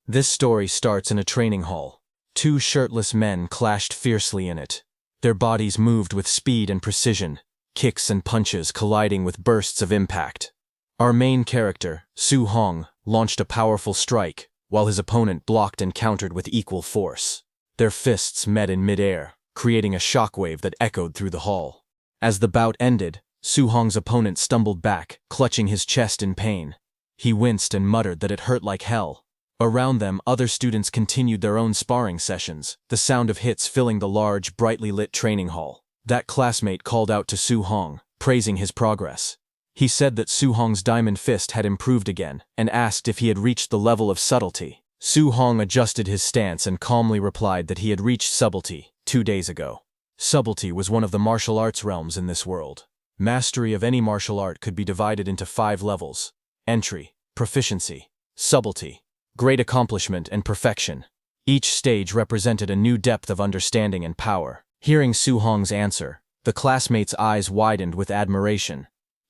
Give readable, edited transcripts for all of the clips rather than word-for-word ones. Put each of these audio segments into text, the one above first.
This story starts in a training hall. Two shirtless men clashed fiercely in it. Their bodies moved with speed and precision, kicks and punches colliding with bursts of impact. Our main character, Su Hong, launched a powerful strike, while his opponent blocked and countered with equal force. Their fists met in midair, creating a shockwave that echoed through the hall. As the bout ended, Su Hong's opponent stumbled back, clutching his chest in pain. He winced and muttered that it hurt like hell. Around them, other students continued their own sparring sessions, the sound of hits filling the large, brightly lit training hall. That classmate called out to Su Hong, praising his progress. He said that Su Hong's diamond fist had improved again, and asked if he had reached the level of subtlety. Su Hong adjusted his stance and calmly replied that he had reached subtlety 2 days ago. Subtlety was one of the martial arts realms in this world. Mastery of any martial art could be divided into 5 levels: entry, proficiency, subtlety, great accomplishment, and perfection. Each stage represented a new depth of understanding and power. Hearing Su Hong's answer, the classmate's eyes widened with admiration.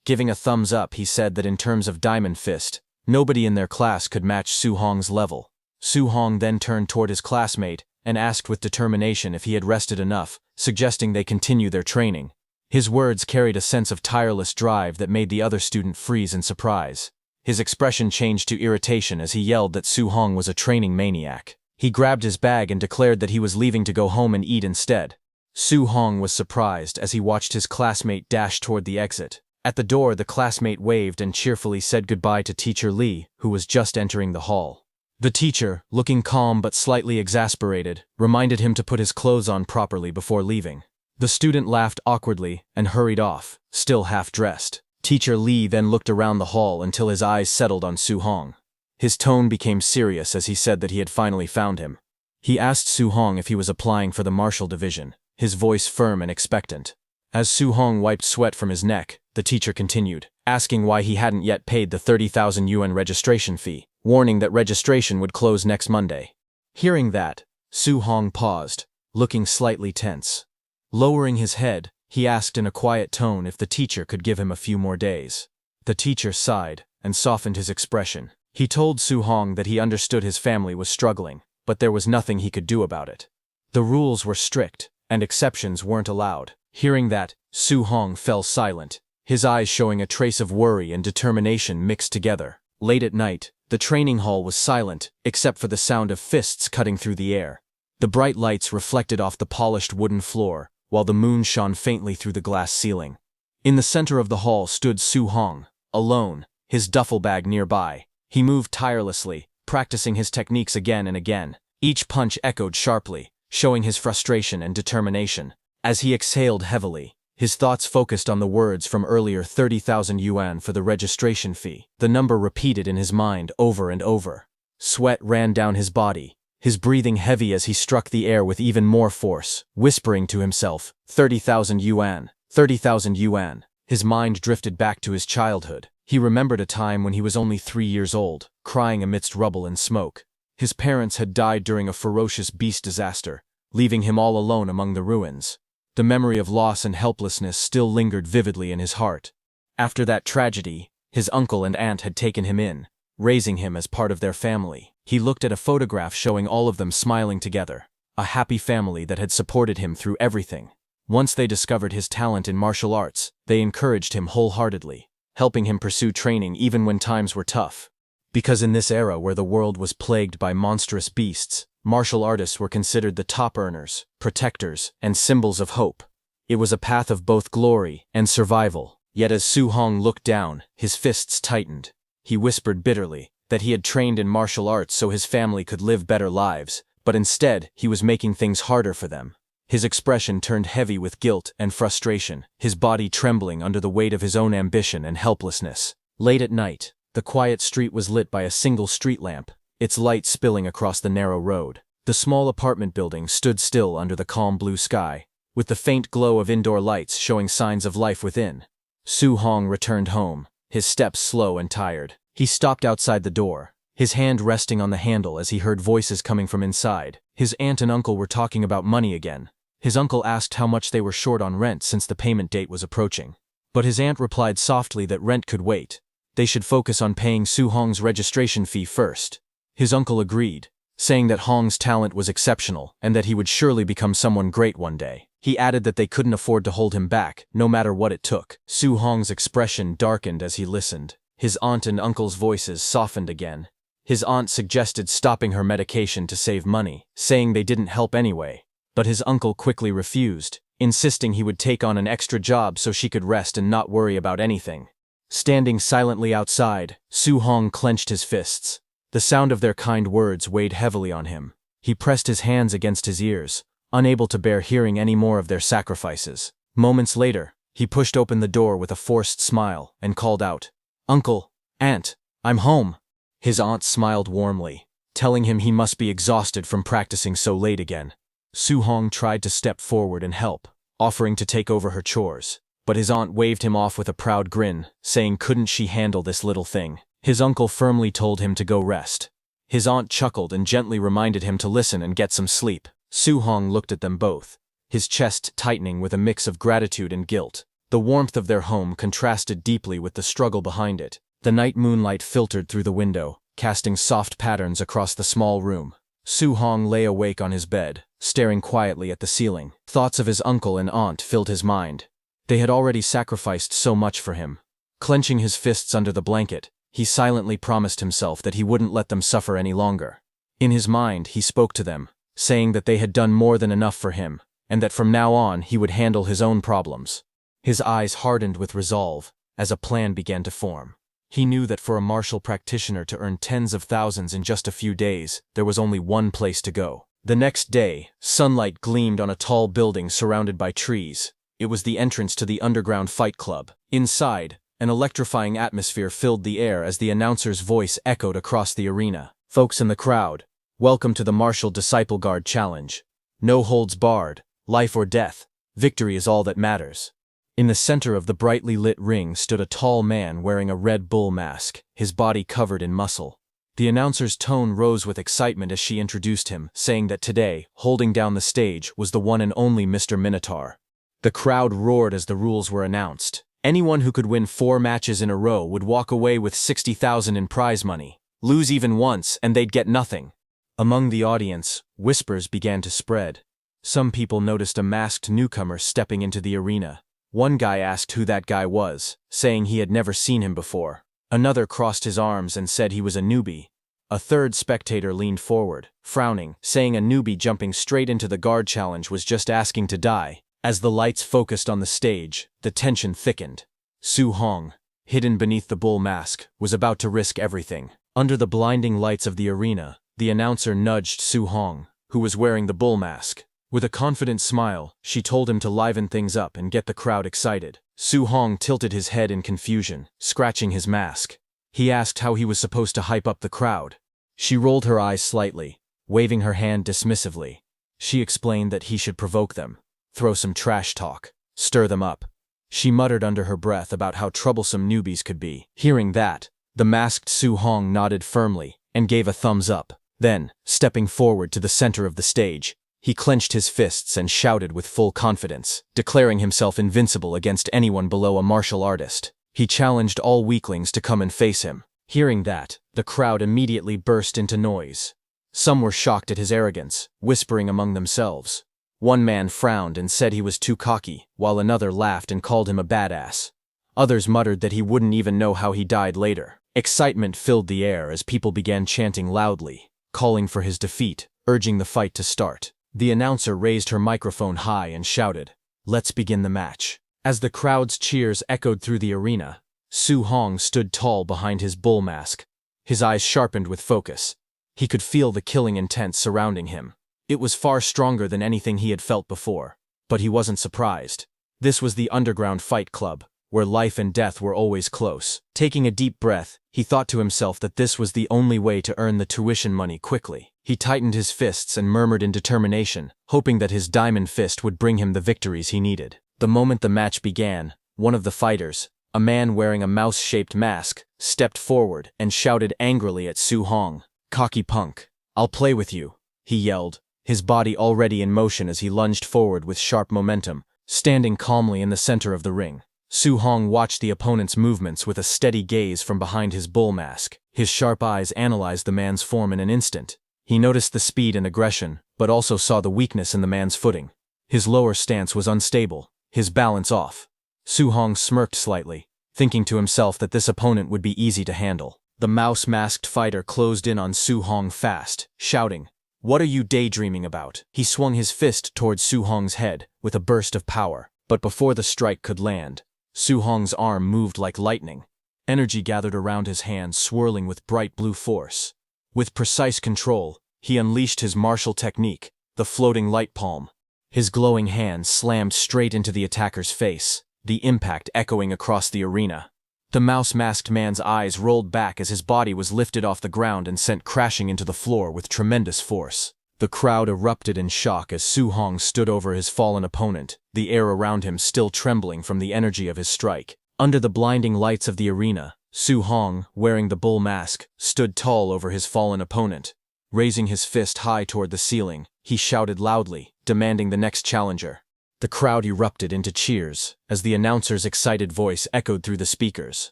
Giving a thumbs up, he said that in terms of diamond fist, nobody in their class could match Su Hong's level. Su Hong then turned toward his classmate and asked with determination if he had rested enough, suggesting they continue their training. His words carried a sense of tireless drive that made the other student freeze in surprise. His expression changed to irritation as he yelled that Su Hong was a training maniac. He grabbed his bag and declared that he was leaving to go home and eat instead. Su Hong was surprised as he watched his classmate dash toward the exit. At the door, the classmate waved and cheerfully said goodbye to Teacher Lee, who was just entering the hall. The teacher, looking calm but slightly exasperated, reminded him to put his clothes on properly before leaving. The student laughed awkwardly and hurried off, still half-dressed. Teacher Lee then looked around the hall until his eyes settled on Su Hong. His tone became serious as he said that he had finally found him. He asked Su Hong if he was applying for the martial division, his voice firm and expectant. As Su Hong wiped sweat from his neck, the teacher continued, asking why he hadn't yet paid the 30,000 yuan registration fee, warning that registration would close next Monday. Hearing that, Su Hong paused, looking slightly tense. Lowering his head, he asked in a quiet tone if the teacher could give him a few more days. The teacher sighed and softened his expression. He told Su Hong that he understood his family was struggling, but there was nothing he could do about it. The rules were strict, and exceptions weren't allowed. Hearing that, Su Hong fell silent, his eyes showing a trace of worry and determination mixed together. Late at night, the training hall was silent, except for the sound of fists cutting through the air. The bright lights reflected off the polished wooden floor, while the moon shone faintly through the glass ceiling. In the center of the hall stood Su Hong, alone, his duffel bag nearby. He moved tirelessly, practicing his techniques again and again. Each punch echoed sharply, showing his frustration and determination. As he exhaled heavily, his thoughts focused on the words from earlier: 30,000 yuan for the registration fee. The number repeated in his mind over and over. Sweat ran down his body, his breathing heavy as he struck the air with even more force, whispering to himself, 30,000 yuan, 30,000 yuan. His mind drifted back to his childhood. He remembered a time when he was only 3 years old, crying amidst rubble and smoke. His parents had died during a ferocious beast disaster, leaving him all alone among the ruins. The memory of loss and helplessness still lingered vividly in his heart. After that tragedy, his uncle and aunt had taken him in, raising him as part of their family. He looked at a photograph showing all of them smiling together, a happy family that had supported him through everything. Once they discovered his talent in martial arts, they encouraged him wholeheartedly, helping him pursue training even when times were tough. Because in this era where the world was plagued by monstrous beasts, martial artists were considered the top earners, protectors, and symbols of hope. It was a path of both glory and survival. Yet as Su Hong looked down, his fists tightened. He whispered bitterly that he had trained in martial arts so his family could live better lives, but instead he was making things harder for them. His expression turned heavy with guilt and frustration, his body trembling under the weight of his own ambition and helplessness. Late at night, the quiet street was lit by a single street lamp, its light spilling across the narrow road. The small apartment building stood still under the calm blue sky, with the faint glow of indoor lights showing signs of life within. Su Hong returned home, his steps slow and tired. He stopped outside the door, his hand resting on the handle as he heard voices coming from inside. His aunt and uncle were talking about money again. His uncle asked how much they were short on rent since the payment date was approaching. But his aunt replied softly that rent could wait. They should focus on paying Su Hong's registration fee first. His uncle agreed, saying that Hong's talent was exceptional and that he would surely become someone great one day. He added that they couldn't afford to hold him back, no matter what it took. Su Hong's expression darkened as he listened. His aunt and uncle's voices softened again. His aunt suggested stopping her medication to save money, saying they didn't help anyway. But his uncle quickly refused, insisting he would take on an extra job so she could rest and not worry about anything. Standing silently outside, Su Hong clenched his fists. The sound of their kind words weighed heavily on him. He pressed his hands against his ears, unable to bear hearing any more of their sacrifices. Moments later, he pushed open the door with a forced smile and called out, "Uncle, Aunt, I'm home." His aunt smiled warmly, telling him he must be exhausted from practicing so late again. Su Hong tried to step forward and help, offering to take over her chores. But his aunt waved him off with a proud grin, saying couldn't she handle this little thing. His uncle firmly told him to go rest. His aunt chuckled and gently reminded him to listen and get some sleep. Su Hong looked at them both, his chest tightening with a mix of gratitude and guilt. The warmth of their home contrasted deeply with the struggle behind it. The night moonlight filtered through the window, casting soft patterns across the small room. Su Hong lay awake on his bed, staring quietly at the ceiling. Thoughts of his uncle and aunt filled his mind. They had already sacrificed so much for him. Clenching his fists under the blanket, he silently promised himself that he wouldn't let them suffer any longer. In his mind, he spoke to them, saying that they had done more than enough for him, and that from now on he would handle his own problems. His eyes hardened with resolve, as a plan began to form. He knew that for a martial practitioner to earn tens of thousands in just a few days, there was only one place to go. The next day, sunlight gleamed on a tall building surrounded by trees. It was the entrance to the underground fight club. Inside, an electrifying atmosphere filled the air as the announcer's voice echoed across the arena. "Folks in the crowd, welcome to the Martial Disciple Guard Challenge. No holds barred, life or death, victory is all that matters." In the center of the brightly lit ring stood a tall man wearing a Red Bull mask, his body covered in muscle. The announcer's tone rose with excitement as she introduced him, saying that today, holding down the stage, was the one and only Mr. Minotaur. The crowd roared as the rules were announced. Anyone who could win 4 matches in a row would walk away with 60,000 in prize money. Lose even once, and they'd get nothing. Among the audience, whispers began to spread. Some people noticed a masked newcomer stepping into the arena. One guy asked who that guy was, saying he had never seen him before. Another crossed his arms and said he was a newbie. A third spectator leaned forward, frowning, saying a newbie jumping straight into the guard challenge was just asking to die. As the lights focused on the stage, the tension thickened. Su Hong, hidden beneath the bull mask, was about to risk everything. Under the blinding lights of the arena, the announcer nudged Su Hong, who was wearing the bull mask. With a confident smile, she told him to liven things up and get the crowd excited. Su Hong tilted his head in confusion, scratching his mask. He asked how he was supposed to hype up the crowd. She rolled her eyes slightly, waving her hand dismissively. She explained that he should provoke them, throw some trash talk, stir them up. She muttered under her breath about how troublesome newbies could be. Hearing that, the masked Su Hong nodded firmly and gave a thumbs up. Then, stepping forward to the center of the stage, he clenched his fists and shouted with full confidence, declaring himself invincible against anyone below a martial artist. He challenged all weaklings to come and face him. Hearing that, the crowd immediately burst into noise. Some were shocked at his arrogance, whispering among themselves. One man frowned and said he was too cocky, while another laughed and called him a badass. Others muttered that he wouldn't even know how he died later. Excitement filled the air as people began chanting loudly, calling for his defeat, urging the fight to start. The announcer raised her microphone high and shouted, "Let's begin the match." As the crowd's cheers echoed through the arena, Su Hong stood tall behind his bull mask, his eyes sharpened with focus. He could feel the killing intent surrounding him. It was far stronger than anything he had felt before, but he wasn't surprised. This was the underground fight club, where life and death were always close. Taking a deep breath, he thought to himself that this was the only way to earn the tuition money quickly. He tightened his fists and murmured in determination, hoping that his diamond fist would bring him the victories he needed. The moment the match began, one of the fighters, a man wearing a mouse-shaped mask, stepped forward and shouted angrily at Su Hong. "Cocky punk. I'll play with you," he yelled, his body already in motion as he lunged forward with sharp momentum, standing calmly in the center of the ring. Su Hong watched the opponent's movements with a steady gaze from behind his bull mask. His sharp eyes analyzed the man's form in an instant. He noticed the speed and aggression, but also saw the weakness in the man's footing. His lower stance was unstable, his balance off. Su Hong smirked slightly, thinking to himself that this opponent would be easy to handle. The mouse-masked fighter closed in on Su Hong fast, shouting, "What are you daydreaming about?" He swung his fist towards Su Hong's head with a burst of power, but before the strike could land, Su Hong's arm moved like lightning. Energy gathered around his hands, swirling with bright blue force. With precise control, he unleashed his martial technique, the floating light palm. His glowing hand slammed straight into the attacker's face, the impact echoing across the arena. The mouse-masked man's eyes rolled back as his body was lifted off the ground and sent crashing into the floor with tremendous force. The crowd erupted in shock as Su Hong stood over his fallen opponent, the air around him still trembling from the energy of his strike. Under the blinding lights of the arena, Su Hong, wearing the bull mask, stood tall over his fallen opponent. Raising his fist high toward the ceiling, he shouted loudly, demanding the next challenger. The crowd erupted into cheers as the announcer's excited voice echoed through the speakers.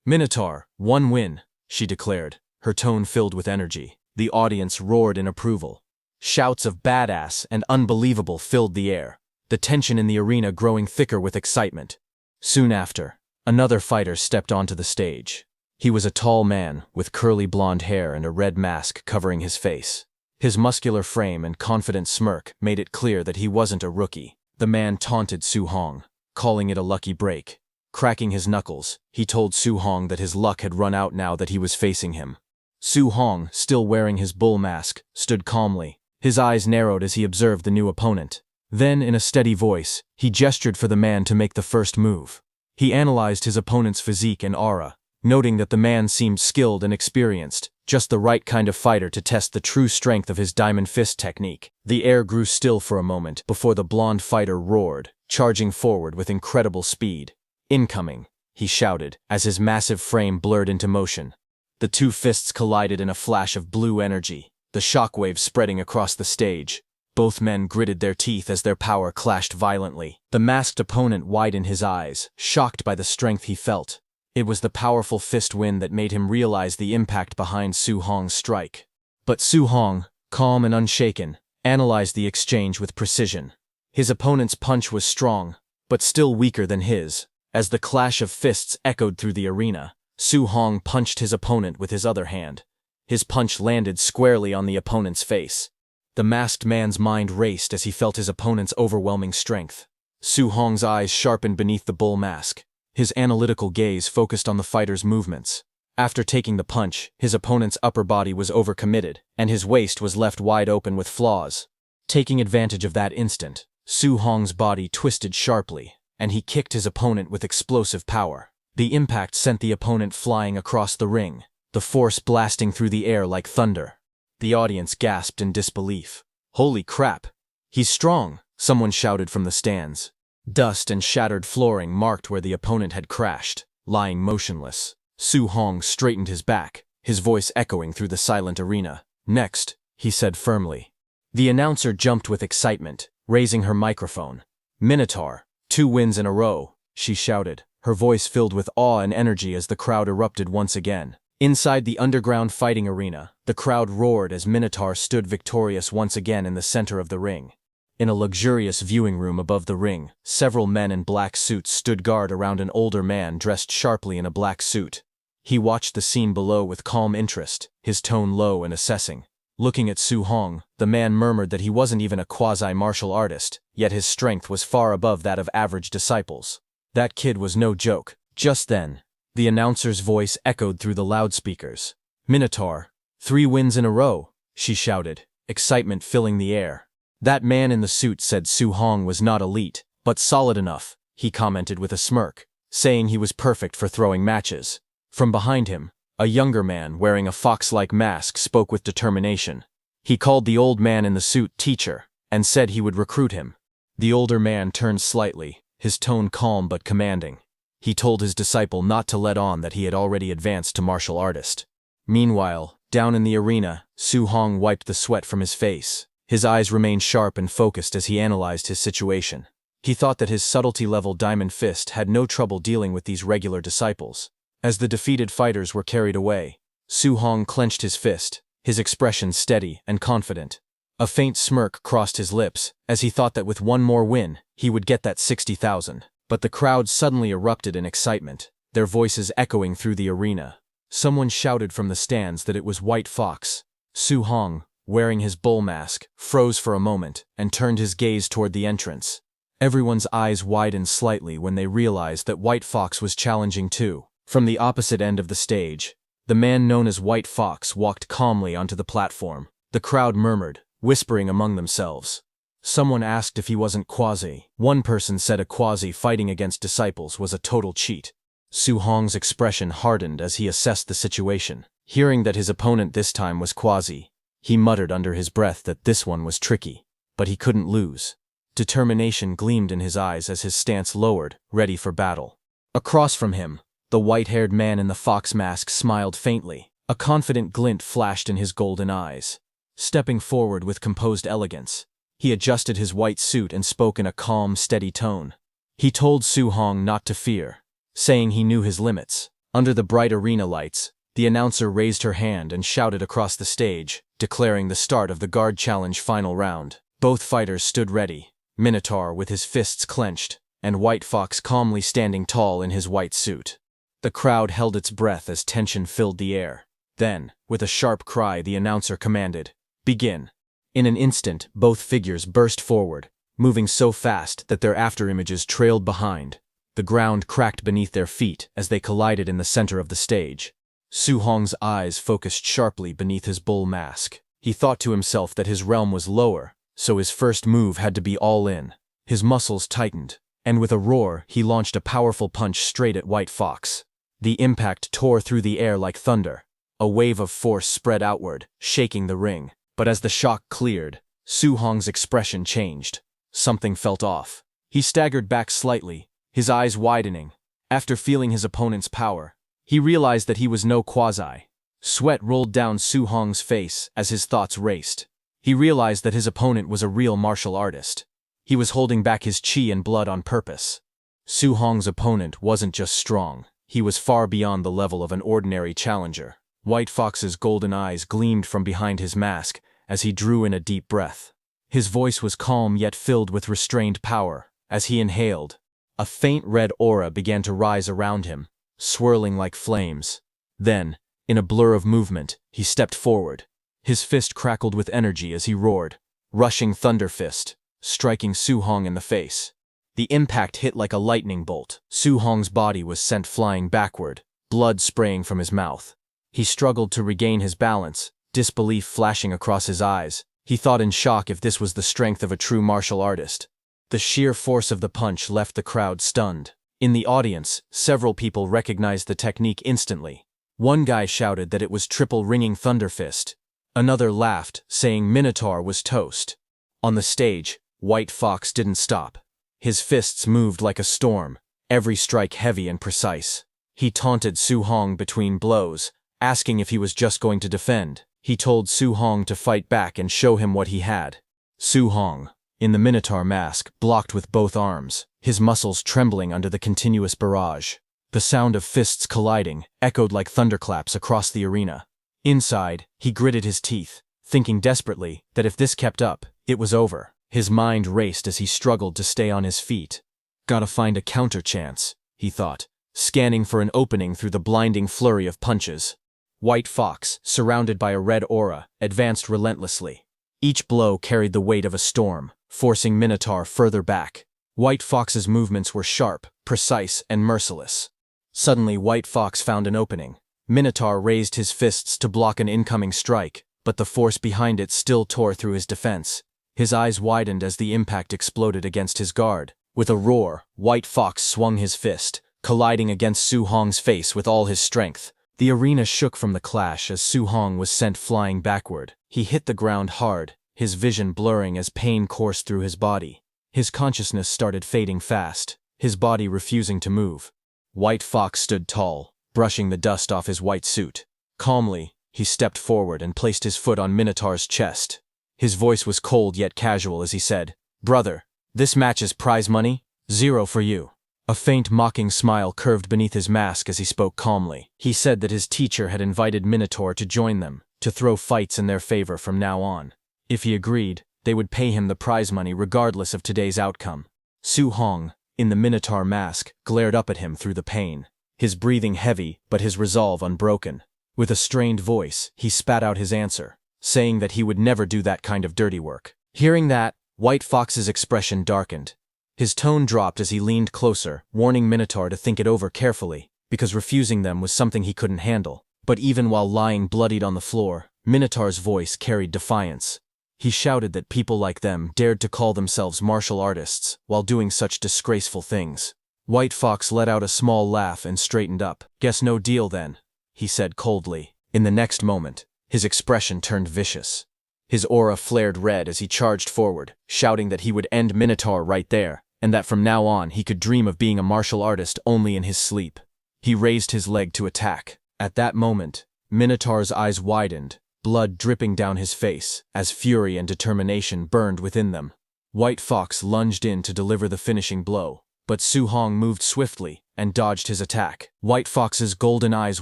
"Minotaur, 1 win," she declared, her tone filled with energy. The audience roared in approval. Shouts of "badass" and "unbelievable" filled the air, the tension in the arena growing thicker with excitement. Soon after, another fighter stepped onto the stage. He was a tall man with curly blonde hair and a red mask covering his face. His muscular frame and confident smirk made it clear that he wasn't a rookie. The man taunted Su Hong, calling it a lucky break. Cracking his knuckles, he told Su Hong that his luck had run out now that he was facing him. Su Hong, still wearing his bull mask, stood calmly. His eyes narrowed as he observed the new opponent. Then, in a steady voice, he gestured for the man to make the first move. He analyzed his opponent's physique and aura, noting that the man seemed skilled and experienced, just the right kind of fighter to test the true strength of his diamond fist technique. The air grew still for a moment before the blonde fighter roared, charging forward with incredible speed. "Incoming," he shouted, as his massive frame blurred into motion. The two fists collided in a flash of blue energy, the shockwaves spreading across the stage. Both men gritted their teeth as their power clashed violently. The masked opponent widened his eyes, shocked by the strength he felt. It was the powerful fist wind that made him realize the impact behind Su Hong's strike. But Su Hong, calm and unshaken, analyzed the exchange with precision. His opponent's punch was strong, but still weaker than his. As the clash of fists echoed through the arena, Su Hong punched his opponent with his other hand. His punch landed squarely on the opponent's face. The masked man's mind raced as he felt his opponent's overwhelming strength. Su Hong's eyes sharpened beneath the bull mask. His analytical gaze focused on the fighter's movements. After taking the punch, his opponent's upper body was overcommitted, and his waist was left wide open with flaws. Taking advantage of that instant, Su Hong's body twisted sharply, and he kicked his opponent with explosive power. The impact sent the opponent flying across the ring, the force blasting through the air like thunder. The audience gasped in disbelief. "Holy crap! He's strong!" someone shouted from the stands. Dust and shattered flooring marked where the opponent had crashed, lying motionless. Su Hong straightened his back, his voice echoing through the silent arena. "Next," he said firmly. The announcer jumped with excitement, raising her microphone. "Minotaur, 2 wins in a row," she shouted, her voice filled with awe and energy as the crowd erupted once again. Inside the underground fighting arena, the crowd roared as Minotaur stood victorious once again in the center of the ring. In a luxurious viewing room above the ring, several men in black suits stood guard around an older man dressed sharply in a black suit. He watched the scene below with calm interest, his tone low and assessing. Looking at Su Hong, the man murmured that he wasn't even a quasi-martial artist, yet his strength was far above that of average disciples. That kid was no joke. Just then, the announcer's voice echoed through the loudspeakers. "Minotaur, 3 wins in a row," she shouted, excitement filling the air. "That man in the suit said Su Hong was not elite, but solid enough," he commented with a smirk, saying he was perfect for throwing matches. From behind him, a younger man wearing a fox-like mask spoke with determination. He called the old man in the suit teacher, and said he would recruit him. The older man turned slightly, his tone calm but commanding. He told his disciple not to let on that he had already advanced to martial artist. Meanwhile, down in the arena, Su Hong wiped the sweat from his face. His eyes remained sharp and focused as he analyzed his situation. He thought that his subtlety-level diamond fist had no trouble dealing with these regular disciples. As the defeated fighters were carried away, Su Hong clenched his fist, his expression steady and confident. A faint smirk crossed his lips, as he thought that with one more win, he would get that 60,000. But the crowd suddenly erupted in excitement, their voices echoing through the arena. Someone shouted from the stands that it was White Fox. Su Hong, wearing his bull mask, froze for a moment and turned his gaze toward the entrance. Everyone's eyes widened slightly when they realized that White Fox was challenging too. From the opposite end of the stage, the man known as White Fox walked calmly onto the platform. The crowd murmured, whispering among themselves. Someone asked if he wasn't Quasi. One person said a Quasi fighting against disciples was a total cheat. Su Hong's expression hardened as he assessed the situation. Hearing that his opponent this time was Quasi, he muttered under his breath that this one was tricky, but he couldn't lose. Determination gleamed in his eyes as his stance lowered, ready for battle. Across from him, the white-haired man in the fox mask smiled faintly. A confident glint flashed in his golden eyes. Stepping forward with composed elegance, he adjusted his white suit and spoke in a calm, steady tone. He told Su Hong not to fear, saying he knew his limits. Under the bright arena lights, the announcer raised her hand and shouted across the stage, declaring the start of the guard challenge final round. Both fighters stood ready, Minotaur with his fists clenched, and White Fox calmly standing tall in his white suit. The crowd held its breath as tension filled the air. Then, with a sharp cry, the announcer commanded, "Begin." In an instant, both figures burst forward, moving so fast that their afterimages trailed behind. The ground cracked beneath their feet as they collided in the center of the stage. Su Hong's eyes focused sharply beneath his bull mask. He thought to himself that his realm was lower, so his first move had to be all in. His muscles tightened, and with a roar, he launched a powerful punch straight at White Fox. The impact tore through the air like thunder. A wave of force spread outward, shaking the ring. But as the shock cleared, Su Hong's expression changed. Something felt off. He staggered back slightly, his eyes widening. After feeling his opponent's power, he realized that he was no Quasi. Sweat rolled down Su Hong's face as his thoughts raced. He realized that his opponent was a real martial artist. He was holding back his chi and blood on purpose. Su Hong's opponent wasn't just strong, he was far beyond the level of an ordinary challenger. White Fox's golden eyes gleamed from behind his mask as he drew in a deep breath. His voice was calm yet filled with restrained power. As he inhaled, a faint red aura began to rise around him, swirling like flames. Then, in a blur of movement, he stepped forward. His fist crackled with energy as he roared, rushing thunder fist, striking Su Hong in the face. The impact hit like a lightning bolt. Su Hong's body was sent flying backward, blood spraying from his mouth. He struggled to regain his balance, disbelief flashing across his eyes. He thought in shock if this was the strength of a true martial artist. The sheer force of the punch left the crowd stunned. In the audience, several people recognized the technique instantly. One guy shouted that it was triple ringing thunder fist. Another laughed, saying Minotaur was toast. On the stage, White Fox didn't stop. His fists moved like a storm, every strike heavy and precise. He taunted Su Hong between blows, asking if he was just going to defend. He told Su Hong to fight back and show him what he had. Su Hong, in the Minotaur mask, blocked with both arms, his muscles trembling under the continuous barrage. The sound of fists colliding echoed like thunderclaps across the arena. Inside, he gritted his teeth, thinking desperately that if this kept up, it was over. His mind raced as he struggled to stay on his feet. Gotta find a counter chance, he thought, scanning for an opening through the blinding flurry of punches. White Fox, surrounded by a red aura, advanced relentlessly. Each blow carried the weight of a storm, forcing Minotaur further back. White Fox's movements were sharp, precise, and merciless. Suddenly, White Fox found an opening. Minotaur raised his fists to block an incoming strike, but the force behind it still tore through his defense. His eyes widened as the impact exploded against his guard. With a roar, White Fox swung his fist, colliding against Su Hong's face with all his strength. The arena shook from the clash as Su Hong was sent flying backward. He hit the ground hard, his vision blurring as pain coursed through his body. His consciousness started fading fast, his body refusing to move. White Fox stood tall, brushing the dust off his white suit. Calmly, he stepped forward and placed his foot on Minotaur's chest. His voice was cold yet casual as he said, "Brother, This match's prize money? 0 for you. A faint mocking smile curved beneath his mask as he spoke calmly. He said that his teacher had invited Minotaur to join them, to throw fights in their favor from now on. If he agreed, they would pay him the prize money regardless of today's outcome. Su Hong, in the Minotaur mask, glared up at him through the pane, his breathing heavy but his resolve unbroken. With a strained voice, he spat out his answer, saying that he would never do that kind of dirty work. Hearing that, White Fox's expression darkened. His tone dropped as he leaned closer, warning Minotaur to think it over carefully, because refusing them was something he couldn't handle. But even while lying bloodied on the floor, Minotaur's voice carried defiance. He shouted that people like them dared to call themselves martial artists while doing such disgraceful things. White Fox let out a small laugh and straightened up. "Guess no deal then," he said coldly. In the next moment, his expression turned vicious. His aura flared red as he charged forward, shouting that he would end Minotaur right there, and that from now on he could dream of being a martial artist only in his sleep. He raised his leg to attack. At that moment, Minotaur's eyes widened, blood dripping down his face, as fury and determination burned within them. White Fox lunged in to deliver the finishing blow, but Su Hong moved swiftly and dodged his attack. White Fox's golden eyes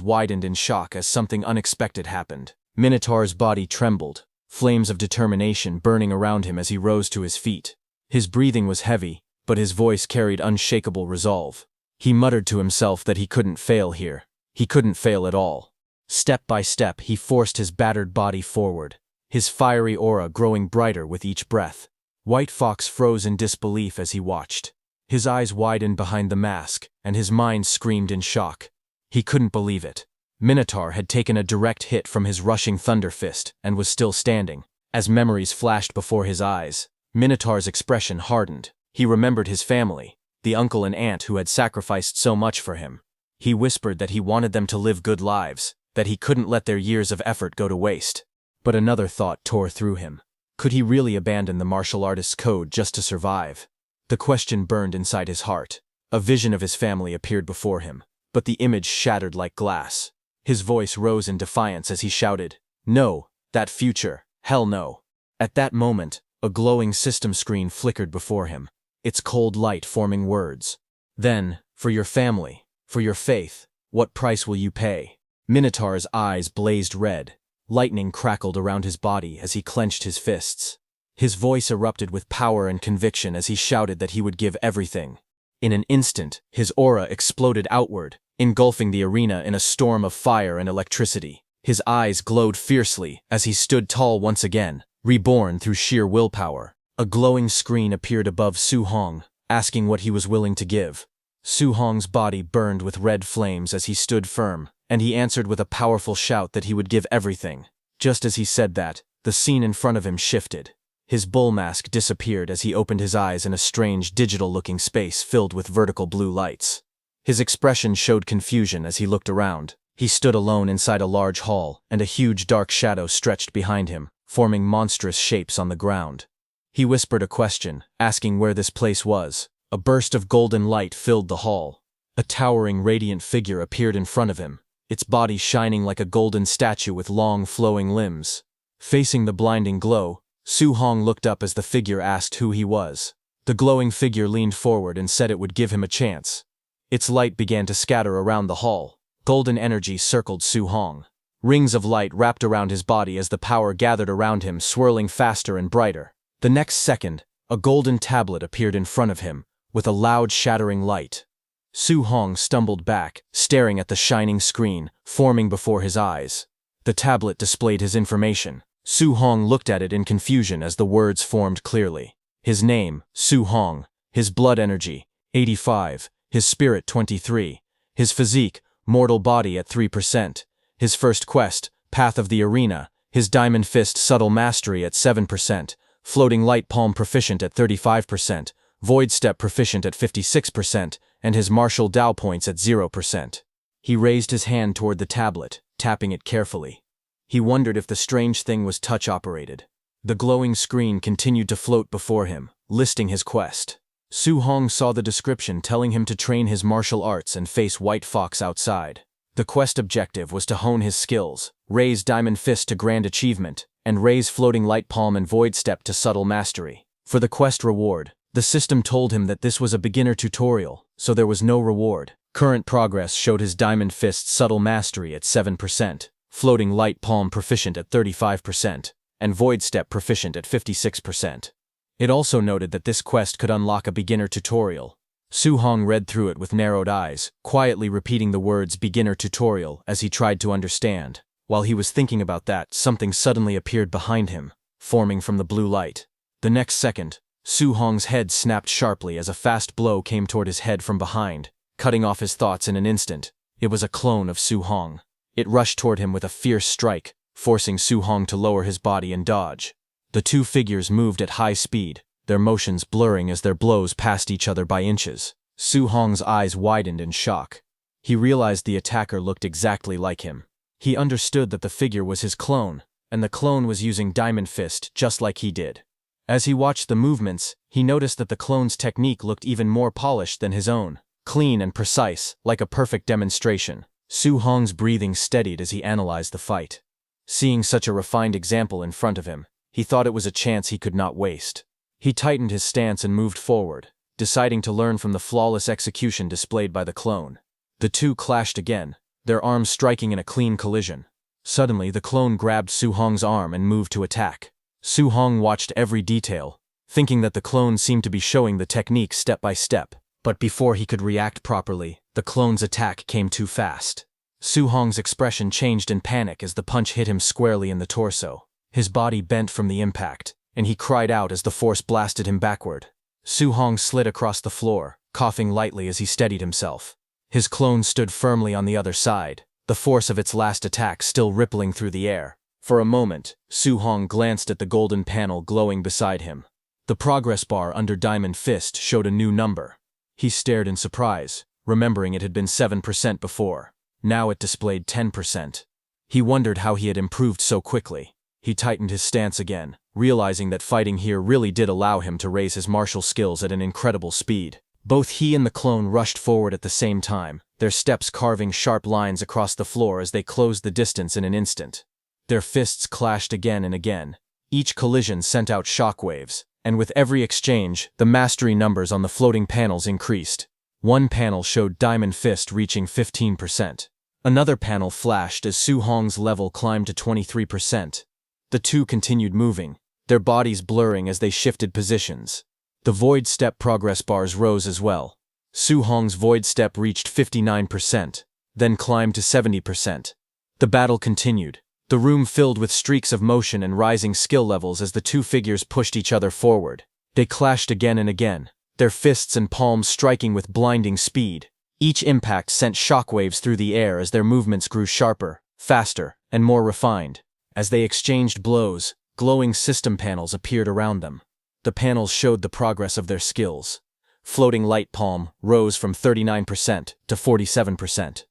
widened in shock as something unexpected happened. Minotaur's body trembled, flames of determination burning around him as he rose to his feet. His breathing was heavy, but his voice carried unshakable resolve. He muttered to himself that he couldn't fail here. He couldn't fail at all. Step by step, he forced his battered body forward, his fiery aura growing brighter with each breath. White Fox froze in disbelief as he watched. His eyes widened behind the mask, and his mind screamed in shock. He couldn't believe it. Minotaur had taken a direct hit from his rushing thunder fist and was still standing. As memories flashed before his eyes, Minotaur's expression hardened. He remembered his family, the uncle and aunt who had sacrificed so much for him. He whispered that he wanted them to live good lives, that he couldn't let their years of effort go to waste. But another thought tore through him. Could he really abandon the martial artist's code just to survive? The question burned inside his heart. A vision of his family appeared before him, but the image shattered like glass. His voice rose in defiance as he shouted, "No, that future, hell no." At that moment, a glowing system screen flickered before him, its cold light forming words. "Then, for your family, for your faith, what price will you pay?" Minotaur's eyes blazed red. Lightning crackled around his body as he clenched his fists. His voice erupted with power and conviction as he shouted that he would give everything. In an instant, his aura exploded outward, engulfing the arena in a storm of fire and electricity. His eyes glowed fiercely as he stood tall once again, reborn through sheer willpower. A glowing screen appeared above Su Hong, asking what he was willing to give. Su Hong's body burned with red flames as he stood firm, and he answered with a powerful shout that he would give everything. Just as he said that, the scene in front of him shifted. His bull mask disappeared as he opened his eyes in a strange digital-looking space filled with vertical blue lights. His expression showed confusion as he looked around. He stood alone inside a large hall, and a huge dark shadow stretched behind him, forming monstrous shapes on the ground. He whispered a question, asking where this place was. A burst of golden light filled the hall. A towering, radiant figure appeared in front of him, its body shining like a golden statue with long, flowing limbs. Facing the blinding glow, Su Hong looked up as the figure asked who he was. The glowing figure leaned forward and said it would give him a chance. Its light began to scatter around the hall. Golden energy circled Su Hong. Rings of light wrapped around his body as the power gathered around him, swirling faster and brighter. The next second, a golden tablet appeared in front of him, with a loud shattering light. Su Hong stumbled back, staring at the shining screen, forming before his eyes. The tablet displayed his information. Su Hong looked at it in confusion as the words formed clearly. His name, Su Hong. His blood energy, 85. His spirit, 23. His physique, mortal body at 3%. His first quest, Path of the Arena. His diamond fist subtle mastery at 7%. Floating light palm proficient at 35%. Void step proficient at 56%. And his martial Dao points at 0%. He raised his hand toward the tablet, tapping it carefully. He wondered if the strange thing was touch-operated. The glowing screen continued to float before him, listing his quest. Su Hong saw the description telling him to train his martial arts and face White Fox outside. The quest objective was to hone his skills, raise Diamond Fist to Grand Achievement, and raise Floating Light Palm and Void Step to Subtle Mastery. For the quest reward, The system told him that this was a beginner tutorial, so there was no reward. Current progress showed his Diamond Fist subtle mastery at 7%, Floating Light Palm proficient at 35%, and Void Step proficient at 56%. It also noted that this quest could unlock a beginner tutorial. Su Hong read through it with narrowed eyes, quietly repeating the words beginner tutorial as he tried to understand. While he was thinking about that, something suddenly appeared behind him, forming from the blue light. The next second, Su Hong's head snapped sharply as a fast blow came toward his head from behind, cutting off his thoughts in an instant. It was a clone of Su Hong. It rushed toward him with a fierce strike, forcing Su Hong to lower his body and dodge. The two figures moved at high speed, their motions blurring as their blows passed each other by inches. Su Hong's eyes widened in shock. He realized the attacker looked exactly like him. He understood that the figure was his clone, and the clone was using Diamond Fist just like he did. As he watched the movements, he noticed that the clone's technique looked even more polished than his own, clean and precise, like a perfect demonstration. Su Hong's breathing steadied as he analyzed the fight. Seeing such a refined example in front of him, he thought it was a chance he could not waste. He tightened his stance and moved forward, deciding to learn from the flawless execution displayed by the clone. The two clashed again, their arms striking in a clean collision. Suddenly, the clone grabbed Su Hong's arm and moved to attack. Su Hong watched every detail, thinking that the clone seemed to be showing the technique step by step. But before he could react properly, the clone's attack came too fast. Su Hong's expression changed in panic as the punch hit him squarely in the torso. His body bent from the impact, and he cried out as the force blasted him backward. Su Hong slid across the floor, coughing lightly as he steadied himself. His clone stood firmly on the other side, the force of its last attack still rippling through the air. For a moment, Su Hong glanced at the golden panel glowing beside him. The progress bar under Diamond Fist showed a new number. He stared in surprise, remembering it had been 7% before. Now it displayed 10%. He wondered how he had improved so quickly. He tightened his stance again, realizing that fighting here really did allow him to raise his martial skills at an incredible speed. Both he and the clone rushed forward at the same time, their steps carving sharp lines across the floor as they closed the distance in an instant. Their fists clashed again and again. Each collision sent out shockwaves, and with every exchange, the mastery numbers on the floating panels increased. One panel showed Diamond Fist reaching 15%. Another panel flashed as Su Hong's level climbed to 23%. The two continued moving, their bodies blurring as they shifted positions. The Void Step progress bars rose as well. Su Hong's Void Step reached 59%, then climbed to 70%. The battle continued, the room filled with streaks of motion and rising skill levels as the two figures pushed each other forward. They clashed again and again, their fists and palms striking with blinding speed. Each impact sent shockwaves through the air as their movements grew sharper, faster, and more refined. As they exchanged blows, glowing system panels appeared around them. The panels showed the progress of their skills. Floating Light Palm rose from 39% to 47%.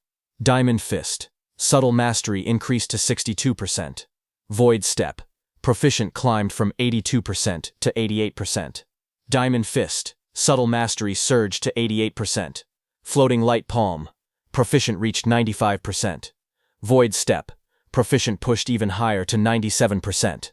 Diamond Fist, subtle mastery increased to 62%. Void Step, proficient climbed from 82% to 88%. Diamond Fist, subtle mastery surged to 88%. Floating Light Palm, proficient reached 95%. Void Step, proficient pushed even higher to 97%.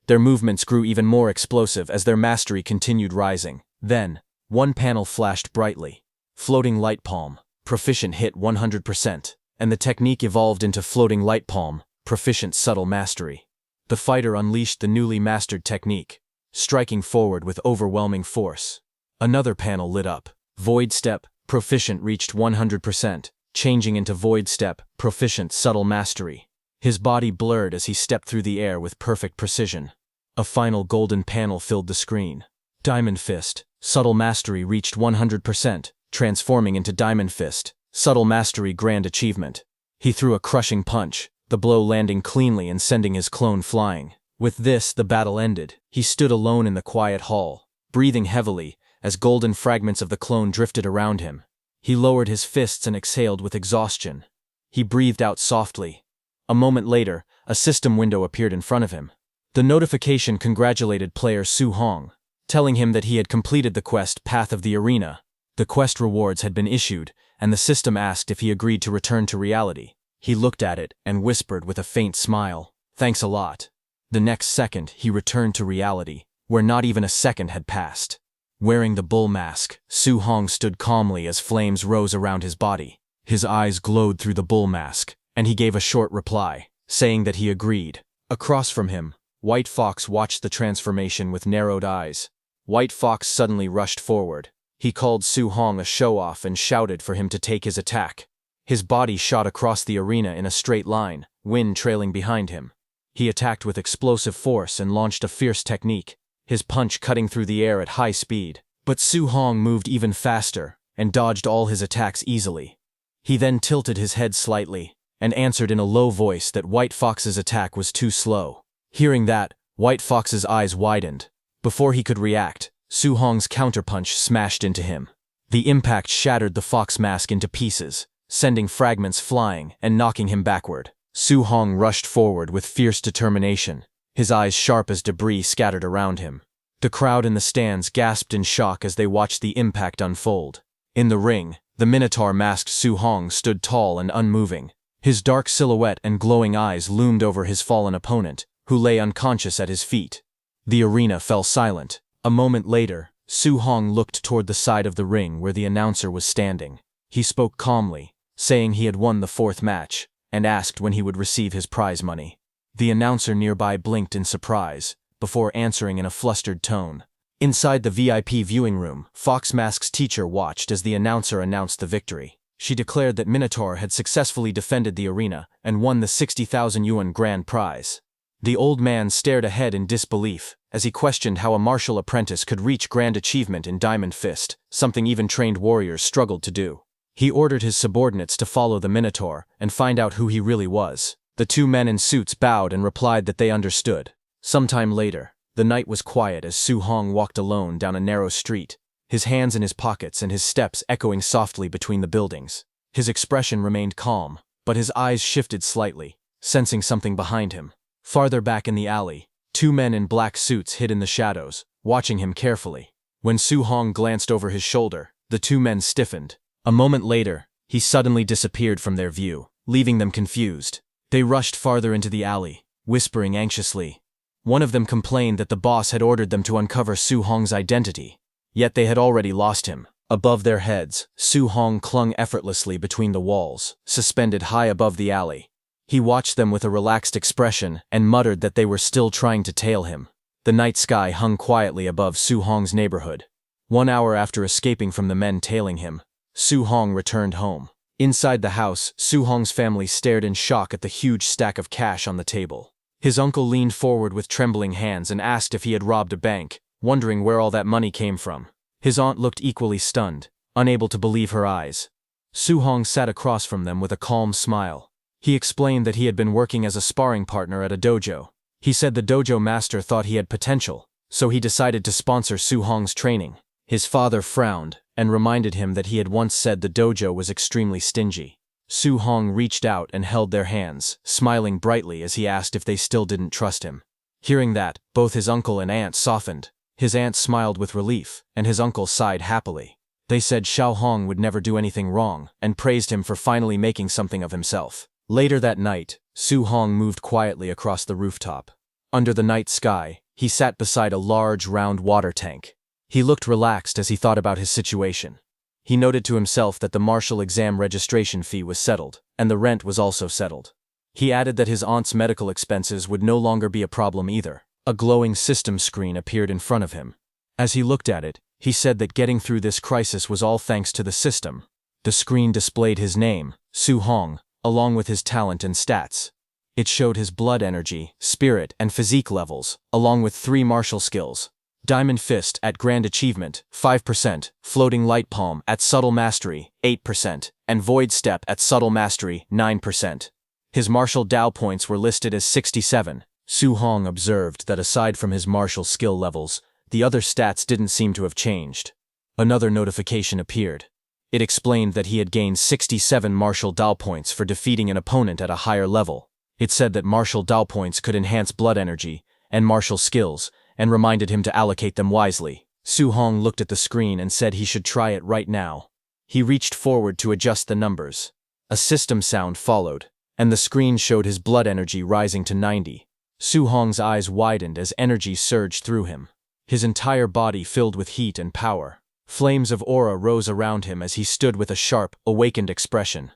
Their movements grew even more explosive as their mastery continued rising. Then, one panel flashed brightly. Floating Light Palm, proficient hit 100%, and the technique evolved into Floating Light Palm, proficient subtle mastery. The fighter unleashed the newly mastered technique, striking forward with overwhelming force. Another panel lit up. Void Step, proficient reached 100%, changing into Void Step, proficient subtle mastery. His body blurred as he stepped through the air with perfect precision. A final golden panel filled the screen. Diamond Fist, subtle mastery reached 100%, transforming into Diamond Fist, subtle mastery grand achievement. He threw a crushing punch, the blow landing cleanly and sending his clone flying. With this, the battle ended. He stood alone in the quiet hall, breathing heavily as golden fragments of the clone drifted around him. He lowered his fists and exhaled with exhaustion. He breathed out softly. A moment later, a system window appeared in front of him. The notification congratulated player Su Hong, telling him that he had completed the quest Path of the Arena. The quest rewards had been issued, and the system asked if he agreed to return to reality. He looked at it and whispered with a faint smile, "Thanks a lot." The next second, he returned to reality, where not even a second had passed. Wearing the bull mask, Su Hong stood calmly as flames rose around his body. His eyes glowed through the bull mask, and he gave a short reply, saying that he agreed. Across from him, White Fox watched the transformation with narrowed eyes. White Fox suddenly rushed forward. He called Su Hong a show-off and shouted for him to take his attack. His body shot across the arena in a straight line, wind trailing behind him. He attacked with explosive force and launched a fierce technique, his punch cutting through the air at high speed. But Su Hong moved even faster and dodged all his attacks easily. He then tilted his head slightly and answered in a low voice that White Fox's attack was too slow. Hearing that, White Fox's eyes widened. Before he could react, Su Hong's counterpunch smashed into him. The impact shattered the fox mask into pieces, sending fragments flying and knocking him backward. Su Hong rushed forward with fierce determination, his eyes sharp as debris scattered around him. The crowd in the stands gasped in shock as they watched the impact unfold. In the ring, the Minotaur-masked Su Hong stood tall and unmoving. His dark silhouette and glowing eyes loomed over his fallen opponent, who lay unconscious at his feet. The arena fell silent. A moment later, Su Hong looked toward the side of the ring where the announcer was standing. He spoke calmly, saying he had won the fourth match, and asked when he would receive his prize money. The announcer nearby blinked in surprise, before answering in a flustered tone. Inside the VIP viewing room, Fox Mask's teacher watched as the announcer announced the victory. She declared that Minotaur had successfully defended the arena and won the 60,000 yuan grand prize. The old man stared ahead in disbelief as he questioned how a martial apprentice could reach grand achievement in Diamond Fist, something even trained warriors struggled to do. He ordered his subordinates to follow the Minotaur and find out who he really was. The two men in suits bowed and replied that they understood. Sometime later, the night was quiet as Su Hong walked alone down a narrow street, his hands in his pockets and his steps echoing softly between the buildings. His expression remained calm, but his eyes shifted slightly, sensing something behind him. Farther back in the alley, two men in black suits hid in the shadows, watching him carefully. When Su Hong glanced over his shoulder, the two men stiffened. A moment later, he suddenly disappeared from their view, leaving them confused. They rushed farther into the alley, whispering anxiously. One of them complained that the boss had ordered them to uncover Su Hong's identity, yet they had already lost him. Above their heads, Su Hong clung effortlessly between the walls, suspended high above the alley. He watched them with a relaxed expression and muttered that they were still trying to tail him. The night sky hung quietly above Su Hong's neighborhood. 1 hour after escaping from the men tailing him, Su Hong returned home. Inside the house, Su Hong's family stared in shock at the huge stack of cash on the table. His uncle leaned forward with trembling hands and asked if he had robbed a bank, wondering where all that money came from. His aunt looked equally stunned, unable to believe her eyes. Su Hong sat across from them with a calm smile. He explained that he had been working as a sparring partner at a dojo. He said the dojo master thought he had potential, so he decided to sponsor Su Hong's training. His father frowned and reminded him that he had once said the dojo was extremely stingy. Su Hong reached out and held their hands, smiling brightly as he asked if they still didn't trust him. Hearing that, both his uncle and aunt softened. His aunt smiled with relief, and his uncle sighed happily. They said Xiao Hong would never do anything wrong, and praised him for finally making something of himself. Later that night, Su Hong moved quietly across the rooftop. Under the night sky, he sat beside a large, round water tank. He looked relaxed as he thought about his situation. He noted to himself that the martial exam registration fee was settled, and the rent was also settled. He added that his aunt's medical expenses would no longer be a problem either. A glowing system screen appeared in front of him. As he looked at it, he said that getting through this crisis was all thanks to the system. The screen displayed his name, Su Hong, along with his talent and stats. It showed his blood energy, spirit, and physique levels, along with 3 martial skills. Diamond Fist at Grand Achievement, 5%, Floating Light Palm at Subtle Mastery, 8%, and Void Step at Subtle Mastery, 9%. His martial Dao points were listed as 67. Su Hong observed that aside from his martial skill levels, the other stats didn't seem to have changed. Another notification appeared. It explained that he had gained 67 martial Dao points for defeating an opponent at a higher level. It said that martial Dao points could enhance blood energy and martial skills, and reminded him to allocate them wisely. Su Hong looked at the screen and said he should try it right now. He reached forward to adjust the numbers. A system sound followed, and the screen showed his blood energy rising to 90. Su Hong's eyes widened as energy surged through him. his entire body filled with heat and power. Flames of aura rose around him as he stood with a sharp, awakened expression.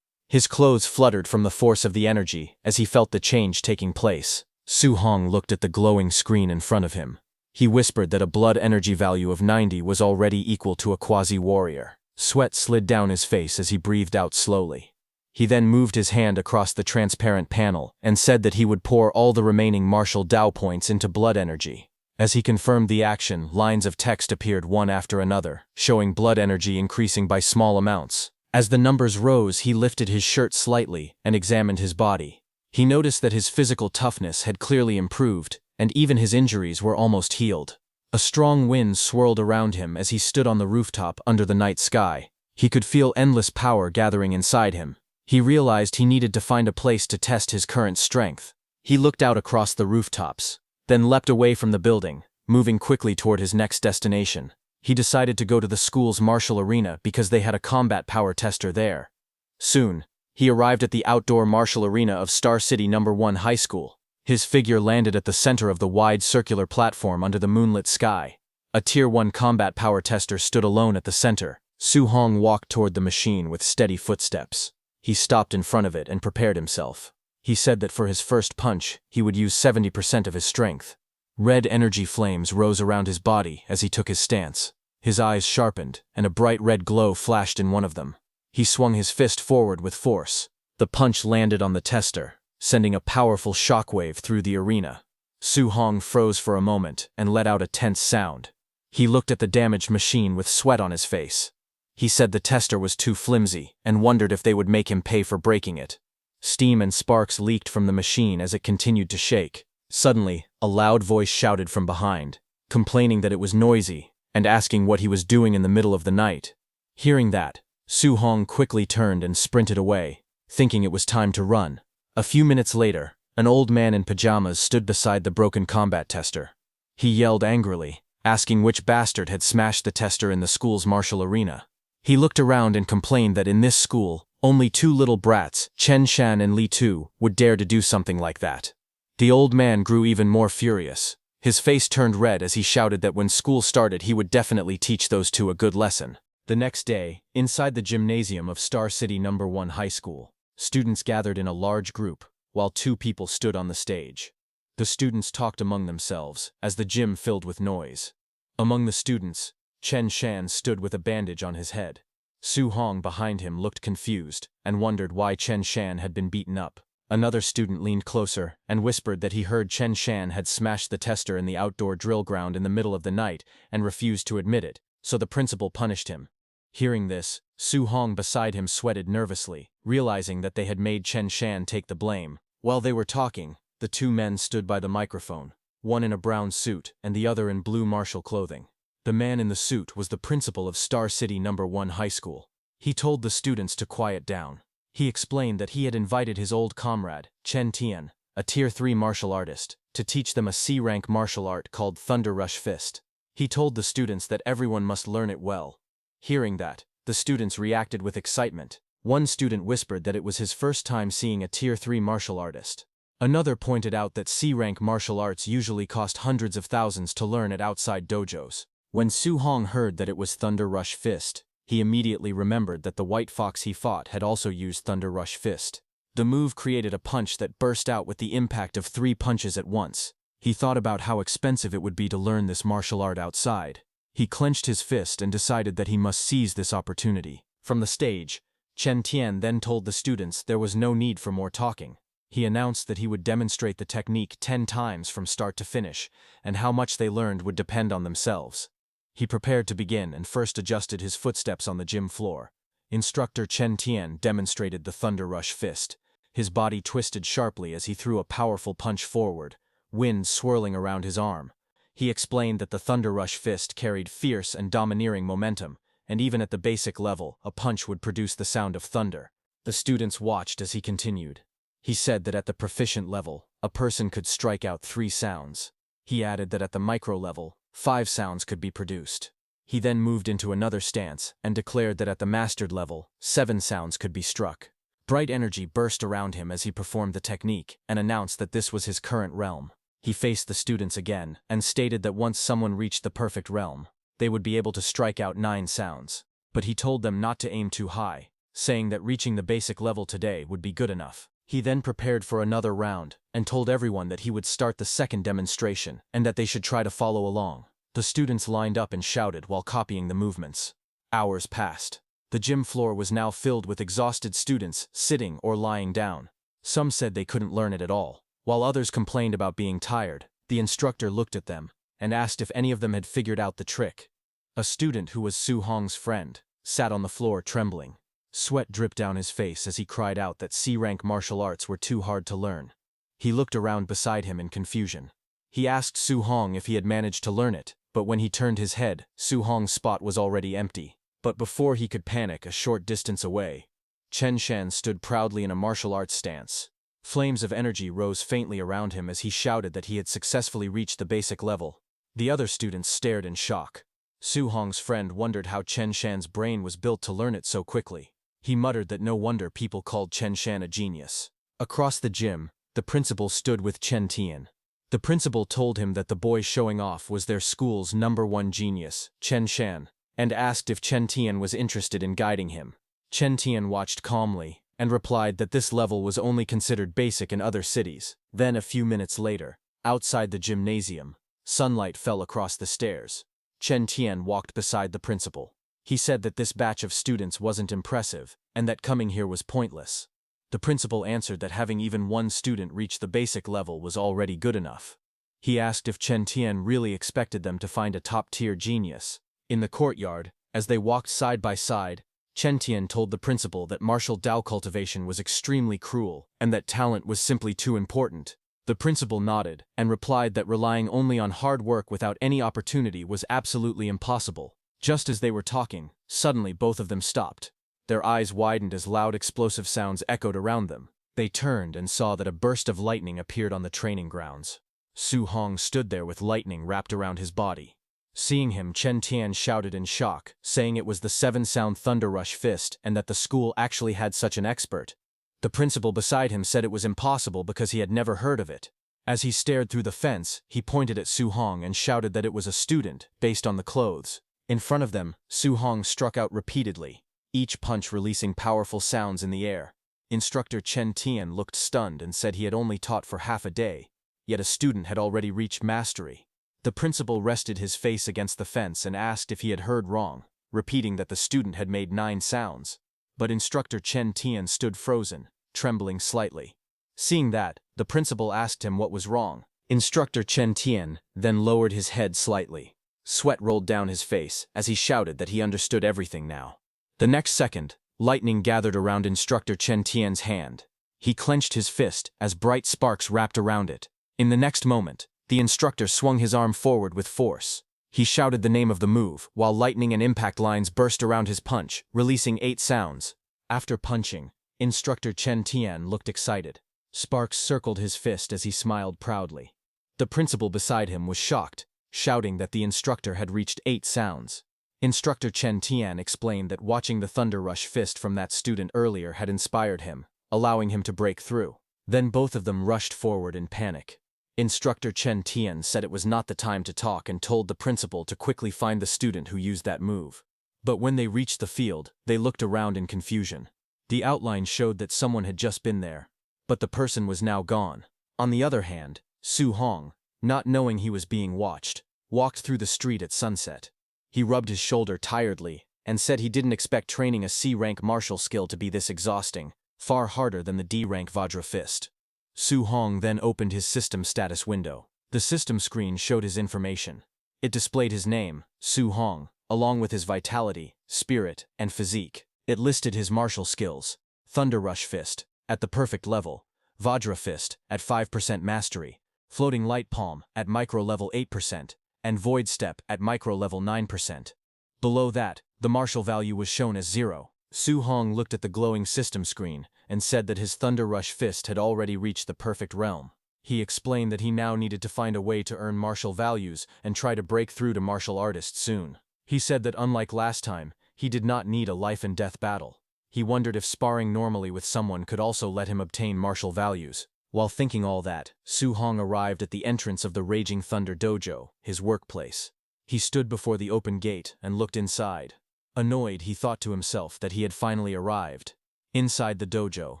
His clothes fluttered from the force of the energy as he felt the change taking place. Su Hong looked at the glowing screen in front of him. He whispered that a blood energy value of 90 was already equal to a quasi-warrior. Sweat slid down his face as he breathed out slowly. He then moved his hand across the transparent panel and said that he would pour all the remaining martial Dao points into blood energy. As he confirmed the action, lines of text appeared one after another, showing blood energy increasing by small amounts. As the numbers rose, he lifted his shirt slightly and examined his body. He noticed that his physical toughness had clearly improved, and even his injuries were almost healed. A strong wind swirled around him as he stood on the rooftop under the night sky. He could feel endless power gathering inside him. He realized he needed to find a place to test his current strength. He looked out across the rooftops, then leapt away from the building, moving quickly toward his next destination. He decided to go to the school's martial arena because they had a combat power tester there. Soon, he arrived at the outdoor martial arena of Star City No. 1 High School. His figure landed at the center of the wide circular platform under the moonlit sky. A Tier 1 combat power tester stood alone at the center. Su Hong walked toward the machine with steady footsteps. He stopped in front of it and prepared himself. He said that for his first punch, he would use 70% of his strength. Red energy flames rose around his body as he took his stance. His eyes sharpened, and a bright red glow flashed in one of them. He swung his fist forward with force. The punch landed on the tester, sending a powerful shockwave through the arena. Su Hong froze for a moment and let out a tense sound. He looked at the damaged machine with sweat on his face. He said the tester was too flimsy and wondered if they would make him pay for breaking it. Steam and sparks leaked from the machine as it continued to shake. Suddenly, a loud voice shouted from behind, complaining that it was noisy and asking what he was doing in the middle of the night. Hearing that, Su Hong quickly turned and sprinted away, thinking it was time to run. A few minutes later, an old man in pajamas stood beside the broken combat tester. He yelled angrily, asking which bastard had smashed the tester in the school's martial arena. He looked around and complained that in this school, only two little brats, Chen Shan and Li Tu, would dare to do something like that. The old man grew even more furious. His face turned red as he shouted that when school started he would definitely teach those two a good lesson. The next day, inside the gymnasium of Star City No. 1 High School, students gathered in a large group, while two people stood on the stage. The students talked among themselves as the gym filled with noise. Among the students, Chen Shan stood with a bandage on his head. Su Hong behind him looked confused and wondered why Chen Shan had been beaten up. Another student leaned closer and whispered that he heard Chen Shan had smashed the tester in the outdoor drill ground in the middle of the night and refused to admit it, so the principal punished him. Hearing this, Su Hong beside him sweated nervously, realizing that they had made Chen Shan take the blame. While they were talking, the two men stood by the microphone, one in a brown suit and the other in blue martial clothing. The man in the suit was the principal of Star City No. 1 High School. He told the students to quiet down. He explained that he had invited his old comrade, Chen Tian, a Tier 3 martial artist, to teach them a C-rank martial art called Thunder Rush Fist. He told the students that everyone must learn it well. Hearing that, the students reacted with excitement. One student whispered that it was his first time seeing a Tier 3 martial artist. Another pointed out that C-rank martial arts usually cost hundreds of thousands to learn at outside dojos. When Su Hong heard that it was Thunder Rush Fist, he immediately remembered that the white fox he fought had also used Thunder Rush Fist. The move created a punch that burst out with the impact of 3 punches at once. He thought about how expensive it would be to learn this martial art outside. He clenched his fist and decided that he must seize this opportunity. From the stage, Chen Tian then told the students there was no need for more talking. He announced that he would demonstrate the technique 10 times from start to finish, and how much they learned would depend on themselves. He prepared to begin and first adjusted his footsteps on the gym floor. Instructor Chen Tian demonstrated the Thunder Rush Fist. His body twisted sharply as he threw a powerful punch forward, wind swirling around his arm. He explained that the Thunder Rush Fist carried fierce and domineering momentum, and even at the basic level, a punch would produce the sound of thunder. The students watched as he continued. He said that at the proficient level, a person could strike out 3 sounds. He added that at the micro level, 5 sounds could be produced. He then moved into another stance and declared that at the mastered level, 7 sounds could be struck. Bright energy burst around him as he performed the technique and announced that this was his current realm. He faced the students again and stated that once someone reached the perfect realm, they would be able to strike out 9 sounds. But he told them not to aim too high, saying that reaching the basic level today would be good enough. He then prepared for another round and told everyone that he would start the second demonstration and that they should try to follow along. The students lined up and shouted while copying the movements. Hours passed. The gym floor was now filled with exhausted students sitting or lying down. Some said they couldn't learn it at all, while others complained about being tired. The instructor looked at them and asked if any of them had figured out the trick. A student who was Su Hong's friend sat on the floor trembling. Sweat dripped down his face as he cried out that C-rank martial arts were too hard to learn. He looked around beside him in confusion. He asked Su Hong if he had managed to learn it, but when he turned his head, Su Hong's spot was already empty. But before he could panic, a short distance away, Chen Shan stood proudly in a martial arts stance. Flames of energy rose faintly around him as he shouted that he had successfully reached the basic level. The other students stared in shock. Su Hong's friend wondered how Chen Shan's brain was built to learn it so quickly. He muttered that no wonder people called Chen Shan a genius. Across the gym, the principal stood with Chen Tian. The principal told him that the boy showing off was their school's #1 genius, Chen Shan, and asked if Chen Tian was interested in guiding him. Chen Tian watched calmly and replied that this level was only considered basic in other cities. Then a few minutes later, outside the gymnasium, sunlight fell across the stairs. Chen Tian walked beside the principal. He said that this batch of students wasn't impressive and that coming here was pointless. The principal answered that having even one student reach the basic level was already good enough. He asked if Chen Tian really expected them to find a top-tier genius. In the courtyard, as they walked side by side, Chen Tian told the principal that martial Dao cultivation was extremely cruel and that talent was simply too important. The principal nodded and replied that relying only on hard work without any opportunity was absolutely impossible. Just as they were talking, suddenly both of them stopped. Their eyes widened as loud explosive sounds echoed around them. They turned and saw that a burst of lightning appeared on the training grounds. Su Hong stood there with lightning wrapped around his body. Seeing him, Chen Tian shouted in shock, saying it was the 7-sound Thunder Rush Fist and that the school actually had such an expert. The principal beside him said it was impossible because he had never heard of it. As he stared through the fence, he pointed at Su Hong and shouted that it was a student, based on the clothes. In front of them, Su Hong struck out repeatedly, each punch releasing powerful sounds in the air. Instructor Chen Tian looked stunned and said he had only taught for half a day, yet a student had already reached mastery. The principal rested his face against the fence and asked if he had heard wrong, repeating that the student had made 9 sounds. But instructor Chen Tian stood frozen, trembling slightly. Seeing that, the principal asked him what was wrong. Instructor Chen Tian then lowered his head slightly. Sweat rolled down his face as he shouted that he understood everything now. The next second, lightning gathered around instructor Chen Tian's hand. He clenched his fist as bright sparks wrapped around it. In the next moment, the instructor swung his arm forward with force. He shouted the name of the move, while lightning and impact lines burst around his punch, releasing 8 sounds. After punching, instructor Chen Tian looked excited. Sparks circled his fist as he smiled proudly. The principal beside him was shocked, shouting that the instructor had reached 8 sounds. Instructor Chen Tian explained that watching the Thunder Rush Fist from that student earlier had inspired him, allowing him to break through. Then both of them rushed forward in panic. Instructor Chen Tian said it was not the time to talk and told the principal to quickly find the student who used that move. But when they reached the field, they looked around in confusion. The outline showed that someone had just been there, but the person was now gone. On the other hand, Su Hong, not knowing he was being watched, walked through the street at sunset. He rubbed his shoulder tiredly and said he didn't expect training a C-rank martial skill to be this exhausting, far harder than the D-rank Vajra Fist. Su Hong then opened his system status window. The system screen showed his information. It displayed his name, Su Hong, along with his vitality, spirit, and physique. It listed his martial skills: Thunder Rush Fist, at the perfect level; Vajra Fist, at 5% mastery; Floating Light Palm, at micro level 8%, and Void Step, at micro level 9%. Below that, the martial value was shown as 0. Su Hong looked at the glowing system screen and said that his Thunder Rush Fist had already reached the perfect realm. He explained that he now needed to find a way to earn martial values and try to break through to martial artist soon. He said that unlike last time, he did not need a life-and-death battle. He wondered if sparring normally with someone could also let him obtain martial values. While thinking all that, Su Hong arrived at the entrance of the Raging Thunder Dojo, his workplace. He stood before the open gate and looked inside. Annoyed, he thought to himself that he had finally arrived. Inside the dojo,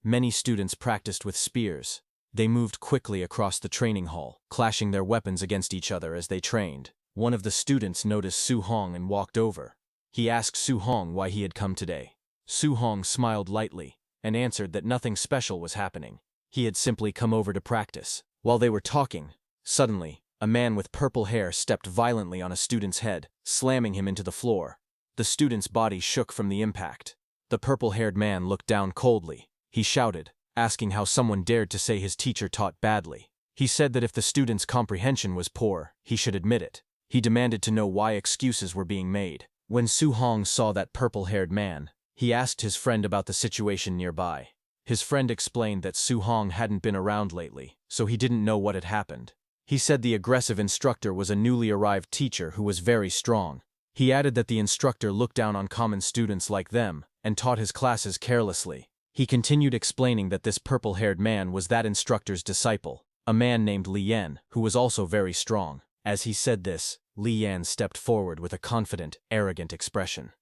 many students practiced with spears. They moved quickly across the training hall, clashing their weapons against each other as they trained. One of the students noticed Su Hong and walked over. He asked Su Hong why he had come today. Su Hong smiled lightly and answered that nothing special was happening. He had simply come over to practice. While they were talking, suddenly, a man with purple hair stepped violently on a student's head, slamming him into the floor. The student's body shook from the impact. The purple-haired man looked down coldly. He shouted, asking how someone dared to say his teacher taught badly. He said that if the student's comprehension was poor, he should admit it. He demanded to know why excuses were being made. When Su Hong saw that purple-haired man, he asked his friend about the situation nearby. His friend explained that Su Hong hadn't been around lately, so he didn't know what had happened. He said the aggressive instructor was a newly arrived teacher who was very strong. He added that the instructor looked down on common students like them and taught his classes carelessly. He continued explaining that this purple-haired man was that instructor's disciple, a man named Li Yan, who was also very strong. As he said this, Li Yan stepped forward with a confident, arrogant expression.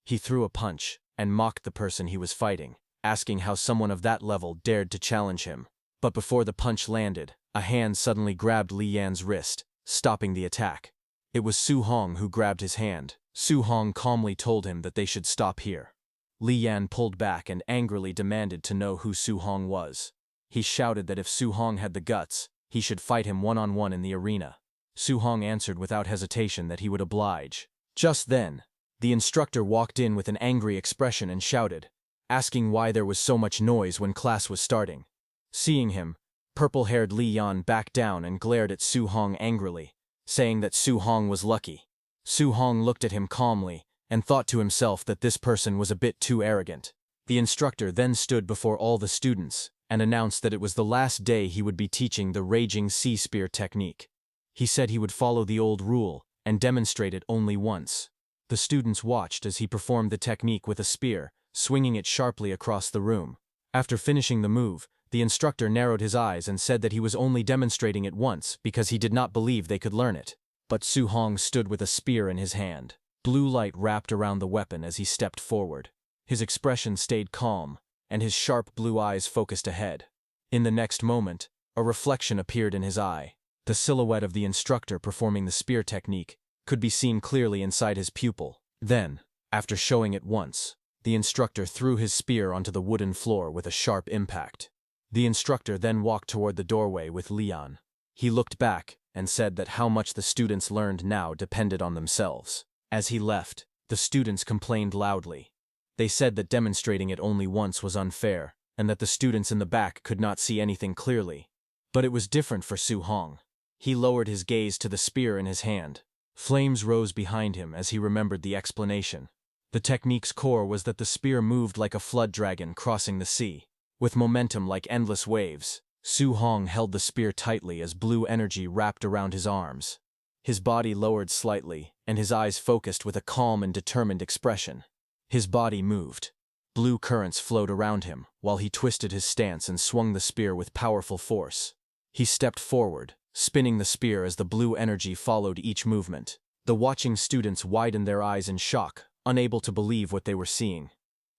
He threw a punch and mocked the person he was fighting, asking how someone of that level dared to challenge him. But before the punch landed, a hand suddenly grabbed Li Yan's wrist, stopping the attack. It was Su Hong who grabbed his hand. Su Hong calmly told him that they should stop here. Li Yan pulled back and angrily demanded to know who Su Hong was. He shouted that if Su Hong had the guts, he should fight him one-on-one in the arena. Su Hong answered without hesitation that he would oblige. Just then, the instructor walked in with an angry expression and shouted, asking why there was so much noise when class was starting. Seeing him, purple-haired Li Yan backed down and glared at Su Hong angrily, saying that Su Hong was lucky. Su Hong looked at him calmly and thought to himself that this person was a bit too arrogant. The instructor then stood before all the students and announced that it was the last day he would be teaching the Raging Sea Spear technique. He said he would follow the old rule and demonstrate it only once. The students watched as he performed the technique with a spear, swinging it sharply across the room. After finishing the move, the instructor narrowed his eyes and said that he was only demonstrating it once because he did not believe they could learn it. But Su Hong stood with a spear in his hand. Blue light wrapped around the weapon as he stepped forward. His expression stayed calm, and his sharp blue eyes focused ahead. In the next moment, a reflection appeared in his eye. The silhouette of the instructor performing the spear technique could be seen clearly inside his pupil. Then, after showing it once, the instructor threw his spear onto the wooden floor with a sharp impact. The instructor then walked toward the doorway with Li Yan. He looked back and said that how much the students learned now depended on themselves. As he left, the students complained loudly. They said that demonstrating it only once was unfair, and that the students in the back could not see anything clearly. But it was different for Su Hong. He lowered his gaze to the spear in his hand. Flames rose behind him as he remembered the explanation. The technique's core was that the spear moved like a flood dragon crossing the sea. With momentum like endless waves, Su Hong held the spear tightly as blue energy wrapped around his arms. His body lowered slightly, and his eyes focused with a calm and determined expression. His body moved. Blue currents flowed around him, while he twisted his stance and swung the spear with powerful force. He stepped forward, spinning the spear as the blue energy followed each movement. The watching students widened their eyes in shock, unable to believe what they were seeing.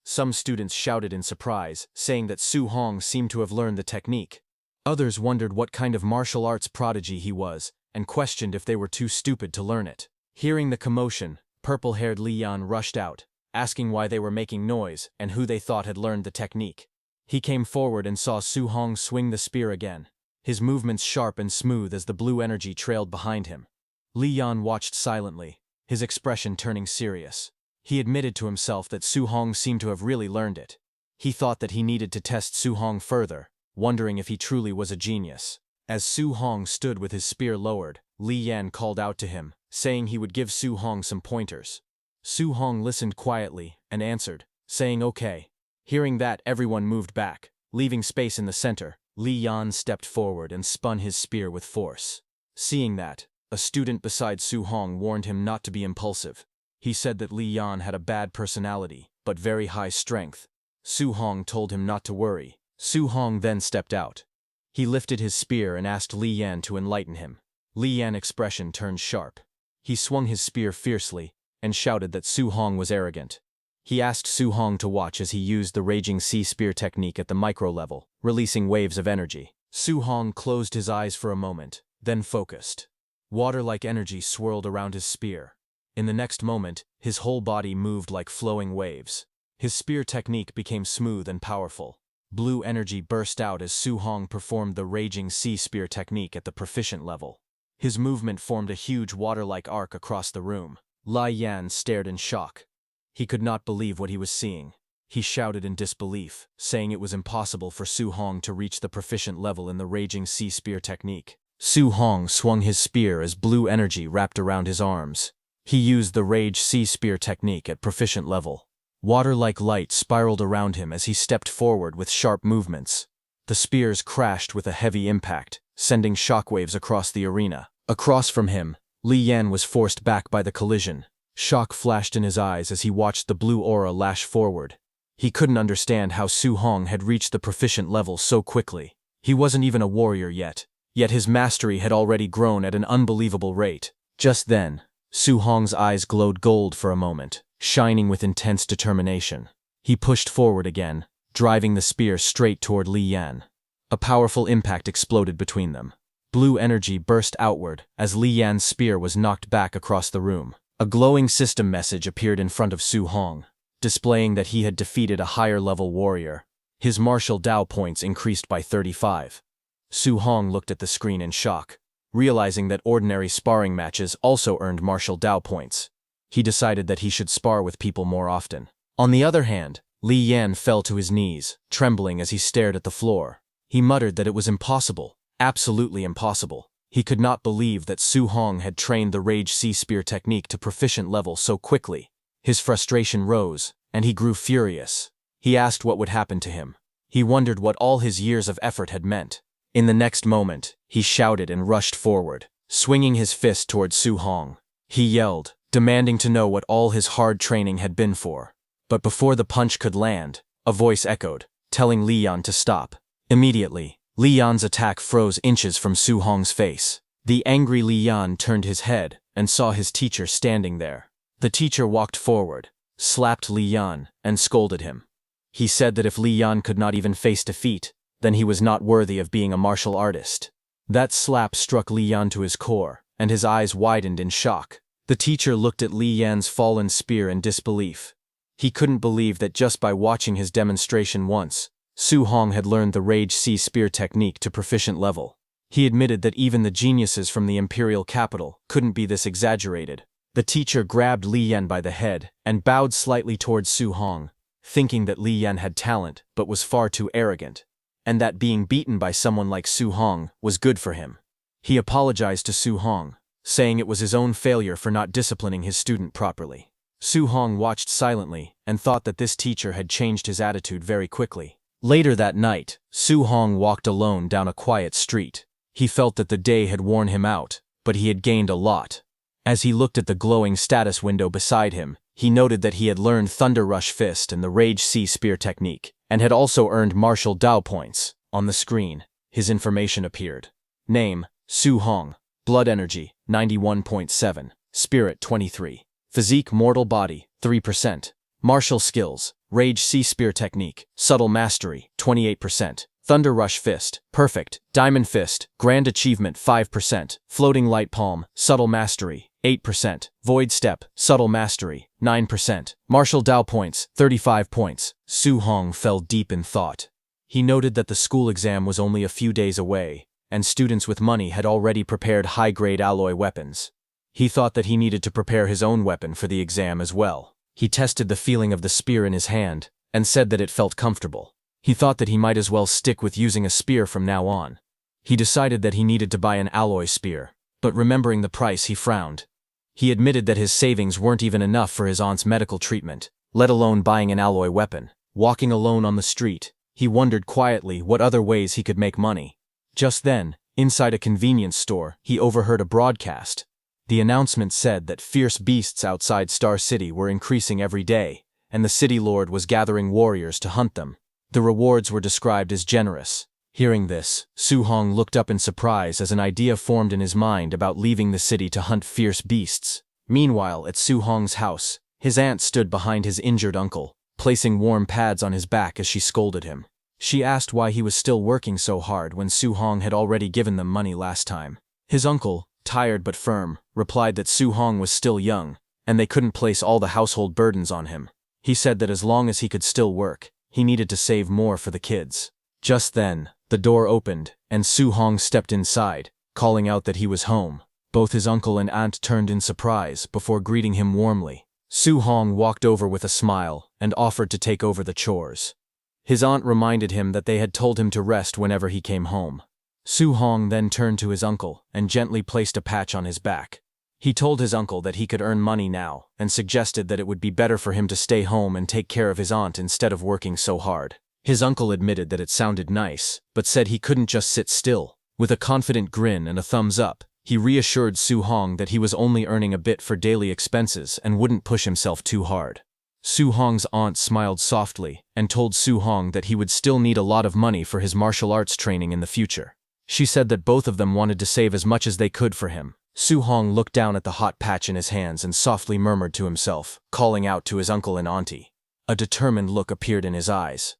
Some students shouted in surprise, saying that Su Hong seemed to have learned the technique. Others wondered what kind of martial arts prodigy he was, and questioned if they were too stupid to learn it. Hearing the commotion, purple-haired Li Yan rushed out, asking why they were making noise and who they thought had learned the technique. He came forward and saw Su Hong swing the spear again, his movements sharp and smooth as the blue energy trailed behind him. Li Yan watched silently, his expression turning serious. He admitted to himself that Su Hong seemed to have really learned it. He thought that he needed to test Su Hong further, wondering if he truly was a genius. As Su Hong stood with his spear lowered, Li Yan called out to him, saying he would give Su Hong some pointers. Su Hong listened quietly and answered, saying okay. Hearing that, everyone moved back. Leaving space in the center, Li Yan stepped forward and spun his spear with force. Seeing that, a student beside Su Hong warned him not to be impulsive. He said that Li Yan had a bad personality, but very high strength. Su Hong told him not to worry. Su Hong then stepped out. He lifted his spear and asked Li Yan to enlighten him. Li Yan's expression turned sharp. He swung his spear fiercely and shouted that Su Hong was arrogant. He asked Su Hong to watch as he used the Raging Sea Spear technique at the micro level, releasing waves of energy. Su Hong closed his eyes for a moment, then focused. Water-like energy swirled around his spear. In the next moment, his whole body moved like flowing waves. His spear technique became smooth and powerful. Blue energy burst out as Su Hong performed the Raging Sea Spear technique at the proficient level. His movement formed a huge water-like arc across the room. Li Yan stared in shock. He could not believe what he was seeing. He shouted in disbelief, saying it was impossible for Su Hong to reach the proficient level in the Raging Sea Spear technique. Su Hong swung his spear as blue energy wrapped around his arms. He used the Rage Sea Spear technique at proficient level. Water-like light spiraled around him as he stepped forward with sharp movements. The spears crashed with a heavy impact, sending shockwaves across the arena. Across from him, Li Yan was forced back by the collision. Shock flashed in his eyes as he watched the blue aura lash forward. He couldn't understand how Su Hong had reached the proficient level so quickly. He wasn't even a warrior yet his mastery had already grown at an unbelievable rate. Just then, Su Hong's eyes glowed gold for a moment, shining with intense determination. He pushed forward again, driving the spear straight toward Li Yan. A powerful impact exploded between them. Blue energy burst outward as Li Yan's spear was knocked back across the room. A glowing system message appeared in front of Su Hong, displaying that he had defeated a higher-level warrior. His martial Dao points increased by 35. Su Hong looked at the screen in shock, realizing that ordinary sparring matches also earned martial Dao points. He decided that he should spar with people more often. On the other hand, Li Yan fell to his knees, trembling as he stared at the floor. He muttered that it was impossible, absolutely impossible. He could not believe that Su Hong had trained the Rage Sea Spear technique to proficient level so quickly. His frustration rose, and he grew furious. He asked what would happen to him. He wondered what all his years of effort had meant. In the next moment, he shouted and rushed forward, swinging his fist toward Su Hong. He yelled, demanding to know what all his hard training had been for. But before the punch could land, a voice echoed, telling Li Yan to stop. Immediately, Li Yan's attack froze inches from Su Hong's face. The angry Li Yan turned his head and saw his teacher standing there. The teacher walked forward, slapped Li Yan, and scolded him. He said that if Li Yan could not even face defeat, then he was not worthy of being a martial artist. That slap struck Li Yan to his core, and his eyes widened in shock. The teacher looked at Li Yan's fallen spear in disbelief. He couldn't believe that just by watching his demonstration once, Su Hong had learned the Rage Sea Spear technique to proficient level. He admitted that even the geniuses from the imperial capital couldn't be this exaggerated. The teacher grabbed Li Yan by the head and bowed slightly towards Su Hong, thinking that Li Yan had talent but was far too arrogant, and that being beaten by someone like Su Hong was good for him. He apologized to Su Hong, saying it was his own failure for not disciplining his student properly. Su Hong watched silently and thought that this teacher had changed his attitude very quickly. Later that night, Su Hong walked alone down a quiet street. He felt that the day had worn him out, but he had gained a lot. As he looked at the glowing status window beside him, he noted that he had learned Thunder Rush Fist and the Rage Sea Spear technique, and had also earned martial Dao points. On the screen, his information appeared. Name, Su Hong. Blood energy, 91.7. Spirit, 23. Physique mortal body, 3%. Martial skills, Rage Sea Spear technique, subtle mastery, 28%. Thunder Rush Fist, perfect. Diamond Fist, grand achievement, 5%. Floating Light Palm, subtle mastery, 8%. Void Step, subtle mastery, 9%. Martial Dao points, 35 points. Su Hong fell deep in thought. He noted that the school exam was only a few days away, and students with money had already prepared high-grade alloy weapons. He thought that he needed to prepare his own weapon for the exam as well. He tested the feeling of the spear in his hand, and said that it felt comfortable. He thought that he might as well stick with using a spear from now on. He decided that he needed to buy an alloy spear, but remembering the price, he frowned. He admitted that his savings weren't even enough for his aunt's medical treatment, let alone buying an alloy weapon. Walking alone on the street, he wondered quietly what other ways he could make money. Just then, inside a convenience store, he overheard a broadcast. The announcement said that fierce beasts outside Star City were increasing every day, and the city lord was gathering warriors to hunt them. The rewards were described as generous. Hearing this, Su Hong looked up in surprise as an idea formed in his mind about leaving the city to hunt fierce beasts. Meanwhile, at Su Hong's house, his aunt stood behind his injured uncle, placing warm pads on his back as she scolded him. She asked why he was still working so hard when Su Hong had already given them money last time. His uncle, tired but firm, replied that Su Hong was still young, and they couldn't place all the household burdens on him. He said that as long as he could still work, he needed to save more for the kids. Just then, the door opened, and Su Hong stepped inside, calling out that he was home. Both his uncle and aunt turned in surprise before greeting him warmly. Su Hong walked over with a smile and offered to take over the chores. His aunt reminded him that they had told him to rest whenever he came home. Su Hong then turned to his uncle and gently placed a patch on his back. He told his uncle that he could earn money now and suggested that it would be better for him to stay home and take care of his aunt instead of working so hard. His uncle admitted that it sounded nice, but said he couldn't just sit still. With a confident grin and a thumbs up, he reassured Su Hong that he was only earning a bit for daily expenses and wouldn't push himself too hard. Su Hong's aunt smiled softly and told Su Hong that he would still need a lot of money for his martial arts training in the future. She said that both of them wanted to save as much as they could for him. Su Hong looked down at the hot patch in his hands and softly murmured to himself, calling out to his uncle and auntie. A determined look appeared in his eyes.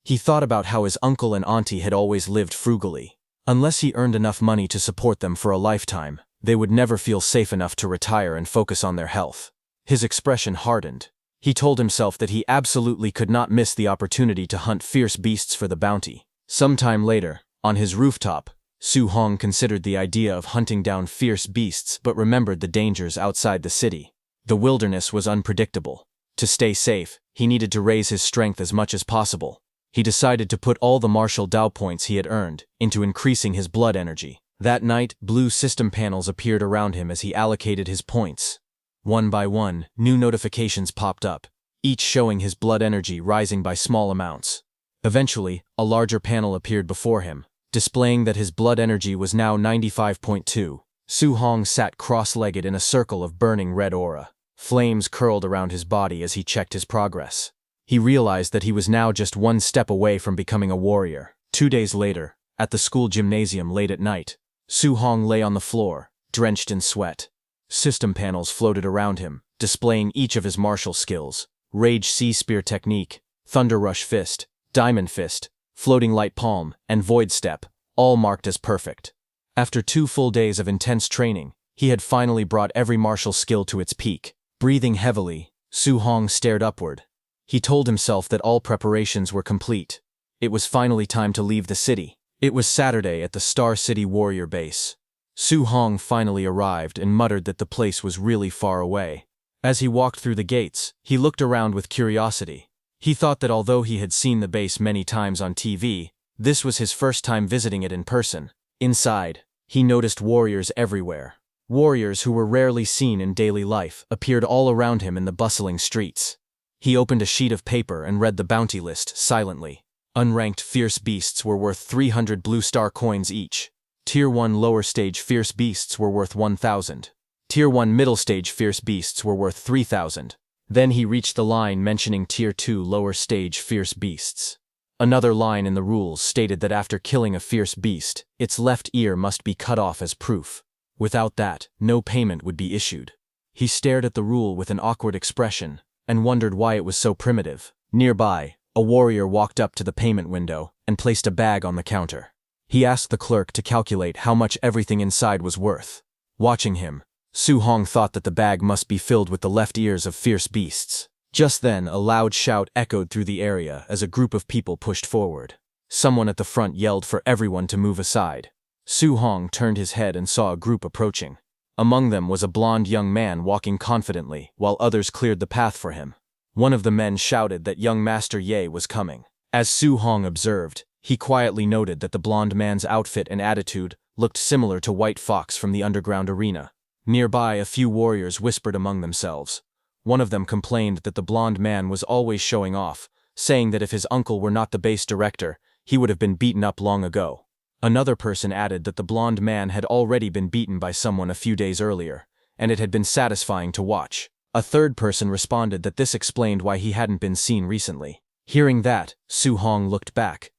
He thought about how his uncle and auntie had always lived frugally. Unless he earned enough money to support them for a lifetime, they would never feel safe enough to retire and focus on their health. His expression hardened. He told himself that he absolutely could not miss the opportunity to hunt fierce beasts for the bounty. Sometime later, on his rooftop, Su Hong considered the idea of hunting down fierce beasts but remembered the dangers outside the city. The wilderness was unpredictable. To stay safe, he needed to raise his strength as much as possible. He decided to put all the martial Dao points he had earned into increasing his blood energy. That night, blue system panels appeared around him as he allocated his points. One by one, new notifications popped up, each showing his blood energy rising by small amounts. Eventually, a larger panel appeared before him, displaying that his blood energy was now 95.2. Su Hong sat cross-legged in a circle of burning red aura. Flames curled around his body as he checked his progress. He realized that he was now just one step away from becoming a warrior. 2 days later, at the school gymnasium late at night, Su Hong lay on the floor, drenched in sweat. System panels floated around him, displaying each of his martial skills: Rage Sea Spear Technique, Thunder Rush Fist, Diamond Fist, Floating Light Palm, and Void Step, all marked as perfect. After 2 full days of intense training, he had finally brought every martial skill to its peak. Breathing heavily, Su Hong stared upward. He told himself that all preparations were complete. It was finally time to leave the city. It was Saturday at the Star City Warrior base. Su Hong finally arrived and muttered that the place was really far away. As he walked through the gates, he looked around with curiosity. He thought that although he had seen the base many times on TV, this was his first time visiting it in person. Inside, he noticed warriors everywhere. Warriors who were rarely seen in daily life appeared all around him in the bustling streets. He opened a sheet of paper and read the bounty list silently. Unranked fierce beasts were worth 300 blue star coins each. Tier 1 lower stage fierce beasts were worth 1,000. Tier 1 middle stage fierce beasts were worth 3,000. Then he reached the line mentioning Tier 2 lower stage fierce beasts. Another line in the rules stated that after killing a fierce beast, its left ear must be cut off as proof. Without that, no payment would be issued. He stared at the rule with an awkward expression and wondered why it was so primitive. Nearby, a warrior walked up to the payment window and placed a bag on the counter. He asked the clerk to calculate how much everything inside was worth. Watching him, Su Hong thought that the bag must be filled with the left ears of fierce beasts. Just then, a loud shout echoed through the area as a group of people pushed forward. Someone at the front yelled for everyone to move aside. Su Hong turned his head and saw a group approaching. Among them was a blond young man walking confidently, while others cleared the path for him. One of the men shouted that young Master Ye was coming. As Su Hong observed, he quietly noted that the blond man's outfit and attitude looked similar to White Fox from the underground arena. Nearby, a few warriors whispered among themselves. One of them complained that the blond man was always showing off, saying that if his uncle were not the base director, he would have been beaten up long ago. Another person added that the blond man had already been beaten by someone a few days earlier, and it had been satisfying to watch. A third person responded that this explained why he hadn't been seen recently. Hearing that, Su Hong looked back.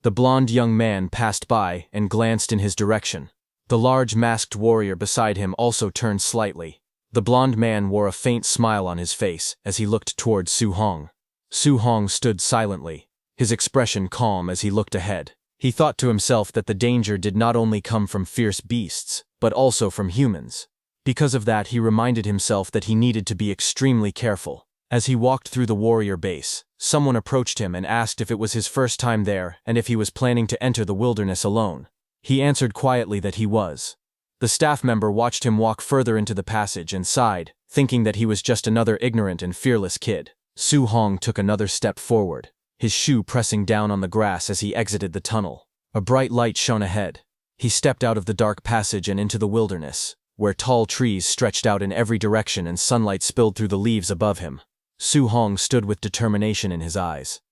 The blond young man passed by and glanced in his direction. The large masked warrior beside him also turned slightly. The blond man wore a faint smile on his face as he looked toward Su Hong. Su Hong stood silently, his expression calm as he looked ahead. He thought to himself that the danger did not only come from fierce beasts, but also from humans. Because of that, he reminded himself that he needed to be extremely careful. As he walked through the warrior base, someone approached him and asked if it was his first time there and if he was planning to enter the wilderness alone. He answered quietly that he was. The staff member watched him walk further into the passage and sighed, thinking that he was just another ignorant and fearless kid. Su Hong took another step forward, his shoe pressing down on the grass as he exited the tunnel. A bright light shone ahead. He stepped out of the dark passage and into the wilderness, where tall trees stretched out in every direction and sunlight spilled through the leaves above him. Su Hong stood with determination in his eyes.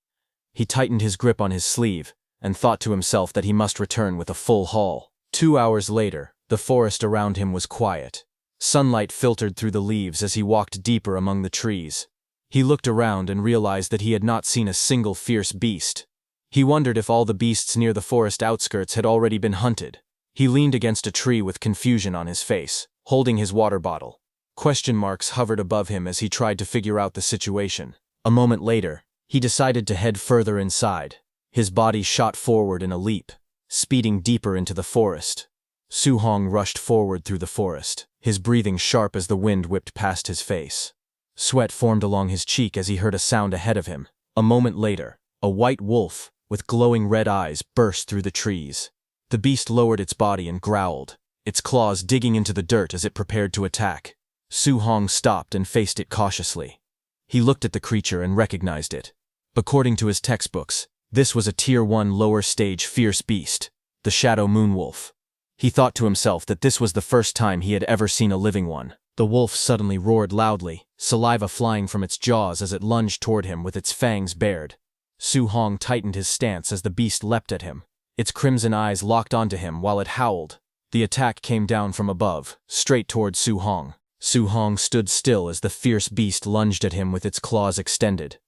He tightened his grip on his sleeve and thought to himself that he must return with a full haul. 2 hours later, the forest around him was quiet. Sunlight filtered through the leaves as he walked deeper among the trees. He looked around and realized that he had not seen a single fierce beast. He wondered if all the beasts near the forest outskirts had already been hunted. He leaned against a tree with confusion on his face, holding his water bottle. Question marks hovered above him as he tried to figure out the situation. A moment later, he decided to head further inside. His body shot forward in a leap, speeding deeper into the forest. Su Hong rushed forward through the forest, his breathing sharp as the wind whipped past his face. Sweat formed along his cheek as he heard a sound ahead of him. A moment later, a white wolf, with glowing red eyes, burst through the trees. The beast lowered its body and growled, its claws digging into the dirt as it prepared to attack. Su Hong stopped and faced it cautiously. He looked at the creature and recognized it. According to his textbooks, this was a Tier 1 lower stage fierce beast, the Shadow Moonwolf. He thought to himself that this was the first time he had ever seen a living one. The wolf suddenly roared loudly, saliva flying from its jaws as it lunged toward him with its fangs bared. Su Hong tightened his stance as the beast leapt at him. Its crimson eyes locked onto him while it howled. The attack came down from above, straight toward Su Hong. Su Hong stood still as the fierce beast lunged at him with its claws extended.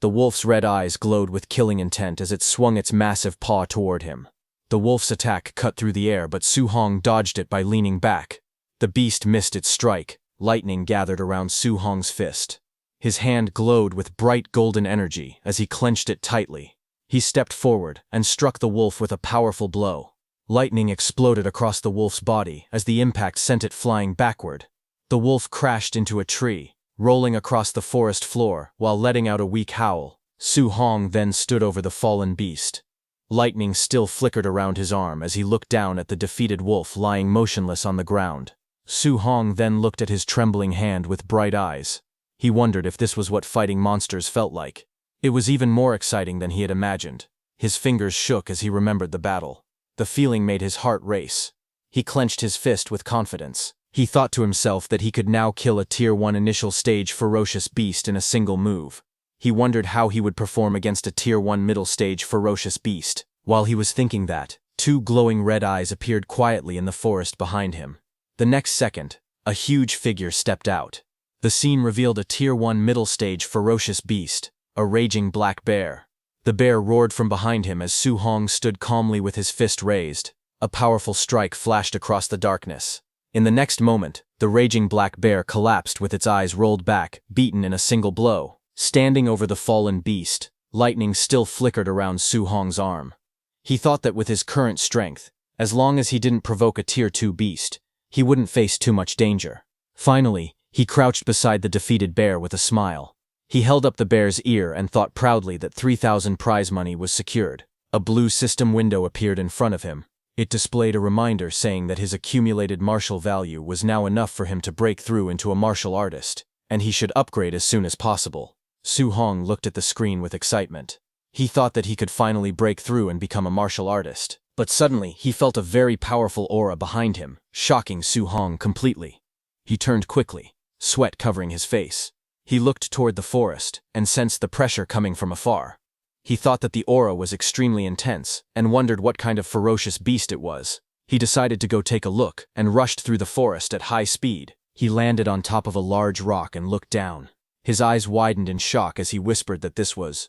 The wolf's red eyes glowed with killing intent as it swung its massive paw toward him. The wolf's attack cut through the air, but Su Hong dodged it by leaning back. The beast missed its strike. Lightning gathered around Su Hong's fist. His hand glowed with bright golden energy as he clenched it tightly. He stepped forward and struck the wolf with a powerful blow. Lightning exploded across the wolf's body as the impact sent it flying backward. The wolf crashed into a tree, rolling across the forest floor while letting out a weak howl. Su Hong then stood over the fallen beast. Lightning still flickered around his arm as he looked down at the defeated wolf lying motionless on the ground. Su Hong then looked at his trembling hand with bright eyes. He wondered if this was what fighting monsters felt like. It was even more exciting than he had imagined. His fingers shook as he remembered the battle. The feeling made his heart race. He clenched his fist with confidence. He thought to himself that he could now kill a Tier 1 initial stage ferocious beast in a single move. He wondered how he would perform against a Tier 1 middle stage ferocious beast. While he was thinking that, 2 glowing red eyes appeared quietly in the forest behind him. The next second, a huge figure stepped out. The scene revealed a Tier 1 middle stage ferocious beast, a raging black bear. The bear roared from behind him as Su Hong stood calmly with his fist raised. A powerful strike flashed across the darkness. In the next moment, the raging black bear collapsed with its eyes rolled back, beaten in a single blow. Standing over the fallen beast, lightning still flickered around Su Hong's arm. He thought that with his current strength, as long as he didn't provoke a Tier 2 beast, he wouldn't face too much danger. Finally, he crouched beside the defeated bear with a smile. He held up the bear's ear and thought proudly that 3,000 prize money was secured. A blue system window appeared in front of him. It displayed a reminder saying that his accumulated martial value was now enough for him to break through into a martial artist, and he should upgrade as soon as possible. Su Hong looked at the screen with excitement. He thought that he could finally break through and become a martial artist. But suddenly, he felt a very powerful aura behind him, shocking Su Hong completely. He turned quickly, sweat covering his face. He looked toward the forest and sensed the pressure coming from afar. He thought that the aura was extremely intense and wondered what kind of ferocious beast it was. He decided to go take a look and rushed through the forest at high speed. He landed on top of a large rock and looked down. His eyes widened in shock as he whispered that this was.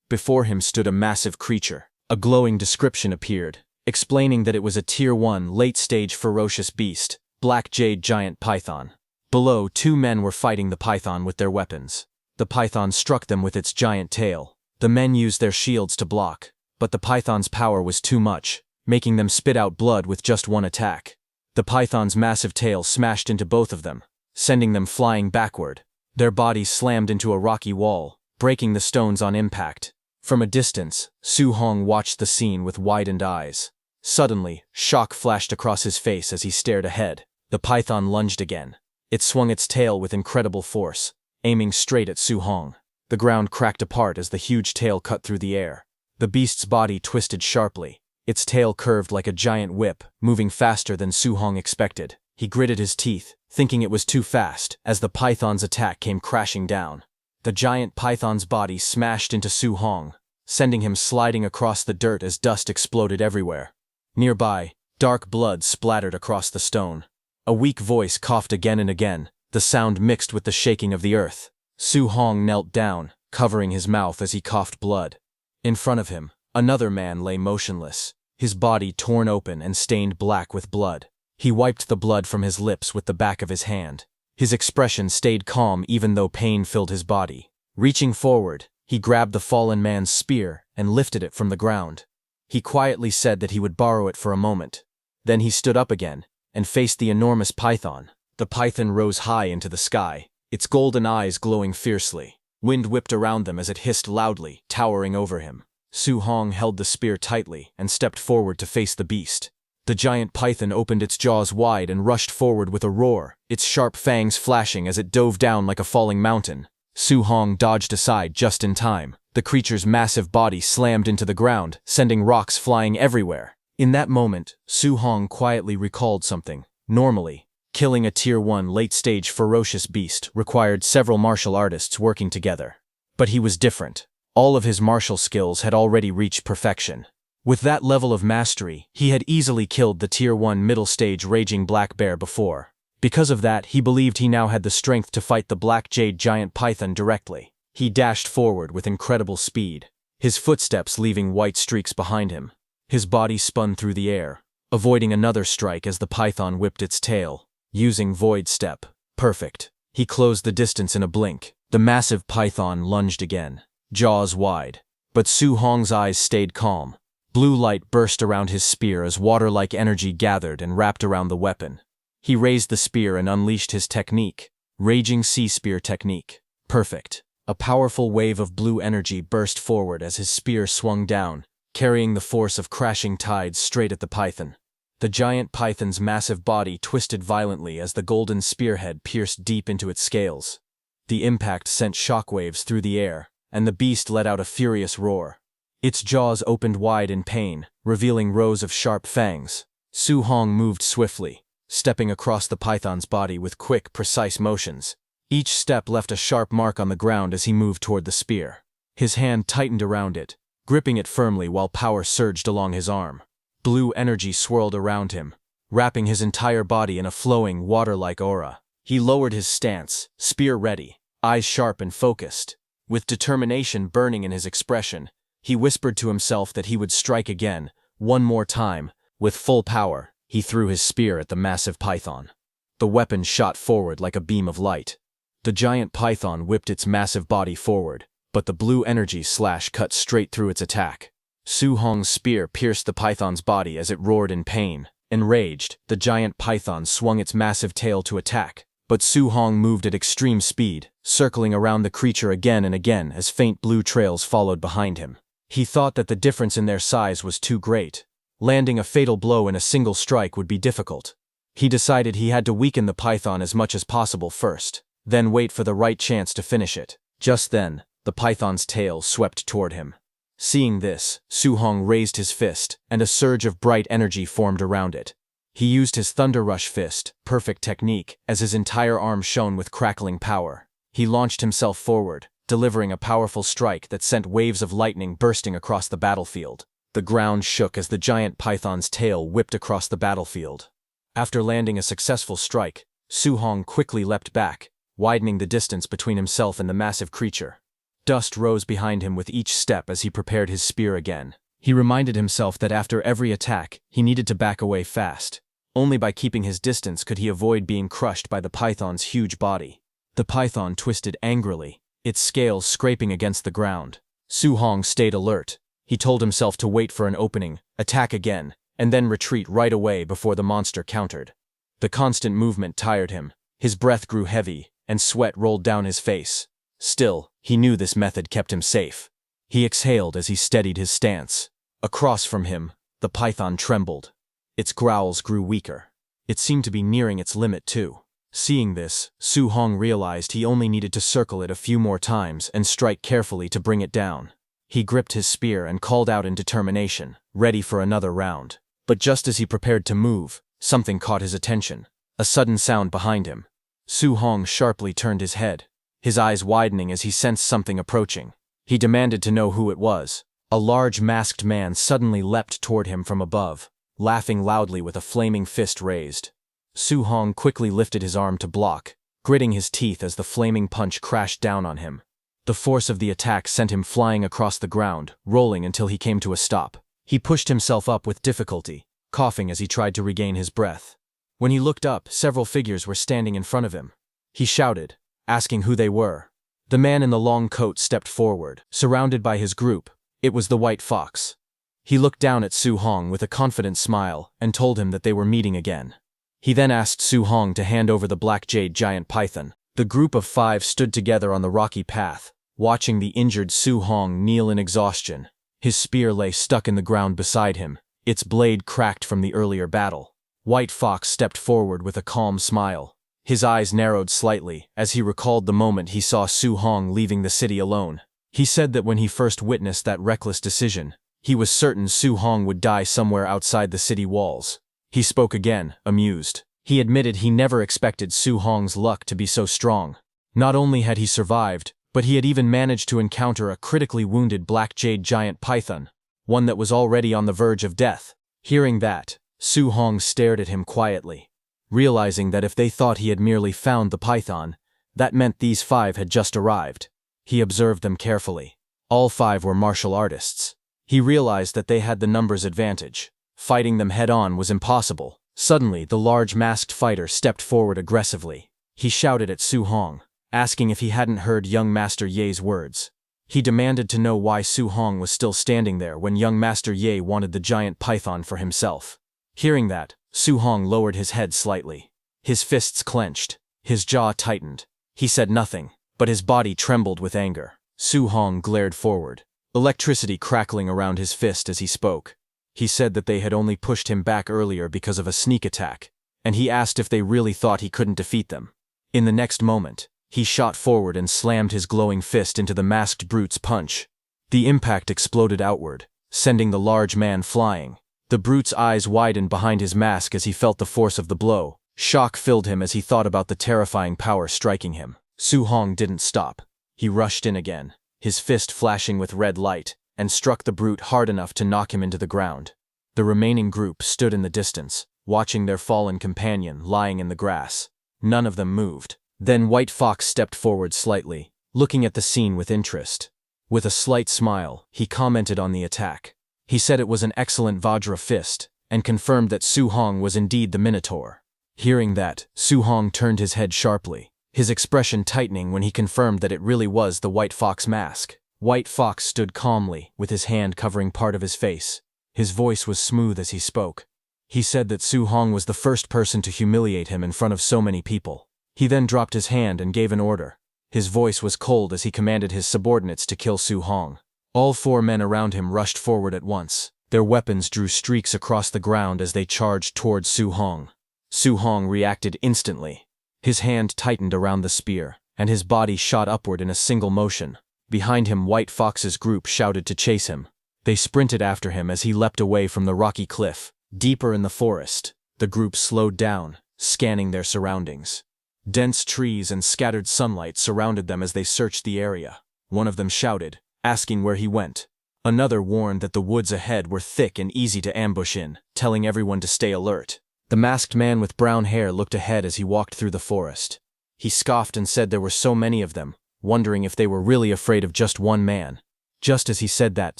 Before him stood a massive creature, A glowing description appeared, explaining that it was a Tier 1 late-stage ferocious beast, black jade giant python. Below, 2 men were fighting the python with their weapons. The python struck them with its giant tail. The men used their shields to block, but the python's power was too much, making them spit out blood with just one attack. The python's massive tail smashed into both of them, sending them flying backward. Their bodies slammed into a rocky wall, breaking the stones on impact. From a distance, Su Hong watched the scene with widened eyes. Suddenly, shock flashed across his face as he stared ahead. The python lunged again. It swung its tail with incredible force, aiming straight at Su Hong. The ground cracked apart as the huge tail cut through the air. The beast's body twisted sharply. Its tail curved like a giant whip, moving faster than Su Hong expected. He gritted his teeth, thinking it was too fast, as the python's attack came crashing down. The giant python's body smashed into Su Hong, sending him sliding across the dirt as dust exploded everywhere. Nearby, dark blood splattered across the stone. A weak voice coughed again and again, the sound mixed with the shaking of the earth. Su Hong knelt down, covering his mouth as he coughed blood. In front of him, another man lay motionless, his body torn open and stained black with blood. He wiped the blood from his lips with the back of his hand. His expression stayed calm even though pain filled his body. Reaching forward, he grabbed the fallen man's spear and lifted it from the ground. He quietly said that he would borrow it for a moment. Then he stood up again and faced the enormous python. The python rose high into the sky, its golden eyes glowing fiercely. Wind whipped around them as it hissed loudly, towering over him. Su Hong held the spear tightly and stepped forward to face the beast. The giant python opened its jaws wide and rushed forward with a roar, its sharp fangs flashing as it dove down like a falling mountain. Su Hong dodged aside just in time. The creature's massive body slammed into the ground, sending rocks flying everywhere. In that moment, Su Hong quietly recalled something. Normally, killing a Tier 1 late-stage ferocious beast required several martial artists working together. But he was different. All of his martial skills had already reached perfection. With that level of mastery, he had easily killed the Tier 1 middle-stage raging black bear before. Because of that, he believed he now had the strength to fight the black jade giant python directly. He dashed forward with incredible speed, his footsteps leaving white streaks behind him. His body spun through the air, avoiding another strike as the python whipped its tail. Using void step. Perfect. He closed the distance in a blink. The massive python lunged again, jaws wide. But Su Hong's eyes stayed calm. Blue light burst around his spear as water-like energy gathered and wrapped around the weapon. He raised the spear and unleashed his technique, Raging Sea Spear technique. Perfect. A powerful wave of blue energy burst forward as his spear swung down, carrying the force of crashing tides straight at the python. The giant python's massive body twisted violently as the golden spearhead pierced deep into its scales. The impact sent shockwaves through the air, and the beast let out a furious roar. Its jaws opened wide in pain, revealing rows of sharp fangs. Su Hong moved swiftly, stepping across the python's body with quick, precise motions. Each step left a sharp mark on the ground as he moved toward the spear. His hand tightened around it, gripping it firmly while power surged along his arm. Blue energy swirled around him, wrapping his entire body in a flowing, water-like aura. He lowered his stance, spear ready, eyes sharp and focused. With determination burning in his expression, he whispered to himself that he would strike again, one more time. With full power, he threw his spear at the massive python. The weapon shot forward like a beam of light. The giant python whipped its massive body forward, but the blue energy slash cut straight through its attack. Su Hong's spear pierced the python's body as it roared in pain. Enraged, the giant python swung its massive tail to attack, but Su Hong moved at extreme speed, circling around the creature again and again as faint blue trails followed behind him. He thought that the difference in their size was too great. Landing a fatal blow in a single strike would be difficult. He decided he had to weaken the python as much as possible first, then wait for the right chance to finish it. Just then, the python's tail swept toward him. Seeing this, Su Hong raised his fist, and a surge of bright energy formed around it. He used his Thunder Rush fist, perfect technique, as his entire arm shone with crackling power. He launched himself forward, delivering a powerful strike that sent waves of lightning bursting across the battlefield. The ground shook as the giant python's tail whipped across the battlefield. After landing a successful strike, Su Hong quickly leapt back, widening the distance between himself and the massive creature. Dust rose behind him with each step as he prepared his spear again. He reminded himself that after every attack, he needed to back away fast. Only by keeping his distance could he avoid being crushed by the python's huge body. The python twisted angrily, its scales scraping against the ground. Su Hong stayed alert. He told himself to wait for an opening, attack again, and then retreat right away before the monster countered. The constant movement tired him. His breath grew heavy, and sweat rolled down his face. Still, he knew this method kept him safe. He exhaled as he steadied his stance. Across from him, the python trembled. Its growls grew weaker. It seemed to be nearing its limit too. Seeing this, Su Hong realized he only needed to circle it a few more times and strike carefully to bring it down. He gripped his spear and called out in determination, ready for another round. But just as he prepared to move, something caught his attention. A sudden sound behind him. Su Hong sharply turned his head, his eyes widening as he sensed something approaching. He demanded to know who it was. A large masked man suddenly leapt toward him from above, laughing loudly with a flaming fist raised. Su Hong quickly lifted his arm to block, gritting his teeth as the flaming punch crashed down on him. The force of the attack sent him flying across the ground, rolling until he came to a stop. He pushed himself up with difficulty, coughing as he tried to regain his breath. When he looked up, several figures were standing in front of him. He shouted, asking who they were. The man in the long coat stepped forward, surrounded by his group. It was the White Fox. He looked down at Su Hong with a confident smile and told him that they were meeting again. He then asked Su Hong to hand over the black jade giant python. The group of 5 stood together on the rocky path, watching the injured Su Hong kneel in exhaustion. His spear lay stuck in the ground beside him, its blade cracked from the earlier battle. White Fox stepped forward with a calm smile. His eyes narrowed slightly as he recalled the moment he saw Su Hong leaving the city alone. He said that when he first witnessed that reckless decision, he was certain Su Hong would die somewhere outside the city walls. He spoke again, amused. He admitted he never expected Su Hong's luck to be so strong. Not only had he survived, but he had even managed to encounter a critically wounded black jade giant python, one that was already on the verge of death. Hearing that, Su Hong stared at him quietly, realizing that if they thought he had merely found the python, that meant these 5 had just arrived. He observed them carefully. All 5 were martial artists. He realized that they had the numbers advantage. Fighting them head-on was impossible. Suddenly, the large masked fighter stepped forward aggressively. He shouted at Su Hong, asking if he hadn't heard young Master Ye's words. He demanded to know why Su Hong was still standing there when young Master Ye wanted the giant python for himself. Hearing that, Su Hong lowered his head slightly. His fists clenched. His jaw tightened. He said nothing, but his body trembled with anger. Su Hong glared forward, electricity crackling around his fist as he spoke. He said that they had only pushed him back earlier because of a sneak attack, and he asked if they really thought he couldn't defeat them. In the next moment, he shot forward and slammed his glowing fist into the masked brute's punch. The impact exploded outward, sending the large man flying. The brute's eyes widened behind his mask as he felt the force of the blow. Shock filled him as he thought about the terrifying power striking him. Su Hong didn't stop. He rushed in again, his fist flashing with red light, and struck the brute hard enough to knock him into the ground. The remaining group stood in the distance, watching their fallen companion lying in the grass. None of them moved. Then White Fox stepped forward slightly, looking at the scene with interest. With a slight smile, he commented on the attack. He said it was an excellent Vajra fist, and confirmed that Su Hong was indeed the Minotaur. Hearing that, Su Hong turned his head sharply, his expression tightening when he confirmed that it really was the White Fox mask. White Fox stood calmly, with his hand covering part of his face. His voice was smooth as he spoke. He said that Su Hong was the first person to humiliate him in front of so many people. He then dropped his hand and gave an order. His voice was cold as he commanded his subordinates to kill Su Hong. All 4 men around him rushed forward at once. Their weapons drew streaks across the ground as they charged towards Su Hong. Su Hong reacted instantly. His hand tightened around the spear, and his body shot upward in a single motion. Behind him, White Fox's group shouted to chase him. They sprinted after him as he leapt away from the rocky cliff. Deeper in the forest, the group slowed down, scanning their surroundings. Dense trees and scattered sunlight surrounded them as they searched the area. One of them shouted, asking where he went. Another warned that the woods ahead were thick and easy to ambush in, telling everyone to stay alert. The masked man with brown hair looked ahead as he walked through the forest. He scoffed and said there were so many of them, wondering if they were really afraid of just one man. Just as he said that,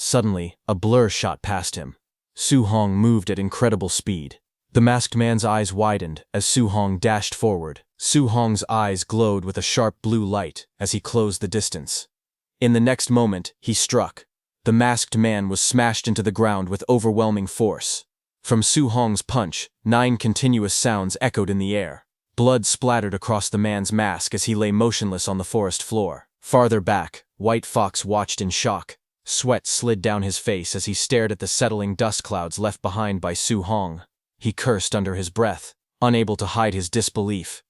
suddenly, a blur shot past him. Su Hong moved at incredible speed. The masked man's eyes widened as Su Hong dashed forward. Su Hong's eyes glowed with a sharp blue light as he closed the distance. In the next moment, he struck. The masked man was smashed into the ground with overwhelming force. From Su Hong's punch, 9 continuous sounds echoed in the air. Blood splattered across the man's mask as he lay motionless on the forest floor. Farther back, White Fox watched in shock. Sweat slid down his face as he stared at the settling dust clouds left behind by Su Hong. He cursed under his breath, unable to hide his disbelief.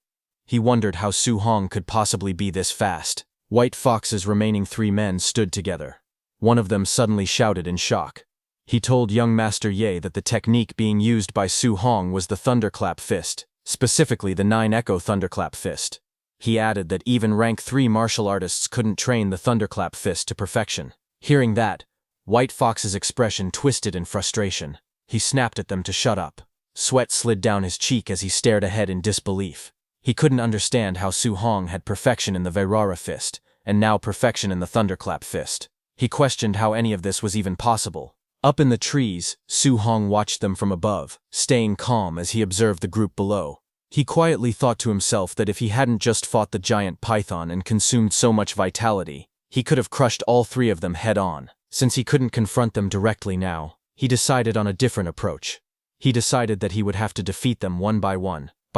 He wondered how Su Hong could possibly be this fast. White Fox's remaining 3 men stood together. One of them suddenly shouted in shock. He told young Master Ye that the technique being used by Su Hong was the Thunderclap Fist, specifically the 9 Echo Thunderclap Fist. He added that even rank 3 martial artists couldn't train the Thunderclap Fist to perfection. Hearing that, White Fox's expression twisted in frustration. He snapped at them to shut up. Sweat slid down his cheek as he stared ahead in disbelief. He couldn't understand how Su Hong had perfection in the Vairara Fist, and now perfection in the Thunderclap Fist. He questioned how any of this was even possible. Up in the trees, Su Hong watched them from above, staying calm as he observed the group below. He quietly thought to himself that if he hadn't just fought the giant python and consumed so much vitality, he could have crushed all 3 of them head-on. Since he couldn't confront them directly now, he decided on a different approach. He decided that he would have to defeat them one by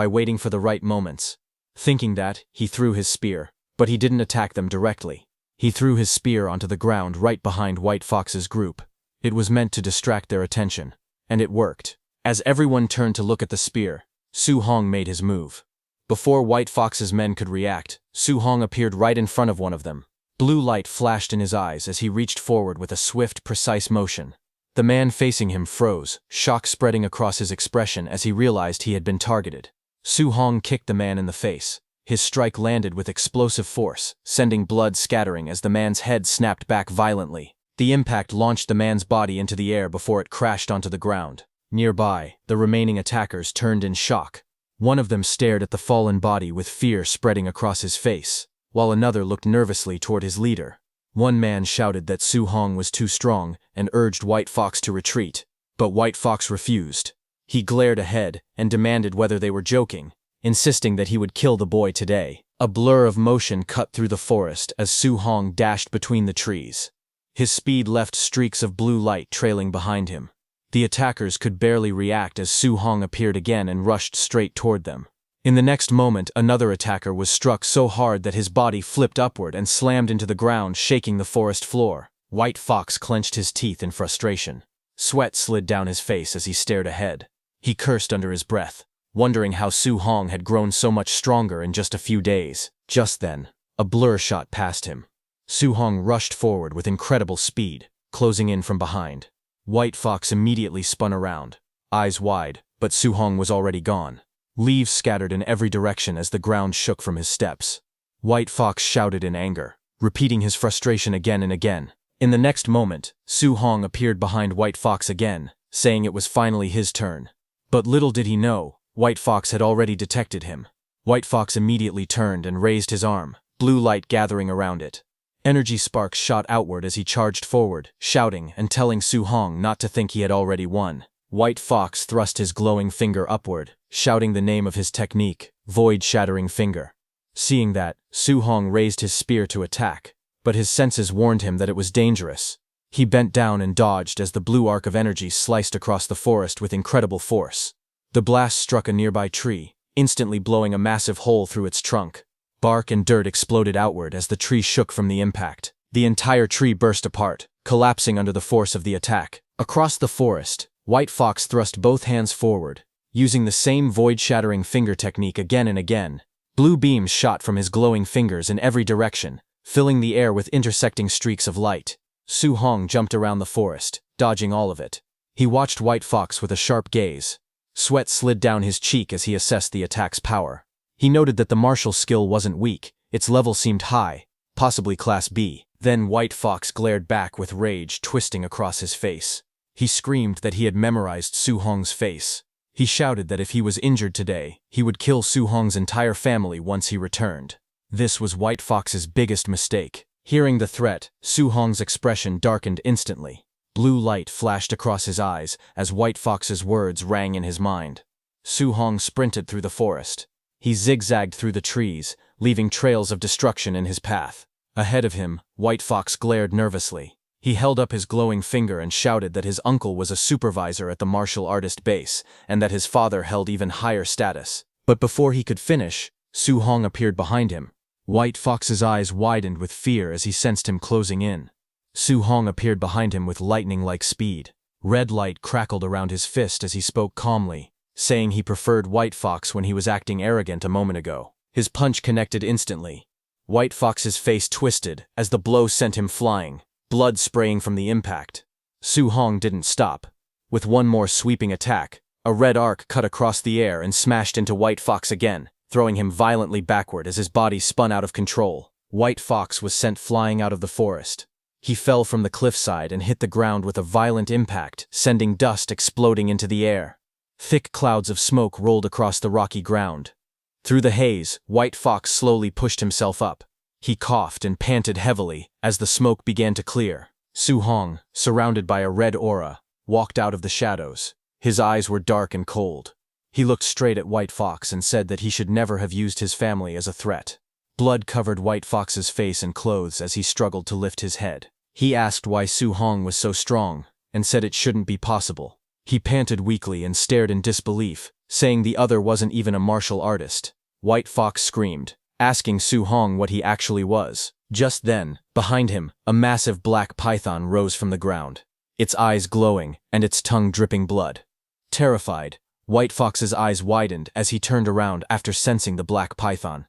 waiting for the right moments. Thinking that, he threw his spear, but he didn't attack them directly. He threw his spear onto the ground right behind White Fox's group. It was meant to distract their attention, and it worked. As everyone turned to look at the spear, Su Hong made his move. Before White Fox's men could react, Su Hong appeared right in front of one of them. Blue light flashed in his eyes as he reached forward with a swift, precise motion. The man facing him froze, shock spreading across his expression as he realized he had been targeted. Su Hong kicked the man in the face. His strike landed with explosive force, sending blood scattering as the man's head snapped back violently. The impact launched the man's body into the air before it crashed onto the ground. Nearby, the remaining attackers turned in shock. One of them stared at the fallen body with fear spreading across his face, while another looked nervously toward his leader. One man shouted that Su Hong was too strong and urged White Fox to retreat, but White Fox refused. He glared ahead and demanded whether they were joking, insisting that he would kill the boy today. A blur of motion cut through the forest as Su Hong dashed between the trees. His speed left streaks of blue light trailing behind him. The attackers could barely react as Su Hong appeared again and rushed straight toward them. In the next moment, another attacker was struck so hard that his body flipped upward and slammed into the ground, shaking the forest floor. White Fox clenched his teeth in frustration. Sweat slid down his face as he stared ahead. He cursed under his breath, wondering how Su Hong had grown so much stronger in just a few days. Just then, a blur shot past him. Su Hong rushed forward with incredible speed, closing in from behind. White Fox immediately spun around, eyes wide, but Su Hong was already gone. Leaves scattered in every direction as the ground shook from his steps. White Fox shouted in anger, repeating his frustration again and again. In the next moment, Su Hong appeared behind White Fox again, saying it was finally his turn. But little did he know, White Fox had already detected him. White Fox immediately turned and raised his arm, blue light gathering around it. Energy sparks shot outward as he charged forward, shouting and telling Su Hong not to think he had already won. White Fox thrust his glowing finger upward, shouting the name of his technique, Void-Shattering Finger. Seeing that, Su Hong raised his spear to attack, but his senses warned him that it was dangerous. He bent down and dodged as the blue arc of energy sliced across the forest with incredible force. The blast struck a nearby tree, instantly blowing a massive hole through its trunk. Bark and dirt exploded outward as the tree shook from the impact. The entire tree burst apart, collapsing under the force of the attack. Across the forest, White Fox thrust both hands forward, using the same void-shattering finger technique again and again. Blue beams shot from his glowing fingers in every direction, filling the air with intersecting streaks of light. Su Hong jumped around the forest, dodging all of it. He watched White Fox with a sharp gaze. Sweat slid down his cheek as he assessed the attack's power. He noted that the martial skill wasn't weak, its level seemed high, possibly Class B. Then White Fox glared back with rage twisting across his face. He screamed that he had memorized Su Hong's face. He shouted that if he was injured today, he would kill Su Hong's entire family once he returned. This was White Fox's biggest mistake. Hearing the threat, Su Hong's expression darkened instantly. Blue light flashed across his eyes as White Fox's words rang in his mind. Su Hong sprinted through the forest. He zigzagged through the trees, leaving trails of destruction in his path. Ahead of him, White Fox glared nervously. He held up his glowing finger and shouted that his uncle was a supervisor at the martial artist base, and that his father held even higher status. But before he could finish, Su Hong appeared behind him. White Fox's eyes widened with fear as he sensed him closing in. Su Hong appeared behind him with lightning-like speed. Red light crackled around his fist as he spoke calmly, saying he preferred White Fox when he was acting arrogant a moment ago. His punch connected instantly. White Fox's face twisted as the blow sent him flying, blood spraying from the impact. Su Hong didn't stop. With one more sweeping attack, a red arc cut across the air and smashed into White Fox again, throwing him violently backward as his body spun out of control. White Fox was sent flying out of the forest. He fell from the cliffside and hit the ground with a violent impact, sending dust exploding into the air. Thick clouds of smoke rolled across the rocky ground. Through the haze, White Fox slowly pushed himself up. He coughed and panted heavily as the smoke began to clear. Su Hong, surrounded by a red aura, walked out of the shadows. His eyes were dark and cold. He looked straight at White Fox and said that he should never have used his family as a threat. Blood covered White Fox's face and clothes as he struggled to lift his head. He asked why Su Hong was so strong, and said it shouldn't be possible. He panted weakly and stared in disbelief, saying the other wasn't even a martial artist. White Fox screamed, asking Su Hong what he actually was. Just then, behind him, a massive black python rose from the ground, its eyes glowing and its tongue dripping blood. Terrified, White Fox's eyes widened as he turned around after sensing the black python.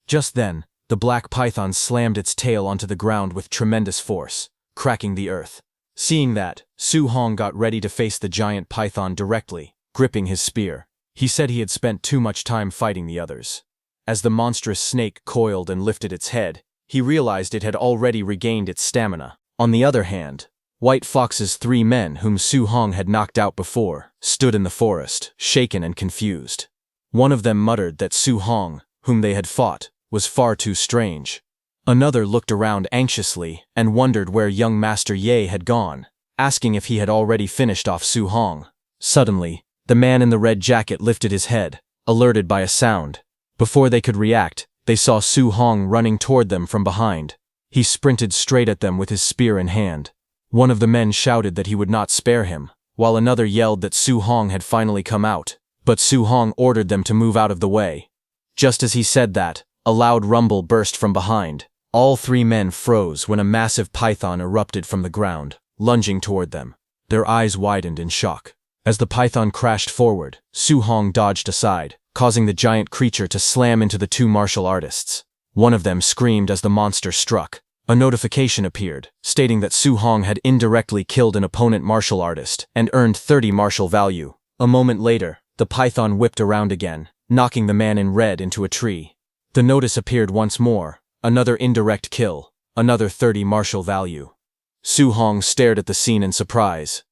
Just then, the black python slammed its tail onto the ground with tremendous force, cracking the earth. Seeing that, Su Hong got ready to face the giant python directly, gripping his spear. He said he had spent too much time fighting the others. As the monstrous snake coiled and lifted its head, he realized it had already regained its stamina. On the other hand, White Fox's 3 men whom Su Hong had knocked out before stood in the forest, shaken and confused. One of them muttered that Su Hong, whom they had fought, was far too strange. Another looked around anxiously and wondered where young Master Ye had gone, asking if he had already finished off Su Hong. Suddenly, the man in the red jacket lifted his head, alerted by a sound. Before they could react, they saw Su Hong running toward them from behind. He sprinted straight at them with his spear in hand. One of the men shouted that he would not spare him, while another yelled that Su Hong had finally come out, but Su Hong ordered them to move out of the way. Just as he said that, a loud rumble burst from behind. All 3 men froze when a massive python erupted from the ground, lunging toward them. Their eyes widened in shock. As the python crashed forward, Su Hong dodged aside, causing the giant creature to slam into the 2 martial artists. One of them screamed as the monster struck. A notification appeared, stating that Su Hong had indirectly killed an opponent martial artist and earned 30 martial value. A moment later, the python whipped around again, knocking the man in red into a tree. The notice appeared once more, another indirect kill, another 30 martial value. Su Hong stared at the scene in surprise.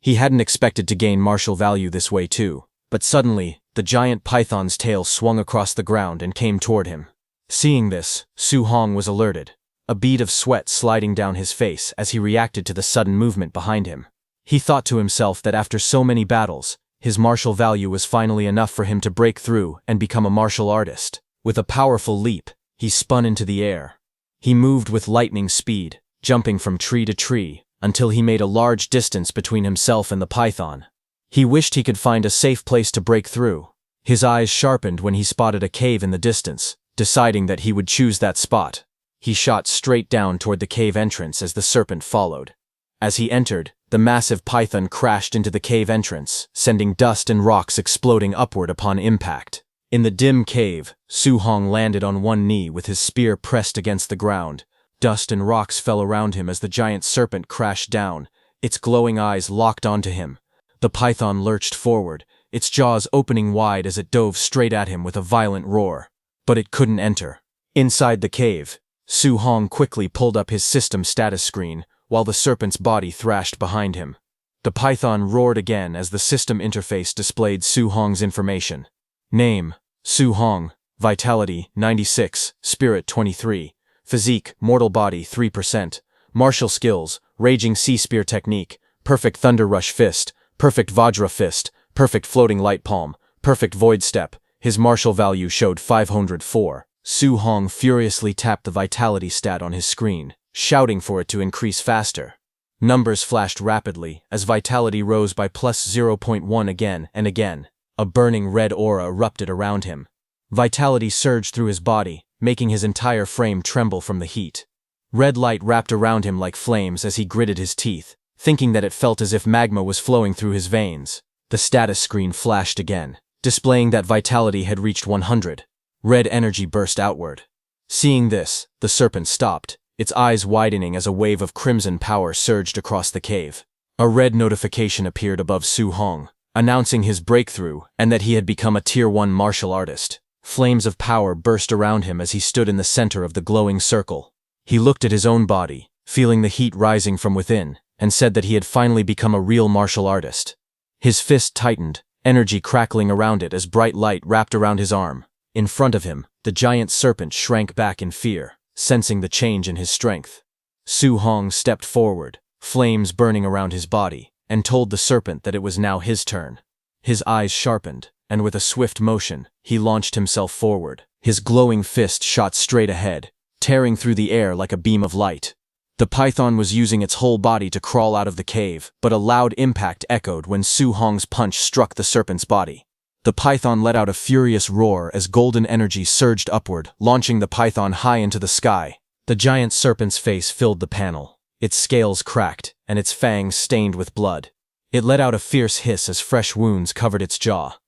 He hadn't expected to gain martial value this way too, but suddenly, the giant python's tail swung across the ground and came toward him. Seeing this, Su Hong was alerted, a bead of sweat sliding down his face as he reacted to the sudden movement behind him. He thought to himself that after so many battles, his martial value was finally enough for him to break through and become a martial artist. With a powerful leap, he spun into the air. He moved with lightning speed, jumping from tree to tree, until he made a large distance between himself and the python. He wished he could find a safe place to break through. His eyes sharpened when he spotted a cave in the distance, deciding that he would choose that spot. He shot straight down toward the cave entrance as the serpent followed. As he entered, the massive python crashed into the cave entrance, sending dust and rocks exploding upward upon impact. In the dim cave, Su Hong landed on one knee with his spear pressed against the ground. Dust and rocks fell around him as the giant serpent crashed down, its glowing eyes locked onto him. The python lurched forward, its jaws opening wide as it dove straight at him with a violent roar. But it couldn't enter. Inside the cave, Su Hong quickly pulled up his system status screen, while the serpent's body thrashed behind him. The python roared again as the system interface displayed Su Hong's information. Name: Su Hong, Vitality 96, Spirit 23, Physique, mortal body 3%. Martial skills, raging sea spear technique, perfect thunder rush fist, perfect vajra fist, perfect floating light palm, perfect void step. His martial value showed 504. Su Hong furiously tapped the vitality stat on his screen, shouting for it to increase faster. Numbers flashed rapidly as vitality rose by plus 0.1 again and again. A burning red aura erupted around him. Vitality surged through his body, making his entire frame tremble from the heat. Red light wrapped around him like flames as he gritted his teeth, thinking that it felt as if magma was flowing through his veins. The status screen flashed again, displaying that vitality had reached 100. Red energy burst outward. Seeing this, the serpent stopped, its eyes widening as a wave of crimson power surged across the cave. A red notification appeared above Su Hong, announcing his breakthrough and that he had become a Tier 1 martial artist. Flames of power burst around him as he stood in the center of the glowing circle. He looked at his own body, feeling the heat rising from within, and said that he had finally become a real martial artist. His fist tightened, energy crackling around it as bright light wrapped around his arm. In front of him, the giant serpent shrank back in fear, sensing the change in his strength. Su Hong stepped forward, flames burning around his body, and told the serpent that it was now his turn. His eyes sharpened, and with a swift motion, he launched himself forward. His glowing fist shot straight ahead, tearing through the air like a beam of light. The python was using its whole body to crawl out of the cave, but a loud impact echoed when Su Hong's punch struck the serpent's body. The python let out a furious roar as golden energy surged upward, launching the python high into the sky. The giant serpent's face filled the panel. Its scales cracked, and its fangs stained with blood. It let out a fierce hiss as fresh wounds covered its jaw.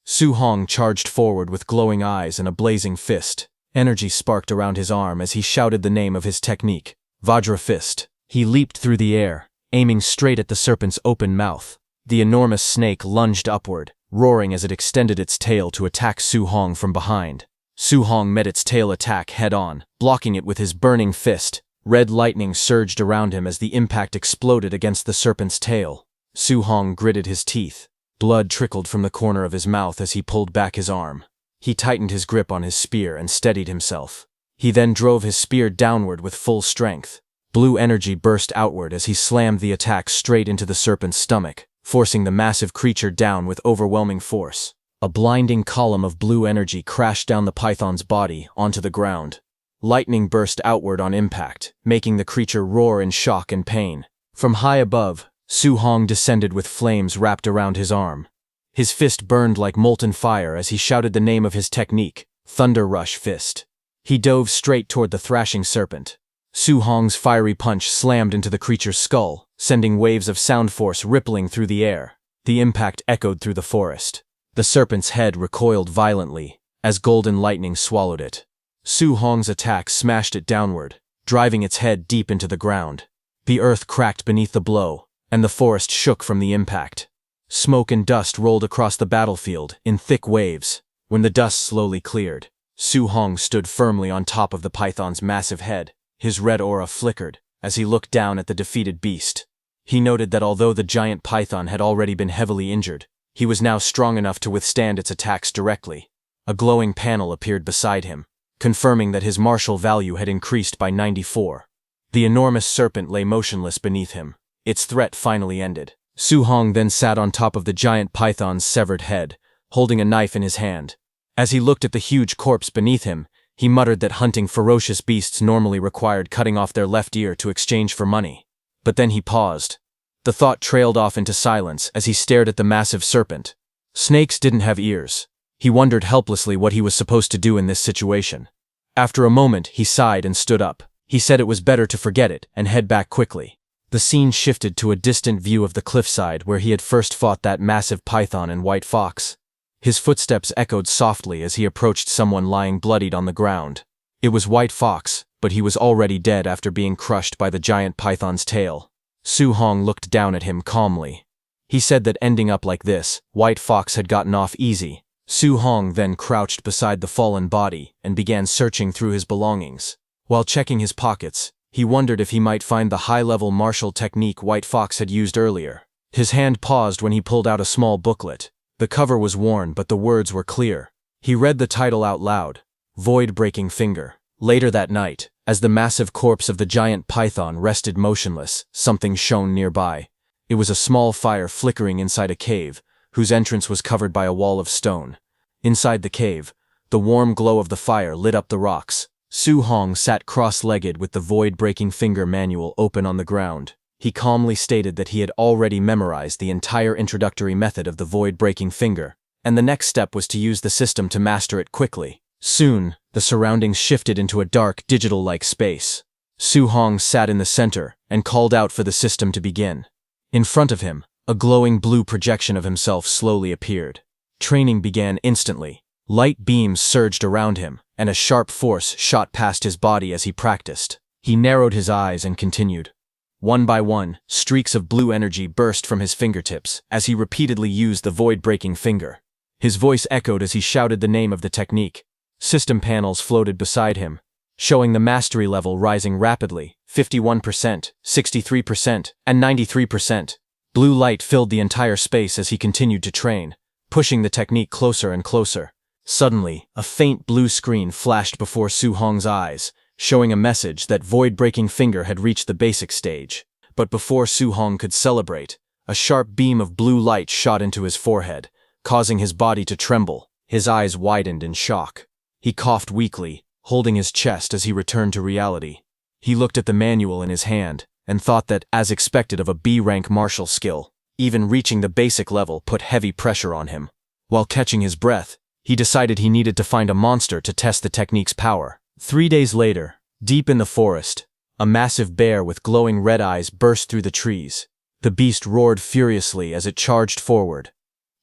Su Hong charged forward with glowing eyes and a blazing fist. Energy sparked around his arm as he shouted the name of his technique, Vajra Fist. He leaped through the air, aiming straight at the serpent's open mouth. The enormous snake lunged upward, roaring as it extended its tail to attack Su Hong from behind. Su Hong met its tail attack head-on, blocking it with his burning fist. Red lightning surged around him as the impact exploded against the serpent's tail. Su Hong gritted his teeth. Blood trickled from the corner of his mouth as he pulled back his arm. He tightened his grip on his spear and steadied himself. He then drove his spear downward with full strength. Blue energy burst outward as he slammed the attack straight into the serpent's stomach, forcing the massive creature down with overwhelming force. A blinding column of blue energy crashed down the python's body onto the ground. Lightning burst outward on impact, making the creature roar in shock and pain. From high above, Su Hong descended with flames wrapped around his arm. His fist burned like molten fire as he shouted the name of his technique, Thunder Rush Fist. He dove straight toward the thrashing serpent. Su Hong's fiery punch slammed into the creature's skull, sending waves of sound force rippling through the air. The impact echoed through the forest. The serpent's head recoiled violently, as golden lightning swallowed it. Su Hong's attack smashed it downward, driving its head deep into the ground. The earth cracked beneath the blow, and the forest shook from the impact. Smoke and dust rolled across the battlefield in thick waves. When the dust slowly cleared, Su Hong stood firmly on top of the python's massive head. His red aura flickered as he looked down at the defeated beast. He noted that although the giant python had already been heavily injured, he was now strong enough to withstand its attacks directly. A glowing panel appeared beside him, confirming that his martial value had increased by 94. The enormous serpent lay motionless beneath him. Its threat finally ended. Su Hong then sat on top of the giant python's severed head, holding a knife in his hand. As he looked at the huge corpse beneath him, he muttered that hunting ferocious beasts normally required cutting off their left ear to exchange for money. But then he paused. The thought trailed off into silence as he stared at the massive serpent. Snakes didn't have ears. He wondered helplessly what he was supposed to do in this situation. After a moment, he sighed and stood up. He said it was better to forget it and head back quickly. The scene shifted to a distant view of the cliffside where he had first fought that massive python and white fox. His footsteps echoed softly as he approached someone lying bloodied on the ground. It was White Fox, but he was already dead after being crushed by the giant python's tail. Su Hong looked down at him calmly. He said that ending up like this, White Fox had gotten off easy. Su Hong then crouched beside the fallen body and began searching through his belongings. While checking his pockets, he wondered if he might find the high-level martial technique White Fox had used earlier. His hand paused when he pulled out a small booklet. The cover was worn, but the words were clear. He read the title out loud, Void Breaking Finger. Later that night, As the massive corpse of the giant python rested motionless, something shone nearby. It was a small fire flickering inside a cave, whose entrance was covered by a wall of stone. Inside the cave, the warm glow of the fire lit up the rocks. Su Hong sat cross-legged with the void-breaking finger manual open on the ground. He calmly stated that he had already memorized the entire introductory method of the void-breaking finger, and the next step was to use the system to master it quickly. Soon, the surroundings shifted into a dark, digital-like space. Su Hong sat in the center and called out for the system to begin. In front of him, a glowing blue projection of himself slowly appeared. Training began instantly. Light beams surged around him, and a sharp force shot past his body as he practiced. He narrowed his eyes and continued. One by one, streaks of blue energy burst from his fingertips as he repeatedly used the void-breaking finger. His voice echoed as he shouted the name of the technique. System panels floated beside him, showing the mastery level rising rapidly, 51%, 63%, and 93%. Blue light filled the entire space as he continued to train, pushing the technique closer and closer. Suddenly, a faint blue screen flashed before Su Hong's eyes, showing a message that void-breaking finger had reached the basic stage. But before Su Hong could celebrate, a sharp beam of blue light shot into his forehead, causing his body to tremble. His eyes widened in shock. He coughed weakly, holding his chest as he returned to reality. He looked at the manual in his hand and thought that, as expected of a B-rank martial skill, even reaching the basic level put heavy pressure on him. While catching his breath, he decided he needed to find a monster to test the technique's power. 3 days later, deep in the forest, a massive bear with glowing red eyes burst through the trees. The beast roared furiously as it charged forward.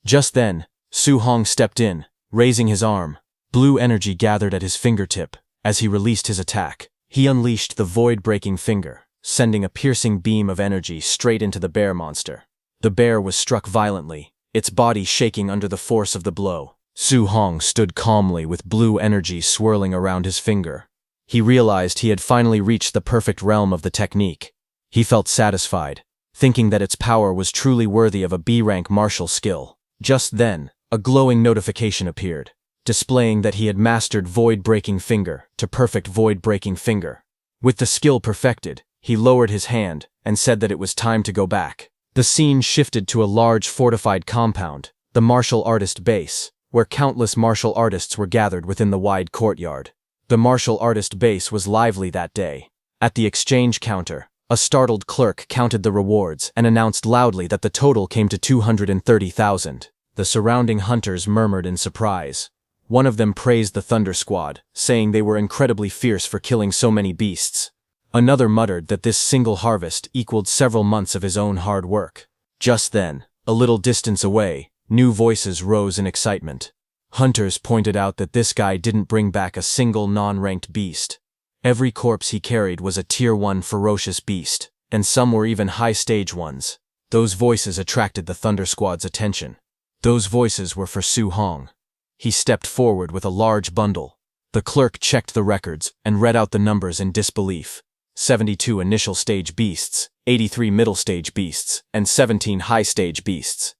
Just then, Su Hong stepped in, raising his arm. Blue energy gathered at his fingertip. As he released his attack, he unleashed the void-breaking finger, sending a piercing beam of energy straight into the bear monster. The bear was struck violently, its body shaking under the force of the blow. Su Hong stood calmly with blue energy swirling around his finger. He realized he had finally reached the perfect realm of the technique. He felt satisfied, thinking that its power was truly worthy of a B-rank martial skill. Just then, a glowing notification appeared, displaying that he had mastered void-breaking finger to perfect void-breaking finger. With the skill perfected, he lowered his hand and said that it was time to go back. The scene shifted to a large fortified compound, the martial artist base, where countless martial artists were gathered within the wide courtyard. The martial artist base was lively that day. At the exchange counter, a startled clerk counted the rewards and announced loudly that the total came to 230,000. The surrounding hunters murmured in surprise. One of them praised the Thunder Squad, saying they were incredibly fierce for killing so many beasts. Another muttered that this single harvest equaled several months of his own hard work. Just then, a little distance away, new voices rose in excitement. Hunters pointed out that this guy didn't bring back a single non-ranked beast. Every corpse he carried was a Tier 1 ferocious beast, and some were even high-stage ones. Those voices attracted the Thunder Squad's attention. Those voices were for Su Hong. He stepped forward with a large bundle. The clerk checked the records and read out the numbers in disbelief. 72 initial stage beasts, 83 middle stage beasts, and 17 high stage beasts.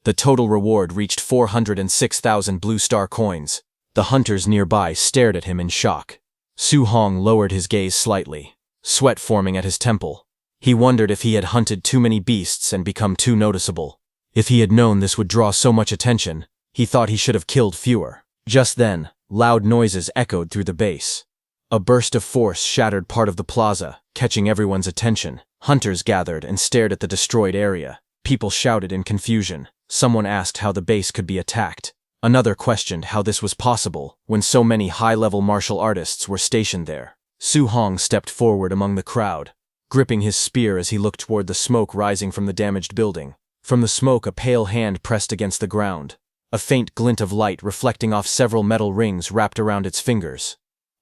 The total reward reached 406,000 blue star coins. The hunters nearby stared at him in shock. Su Hong lowered his gaze slightly, sweat forming at his temple. He wondered if he had hunted too many beasts and become too noticeable. If he had known this would draw so much attention, he thought he should have killed fewer. Just then, loud noises echoed through the base. A burst of force shattered part of the plaza, catching everyone's attention. Hunters gathered and stared at the destroyed area. People shouted in confusion. Someone asked how the base could be attacked. Another questioned how this was possible when so many high-level martial artists were stationed there. Su Hong stepped forward among the crowd, gripping his spear as he looked toward the smoke rising from the damaged building. From the smoke, a pale hand pressed against the ground, a faint glint of light reflecting off several metal rings wrapped around its fingers.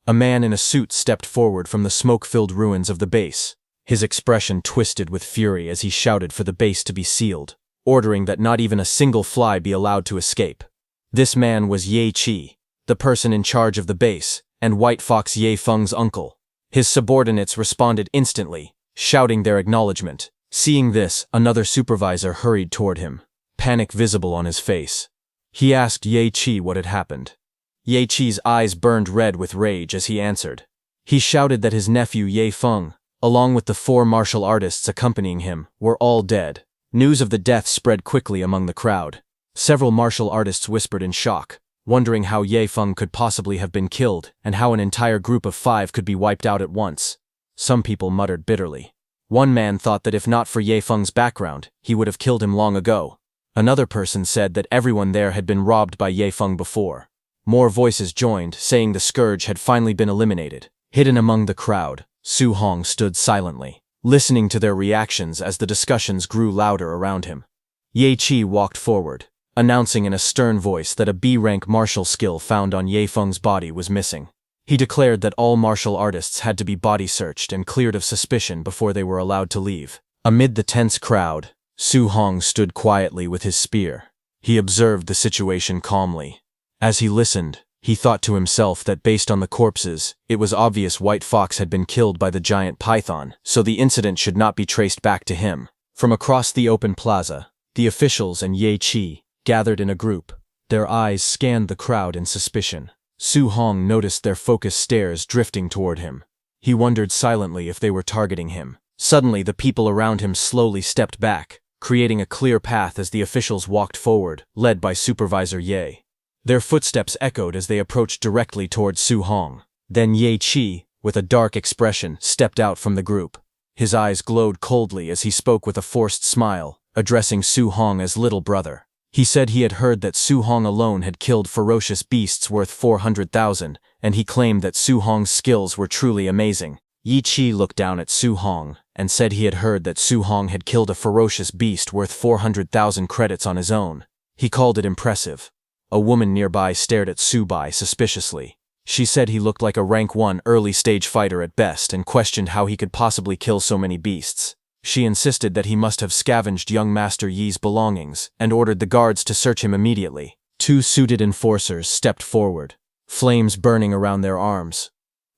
A man in a suit stepped forward from the smoke-filled ruins of the base. His expression twisted with fury as he shouted for the base to be sealed, ordering that not even a single fly be allowed to escape. This man was Ye Qi, the person in charge of the base, and White Fox Ye Feng's uncle. His subordinates responded instantly, shouting their acknowledgement. Seeing this, another supervisor hurried toward him, panic visible on his face. He asked Ye Qi what had happened. Ye Qi's eyes burned red with rage as he answered. He shouted that his nephew Ye Feng, along with the 4 martial artists accompanying him, were all dead. News of the death spread quickly among the crowd. Several martial artists whispered in shock, wondering how Ye Feng could possibly have been killed and how an entire group of 5 could be wiped out at once. Some people muttered bitterly. One man thought that if not for Ye Feng's background, he would have killed him long ago. Another person said that everyone there had been robbed by Ye Feng before. More voices joined, saying the scourge had finally been eliminated. Hidden among the crowd, Su Hong stood silently, listening to their reactions as the discussions grew louder around him. Ye Qi walked forward, announcing in a stern voice that a B-rank martial skill found on Ye Feng's body was missing. He declared that all martial artists had to be body searched and cleared of suspicion before they were allowed to leave. Amid the tense crowd, Su Hong stood quietly with his spear. He observed the situation calmly. As he listened, he thought to himself that based on the corpses, it was obvious White Fox had been killed by the giant python, so the incident should not be traced back to him. From across the open plaza, the officials and Ye Qi gathered in a group. Their eyes scanned the crowd in suspicion. Su Hong noticed their focused stares drifting toward him. He wondered silently if they were targeting him. Suddenly, the people around him slowly stepped back, creating a clear path as the officials walked forward, led by Supervisor Ye. Their footsteps echoed as they approached directly towards Su Hong. Then Ye Qi, with a dark expression, stepped out from the group. His eyes glowed coldly as he spoke with a forced smile, addressing Su Hong as little brother. He said he had heard that Su Hong alone had killed ferocious beasts worth 400,000, and he claimed that Su Hong's skills were truly amazing. Ye Qi looked down at Su Hong and said he had heard that Su Hong had killed a ferocious beast worth 400,000 credits on his own. He called it impressive. A woman nearby stared at Su Bai suspiciously. She said he looked like a rank 1 early-stage fighter at best and questioned how he could possibly kill so many beasts. She insisted that he must have scavenged young Master Yi's belongings and ordered the guards to search him immediately. 2 suited enforcers stepped forward, flames burning around their arms.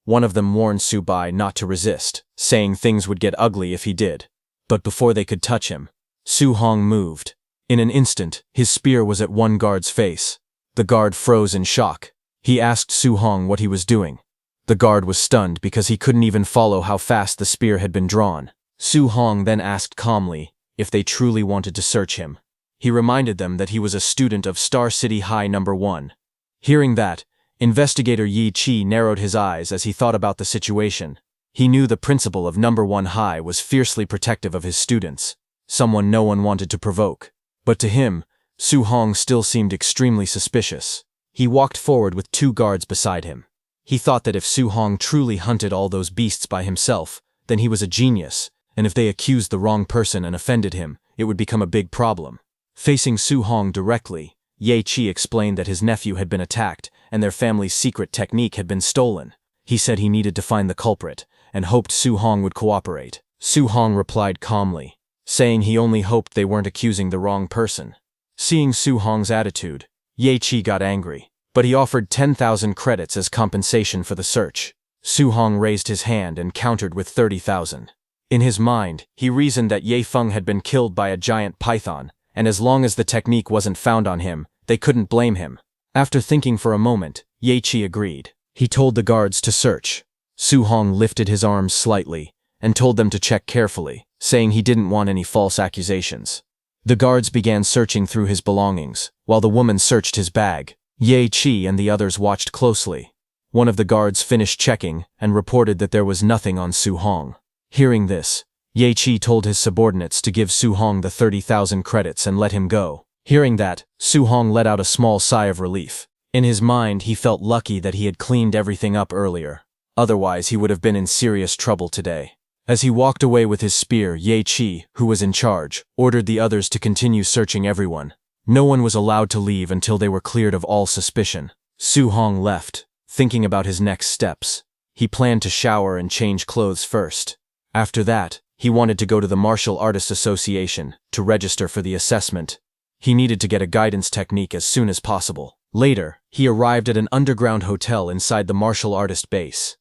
One of them warned Su Bai not to resist, saying things would get ugly if he did. But before they could touch him, Su Hong moved. In an instant, his spear was at one guard's face. The guard froze in shock. He asked Su Hong what he was doing. The guard was stunned because he couldn't even follow how fast the spear had been drawn. Su Hong then asked calmly if they truly wanted to search him. He reminded them that he was a student of Star City High No. 1. Hearing that, Investigator Ye Qi narrowed his eyes as he thought about the situation. He knew the principal of No. 1 High was fiercely protective of his students, someone no one wanted to provoke. But to him, Su Hong still seemed extremely suspicious. He walked forward with 2 guards beside him. He thought that if Su Hong truly hunted all those beasts by himself, then he was a genius, and if they accused the wrong person and offended him, it would become a big problem. Facing Su Hong directly, Ye Qi explained that his nephew had been attacked and their family's secret technique had been stolen. He said he needed to find the culprit and hoped Su Hong would cooperate. Su Hong replied calmly, saying he only hoped they weren't accusing the wrong person. Seeing Su Hong's attitude, Ye Qi got angry, but he offered 10,000 credits as compensation for the search. Su Hong raised his hand and countered with 30,000. In his mind, he reasoned that Ye Feng had been killed by a giant python, and as long as the technique wasn't found on him, they couldn't blame him. After thinking for a moment, Ye Qi agreed. He told the guards to search. Su Hong lifted his arms slightly and told them to check carefully, saying he didn't want any false accusations. The guards began searching through his belongings, while the woman searched his bag. Ye Qi and the others watched closely. One of the guards finished checking and reported that there was nothing on Su Hong. Hearing this, Ye Qi told his subordinates to give Su Hong the 30,000 credits and let him go. Hearing that, Su Hong let out a small sigh of relief. In his mind, he felt lucky that he had cleaned everything up earlier. Otherwise, he would have been in serious trouble today. As he walked away with his spear, Ye Qi, who was in charge, ordered the others to continue searching everyone. No one was allowed to leave until they were cleared of all suspicion. Su Hong left, thinking about his next steps. He planned to shower and change clothes first. After that, he wanted to go to the Martial Artists Association to register for the assessment. He needed to get a guidance technique as soon as possible. Later, he arrived at an underground hotel inside the martial artist base.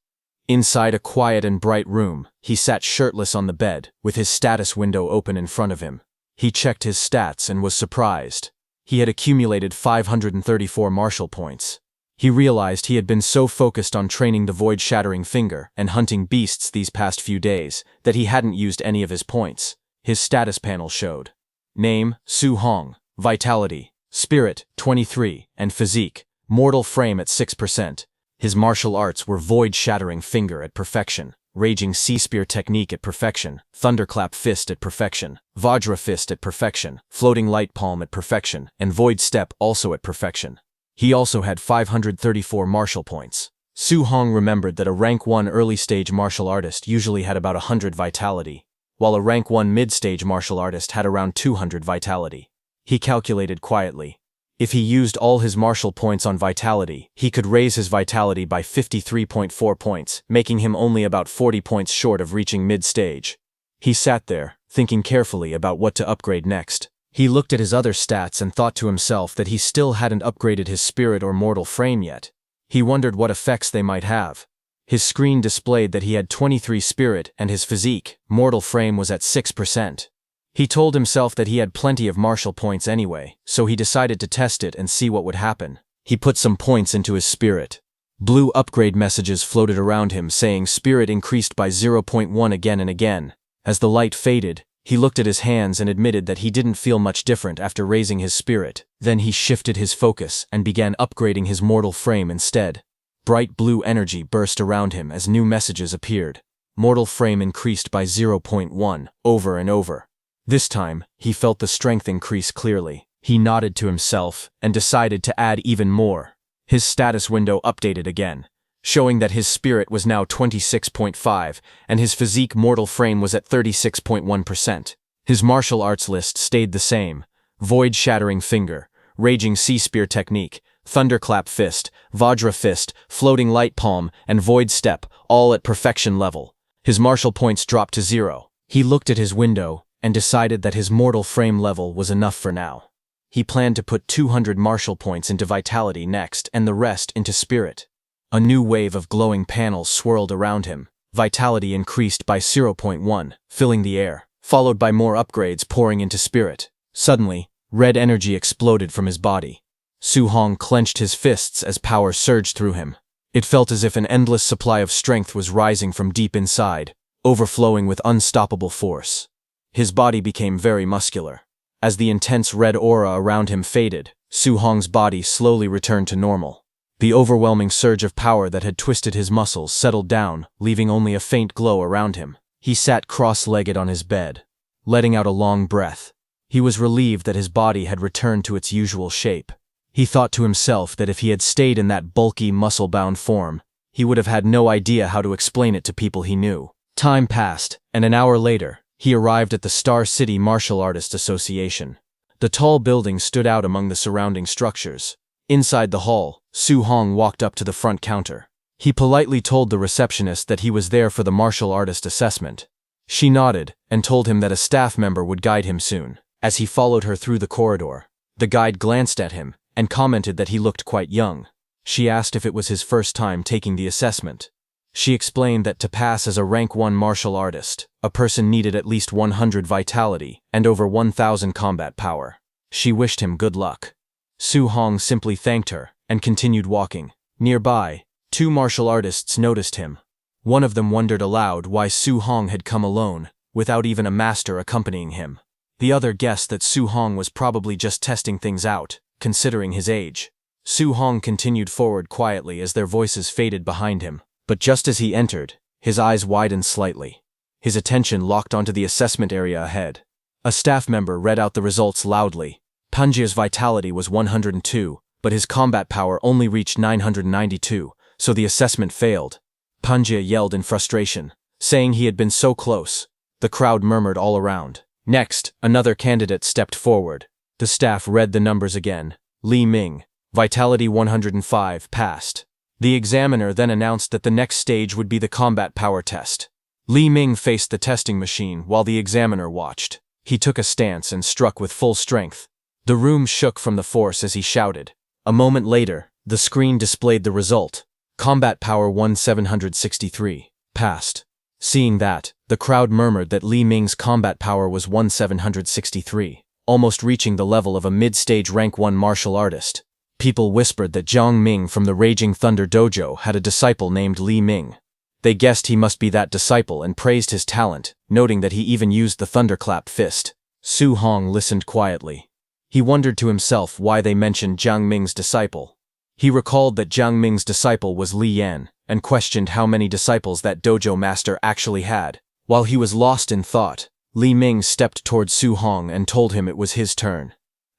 Inside a quiet and bright room, he sat shirtless on the bed, with his status window open in front of him. He checked his stats and was surprised. He had accumulated 534 martial points. He realized he had been so focused on training the void-shattering finger and hunting beasts these past few days that he hadn't used any of his points. His status panel showed name, Su Hong, vitality, spirit, 23, and physique, mortal frame at 6%. His martial arts were void-shattering finger at perfection, raging sea spear technique at perfection, thunderclap fist at perfection, vajra fist at perfection, floating light palm at perfection, and void step also at perfection. He also had 534 martial points. Su Hong remembered that a rank 1 early-stage martial artist usually had about 100 vitality, while a rank 1 mid-stage martial artist had around 200 vitality. He calculated quietly. If he used all his martial points on vitality, he could raise his vitality by 53.4 points, making him only about 40 points short of reaching mid-stage. He sat there, thinking carefully about what to upgrade next. He looked at his other stats and thought to himself that he still hadn't upgraded his spirit or mortal frame yet. He wondered what effects they might have. His screen displayed that he had 23 spirit and his physique, mortal frame was at 6%. He told himself that he had plenty of martial points anyway, so he decided to test it and see what would happen. He put some points into his spirit. Blue upgrade messages floated around him saying spirit increased by 0.1 again and again. As the light faded, he looked at his hands and admitted that he didn't feel much different after raising his spirit. Then he shifted his focus and began upgrading his mortal frame instead. Bright blue energy burst around him as new messages appeared. Mortal frame increased by 0.1, over and over. This time, he felt the strength increase clearly. He nodded to himself and decided to add even more. His status window updated again, showing that his spirit was now 26.5 and his physique mortal frame was at 36.1%. His martial arts list stayed the same: void-shattering finger, raging sea spear technique, thunderclap fist, vajra fist, floating light palm, and void step, all at perfection level. His martial points dropped to 0. He looked at his window and decided that his mortal frame level was enough for now. He planned to put 200 martial points into vitality next and the rest into spirit. A new wave of glowing panels swirled around him. Vitality increased by 0.1, filling the air, followed by more upgrades pouring into spirit. Suddenly, red energy exploded from his body. Su Hong clenched his fists as power surged through him. It felt as if an endless supply of strength was rising from deep inside, overflowing with unstoppable force. His body became very muscular. As the intense red aura around him faded, Su Hong's body slowly returned to normal. The overwhelming surge of power that had twisted his muscles settled down, leaving only a faint glow around him. He sat cross-legged on his bed, letting out a long breath. He was relieved that his body had returned to its usual shape. He thought to himself that if he had stayed in that bulky, muscle-bound form, he would have had no idea how to explain it to people he knew. Time passed, and an hour later, he arrived at the Star City Martial Artists Association. The tall building stood out among the surrounding structures. Inside the hall, Su Hong walked up to the front counter. He politely told the receptionist that he was there for the martial artist assessment. She nodded and told him that a staff member would guide him soon. As he followed her through the corridor, the guide glanced at him and commented that he looked quite young. She asked if it was his first time taking the assessment. She explained that to pass as a rank 1 martial artist, a person needed at least 100 vitality and over 1,000 combat power. She wished him good luck. Su Hong simply thanked her and continued walking. Nearby, 2 martial artists noticed him. One of them wondered aloud why Su Hong had come alone, without even a master accompanying him. The other guessed that Su Hong was probably just testing things out, considering his age. Su Hong continued forward quietly as their voices faded behind him. But just as he entered, his eyes widened slightly. His attention locked onto the assessment area ahead. A staff member read out the results loudly. Panjia's vitality was 102, but his combat power only reached 992, so the assessment failed. Panjia yelled in frustration, saying he had been so close. The crowd murmured all around. Next, another candidate stepped forward. The staff read the numbers again. Li Ming, vitality 105, passed. The examiner then announced that the next stage would be the combat power test. Li Ming faced the testing machine while the examiner watched. He took a stance and struck with full strength. The room shook from the force as he shouted. A moment later, the screen displayed the result. Combat power 1763, passed. Seeing that, the crowd murmured that Li Ming's combat power was 1763, almost reaching the level of a mid-stage rank 1 martial artist. People whispered that Jiang Ming from the Raging Thunder Dojo had a disciple named Li Ming. They guessed he must be that disciple and praised his talent, noting that he even used the thunderclap fist. Su Hong listened quietly. He wondered to himself why they mentioned Jiang Ming's disciple. He recalled that Jiang Ming's disciple was Li Yan, and questioned how many disciples that dojo master actually had. While he was lost in thought, Li Ming stepped toward Su Hong and told him it was his turn.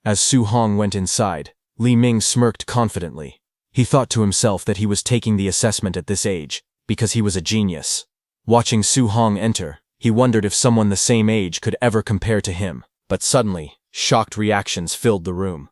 As Su Hong went inside, Li Ming smirked confidently. He thought to himself that he was taking the assessment at this age, because he was a genius. Watching Su Hong enter, he wondered if someone the same age could ever compare to him. But suddenly, shocked reactions filled the room.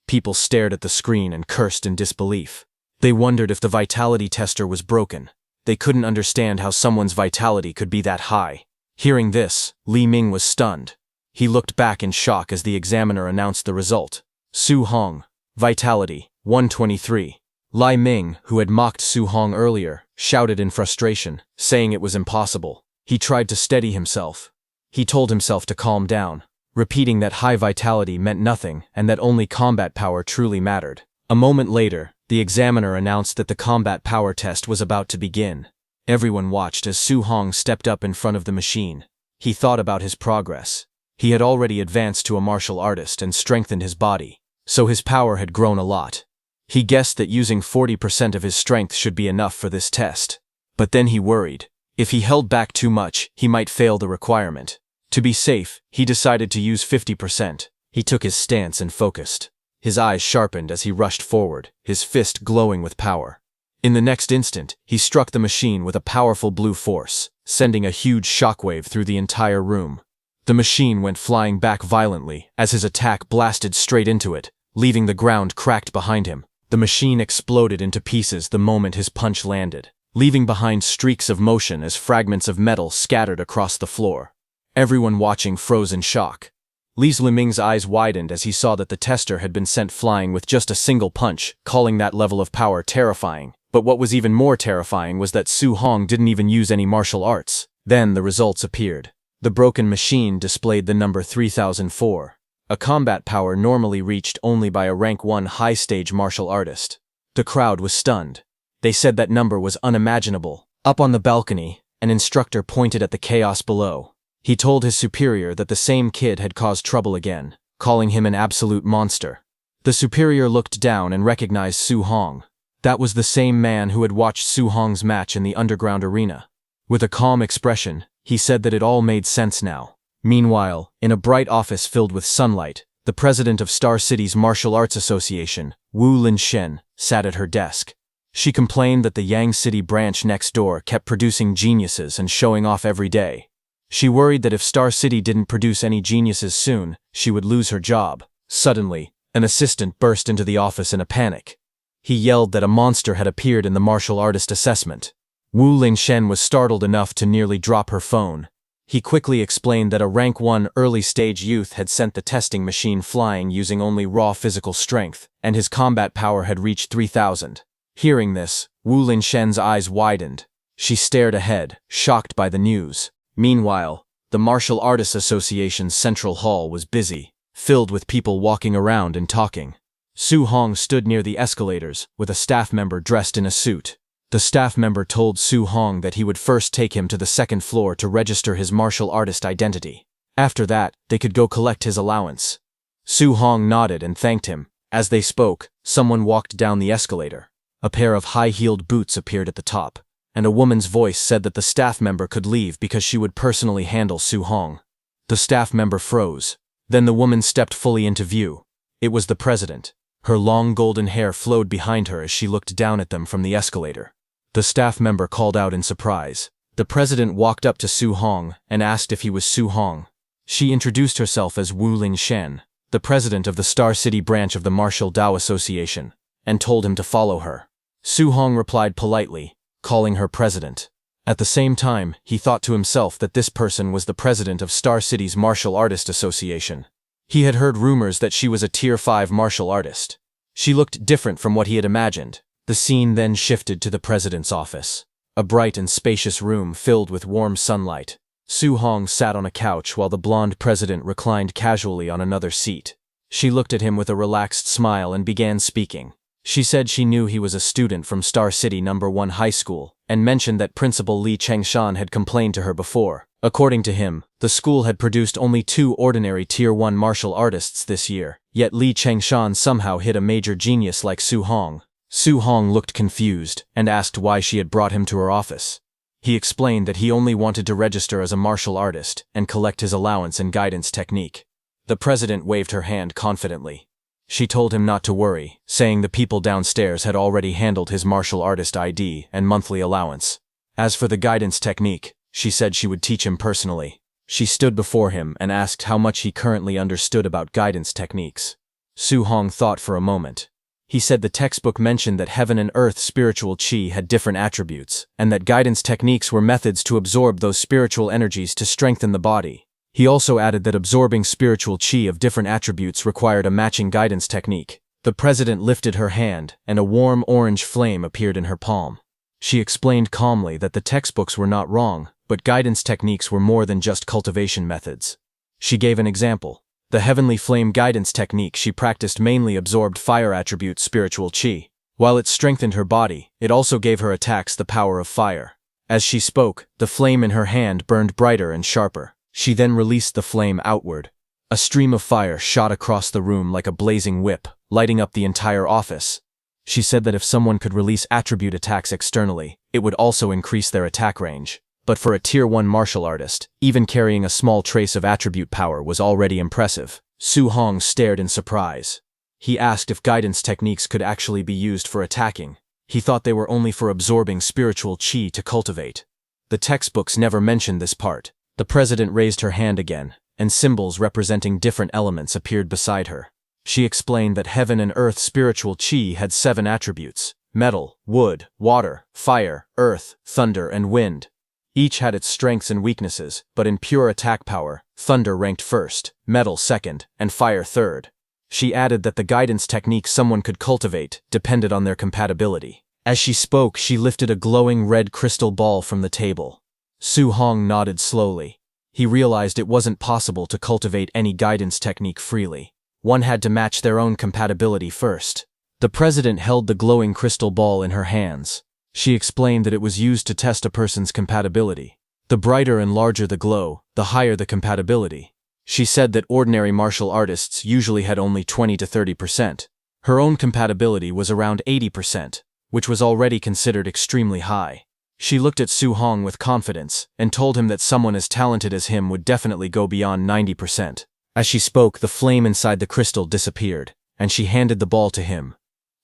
People stared at the screen and cursed in disbelief. They wondered if the vitality tester was broken. They couldn't understand how someone's vitality could be that high. Hearing this, Li Ming was stunned. He looked back in shock as the examiner announced the result. Su Hong, vitality, 123. Li Ming, who had mocked Su Hong earlier, shouted in frustration, saying it was impossible. He tried to steady himself. He told himself to calm down, repeating that high vitality meant nothing and that only combat power truly mattered. A moment later, the examiner announced that the combat power test was about to begin. Everyone watched as Su Hong stepped up in front of the machine. He thought about his progress. He had already advanced to a martial artist and strengthened his body, so his power had grown a lot. He guessed that using 40% of his strength should be enough for this test. But then he worried. If he held back too much, he might fail the requirement. To be safe, he decided to use 50%. He took his stance and focused. His eyes sharpened as he rushed forward, his fist glowing with power. In the next instant, he struck the machine with a powerful blue force, sending a huge shockwave through the entire room. The machine went flying back violently as his attack blasted straight into it, leaving the ground cracked behind him. The machine exploded into pieces the moment his punch landed, leaving behind streaks of motion as fragments of metal scattered across the floor. Everyone watching froze in shock. Li Ming's eyes widened as he saw that the tester had been sent flying with just a single punch, calling that level of power terrifying. But what was even more terrifying was that Su Hong didn't even use any martial arts. Then the results appeared. The broken machine displayed the number 3004, a combat power normally reached only by a rank 1 high-stage martial artist. The crowd was stunned. They said that number was unimaginable. Up on the balcony, an instructor pointed at the chaos below. He told his superior that the same kid had caused trouble again, calling him an absolute monster. The superior looked down and recognized Su Hong. That was the same man who had watched Su Hong's match in the underground arena. With a calm expression, he said that it all made sense now. Meanwhile, in a bright office filled with sunlight, the president of Star City's Martial Arts Association, Wu Linshen, sat at her desk. She complained that the Yang City branch next door kept producing geniuses and showing off every day. She worried that if Star City didn't produce any geniuses soon, she would lose her job. Suddenly, an assistant burst into the office in a panic. He yelled that a monster had appeared in the martial artist assessment. Wu Linshen was startled enough to nearly drop her phone. He quickly explained that a rank 1 early-stage youth had sent the testing machine flying using only raw physical strength, and his combat power had reached 3000. Hearing this, Wu Linshen's eyes widened. She stared ahead, shocked by the news. Meanwhile, the Martial Artists Association's central hall was busy, filled with people walking around and talking. Su Hong stood near the escalators, with a staff member dressed in a suit. The staff member told Su Hong that he would first take him to the second floor to register his martial artist identity. After that, they could go collect his allowance. Su Hong nodded and thanked him. As they spoke, someone walked down the escalator. A pair of high-heeled boots appeared at the top, and a woman's voice said that the staff member could leave because she would personally handle Su Hong. The staff member froze. Then the woman stepped fully into view. It was the president. Her long golden hair flowed behind her as she looked down at them from the escalator. The staff member called out in surprise. The president walked up to Su Hong and asked if he was Su Hong. She introduced herself as Wu Linshen, the president of the Star City branch of the Martial Dao Association, and told him to follow her. Su Hong replied politely, calling her president. At the same time, he thought to himself that this person was the president of Star City's Martial Artist Association. He had heard rumors that she was a Tier 5 martial artist. She looked different from what he had imagined. The scene then shifted to the president's office. A bright and spacious room filled with warm sunlight. Su Hong sat on a couch while the blonde president reclined casually on another seat. She looked at him with a relaxed smile and began speaking. She said she knew he was a student from Star City No. 1 High School, and mentioned that Principal Lee Chengshan had complained to her before. According to him, the school had produced only 2 ordinary Tier 1 martial artists this year, yet Lee Chengshan somehow hit a major genius like Su Hong. Su Hong looked confused, and asked why she had brought him to her office. He explained that he only wanted to register as a martial artist, and collect his allowance and guidance technique. The president waved her hand confidently. She told him not to worry, saying the people downstairs had already handled his martial artist ID and monthly allowance. As for the guidance technique, she said she would teach him personally. She stood before him and asked how much he currently understood about guidance techniques. Su Hong thought for a moment. He said the textbook mentioned that heaven and earth spiritual chi had different attributes, and that guidance techniques were methods to absorb those spiritual energies to strengthen the body. He also added that absorbing spiritual chi of different attributes required a matching guidance technique. The president lifted her hand, and a warm orange flame appeared in her palm. She explained calmly that the textbooks were not wrong, but guidance techniques were more than just cultivation methods. She gave an example. The heavenly flame guidance technique she practiced mainly absorbed fire attribute spiritual chi. While it strengthened her body, it also gave her attacks the power of fire. As she spoke, the flame in her hand burned brighter and sharper. She then released the flame outward. A stream of fire shot across the room like a blazing whip, lighting up the entire office. She said that if someone could release attribute attacks externally, it would also increase their attack range. But for a Tier 1 martial artist, even carrying a small trace of attribute power was already impressive. Su Hong stared in surprise. He asked if guidance techniques could actually be used for attacking. He thought they were only for absorbing spiritual chi to cultivate. The textbooks never mentioned this part. The president raised her hand again, and symbols representing different elements appeared beside her. She explained that heaven and earth spiritual chi had 7 attributes: metal, wood, water, fire, earth, thunder, and wind. Each had its strengths and weaknesses, but in pure attack power, thunder ranked first, metal second, and fire third. She added that the guidance technique someone could cultivate depended on their compatibility. As she spoke, she lifted a glowing red crystal ball from the table. Su Hong nodded slowly. He realized it wasn't possible to cultivate any guidance technique freely. One had to match their own compatibility first. The president held the glowing crystal ball in her hands. She explained that it was used to test a person's compatibility. The brighter and larger the glow, the higher the compatibility. She said that ordinary martial artists usually had only 20 to 30%. Her own compatibility was around 80%, which was already considered extremely high. She looked at Su Hong with confidence, and told him that someone as talented as him would definitely go beyond 90%. As she spoke, the flame inside the crystal disappeared, and she handed the ball to him.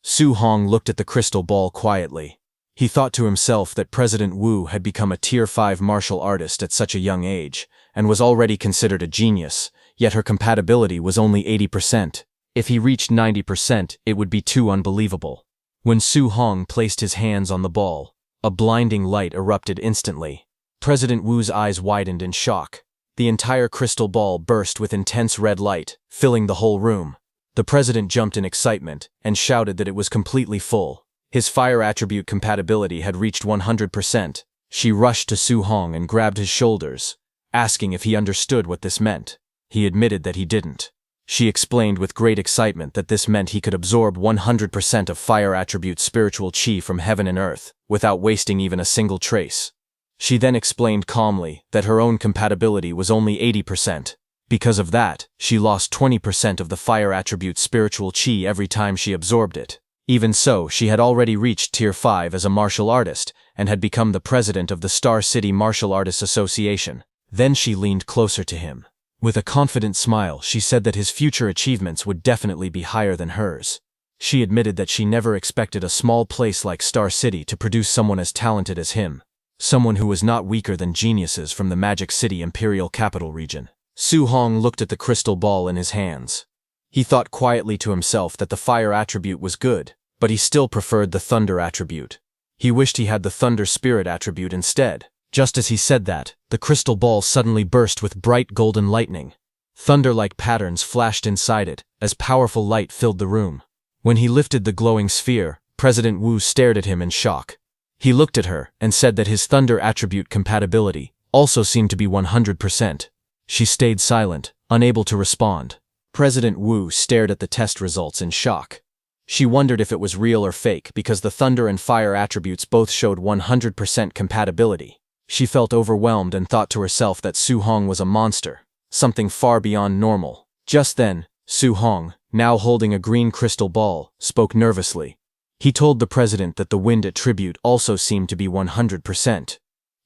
Su Hong looked at the crystal ball quietly. He thought to himself that President Wu had become a Tier 5 martial artist at such a young age, and was already considered a genius, yet her compatibility was only 80%. If he reached 90%, it would be too unbelievable. When Su Hong placed his hands on the ball, a blinding light erupted instantly. President Wu's eyes widened in shock. The entire crystal ball burst with intense red light, filling the whole room. The president jumped in excitement, and shouted that it was completely full. His fire attribute compatibility had reached 100%. She rushed to Su Hong and grabbed his shoulders, asking if he understood what this meant. He admitted that he didn't. She explained with great excitement that this meant he could absorb 100% of fire attribute spiritual chi from heaven and earth, without wasting even a single trace. She then explained calmly that her own compatibility was only 80%. Because of that, she lost 20% of the fire attribute spiritual chi every time she absorbed it. Even so, she had already reached Tier 5 as a martial artist, and had become the president of the Star City Martial Artists Association. Then she leaned closer to him. With a confident smile, she said that his future achievements would definitely be higher than hers. She admitted that she never expected a small place like Star City to produce someone as talented as him. Someone who was not weaker than geniuses from the Magic City Imperial Capital region. Su Hong looked at the crystal ball in his hands. He thought quietly to himself that the fire attribute was good, but he still preferred the thunder attribute. He wished he had the thunder spirit attribute instead. Just as he said that, the crystal ball suddenly burst with bright golden lightning. Thunder-like patterns flashed inside it, as powerful light filled the room. When he lifted the glowing sphere, President Wu stared at him in shock. He looked at her and said that his thunder attribute compatibility also seemed to be 100%. She stayed silent, unable to respond. President Wu stared at the test results in shock. She wondered if it was real or fake because the thunder and fire attributes both showed 100% compatibility. She felt overwhelmed and thought to herself that Su Hong was a monster, something far beyond normal. Just then, Su Hong, now holding a green crystal ball, spoke nervously. He told the president that the wind attribute also seemed to be 100%.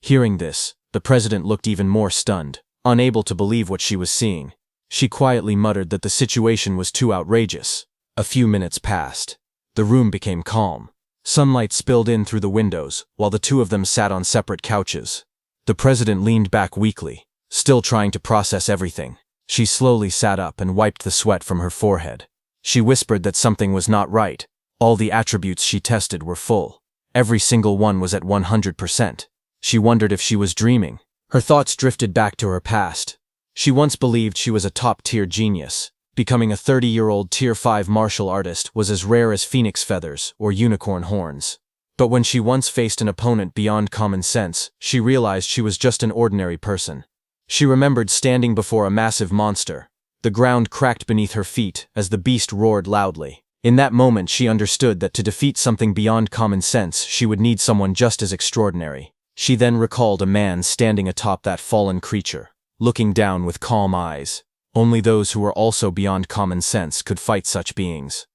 Hearing this, the president looked even more stunned, unable to believe what she was seeing. She quietly muttered that the situation was too outrageous. A few minutes passed. The room became calm. Sunlight spilled in through the windows, while the two of them sat on separate couches. The president leaned back weakly, still trying to process everything. She slowly sat up and wiped the sweat from her forehead. She whispered that something was not right. All the attributes she tested were full. Every single one was at 100%. She wondered if she was dreaming. Her thoughts drifted back to her past. She once believed she was a top-tier genius. Becoming a 30-year-old Tier 5 martial artist was as rare as phoenix feathers or unicorn horns. But when she once faced an opponent beyond common sense, she realized she was just an ordinary person. She remembered standing before a massive monster. The ground cracked beneath her feet as the beast roared loudly. In that moment she understood that to defeat something beyond common sense she would need someone just as extraordinary. She then recalled a man standing atop that fallen creature, looking down with calm eyes. Only those who were also beyond common sense could fight such beings.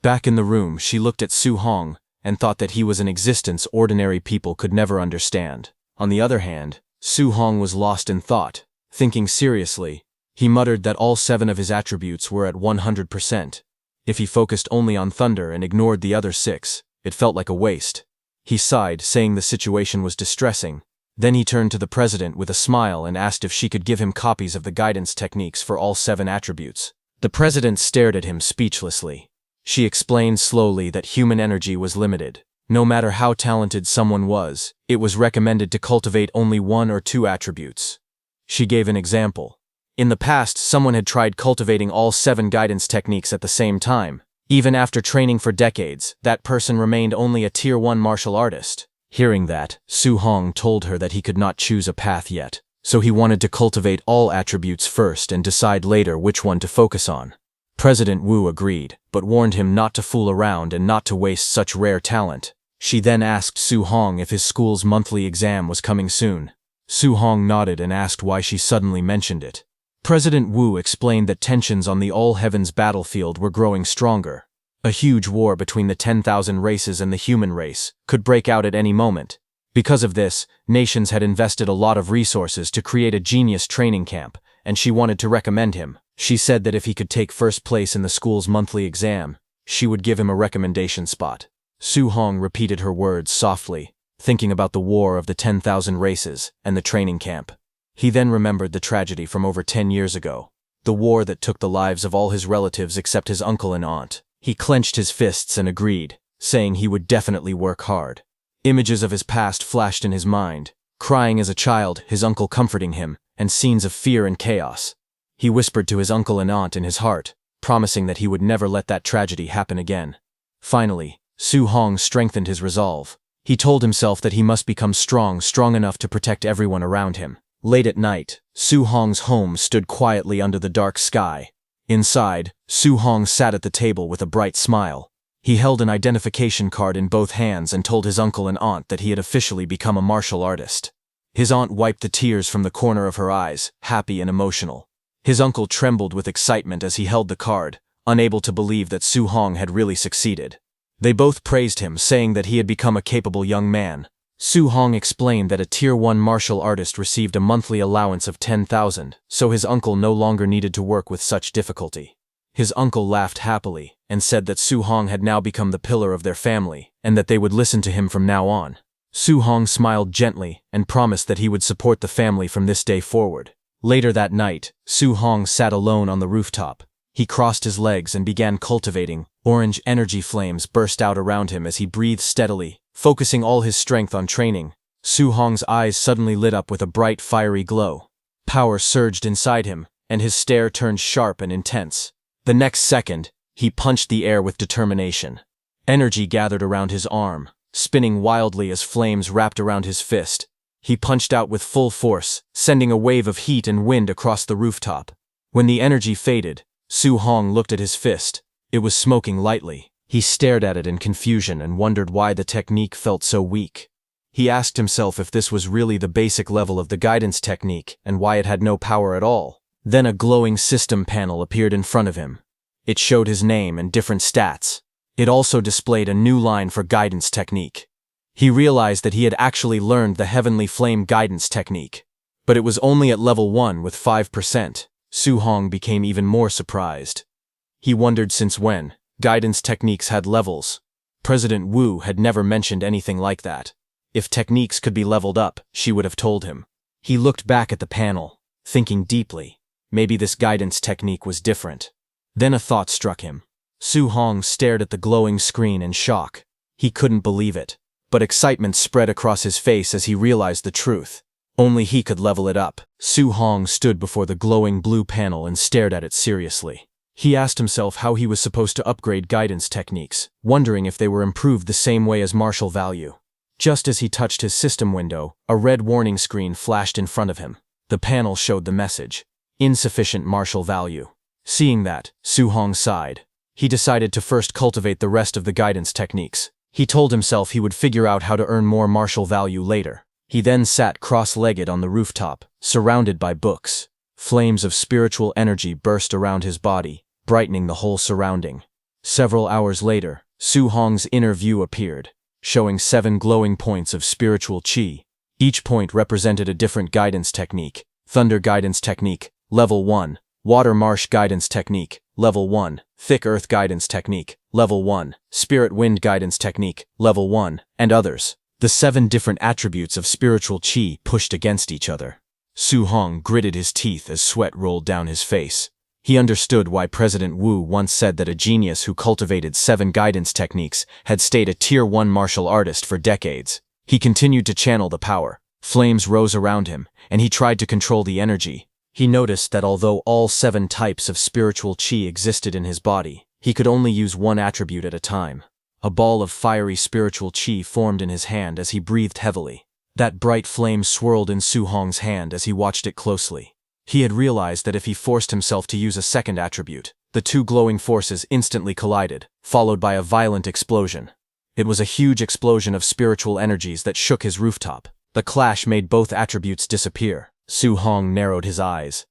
Back in the room, she looked at Su Hong and thought that he was an existence ordinary people could never understand. On the other hand, Su Hong was lost in thought. Thinking seriously, he muttered that all 7 of his attributes were at 100%. If he focused only on thunder and ignored the other 6, it felt like a waste. He sighed, saying the situation was distressing. Then he turned to the president with a smile and asked if she could give him copies of the guidance techniques for all 7 attributes. The president stared at him speechlessly. She explained slowly that human energy was limited. No matter how talented someone was, it was recommended to cultivate only 1 or 2 attributes. She gave an example. In the past, someone had tried cultivating all 7 guidance techniques at the same time. Even after training for decades, that person remained only a Tier 1 martial artist. Hearing that, Su Hong told her that he could not choose a path yet, so he wanted to cultivate all attributes first and decide later which one to focus on. President Wu agreed, but warned him not to fool around and not to waste such rare talent. She then asked Su Hong if his school's monthly exam was coming soon. Su Hong nodded and asked why she suddenly mentioned it. President Wu explained that tensions on the All-Heavens battlefield were growing stronger. A huge war between the 10,000 races and the human race could break out at any moment. Because of this, nations had invested a lot of resources to create a genius training camp, and she wanted to recommend him. She said that if he could take first place in the school's monthly exam, she would give him a recommendation spot. Su Hong repeated her words softly, thinking about the war of the 10,000 races and the training camp. He then remembered the tragedy from over 10 years ago, the war that took the lives of all his relatives except his uncle and aunt. He clenched his fists and agreed, saying he would definitely work hard. Images of his past flashed in his mind, crying as a child, his uncle comforting him, and scenes of fear and chaos. He whispered to his uncle and aunt in his heart, promising that he would never let that tragedy happen again. Finally, Su Hong strengthened his resolve. He told himself that he must become strong enough to protect everyone around him. Late at night, Su Hong's home stood quietly under the dark sky. Inside, Su Hong sat at the table with a bright smile. He held an identification card in both hands and told his uncle and aunt that he had officially become a martial artist. His aunt wiped the tears from the corner of her eyes, happy and emotional. His uncle trembled with excitement as he held the card, unable to believe that Su Hong had really succeeded. They both praised him, saying that he had become a capable young man. Su Hong explained that a Tier 1 martial artist received a monthly allowance of 10,000, so his uncle no longer needed to work with such difficulty. His uncle laughed happily and said that Su Hong had now become the pillar of their family and that they would listen to him from now on. Su Hong smiled gently and promised that he would support the family from this day forward. Later that night, Su Hong sat alone on the rooftop. He crossed his legs and began cultivating. Orange energy flames burst out around him as he breathed steadily, focusing all his strength on training. Su Hong's eyes suddenly lit up with a bright, fiery glow. Power surged inside him, and his stare turned sharp and intense. The next second, he punched the air with determination. Energy gathered around his arm, spinning wildly as flames wrapped around his fist. He punched out with full force, sending a wave of heat and wind across the rooftop. When the energy faded, Su Hong looked at his fist. It was smoking lightly, He stared at it in confusion and wondered why the technique felt so weak. He asked himself if this was really the basic level of the guidance technique and why it had no power at all. Then a glowing system panel appeared in front of him. It showed his name and different stats. It also displayed a new line for guidance technique. He realized that he had actually learned the Heavenly Flame guidance technique. But it was only at level 1 with 5%. Su Hong became even more surprised. He wondered since when guidance techniques had levels. President Wu had never mentioned anything like that. If techniques could be leveled up, she would have told him. He looked back at the panel, thinking deeply. Maybe this guidance technique was different. Then a thought struck him. Su Hong stared at the glowing screen in shock. He couldn't believe it, but excitement spread across his face as he realized the truth. Only he could level it up. Su Hong stood before the glowing blue panel and stared at it seriously. He asked himself how he was supposed to upgrade guidance techniques, wondering if they were improved the same way as martial value. Just as he touched his system window, a red warning screen flashed in front of him. The panel showed the message: insufficient martial value. Seeing that, Su Hong sighed. He decided to first cultivate the rest of the guidance techniques. He told himself he would figure out how to earn more martial value later. He then sat cross-legged on the rooftop, surrounded by books. Flames of spiritual energy burst around his body, brightening the whole surrounding. Several hours later, Su Hong's inner view appeared, showing 7 glowing points of spiritual qi. Each point represented a different guidance technique. Thunder guidance technique, level 1. Water marsh guidance technique, level 1. Thick earth guidance technique, level 1. Spirit wind guidance technique, level 1, and others. The 7 different attributes of spiritual qi pushed against each other. Su Hong gritted his teeth as sweat rolled down his face. He understood why President Wu once said that a genius who cultivated 7 guidance techniques had stayed a Tier 1 martial artist for decades. He continued to channel the power. Flames rose around him, and he tried to control the energy. He noticed that although all 7 types of spiritual qi existed in his body, he could only use one attribute at a time. A ball of fiery spiritual qi formed in his hand as he breathed heavily. That bright flame swirled in Su Hong's hand as he watched it closely. He had realized that if he forced himself to use a second attribute, the 2 glowing forces instantly collided, followed by a violent explosion. It was a huge explosion of spiritual energies that shook his rooftop. The clash made both attributes disappear. Su Hong narrowed his eyes.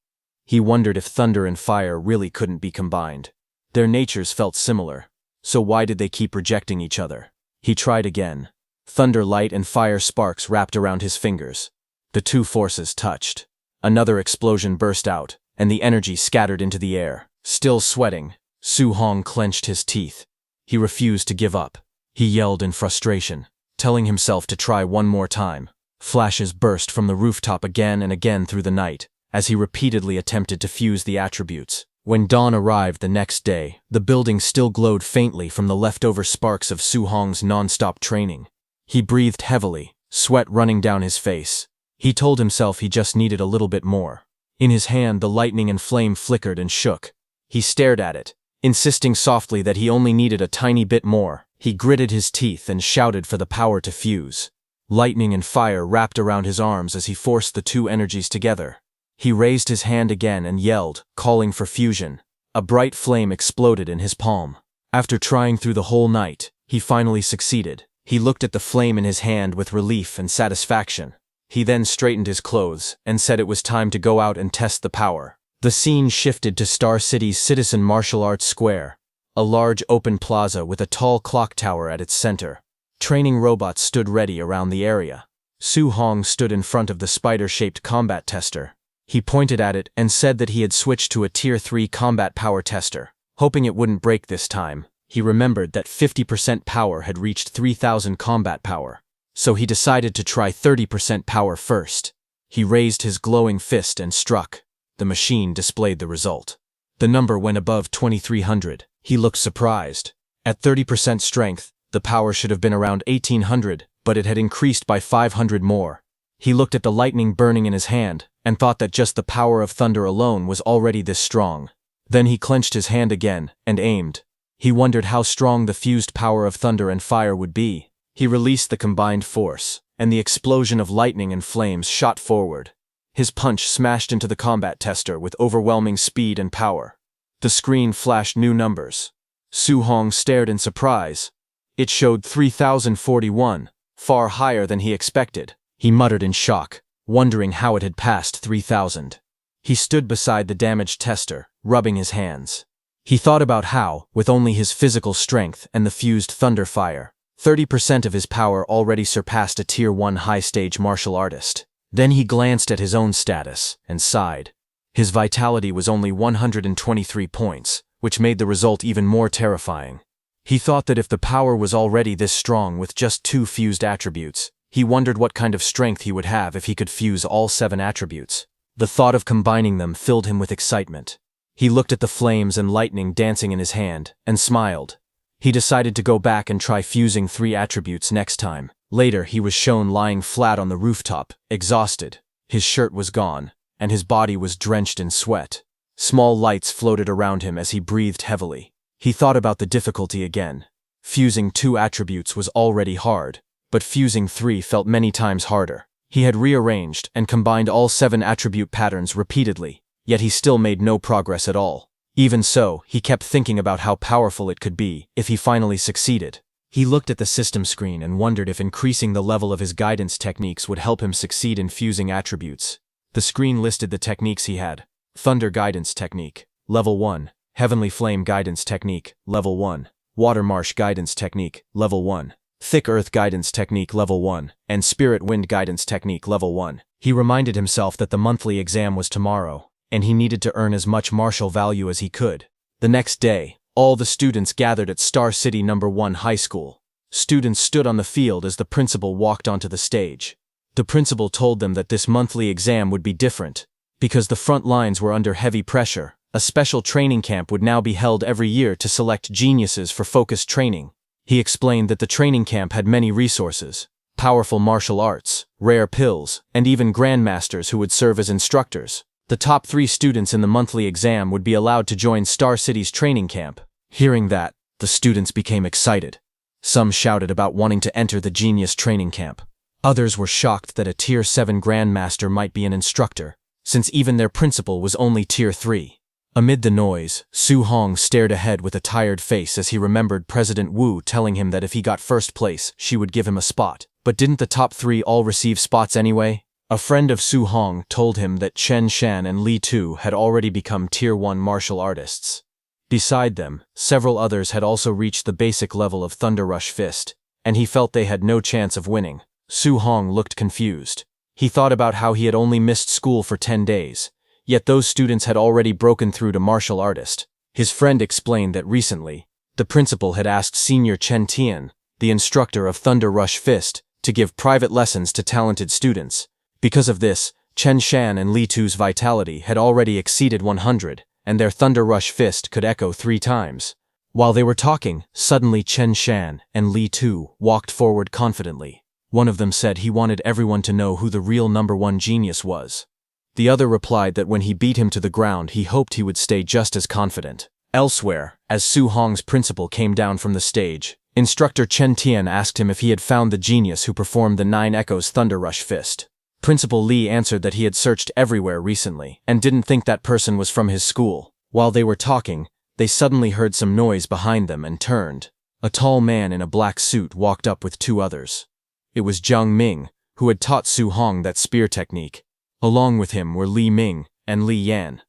He wondered if thunder and fire really couldn't be combined. Their natures felt similar, so why did they keep rejecting each other? He tried again. Thunder light and fire sparks wrapped around his fingers. The 2 forces touched. Another explosion burst out, and the energy scattered into the air. Still sweating, Su Hong clenched his teeth. He refused to give up. He yelled in frustration, telling himself to try one more time. Flashes burst from the rooftop again and again through the night, as he repeatedly attempted to fuse the attributes. When dawn arrived the next day, the building still glowed faintly from the leftover sparks of Su Hong's non-stop training. He breathed heavily, sweat running down his face. He told himself he just needed a little bit more. In his hand, the lightning and flame flickered and shook. He stared at it, insisting softly that he only needed a tiny bit more. He gritted his teeth and shouted for the power to fuse. Lightning and fire wrapped around his arms as he forced the 2 energies together. He raised his hand again and yelled, calling for fusion. A bright flame exploded in his palm. After trying through the whole night, he finally succeeded. He looked at the flame in his hand with relief and satisfaction. He then straightened his clothes and said it was time to go out and test the power. The scene shifted to Star City's Citizen Martial Arts Square, a large open plaza with a tall clock tower at its center. Training robots stood ready around the area. Su Hong stood in front of the spider-shaped combat tester. He pointed at it and said that he had switched to a Tier 3 combat power tester. Hoping it wouldn't break this time, he remembered that 50% power had reached 3,000 combat power. So he decided to try 30% power first. He raised his glowing fist and struck. The machine displayed the result. The number went above 2,300. He looked surprised. At 30% strength, the power should have been around 1,800, but it had increased by 500 more. He looked at the lightning burning in his hand, and thought that just the power of thunder alone was already this strong. Then he clenched his hand again, and aimed. He wondered how strong the fused power of thunder and fire would be. He released the combined force, and the explosion of lightning and flames shot forward. His punch smashed into the combat tester with overwhelming speed and power. The screen flashed new numbers. Su Hong stared in surprise. It showed 3041, far higher than he expected. He muttered in shock, wondering how it had passed 3000. He stood beside the damaged tester, rubbing his hands. He thought about how, with only his physical strength and the fused thunder fire, 30% of his power already surpassed a Tier 1 high-stage martial artist. Then he glanced at his own status and sighed. His vitality was only 123 points, which made the result even more terrifying. He thought that if the power was already this strong with just 2 fused attributes, he wondered what kind of strength he would have if he could fuse all 7 attributes. The thought of combining them filled him with excitement. He looked at the flames and lightning dancing in his hand, and smiled. He decided to go back and try fusing 3 attributes next time. Later, he was shown lying flat on the rooftop, exhausted. His shirt was gone, and his body was drenched in sweat. Small lights floated around him as he breathed heavily. He thought about the difficulty again. Fusing 2 attributes was already hard, but fusing 3 felt many times harder. He had rearranged and combined all 7 attribute patterns repeatedly, yet he still made no progress at all. Even so, he kept thinking about how powerful it could be if he finally succeeded. He looked at the system screen and wondered if increasing the level of his guidance techniques would help him succeed in fusing attributes. The screen listed the techniques he had. Thunder Guidance Technique, Level 1. Heavenly Flame Guidance Technique, Level 1. Water Marsh Guidance Technique, Level 1. Thick Earth Guidance Technique Level 1, and Spirit Wind Guidance Technique Level 1. He reminded himself that the monthly exam was tomorrow, and he needed to earn as much martial value as he could. The next day, all the students gathered at Star City No. 1 High School. Students stood on the field as the principal walked onto the stage. The principal told them that this monthly exam would be different. Because the front lines were under heavy pressure, a special training camp would now be held every year to select geniuses for focused training. He explained that the training camp had many resources, powerful martial arts, rare pills, and even grandmasters who would serve as instructors. The top 3 students in the monthly exam would be allowed to join Star City's training camp. Hearing that, the students became excited. Some shouted about wanting to enter the genius training camp. Others were shocked that a Tier 7 grandmaster might be an instructor, since even their principal was only Tier 3. Amid the noise, Su Hong stared ahead with a tired face as he remembered President Wu telling him that if he got first place, she would give him a spot. But didn't the top 3 all receive spots anyway? A friend of Su Hong told him that Chen Shan and Li Tu had already become Tier 1 martial artists. Beside them, several others had also reached the basic level of Thunder Rush Fist, and he felt they had no chance of winning. Su Hong looked confused. He thought about how he had only missed school for 10 days. Yet those students had already broken through to martial artist. His friend explained that recently, the principal had asked Senior Chen Tian, the instructor of Thunder Rush Fist, to give private lessons to talented students. Because of this, Chen Shan and Li Tu's vitality had already exceeded 100, and their Thunder Rush Fist could echo 3 times. While they were talking, suddenly Chen Shan and Li Tu walked forward confidently. One of them said he wanted everyone to know who the real No. 1 genius was. The other replied that when he beat him to the ground he hoped he would stay just as confident. Elsewhere, as Su Hong's principal came down from the stage, instructor Chen Tian asked him if he had found the genius who performed the 9 Echoes Thunder Rush Fist. Principal Li answered that he had searched everywhere recently, and didn't think that person was from his school. While they were talking, they suddenly heard some noise behind them and turned. A tall man in a black suit walked up with 2 others. It was Jiang Ming, who had taught Su Hong that spear technique. Along with him were Li Ming and Li Yan.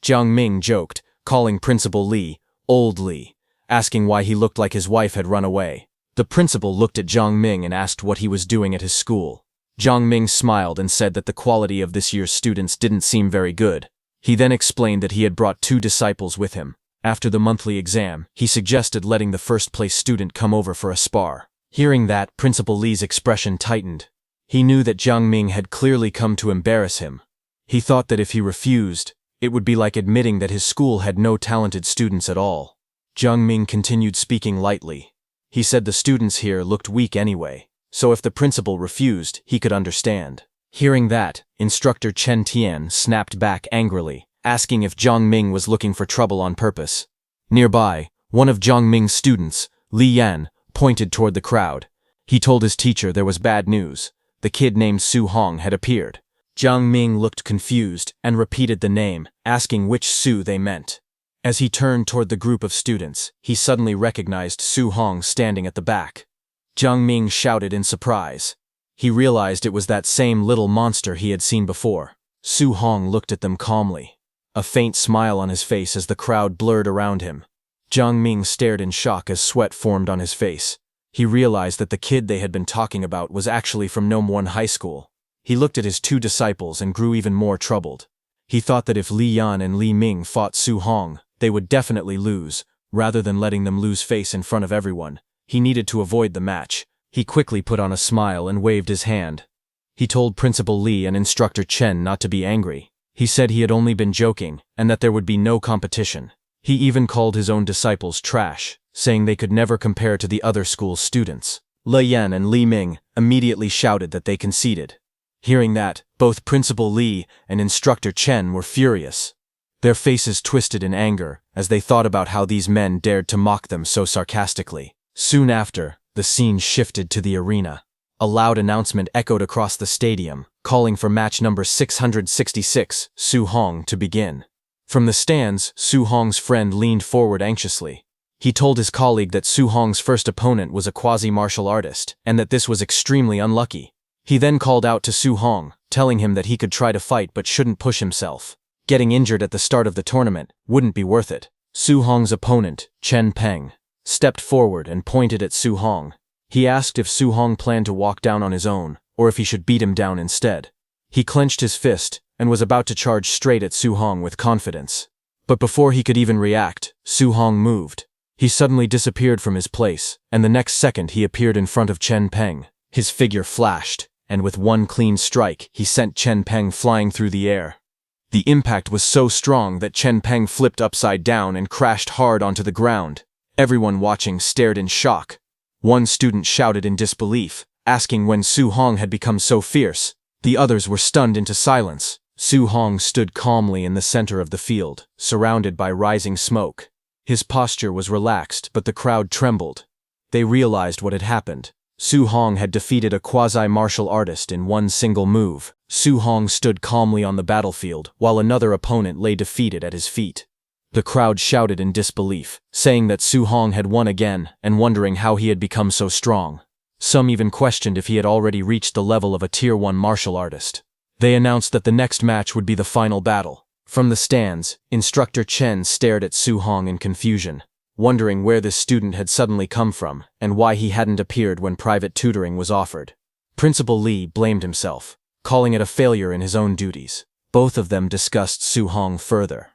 Jiang Ming joked, calling Principal Li, Old Li, asking why he looked like his wife had run away. The principal looked at Jiang Ming and asked what he was doing at his school. Jiang Ming smiled and said that the quality of this year's students didn't seem very good. He then explained that he had brought 2 disciples with him. After the monthly exam, he suggested letting the first-place student come over for a spar. Hearing that, Principal Li's expression tightened. He knew that Jiang Ming had clearly come to embarrass him. He thought that if he refused, it would be like admitting that his school had no talented students at all. Jiang Ming continued speaking lightly. He said the students here looked weak anyway, so if the principal refused, he could understand. Hearing that, instructor Chen Tian snapped back angrily, asking if Jiang Ming was looking for trouble on purpose. Nearby, one of Jiang Ming's students, Li Yan, pointed toward the crowd. He told his teacher there was bad news. The kid named Su Hong had appeared. Jiang Ming looked confused and repeated the name, asking which Su they meant. As he turned toward the group of students, he suddenly recognized Su Hong standing at the back. Jiang Ming shouted in surprise. He realized it was that same little monster he had seen before. Su Hong looked at them calmly, a faint smile on his face as the crowd blurred around him. Jiang Ming stared in shock as sweat formed on his face. He realized that the kid they had been talking about was actually from Nome High School. He looked at his two disciples and grew even more troubled. He thought that if Li Yan and Li Ming fought Su Hong, they would definitely lose. Rather than letting them lose face in front of everyone, he needed to avoid the match. He quickly put on a smile and waved his hand. He told Principal Li and Instructor Chen not to be angry. He said he had only been joking and that there would be no competition. He even called his own disciples trash, saying they could never compare to the other school's students. Li Yan and Li Ming immediately shouted that they conceded. Hearing that, both Principal Li and Instructor Chen were furious. Their faces twisted in anger as they thought about how these men dared to mock them so sarcastically. Soon after, the scene shifted to the arena. A loud announcement echoed across the stadium, calling for match number 666, Su Hong, to begin. From the stands, Su Hong's friend leaned forward anxiously. He told his colleague that Su Hong's first opponent was a quasi-martial artist, and that this was extremely unlucky. He then called out to Su Hong, telling him that he could try to fight but shouldn't push himself. Getting injured at the start of the tournament wouldn't be worth it. Su Hong's opponent, Chen Peng, stepped forward and pointed at Su Hong. He asked if Su Hong planned to walk down on his own, or if he should beat him down instead. He clenched his fist and was about to charge straight at Su Hong with confidence. But before he could even react, Su Hong moved. He suddenly disappeared from his place, and the next second he appeared in front of Chen Peng. His figure flashed, and with one clean strike, he sent Chen Peng flying through the air. The impact was so strong that Chen Peng flipped upside down and crashed hard onto the ground. Everyone watching stared in shock. One student shouted in disbelief, asking when Su Hong had become so fierce. The others were stunned into silence. Su Hong stood calmly in the center of the field, surrounded by rising smoke. His posture was relaxed, but the crowd trembled. They realized what had happened. Su Hong had defeated a quasi-martial artist in one single move. Su Hong stood calmly on the battlefield, while another opponent lay defeated at his feet. The crowd shouted in disbelief, saying that Su Hong had won again and wondering how he had become so strong. Some even questioned if he had already reached the level of a Tier 1 martial artist. They announced that the next match would be the final battle. From the stands, Instructor Chen stared at Su Hong in confusion, wondering where this student had suddenly come from and why he hadn't appeared when private tutoring was offered. Principal Li blamed himself, calling it a failure in his own duties. Both of them discussed Su Hong further.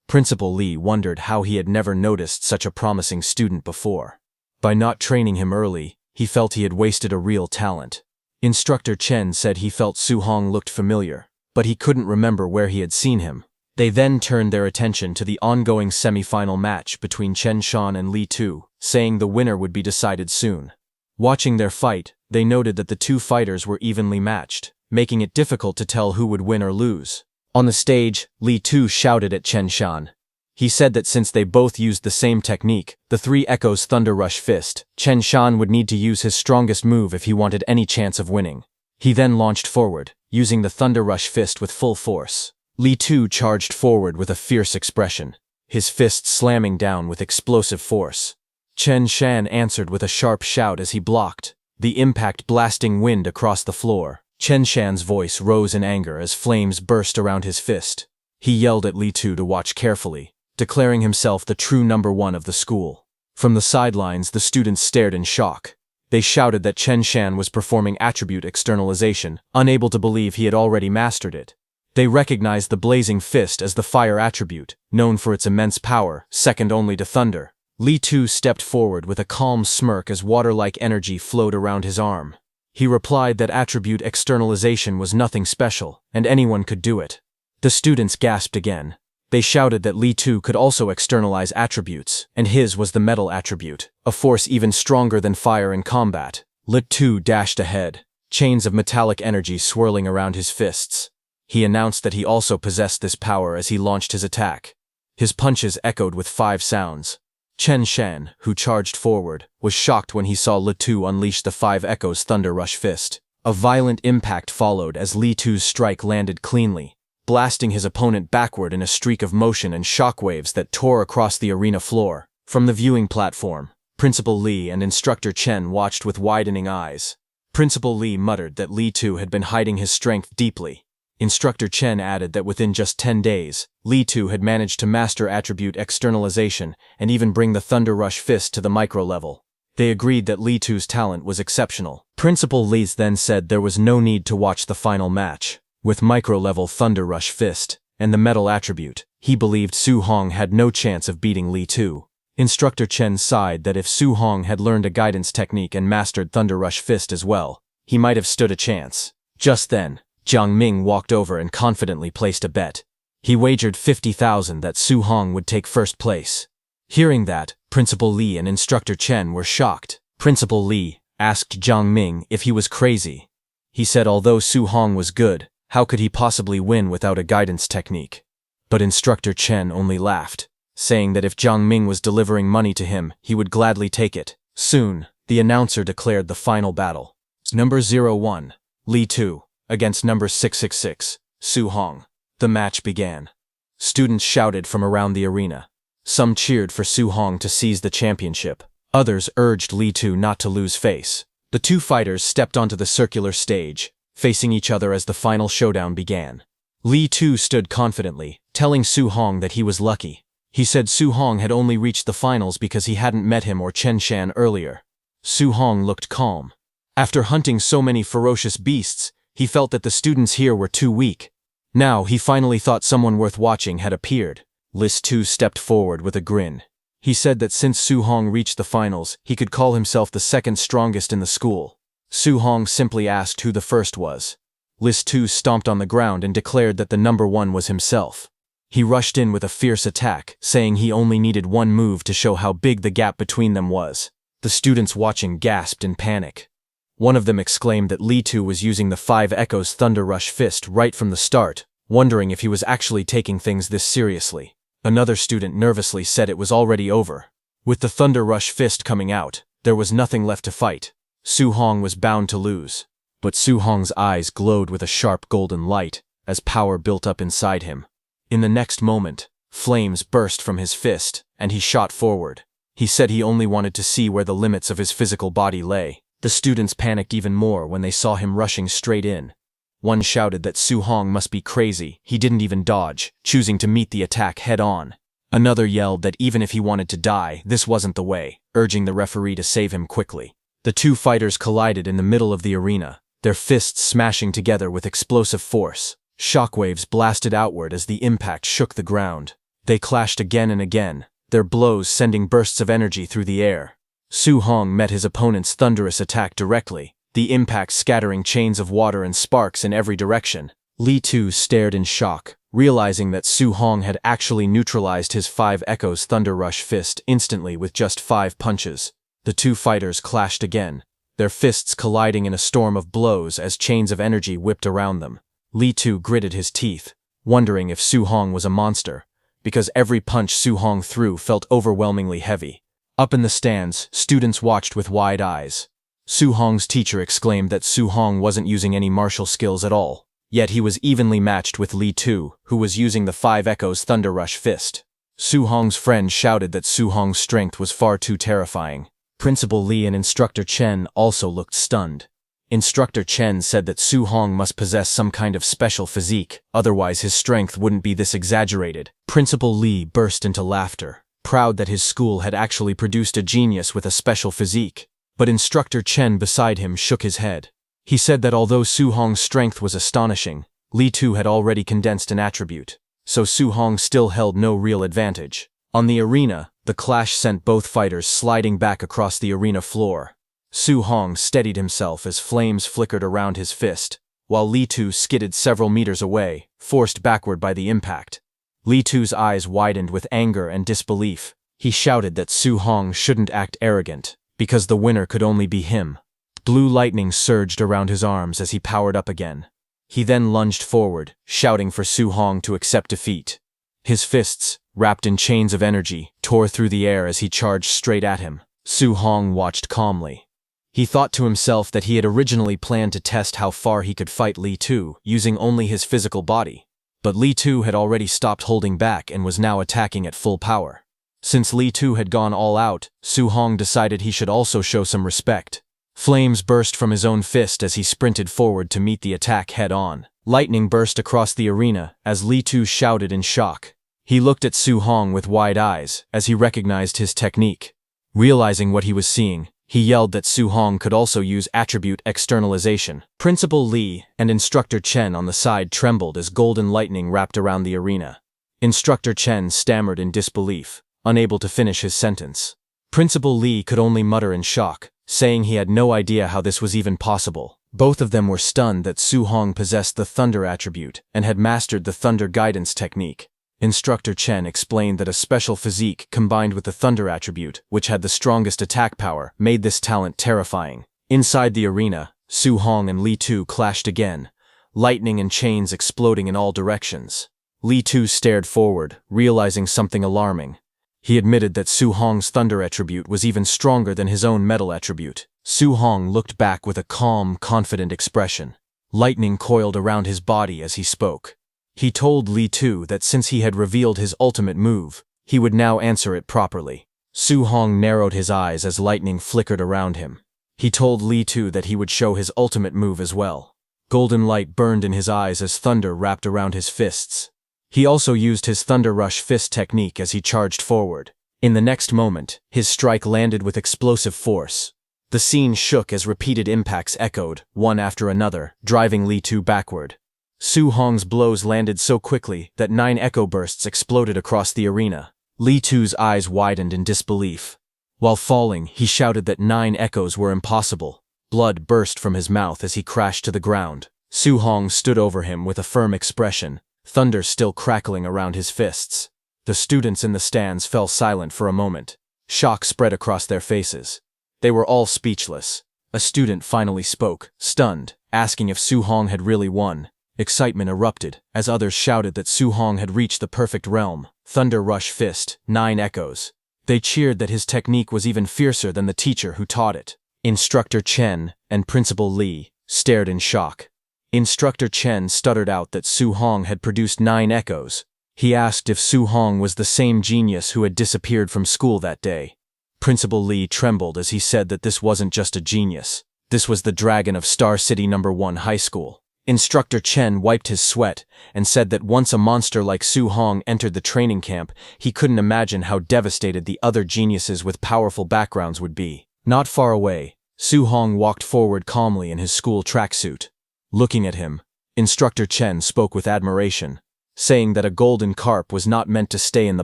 Principal Li wondered how he had never noticed such a promising student before. By not training him early, he felt he had wasted a real talent. Instructor Chen said he felt Su Hong looked familiar, but he couldn't remember where he had seen him. They then turned their attention to the ongoing semi-final match between Chen Shan and Li Tu, saying the winner would be decided soon. Watching their fight, they noted that the two fighters were evenly matched, making it difficult to tell who would win or lose. On the stage, Li Tu shouted at Chen Shan. He said that since they both used the same technique, the Three Echoes Thunder Rush Fist, Chen Shan would need to use his strongest move if he wanted any chance of winning. He then launched forward, using the Thunder Rush Fist with full force. Li Tu charged forward with a fierce expression, his fist slamming down with explosive force. Chen Shan answered with a sharp shout as he blocked, the impact blasting wind across the floor. Chen Shan's voice rose in anger as flames burst around his fist. He yelled at Li Tu to watch carefully, declaring himself the true number one of the school. From the sidelines, the students stared in shock. They shouted that Chen Shan was performing attribute externalization, unable to believe he had already mastered it. They recognized the blazing fist as the fire attribute, known for its immense power, second only to thunder. Li Tu stepped forward with a calm smirk as water-like energy flowed around his arm. He replied that attribute externalization was nothing special, and anyone could do it. The students gasped again. They shouted that Li Tu could also externalize attributes, and his was the metal attribute, a force even stronger than fire in combat. Li Tu dashed ahead, chains of metallic energy swirling around his fists. He announced that he also possessed this power as he launched his attack. His punches echoed with 5 sounds. Chen Shan, who charged forward, was shocked when he saw Li Tu unleash the 5 Echoes Thunder Rush Fist. A violent impact followed as Li Tu's strike landed cleanly. blasting his opponent backward in a streak of motion and shockwaves that tore across the arena floor. From the viewing platform, Principal Lee and Instructor Chen watched with widening eyes. Principal Lee muttered that Lee Tu had been hiding his strength deeply. Instructor Chen added that within just 10 days, Lee Tu had managed to master attribute externalization and even bring the Thunder Rush Fist to the micro level. They agreed that Lee Tu's talent was exceptional. Principal Lee then said there was no need to watch the final match. With micro-level Thunder Rush Fist and the metal attribute, he believed Su Hong had no chance of beating Lee Tu. Instructor Chen sighed that if Su Hong had learned a guidance technique and mastered Thunder Rush Fist as well, he might have stood a chance. Just then, Jiang Ming walked over and confidently placed a bet. He wagered 50,000 that Su Hong would take first place. Hearing that, Principal Lee and Instructor Chen were shocked. Principal Lee asked Jiang Ming if he was crazy. He said although Su Hong was good, how could he possibly win without a guidance technique? But Instructor Chen only laughed, saying that if Jiang Ming was delivering money to him, he would gladly take it. Soon, the announcer declared the final battle. Number 01, Lee Tu, against number 666, Su Hong. The match began. Students shouted from around the arena. Some cheered for Su Hong to seize the championship. Others urged Lee Tu not to lose face. The two fighters stepped onto the circular stage, facing each other as the final showdown began. Lee Tu stood confidently, telling Su Hong that he was lucky. He said Su Hong had only reached the finals because he hadn't met him or Chen Shan earlier. Su Hong looked calm. After hunting so many ferocious beasts, he felt that the students here were too weak. Now he finally thought someone worth watching had appeared. Lis Tu stepped forward with a grin. He said that since Su Hong reached the finals, he could call himself the second strongest in the school. Su Hong simply asked who the first was. Lis Tu stomped on the ground and declared that the number one was himself. He rushed in with a fierce attack, saying he only needed one move to show how big the gap between them was. The students watching gasped in panic. One of them exclaimed that Lee Tu was using the 5 Echoes Thunder Rush Fist right from the start, wondering if he was actually taking things this seriously. Another student nervously said it was already over. With the Thunder Rush Fist coming out, there was nothing left to fight. Su Hong was bound to lose. But Su Hong's eyes glowed with a sharp golden light, as power built up inside him. In the next moment, flames burst from his fist, and he shot forward. He said he only wanted to see where the limits of his physical body lay. The students panicked even more when they saw him rushing straight in. One shouted that Su Hong must be crazy, he didn't even dodge, choosing to meet the attack head-on. Another yelled that even if he wanted to die, this wasn't the way, urging the referee to save him quickly. The two fighters collided in the middle of the arena, their fists smashing together with explosive force. Shockwaves blasted outward as the impact shook the ground. They clashed again and again, their blows sending bursts of energy through the air. Su Hong met his opponent's thunderous attack directly, the impact scattering chains of water and sparks in every direction. Lee Tu stared in shock, realizing that Su Hong had actually neutralized his 5 Echoes Thunder Rush Fist instantly with just 5 punches. The two fighters clashed again, their fists colliding in a storm of blows as chains of energy whipped around them. Lee Tu gritted his teeth, wondering if Su Hong was a monster, because every punch Su Hong threw felt overwhelmingly heavy. Up in the stands, students watched with wide eyes. Su Hong's teacher exclaimed that Su Hong wasn't using any martial skills at all, yet he was evenly matched with Lee Tu, who was using the 5 Echoes Thunder Rush Fist. Su Hong's friend shouted that Su Hong's strength was far too terrifying. Principal Lee and Instructor Chen also looked stunned. Instructor Chen said that Su Hong must possess some kind of special physique, otherwise his strength wouldn't be this exaggerated. Principal Lee burst into laughter, proud that his school had actually produced a genius with a special physique. But Instructor Chen beside him shook his head. He said that although Su Hong's strength was astonishing, Lee Tu had already condensed an attribute, so Su Hong still held no real advantage. On the arena, the clash sent both fighters sliding back across the arena floor. Su Hong steadied himself as flames flickered around his fist, while Lee Tu skidded several meters away, forced backward by the impact. Lee Tu's eyes widened with anger and disbelief. He shouted that Su Hong shouldn't act arrogant, because the winner could only be him. Blue lightning surged around his arms as he powered up again. He then lunged forward, shouting for Su Hong to accept defeat. His fists, wrapped in chains of energy, tore through the air as he charged straight at him. Su Hong watched calmly. He thought to himself that he had originally planned to test how far he could fight Lee Tu, using only his physical body. But Li Tu had already stopped holding back and was now attacking at full power. Since Li Tu had gone all out, Su Hong decided he should also show some respect. Flames burst from his own fist as he sprinted forward to meet the attack head-on. Lightning burst across the arena as Li Tu shouted in shock. He looked at Su Hong with wide eyes as he recognized his technique. Realizing what he was seeing, he yelled that Su Hong could also use attribute externalization. Principal Li and Instructor Chen on the side trembled as golden lightning wrapped around the arena. Instructor Chen stammered in disbelief, unable to finish his sentence. Principal Li could only mutter in shock, saying he had no idea how this was even possible. Both of them were stunned that Su Hong possessed the Thunder attribute and had mastered the Thunder guidance technique. Instructor Chen explained that a special physique combined with the Thunder attribute, which had the strongest attack power, made this talent terrifying. Inside the arena, Su Hong and Li Tu clashed again, lightning and chains exploding in all directions. Li Tu stared forward, realizing something alarming. He admitted that Su Hong's Thunder attribute was even stronger than his own Metal attribute. Su Hong looked back with a calm, confident expression. Lightning coiled around his body as he spoke. He told Li Tu that since he had revealed his ultimate move, he would now answer it properly. Su Hong narrowed his eyes as lightning flickered around him. He told Li Tu that he would show his ultimate move as well. Golden light burned in his eyes as thunder wrapped around his fists. He also used his Thunder Rush fist technique as he charged forward. In the next moment, his strike landed with explosive force. The scene shook as repeated impacts echoed, one after another, driving Li Tu backward. Su Hong's blows landed so quickly that 9 echo bursts exploded across the arena. Li Tu's eyes widened in disbelief. While falling, he shouted that 9 echoes were impossible. Blood burst from his mouth as he crashed to the ground. Su Hong stood over him with a firm expression, thunder still crackling around his fists. The students in the stands fell silent for a moment. Shock spread across their faces. They were all speechless. A student finally spoke, stunned, asking if Su Hong had really won. Excitement erupted as others shouted that Su Hong had reached the perfect realm. Thunder Rush Fist, 9 echoes. They cheered that his technique was even fiercer than the teacher who taught it. Instructor Chen and Principal Li stared in shock. Instructor Chen stuttered out that Su Hong had produced 9 echoes. He asked if Su Hong was the same genius who had disappeared from school that day. Principal Li trembled as he said that this wasn't just a genius. This was the dragon of Star City No. 1 High School. Instructor Chen wiped his sweat and said that once a monster like Su Hong entered the training camp, he couldn't imagine how devastated the other geniuses with powerful backgrounds would be. Not far away, Su Hong walked forward calmly in his school tracksuit. Looking at him, Instructor Chen spoke with admiration, saying that a golden carp was not meant to stay in the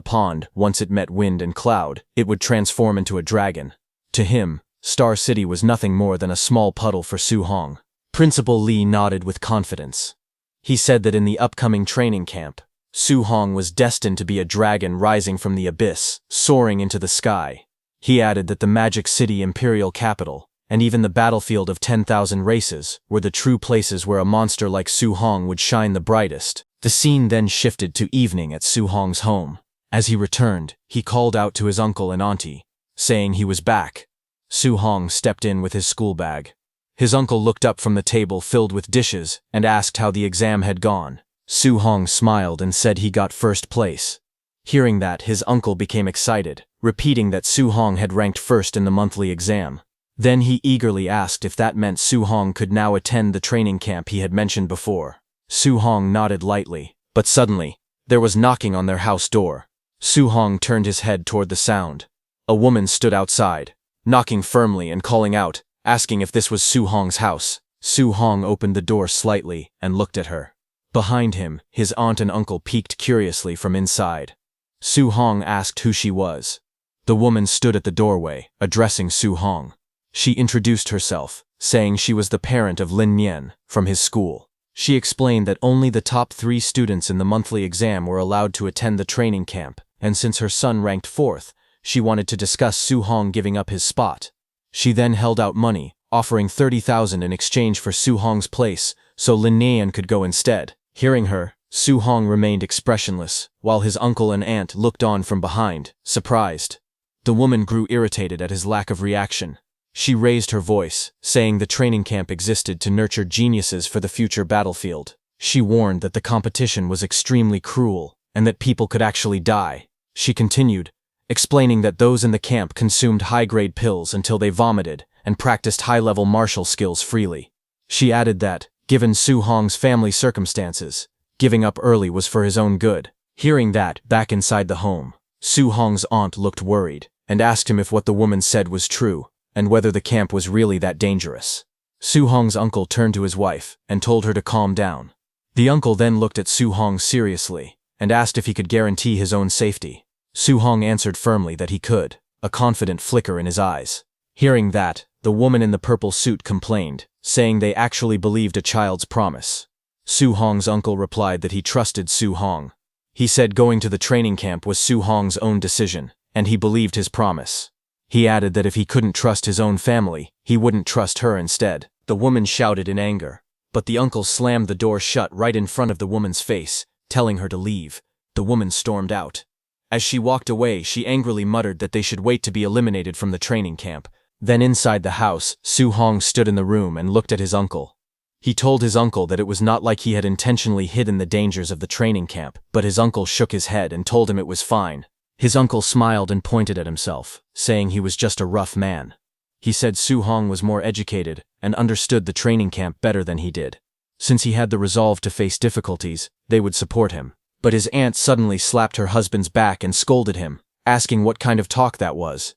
pond. Once it met wind and cloud, it would transform into a dragon. To him, Star City was nothing more than a small puddle for Su Hong. Principal Li nodded with confidence. He said that in the upcoming training camp, Su Hong was destined to be a dragon rising from the abyss, soaring into the sky. He added that the Magic City Imperial Capital, and even the battlefield of 10,000 races, were the true places where a monster like Su Hong would shine the brightest. The scene then shifted to evening at Su Hong's home. As he returned, he called out to his uncle and auntie, saying he was back. Su Hong stepped in with his school bag. His uncle looked up from the table filled with dishes and asked how the exam had gone. Su Hong smiled and said he got first place. Hearing that, his uncle became excited, repeating that Su Hong had ranked first in the monthly exam. Then he eagerly asked if that meant Su Hong could now attend the training camp he had mentioned before. Su Hong nodded lightly, but suddenly, there was knocking on their house door. Su Hong turned his head toward the sound. A woman stood outside, knocking firmly and calling out, asking if this was Su Hong's house. Su Hong opened the door slightly and looked at her. Behind him, his aunt and uncle peeked curiously from inside. Su Hong asked who she was. The woman stood at the doorway, addressing Su Hong. She introduced herself, saying she was the parent of Lin Nian, from his school. She explained that only the top 3 students in the monthly exam were allowed to attend the training camp, and since her son ranked 4th, she wanted to discuss Su Hong giving up his spot. She then held out money, offering 30,000 in exchange for Su Hong's place, so Lin Nian could go instead. Hearing her, Su Hong remained expressionless, while his uncle and aunt looked on from behind, surprised. The woman grew irritated at his lack of reaction. She raised her voice, saying the training camp existed to nurture geniuses for the future battlefield. She warned that the competition was extremely cruel and that people could actually die. She continued, explaining that those in the camp consumed high-grade pills until they vomited and practiced high-level martial skills freely. She added that, given Su Hong's family circumstances, giving up early was for his own good. Hearing that, back inside the home, Su Hong's aunt looked worried and asked him if what the woman said was true and whether the camp was really that dangerous. Su Hong's uncle turned to his wife and told her to calm down. The uncle then looked at Su Hong seriously and asked if he could guarantee his own safety. Su Hong answered firmly that he could, a confident flicker in his eyes. Hearing that, the woman in the purple suit complained, saying they actually believed a child's promise. Su Hong's uncle replied that he trusted Su Hong. He said going to the training camp was Su Hong's own decision, and he believed his promise. He added that if he couldn't trust his own family, he wouldn't trust her instead. The woman shouted in anger, but the uncle slammed the door shut right in front of the woman's face, telling her to leave. The woman stormed out. As she walked away, she angrily muttered that they should wait to be eliminated from the training camp. Then inside the house, Su Hong stood in the room and looked at his uncle. He told his uncle that it was not like he had intentionally hidden the dangers of the training camp, but his uncle shook his head and told him it was fine. His uncle smiled and pointed at himself, saying he was just a rough man. He said Su Hong was more educated and understood the training camp better than he did. Since he had the resolve to face difficulties, they would support him. But his aunt suddenly slapped her husband's back and scolded him, asking what kind of talk that was.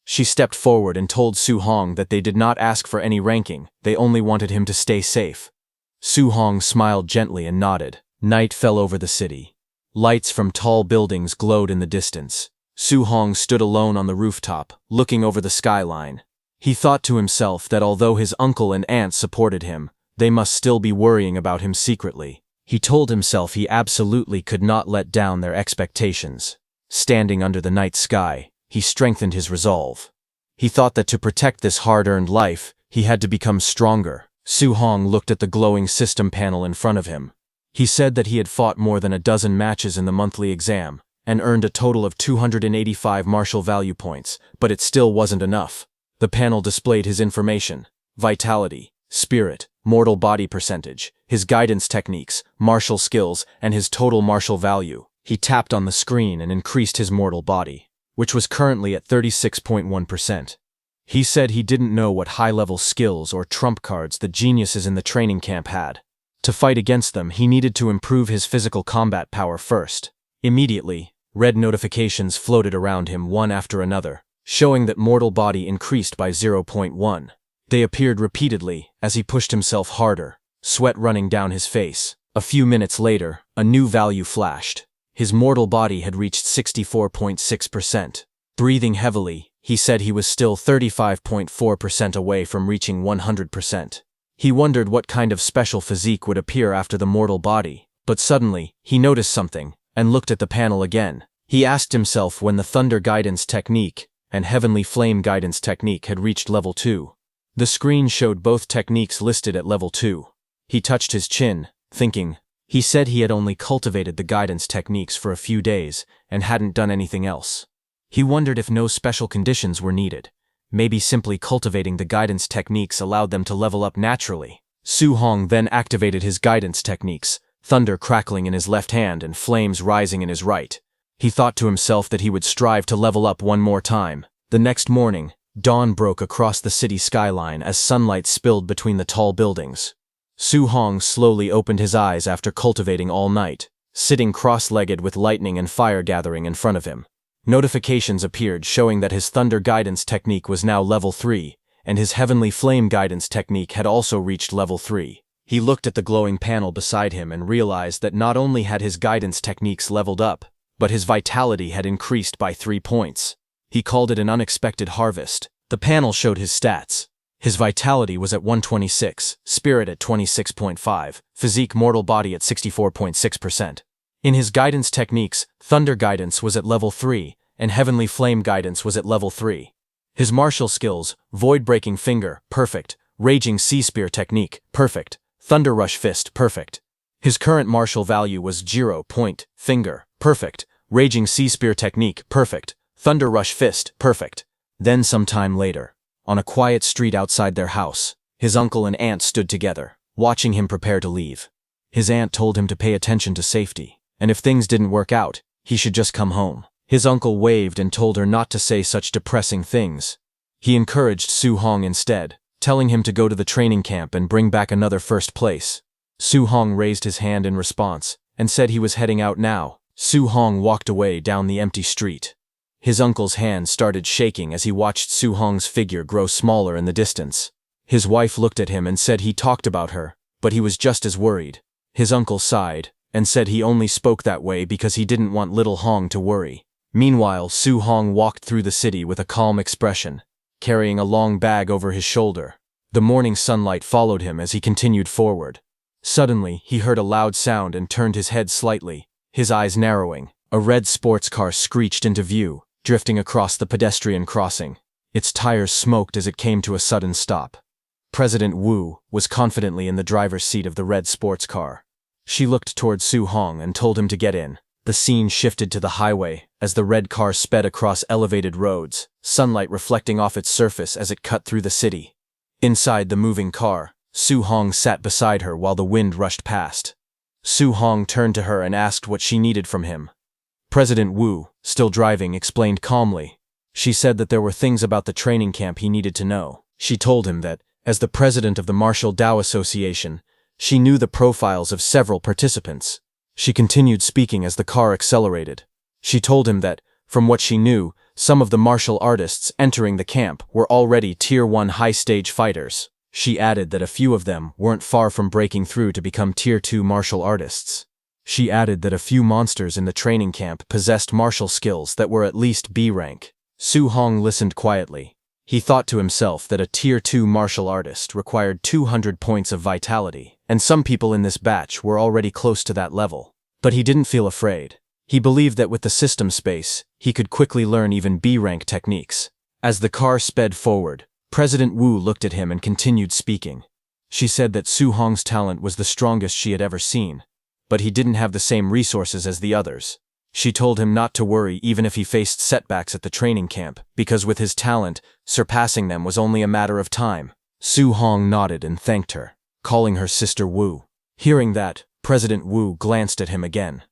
She stepped forward and told Su Hong that they did not ask for any ranking, they only wanted him to stay safe. Su Hong smiled gently and nodded. Night fell over the city. Lights from tall buildings glowed in the distance. Su Hong stood alone on the rooftop, looking over the skyline. He thought to himself that although his uncle and aunt supported him, they must still be worrying about him secretly. He told himself he absolutely could not let down their expectations. Standing under the night sky, he strengthened his resolve. He thought that to protect this hard-earned life, he had to become stronger. Su Hong looked at the glowing system panel in front of him. He said that he had fought more than a dozen matches in the monthly exam, and earned a total of 285 martial value points, but it still wasn't enough. The panel displayed his information: vitality, spirit, mortal body percentage, his guidance techniques, martial skills, and his total martial value. He tapped on the screen and increased his mortal body, which was currently at 36.1%. He said he didn't know what high-level skills or trump cards the geniuses in the training camp had. To fight against them, he needed to improve his physical combat power first. Immediately, red notifications floated around him one after another, showing that mortal body increased by 0.1. They appeared repeatedly as he pushed himself harder, sweat running down his face. A few minutes later, a new value flashed. His mortal body had reached 64.6%. Breathing heavily, he said he was still 35.4% away from reaching 100%. He wondered what kind of special physique would appear after the mortal body, but suddenly, he noticed something and looked at the panel again. He asked himself when the Thunder Guidance Technique and Heavenly Flame Guidance Technique had reached level 2. The screen showed both techniques listed at level 2. He touched his chin, thinking. He said he had only cultivated the guidance techniques for a few days and hadn't done anything else. He wondered if no special conditions were needed. Maybe simply cultivating the guidance techniques allowed them to level up naturally. Su Hong then activated his guidance techniques, thunder crackling in his left hand and flames rising in his right. He thought to himself that he would strive to level up one more time. The next morning, dawn broke across the city skyline as sunlight spilled between the tall buildings. Su Hong slowly opened his eyes after cultivating all night, sitting cross-legged with lightning and fire gathering in front of him. Notifications appeared showing that his Thunder Guidance Technique was now level 3, and his Heavenly Flame Guidance Technique had also reached level 3. He looked at the glowing panel beside him and realized that not only had his guidance techniques leveled up, but his vitality had increased by 3 points. He called it an unexpected harvest. The panel showed his stats. His vitality was at 126, spirit at 26.5, physique mortal body at 64.6%. In his guidance techniques, Thunder Guidance was at level 3, and Heavenly Flame Guidance was at level 3. His martial skills, Void Breaking Finger, perfect, Raging Sea Spear Technique, perfect, Thunder Rush Fist, perfect. His current martial value was 0. Finger, perfect, Raging Sea Spear Technique, perfect, Thunder Rush Fist, perfect. Then some time later, on a quiet street outside their house, his uncle and aunt stood together, watching him prepare to leave. His aunt told him to pay attention to safety, and if things didn't work out, he should just come home. His uncle waved and told her not to say such depressing things. He encouraged Su Hong instead, telling him to go to the training camp and bring back another first place. Su Hong raised his hand in response and said he was heading out now. Su Hong walked away down the empty street. His uncle's hand started shaking as he watched Su Hong's figure grow smaller in the distance. His wife looked at him and said he talked about her, but he was just as worried. His uncle sighed and said he only spoke that way because he didn't want little Hong to worry. Meanwhile, Su Hong walked through the city with a calm expression, carrying a long bag over his shoulder. The morning sunlight followed him as he continued forward. Suddenly, he heard a loud sound and turned his head slightly, his eyes narrowing. A red sports car screeched into view, drifting across the pedestrian crossing. Its tires smoked as it came to a sudden stop. President Wu was confidently in the driver's seat of the red sports car. She looked toward Su Hong and told him to get in. The scene shifted to the highway as the red car sped across elevated roads, sunlight reflecting off its surface as it cut through the city. Inside the moving car, Su Hong sat beside her while the wind rushed past. Su Hong turned to her and asked what she needed from him. President Wu, still driving, explained calmly. She said that there were things about the training camp he needed to know. She told him that, as the president of the Martial Dao Association, she knew the profiles of several participants. She continued speaking as the car accelerated. She told him that, from what she knew, some of the martial artists entering the camp were already Tier 1 high-stage fighters. She added that a few of them weren't far from breaking through to become Tier 2 martial artists. She added that a few monsters in the training camp possessed martial skills that were at least B rank. Su Hong listened quietly. He thought to himself that a Tier 2 martial artist required 200 points of vitality, and some people in this batch were already close to that level. But he didn't feel afraid. He believed that with the system space, he could quickly learn even B-rank techniques. As the car sped forward, President Wu looked at him and continued speaking. She said that Su Hong's talent was the strongest she had ever seen, but he didn't have the same resources as the others. She told him not to worry even if he faced setbacks at the training camp, because with his talent, surpassing them was only a matter of time. Su Hong nodded and thanked her, calling her Sister Wu. Hearing that, President Wu glanced at him again.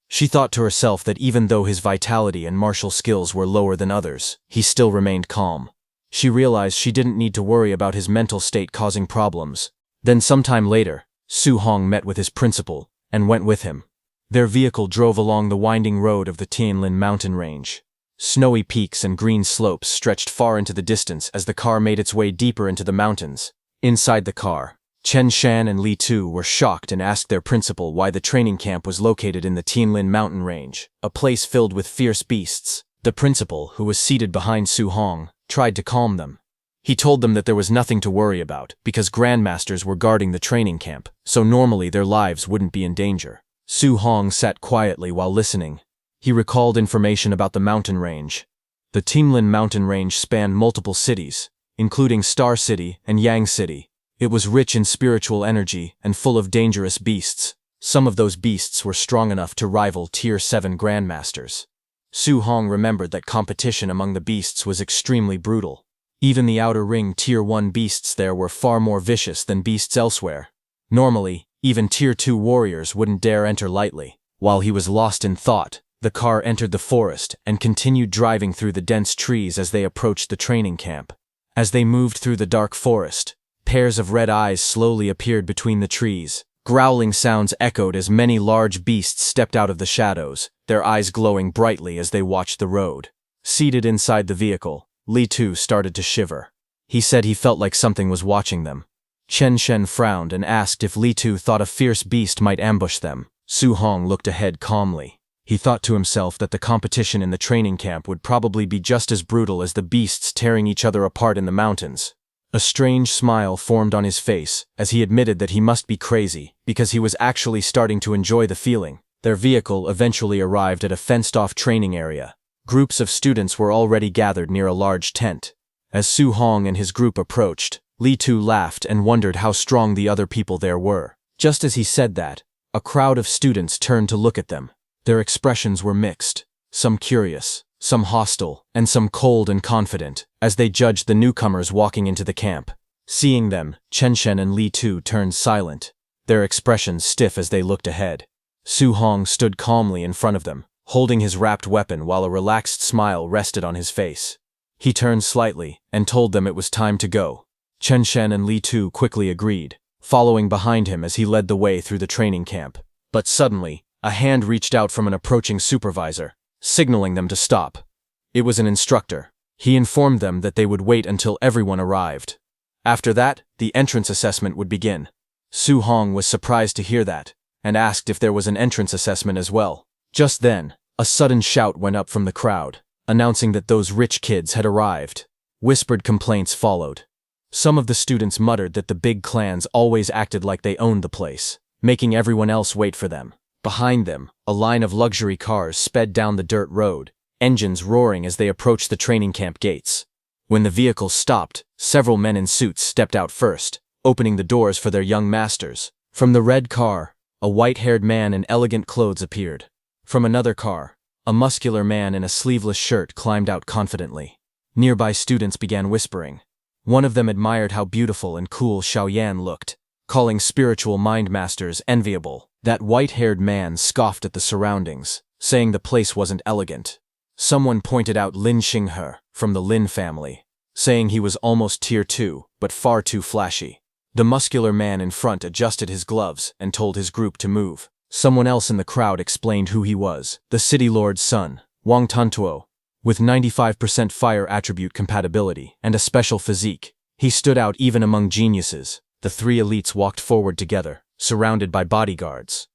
She thought to herself that even though his vitality and martial skills were lower than others, he still remained calm. She realized she didn't need to worry about his mental state causing problems. Then sometime later, Su Hong met with his principal and went with him. Their vehicle drove along the winding road of the Tianlin mountain range. Snowy peaks and green slopes stretched far into the distance as the car made its way deeper into the mountains. Inside the car, Chen Shan and Li Tu were shocked and asked their principal why the training camp was located in the Tianlin mountain range, a place filled with fierce beasts. The principal, who was seated behind Su Hong, tried to calm them. He told them that there was nothing to worry about because grandmasters were guarding the training camp, so normally their lives wouldn't be in danger. Su Hong sat quietly while listening. He recalled information about the mountain range. The Tianlin mountain range spanned multiple cities, including Star City and Yang City. It was rich in spiritual energy and full of dangerous beasts. Some of those beasts were strong enough to rival Tier 7 grandmasters. Su Hong remembered that competition among the beasts was extremely brutal. Even the outer ring Tier 1 beasts there were far more vicious than beasts elsewhere. Normally, even Tier 2 warriors wouldn't dare enter lightly. While he was lost in thought, the car entered the forest and continued driving through the dense trees as they approached the training camp. As they moved through the dark forest, pairs of red eyes slowly appeared between the trees. Growling sounds echoed as many large beasts stepped out of the shadows, their eyes glowing brightly as they watched the road. Seated inside the vehicle, Li Tu started to shiver. He said he felt like something was watching them. Chen Shen frowned and asked if Li Tu thought a fierce beast might ambush them. Su Hong looked ahead calmly. He thought to himself that the competition in the training camp would probably be just as brutal as the beasts tearing each other apart in the mountains. A strange smile formed on his face as he admitted that he must be crazy because he was actually starting to enjoy the feeling. Their vehicle eventually arrived at a fenced-off training area. Groups of students were already gathered near a large tent. As Su Hong and his group approached, Li Tu laughed and wondered how strong the other people there were. Just as he said that, a crowd of students turned to look at them. Their expressions were mixed, some curious, some hostile, and some cold and confident, as they judged the newcomers walking into the camp. Seeing them, Chen Shen and Li Tu turned silent. their expressions stiff as they looked ahead. Su Hong stood calmly in front of them, holding his wrapped weapon while a relaxed smile rested on his face. He turned slightly and told them it was time to go. Chen Shen and Li Tu quickly agreed, following behind him as he led the way through the training camp. But suddenly, a hand reached out from an approaching supervisor, signaling them to stop. It was an instructor. He informed them that they would wait until everyone arrived. After that, the entrance assessment would begin. Su Hong was surprised to hear that, and asked if there was an entrance assessment as well. Just then, a sudden shout went up from the crowd, announcing that those rich kids had arrived. Whispered complaints followed. Some of the students muttered that the big clans always acted like they owned the place, making everyone else wait for them. Behind them, a line of luxury cars sped down the dirt road, engines roaring as they approached the training camp gates. When the vehicles stopped, several men in suits stepped out first, opening the doors for their young masters. From the red car, a white-haired man in elegant clothes appeared. From another car, a muscular man in a sleeveless shirt climbed out confidently. Nearby students began whispering. One of them admired how beautiful and cool Xiaoyan looked, calling spiritual mind masters enviable. That white-haired man scoffed at the surroundings, saying the place wasn't elegant. Someone pointed out Lin Xinghe, from the Lin family, saying he was almost tier 2, but far too flashy. The muscular man in front adjusted his gloves and told his group to move. Someone else in the crowd explained who he was, the city lord's son, Wang Tantuo. With 95% fire attribute compatibility and a special physique, he stood out even among geniuses. The three elites walked forward together, surrounded by bodyguards.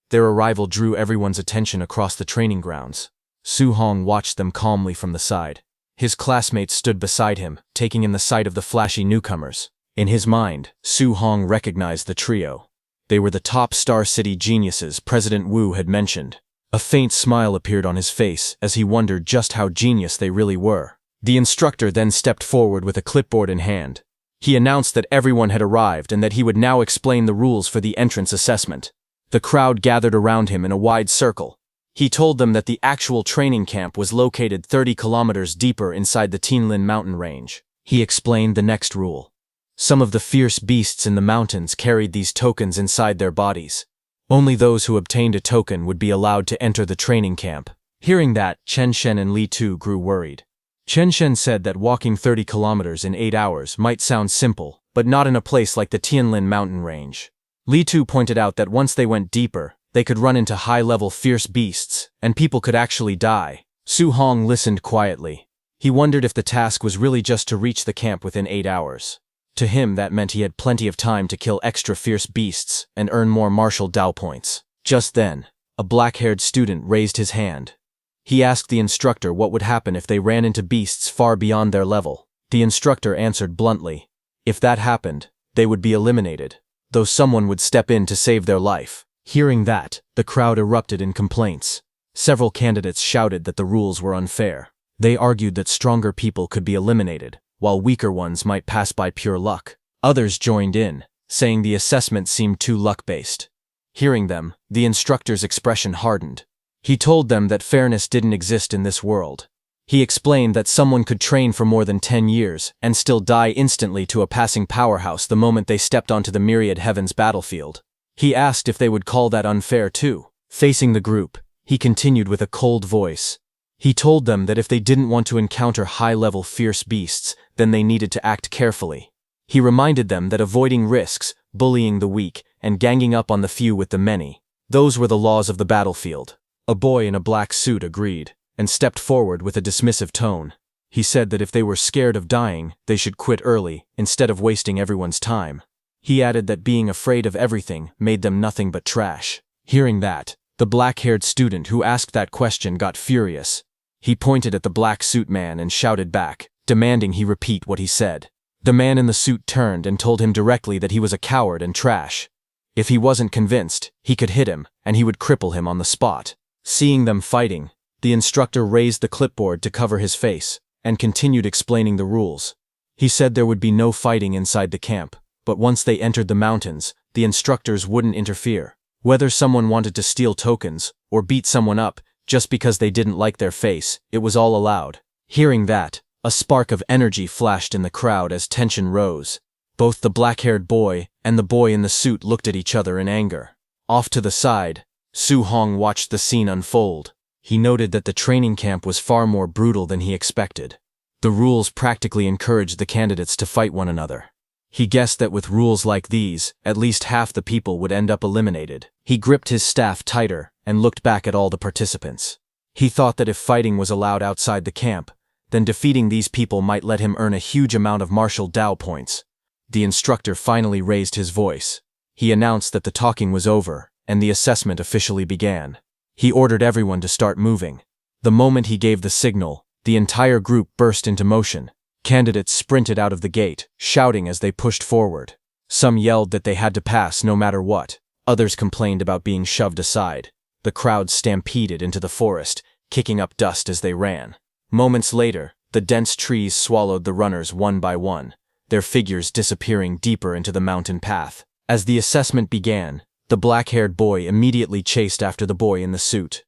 Their arrival drew everyone's attention across the training grounds. Su Hong watched them calmly from the side. His classmates stood beside him, taking in the sight of the flashy newcomers. In his mind, Su Hong recognized the trio. They were the top Star City geniuses President Wu had mentioned. A faint smile appeared on his face as he wondered just how genius they really were. The instructor then stepped forward with a clipboard in hand. He announced that everyone had arrived and that he would now explain the rules for the entrance assessment. The crowd gathered around him in a wide circle. He told them that the actual training camp was located 30 kilometers deeper inside the Tianlin mountain range. He explained the next rule. Some of the fierce beasts in the mountains carried these tokens inside their bodies. Only those who obtained a token would be allowed to enter the training camp. Hearing that, Chen Shen and Li Tu grew worried. Chen Shen said that walking 30 kilometers in 8 hours might sound simple, but not in a place like the Tianlin mountain range. Li Tu pointed out that once they went deeper, they could run into high-level fierce beasts, and people could actually die. Su Hong listened quietly. He wondered if the task was really just to reach the camp within 8 hours. To him, that meant he had plenty of time to kill extra fierce beasts and earn more martial Dao points. Just then, a black-haired student raised his hand. He asked the instructor what would happen if they ran into beasts far beyond their level. The instructor answered bluntly, if that happened, they would be eliminated, though someone would step in to save their life. Hearing that, the crowd erupted in complaints. Several candidates shouted that the rules were unfair. They argued that stronger people could be eliminated, while weaker ones might pass by pure luck. Others joined in, saying the assessment seemed too luck-based. Hearing them, the instructor's expression hardened. He told them that fairness didn't exist in this world. He explained that someone could train for more than 10 years and still die instantly to a passing powerhouse the moment they stepped onto the myriad heavens battlefield. He asked if they would call that unfair too. Facing the group, he continued with a cold voice. He told them that if they didn't want to encounter high-level fierce beasts, then they needed to act carefully. He reminded them that avoiding risks, bullying the weak, and ganging up on the few with the many, those were the laws of the battlefield. A boy in a black suit agreed, and stepped forward with a dismissive tone. He said that if they were scared of dying, they should quit early, instead of wasting everyone's time. He added that being afraid of everything made them nothing but trash. Hearing that, the black-haired student who asked that question got furious. He pointed at the black suit man and shouted back, demanding he repeat what he said. The man in the suit turned and told him directly that he was a coward and trash. If he wasn't convinced, he could hit him, and he would cripple him on the spot. Seeing them fighting, the instructor raised the clipboard to cover his face, and continued explaining the rules. He said there would be no fighting inside the camp, but once they entered the mountains, the instructors wouldn't interfere. Whether someone wanted to steal tokens, or beat someone up, just because they didn't like their face, it was all allowed. Hearing that, a spark of energy flashed in the crowd as tension rose. Both the black-haired boy and the boy in the suit looked at each other in anger. Off to the side, Su Hong watched the scene unfold. He noted that the training camp was far more brutal than he expected. The rules practically encouraged the candidates to fight one another. He guessed that with rules like these, at least half the people would end up eliminated. He gripped his staff tighter and looked back at all the participants. He thought that if fighting was allowed outside the camp, then defeating these people might let him earn a huge amount of martial Dao points. The instructor finally raised his voice. He announced that the talking was over, and the assessment officially began. He ordered everyone to start moving. The moment he gave the signal, the entire group burst into motion. Candidates sprinted out of the gate, shouting as they pushed forward. Some yelled that they had to pass no matter what. Others complained about being shoved aside. The crowd stampeded into the forest, kicking up dust as they ran. Moments later, the dense trees swallowed the runners one by one, their figures disappearing deeper into the mountain path. As the assessment began, the black-haired boy immediately chased after the boy in the suit.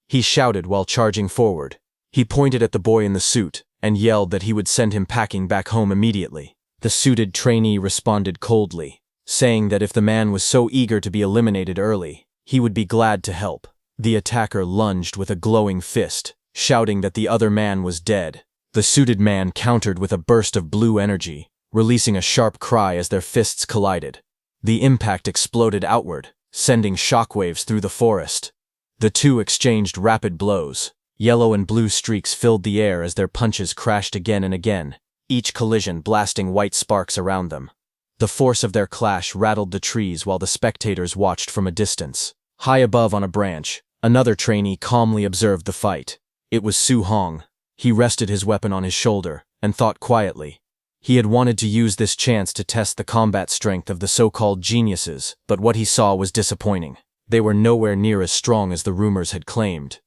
He shouted while charging forward. He pointed at the boy in the suit and yelled that he would send him packing back home immediately. The suited trainee responded coldly, saying that if the man was so eager to be eliminated early, he would be glad to help. The attacker lunged with a glowing fist, shouting that the other man was dead. The suited man countered with a burst of blue energy, releasing a sharp cry as their fists collided. The impact exploded outward, sending shockwaves through the forest. The two exchanged rapid blows. Yellow and blue streaks filled the air as their punches crashed again and again, each collision blasting white sparks around them. The force of their clash rattled the trees while the spectators watched from a distance. High above on a branch, another trainee calmly observed the fight. It was Su Hong. He rested his weapon on his shoulder and thought quietly. He had wanted to use this chance to test the combat strength of the so-called geniuses, but what he saw was disappointing. They were nowhere near as strong as the rumors had claimed.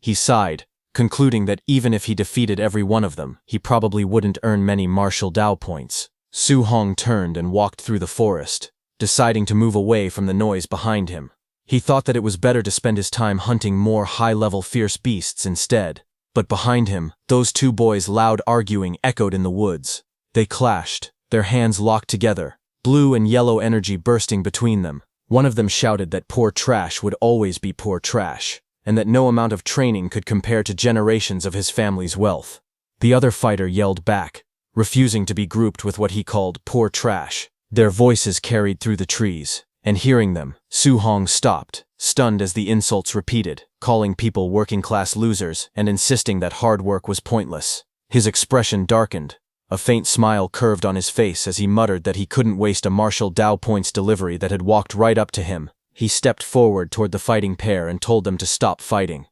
He sighed, concluding that even if he defeated every one of them, he probably wouldn't earn many martial Dao points. Su Hong turned and walked through the forest, deciding to move away from the noise behind him. He thought that it was better to spend his time hunting more high-level fierce beasts instead. But behind him, those two boys' loud arguing echoed in the woods. They clashed, their hands locked together, blue and yellow energy bursting between them. One of them shouted that poor trash would always be poor trash, and that no amount of training could compare to generations of his family's wealth. The other fighter yelled back, refusing to be grouped with what he called poor trash. Their voices carried through the trees, and hearing them, Su Hong stopped, stunned as the insults repeated, calling people working-class losers and insisting that hard work was pointless. His expression darkened. A faint smile curved on his face as he muttered that he couldn't waste a martial Dao points delivery that had walked right up to him. He stepped forward toward the fighting pair and told them to stop fighting.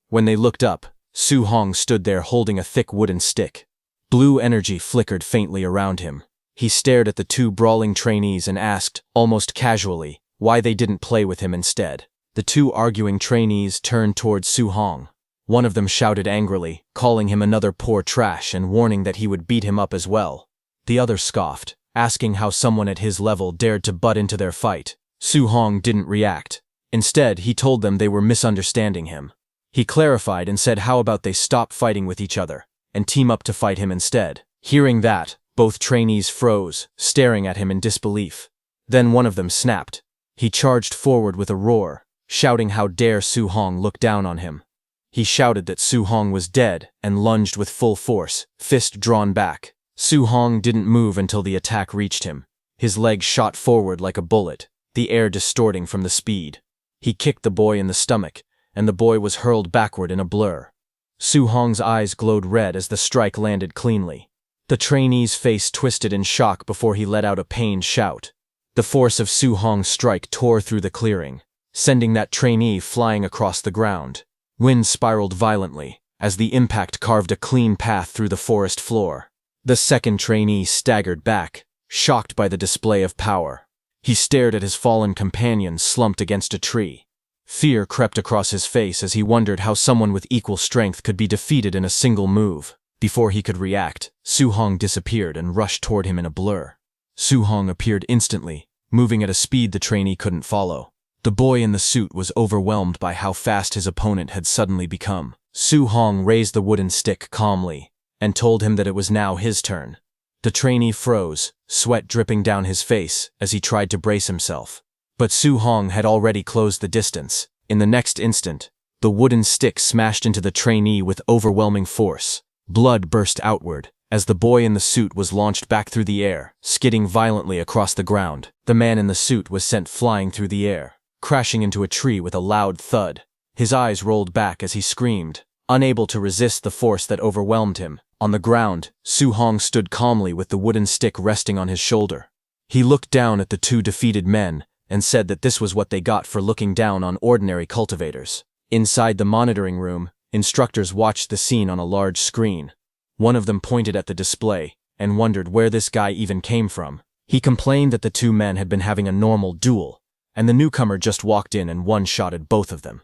When they looked up, Su Hong stood there holding a thick wooden stick. Blue energy flickered faintly around him. He stared at the two brawling trainees and asked, almost casually, why they didn't play with him instead. The two arguing trainees turned toward Su Hong. One of them shouted angrily, calling him another poor trash and warning that he would beat him up as well. The other scoffed, asking how someone at his level dared to butt into their fight. Su Hong didn't react. Instead, he told them they were misunderstanding him. He clarified and said how about they stop fighting with each other and team up to fight him instead. Hearing that, both trainees froze, staring at him in disbelief. Then one of them snapped. He charged forward with a roar, shouting how dare Su Hong look down on him. He shouted that Su Hong was dead and lunged with full force, fist drawn back. Su Hong didn't move until the attack reached him. His leg shot forward like a bullet, the air distorting from the speed. He kicked the boy in the stomach, and the boy was hurled backward in a blur. Su Hong's eyes glowed red as the strike landed cleanly. The trainee's face twisted in shock before he let out a pained shout. The force of Su Hong's strike tore through the clearing, sending that trainee flying across the ground. Wind spiraled violently, as the impact carved a clean path through the forest floor. The second trainee staggered back, shocked by the display of power. He stared at his fallen companion slumped against a tree. Fear crept across his face as he wondered how someone with equal strength could be defeated in a single move. Before he could react, Su Hong disappeared and rushed toward him in a blur. Su Hong appeared instantly, moving at a speed the trainee couldn't follow. The boy in the suit was overwhelmed by how fast his opponent had suddenly become. Su Hong raised the wooden stick calmly and told him that it was now his turn. The trainee froze, sweat dripping down his face as he tried to brace himself. But Su Hong had already closed the distance. In the next instant, the wooden stick smashed into the trainee with overwhelming force. Blood burst outward as the boy in the suit was launched back through the air, skidding violently across the ground. The man in the suit was sent flying through the air, crashing into a tree with a loud thud. His eyes rolled back as he screamed, unable to resist the force that overwhelmed him. On the ground, Su Hong stood calmly with the wooden stick resting on his shoulder. He looked down at the two defeated men and said that this was what they got for looking down on ordinary cultivators. Inside the monitoring room, instructors watched the scene on a large screen. One of them pointed at the display and wondered where this guy even came from. He complained that the two men had been having a normal duel, and the newcomer just walked in and one-shotted both of them.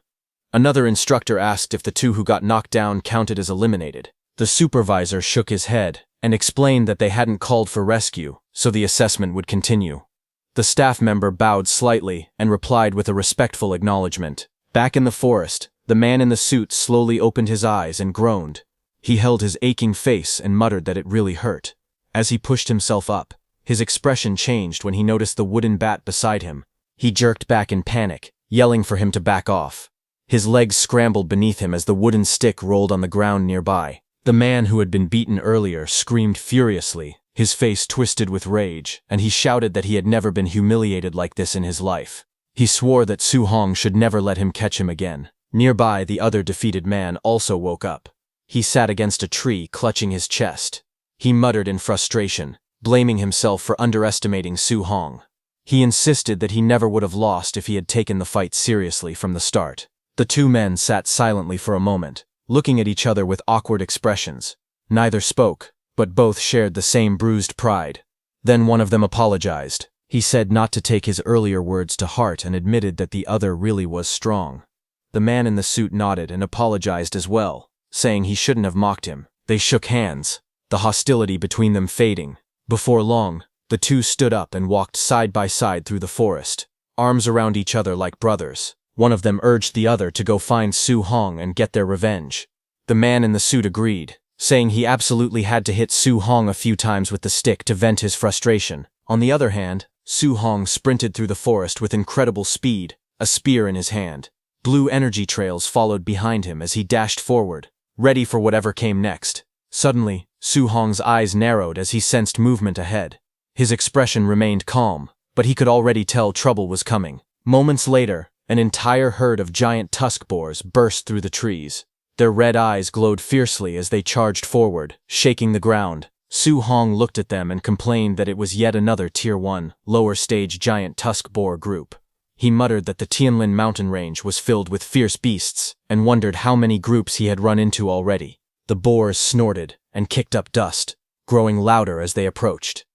Another instructor asked if the two who got knocked down counted as eliminated. The supervisor shook his head and explained that they hadn't called for rescue, so the assessment would continue. The staff member bowed slightly and replied with a respectful acknowledgement. Back in the forest, the man in the suit slowly opened his eyes and groaned. He held his aching face and muttered that it really hurt. As he pushed himself up, his expression changed when he noticed the wooden bat beside him. He jerked back in panic, yelling for him to back off. His legs scrambled beneath him as the wooden stick rolled on the ground nearby. The man who had been beaten earlier screamed furiously, his face twisted with rage, and he shouted that he had never been humiliated like this in his life. He swore that Su Hong should never let him catch him again. Nearby, the other defeated man also woke up. He sat against a tree, clutching his chest. He muttered in frustration, blaming himself for underestimating Su Hong. He insisted that he never would have lost if he had taken the fight seriously from the start. The two men sat silently for a moment, looking at each other with awkward expressions. Neither spoke, but both shared the same bruised pride. Then one of them apologized. He said not to take his earlier words to heart and admitted that the other really was strong. The man in the suit nodded and apologized as well, saying he shouldn't have mocked him. They shook hands, the hostility between them fading. Before long, the two stood up and walked side by side through the forest, arms around each other like brothers. One of them urged the other to go find Su Hong and get their revenge. The man in the suit agreed, saying he absolutely had to hit Su Hong a few times with the stick to vent his frustration. On the other hand, Su Hong sprinted through the forest with incredible speed, a spear in his hand. Blue energy trails followed behind him as he dashed forward, ready for whatever came next. Suddenly, Su Hong's eyes narrowed as he sensed movement ahead. His expression remained calm, but he could already tell trouble was coming. Moments later, an entire herd of giant tusk boars burst through the trees. Their red eyes glowed fiercely as they charged forward, shaking the ground. Su Hong looked at them and complained that it was yet another Tier 1, lower-stage giant tusk boar group. He muttered that the Tianlin mountain range was filled with fierce beasts, and wondered how many groups he had run into already. The boars snorted and kicked up dust, growing louder as they approached.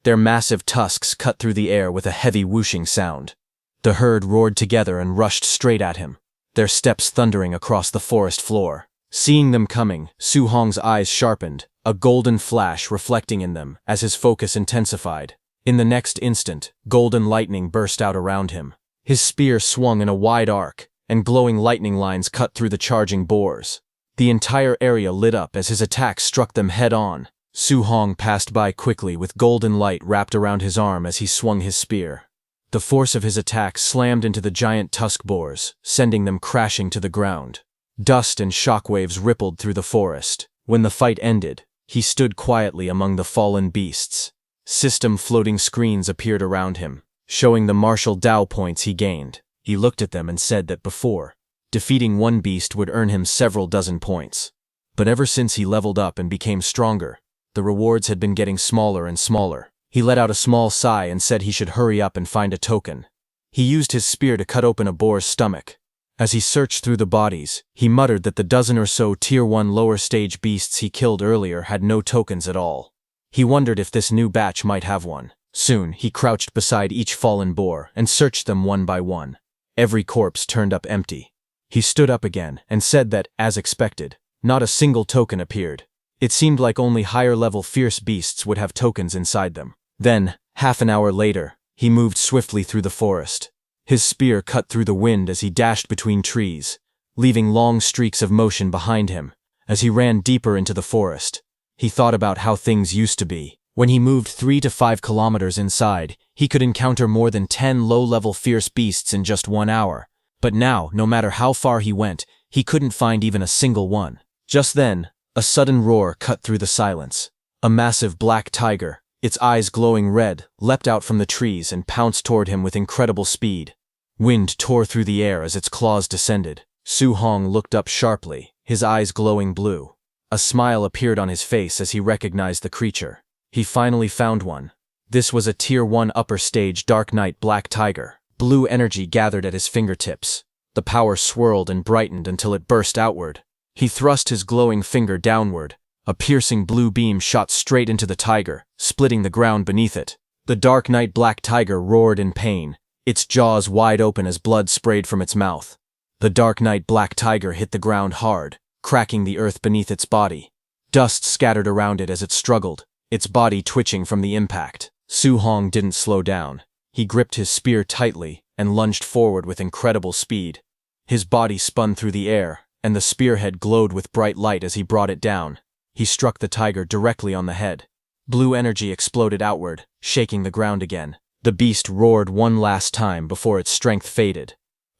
Their massive tusks cut through the air with a heavy whooshing sound. The herd roared together and rushed straight at him, their steps thundering across the forest floor. Seeing them coming, Su Hong's eyes sharpened, a golden flash reflecting in them as his focus intensified. In the next instant, golden lightning burst out around him. His spear swung in a wide arc, and glowing lightning lines cut through the charging boars. The entire area lit up as his attack struck them head-on. Su Hong passed by quickly with golden light wrapped around his arm as he swung his spear. The force of his attack slammed into the giant tusk boars, sending them crashing to the ground. Dust and shockwaves rippled through the forest. When the fight ended, he stood quietly among the fallen beasts. System floating screens appeared around him, showing the martial Dao points he gained. He looked at them and said that before, defeating one beast would earn him several dozen points. But ever since he leveled up and became stronger, the rewards had been getting smaller and smaller. He let out a small sigh and said he should hurry up and find a token. He used his spear to cut open a boar's stomach. As he searched through the bodies, he muttered that the dozen or so Tier 1 lower-stage beasts he killed earlier had no tokens at all. He wondered if this new batch might have one. Soon, he crouched beside each fallen boar and searched them one by one. Every corpse turned up empty. He stood up again and said that, as expected, not a single token appeared. It seemed like only higher-level fierce beasts would have tokens inside them. Then, half an hour later, he moved swiftly through the forest. His spear cut through the wind as he dashed between trees, leaving long streaks of motion behind him. As he ran deeper into the forest, he thought about how things used to be. When he moved 3 to 5 kilometers inside, he could encounter more than 10 low-level fierce beasts in just 1 hour. But now, no matter how far he went, he couldn't find even a single one. Just then, a sudden roar cut through the silence. A massive black tiger, its eyes glowing red, leapt out from the trees and pounced toward him with incredible speed. Wind tore through the air as its claws descended. Su Hong looked up sharply, his eyes glowing blue. A smile appeared on his face as he recognized the creature. He finally found one. This was a Tier 1 upper stage Dark Knight black tiger. Blue energy gathered at his fingertips. The power swirled and brightened until it burst outward. He thrust his glowing finger downward. A piercing blue beam shot straight into the tiger, splitting the ground beneath it. The Dark Knight black tiger roared in pain, its jaws wide open as blood sprayed from its mouth. The Dark Knight black tiger hit the ground hard, cracking the earth beneath its body. Dust scattered around it as it struggled, its body twitching from the impact. Su Hong didn't slow down. He gripped his spear tightly and lunged forward with incredible speed. His body spun through the air, and the spearhead glowed with bright light as he brought it down. He struck the tiger directly on the head. Blue energy exploded outward, shaking the ground again. The beast roared one last time before its strength faded.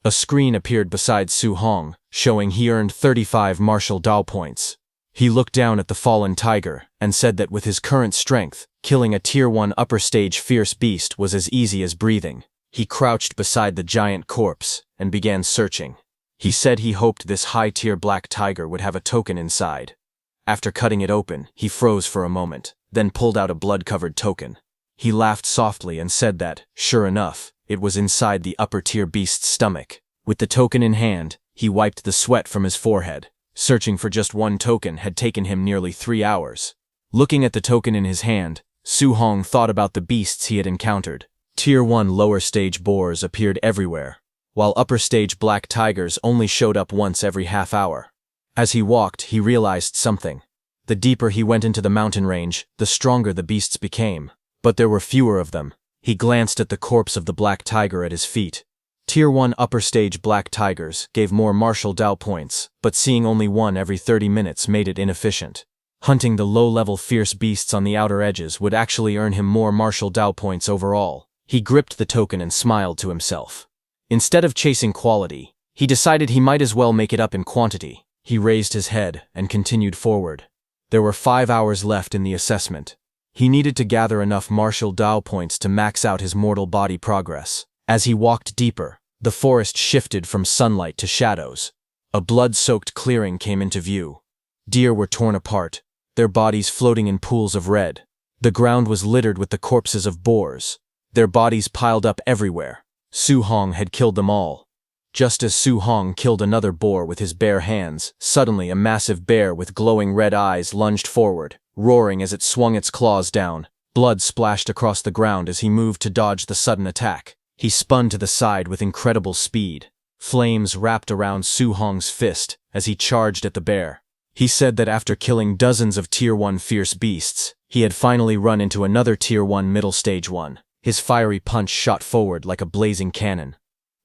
A screen appeared beside Su Hong, showing he earned 35 martial Dao points. He looked down at the fallen tiger and said that with his current strength, killing a Tier 1 upper stage fierce beast was as easy as breathing. He crouched beside the giant corpse and began searching. He said he hoped this high-tier black tiger would have a token inside. After cutting it open, he froze for a moment, then pulled out a blood-covered token. He laughed softly and said that, sure enough, it was inside the upper-tier beast's stomach. With the token in hand, he wiped the sweat from his forehead. Searching for just one token had taken him nearly 3 hours. Looking at the token in his hand, Su Hong thought about the beasts he had encountered. Tier 1 lower stage boars appeared everywhere, while upper stage black tigers only showed up once every half hour. As he walked, he realized something. The deeper he went into the mountain range, the stronger the beasts became. But there were fewer of them. He glanced at the corpse of the black tiger at his feet. Tier 1 upper stage black tigers gave more martial Dao points, but seeing only one every 30 minutes made it inefficient. Hunting the low-level fierce beasts on the outer edges would actually earn him more martial Dao points overall. He gripped the token and smiled to himself. Instead of chasing quality, he decided he might as well make it up in quantity. He raised his head and continued forward. There were 5 hours left in the assessment. He needed to gather enough martial Dao points to max out his mortal body progress. As he walked deeper, the forest shifted from sunlight to shadows. A blood-soaked clearing came into view. Deer were torn apart, their bodies floating in pools of red. The ground was littered with the corpses of boars, their bodies piled up everywhere. Su Hong had killed them all. Just as Su Hong killed another boar with his bare hands, suddenly a massive bear with glowing red eyes lunged forward, roaring as it swung its claws down. Blood splashed across the ground as he moved to dodge the sudden attack. He spun to the side with incredible speed. Flames wrapped around Su Hong's fist as he charged at the bear. He said that after killing dozens of Tier 1 fierce beasts, he had finally run into another Tier 1 middle stage one. His fiery punch shot forward like a blazing cannon.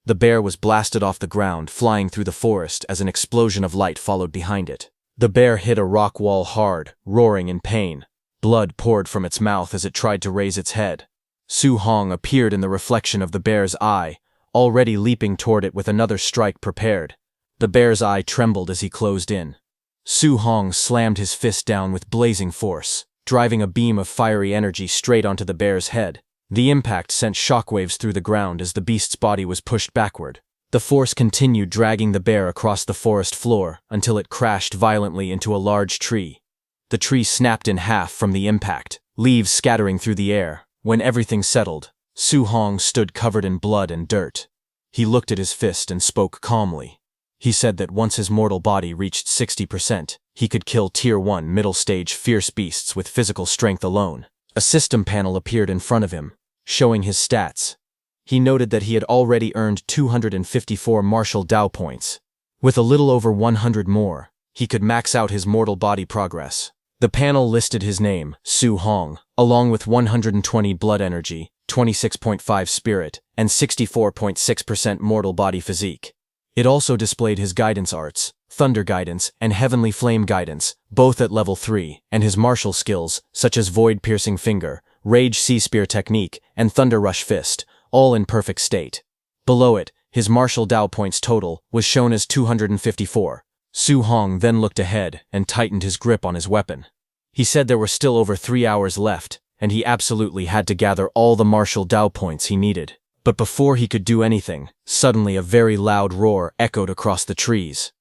The bear was blasted off the ground, flying through the forest as an explosion of light followed behind it. The bear hit a rock wall hard, roaring in pain. Blood poured from its mouth as it tried to raise its head. Su Hong appeared in the reflection of the bear's eye, already leaping toward it with another strike prepared. The bear's eye trembled as he closed in. Su Hong slammed his fist down with blazing force, driving a beam of fiery energy straight onto the bear's head. The impact sent shockwaves through the ground as the beast's body was pushed backward. The force continued dragging the bear across the forest floor until it crashed violently into a large tree. The tree snapped in half from the impact, leaves scattering through the air. When everything settled, Su Hong stood covered in blood and dirt. He looked at his fist and spoke calmly. He said that once his mortal body reached 60%, he could kill Tier 1 middle-stage fierce beasts with physical strength alone. A system panel appeared in front of him, showing his stats. He noted that he had already earned 254 martial Dao points. With a little over 100 more, he could max out his mortal body progress. The panel listed his name, Su Hong, along with 120 blood energy, 26.5 spirit, and 64.6% mortal body physique. It also displayed his guidance arts, Thunder Guidance, and Heavenly Flame Guidance, both at level 3, and his martial skills, such as Void Piercing Finger, Rage Sea Spear Technique, and Thunder Rush Fist, all in perfect state. Below it, his martial Dao points total was shown as 254. Su Hong then looked ahead and tightened his grip on his weapon. He said there were still over 3 hours left, and he absolutely had to gather all the martial Dao points he needed. But before he could do anything, suddenly a very loud roar echoed across the trees.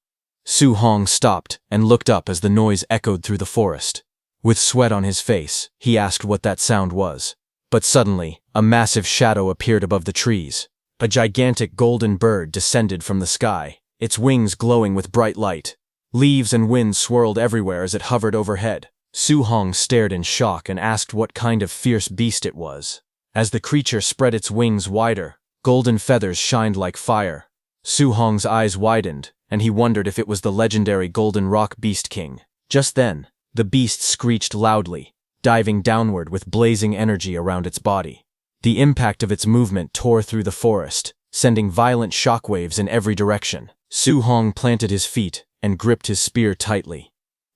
Su Hong stopped and looked up as the noise echoed through the forest. With sweat on his face, he asked what that sound was. But suddenly, a massive shadow appeared above the trees. A gigantic golden bird descended from the sky, its wings glowing with bright light. Leaves and wind swirled everywhere as it hovered overhead. Su Hong stared in shock and asked what kind of fierce beast it was. As the creature spread its wings wider, golden feathers shined like fire. Su Hong's eyes widened, and he wondered if it was the legendary Golden Rock Beast King. Just then, the beast screeched loudly, diving downward with blazing energy around its body. The impact of its movement tore through the forest, sending violent shockwaves in every direction. Su Hong planted his feet and gripped his spear tightly.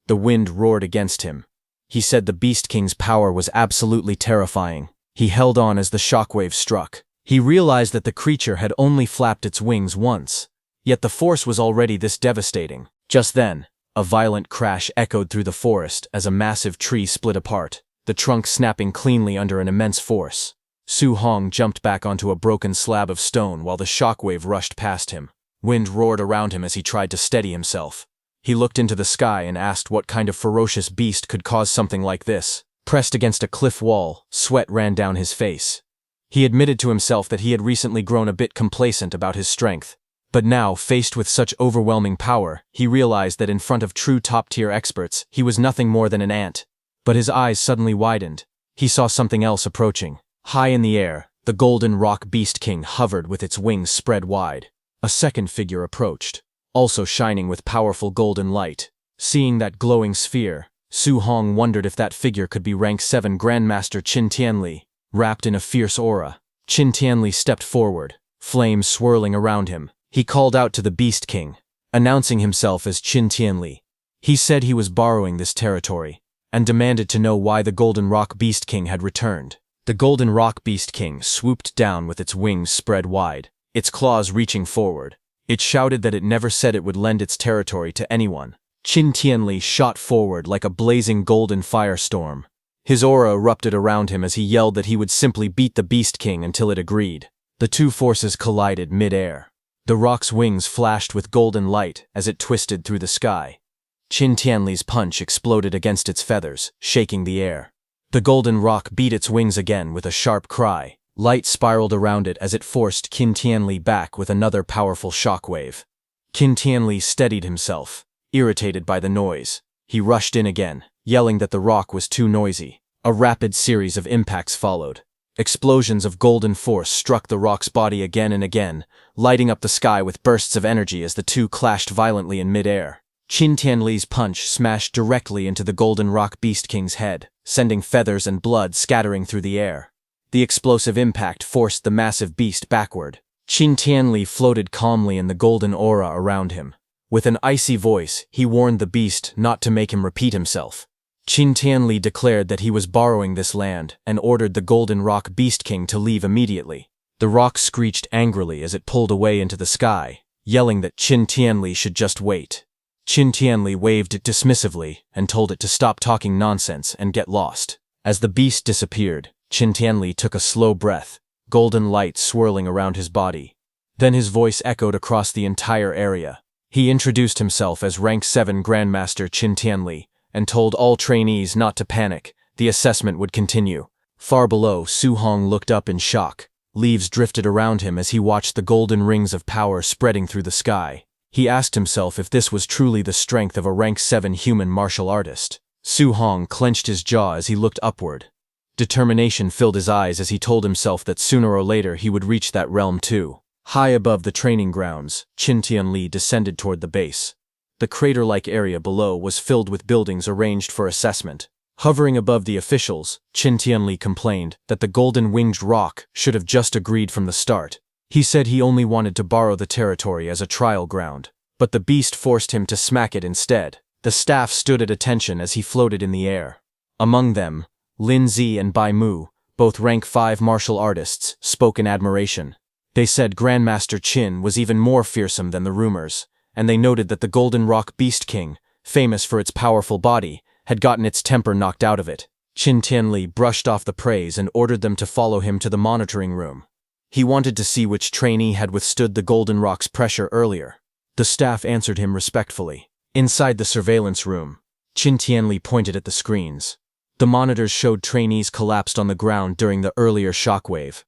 The wind roared against him. He said the Beast King's power was absolutely terrifying. He held on as the shockwave struck. He realized that the creature had only flapped its wings once, yet the force was already this devastating. Just then, a violent crash echoed through the forest as a massive tree split apart, the trunk snapping cleanly under an immense force. Su Hong jumped back onto a broken slab of stone while the shockwave rushed past him. Wind roared around him as he tried to steady himself. He looked into the sky and asked what kind of ferocious beast could cause something like this. Pressed against a cliff wall, sweat ran down his face. He admitted to himself that he had recently grown a bit complacent about his strength. But now, faced with such overwhelming power, he realized that in front of true top-tier experts, he was nothing more than an ant. But his eyes suddenly widened. He saw something else approaching. High in the air, the Golden Rock Beast King hovered with its wings spread wide. A second figure approached, also shining with powerful golden light. Seeing that glowing sphere, Su Hong wondered if that figure could be rank 7 Grandmaster Qin Tianli. Wrapped in a fierce aura, Qin Tianli stepped forward, flames swirling around him. He called out to the Beast King, announcing himself as Qin Tianli. He said he was borrowing this territory, and demanded to know why the Golden Rock Beast King had returned. The Golden Rock Beast King swooped down with its wings spread wide, its claws reaching forward. It shouted that it never said it would lend its territory to anyone. Qin Tianli shot forward like a blazing golden firestorm. His aura erupted around him as he yelled that he would simply beat the Beast King until it agreed. The two forces collided mid-air. The rock's wings flashed with golden light as it twisted through the sky. Qin Tianli's punch exploded against its feathers, shaking the air. The golden rock beat its wings again with a sharp cry. Light spiraled around it as it forced Qin Tianli back with another powerful shockwave. Qin Tianli steadied himself, irritated by the noise. He rushed in again, yelling that the rock was too noisy. A rapid series of impacts followed. Explosions of golden force struck the rock's body again and again, lighting up the sky with bursts of energy as the two clashed violently in mid-air. Qin Tianli's punch smashed directly into the Golden Rock Beast King's head, sending feathers and blood scattering through the air. The explosive impact forced the massive beast backward. Qin Tianli floated calmly in the golden aura around him. With an icy voice, he warned the beast not to make him repeat himself. Qin Tianli declared that he was borrowing this land and ordered the Golden Rock Beast King to leave immediately. The rock screeched angrily as it pulled away into the sky, yelling that Qin Tianli should just wait. Qin Tianli waved it dismissively and told it to stop talking nonsense and get lost. As the beast disappeared, Qin Tianli took a slow breath, golden light swirling around his body. Then his voice echoed across the entire area. He introduced himself as Rank 7 Grandmaster Qin Tianli and told all trainees not to panic. The assessment would continue. Far below, Su Hong looked up in shock. Leaves drifted around him as he watched the golden rings of power spreading through the sky. He asked himself if this was truly the strength of a Rank 7 human martial artist. Su Hong clenched his jaw as he looked upward. Determination filled his eyes as he told himself that sooner or later he would reach that realm too. High above the training grounds, Qin Tianli descended toward the base. The crater-like area below was filled with buildings arranged for assessment. Hovering above the officials, Qin Tianli complained that the golden-winged rock should have just agreed from the start. He said he only wanted to borrow the territory as a trial ground. but the beast forced him to smack it instead. The staff stood at attention as he floated in the air. Among them, Lin Zi and Bai Mu, both rank 5 martial artists, spoke in admiration. They said Grandmaster Qin was even more fearsome than the rumors, and they noted that the Golden Rock Beast King, famous for its powerful body, had gotten its temper knocked out of it. Qin Tianli brushed off the praise and ordered them to follow him to the monitoring room. He wanted to see which trainee had withstood the Golden Rock's pressure earlier. The staff answered him respectfully. Inside the surveillance room, Qin Tianli pointed at the screens. The monitors showed trainees collapsed on the ground during the earlier shockwave.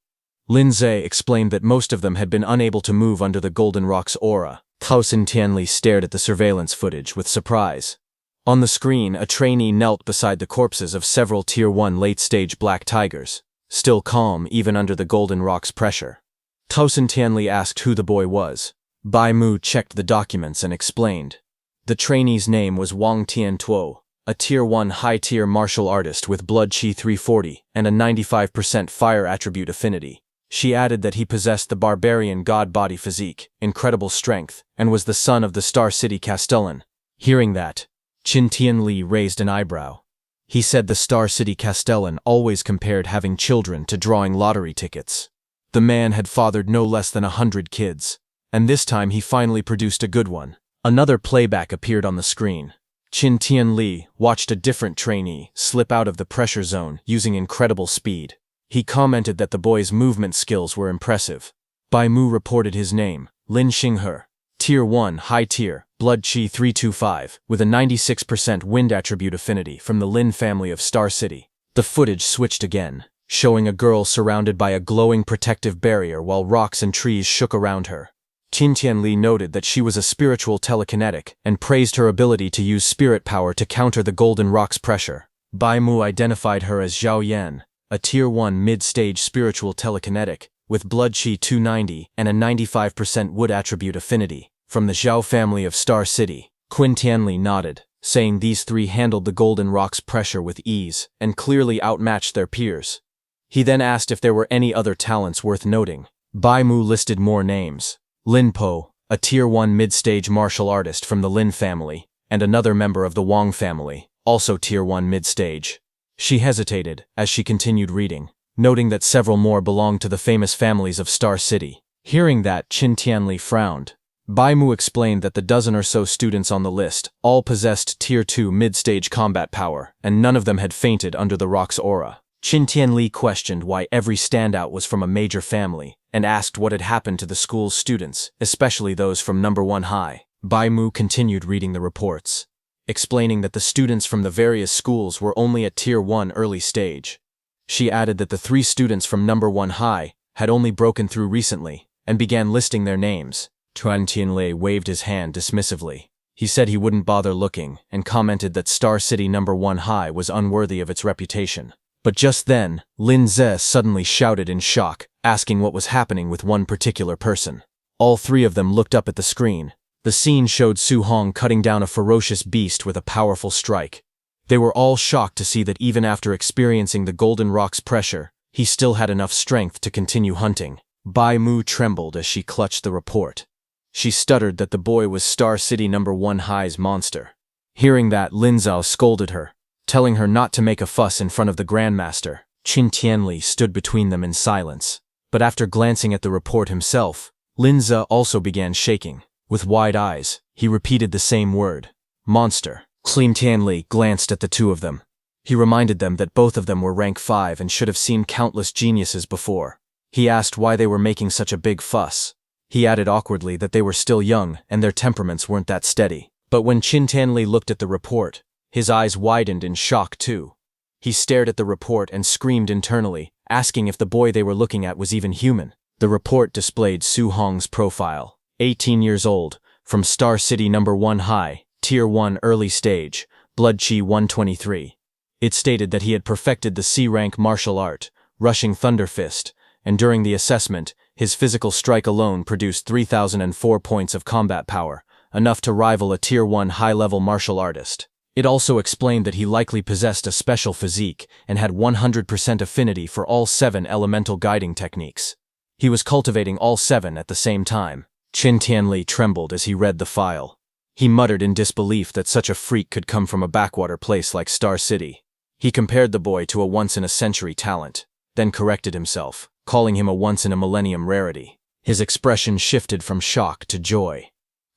Lin Zi explained that most of them had been unable to move under the Golden Rock's aura. Qin Tianli stared at the surveillance footage with surprise. On the screen, a trainee knelt beside the corpses of several Tier 1 late-stage black tigers, still calm even under the Golden Rock's pressure. Qin Tianli asked who the boy was. Bai Mu checked the documents and explained. The trainee's name was Wang Tiantuo, a Tier 1 high-tier martial artist with blood chi 340 and a 95% fire attribute affinity. She added that he possessed the barbarian god-body physique, incredible strength, and was the son of the Star City Castellan. Hearing that, Qin Tianli raised an eyebrow. He said the Star City Castellan always compared having children to drawing lottery tickets. The man had fathered no less than 100 kids, and this time he finally produced a good one. Another playback appeared on the screen. Qin Tianli watched a different trainee slip out of the pressure zone using incredible speed. He commented that the boy's movement skills were impressive. Bai Mu reported his name, Lin Xinghe, Tier 1 high tier, blood chi 325, with a 96% wind attribute affinity from the Lin family of Star City. The footage switched again, showing a girl surrounded by a glowing protective barrier while rocks and trees shook around her. Qin Tianli noted that she was a spiritual telekinetic and praised her ability to use spirit power to counter the Golden Rock's pressure. Bai Mu identified her as Zhao Yan, a Tier 1 mid-stage spiritual telekinetic, with blood chi 290 and a 95% wood attribute affinity, from the Zhao family of Star City. Qin Tianli nodded, saying these three handled the Golden Rock's pressure with ease and clearly outmatched their peers. He then asked if there were any other talents worth noting. Bai Mu listed more names. Lin Po, a Tier 1 mid-stage martial artist from the Lin family, and another member of the Wang family, also Tier 1 mid-stage. She hesitated as she continued reading, noting that several more belonged to the famous families of Star City. Hearing that, Qin Tianli frowned. Bai Mu explained that the dozen or so students on the list all possessed Tier 2 mid-stage combat power, and none of them had fainted under the rock's aura. Qin Tianli questioned why every standout was from a major family, and asked what had happened to the school's students, especially those from number 1 high. Bai Mu continued reading the reports, explaining that the students from the various schools were only at Tier 1 early stage. She added that the 3 students from number 1 high had only broken through recently, and began listing their names. Qin Tianli waved his hand dismissively. He said he wouldn't bother looking, and commented that Star City number 1 high was unworthy of its reputation. But just then, Lin Zi suddenly shouted in shock, asking what was happening with one particular person. All 3 of them looked up at the screen. The scene showed Su Hong cutting down a ferocious beast with a powerful strike. They were all shocked to see that even after experiencing the Golden Rock's pressure, he still had enough strength to continue hunting. Bai Mu trembled as she clutched the report. She stuttered that the boy was Star City number 1 high's monster. Hearing that, Lin Zhao scolded her, telling her not to make a fuss in front of the Grandmaster. Qin Tianli stood between them in silence. But after glancing at the report himself, Lin Zhao also began shaking. With wide eyes, he repeated the same word, monster. Qin Tianli glanced at the 2 of them. He reminded them that both of them were rank 5 and should have seen countless geniuses before. He asked why they were making such a big fuss. He added awkwardly that they were still young and their temperaments weren't that steady. But when Qin Tianli looked at the report, his eyes widened in shock too. He stared at the report and screamed internally, asking if the boy they were looking at was even human. The report displayed Su Hong's profile. 18 years old, from Star City number 1 high, Tier 1 early stage, blood chi 123. It stated that he had perfected the C-rank martial art, Rushing Thunder Fist, and during the assessment, his physical strike alone produced 3,004 points of combat power, enough to rival a Tier 1 high-level martial artist. It also explained that he likely possessed a special physique and had 100% affinity for all 7 elemental guiding techniques. He was cultivating all 7 at the same time. Qin Tianli trembled as he read the file. He muttered in disbelief that such a freak could come from a backwater place like Star City. He compared the boy to a once-in-a-century talent, then corrected himself, calling him a once-in-a-millennium rarity. His expression shifted from shock to joy.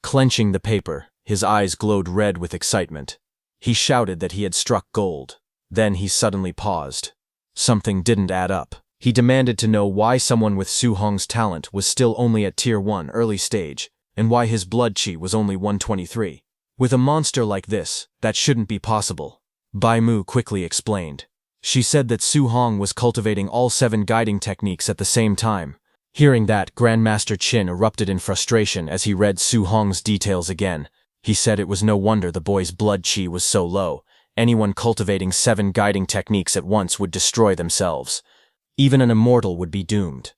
Clenching the paper, his eyes glowed red with excitement. He shouted that he had struck gold. Then he suddenly paused. Something didn't add up. He demanded to know why someone with Su Hong's talent was still only at Tier 1 early stage, and why his blood chi was only 123. With a monster like this, that shouldn't be possible. Bai Mu quickly explained. She said that Su Hong was cultivating all 7 guiding techniques at the same time. Hearing that, Grandmaster Qin erupted in frustration as he read Su Hong's details again. He said it was no wonder the boy's blood chi was so low. Anyone cultivating 7 guiding techniques at once would destroy themselves. Even an immortal would be doomed.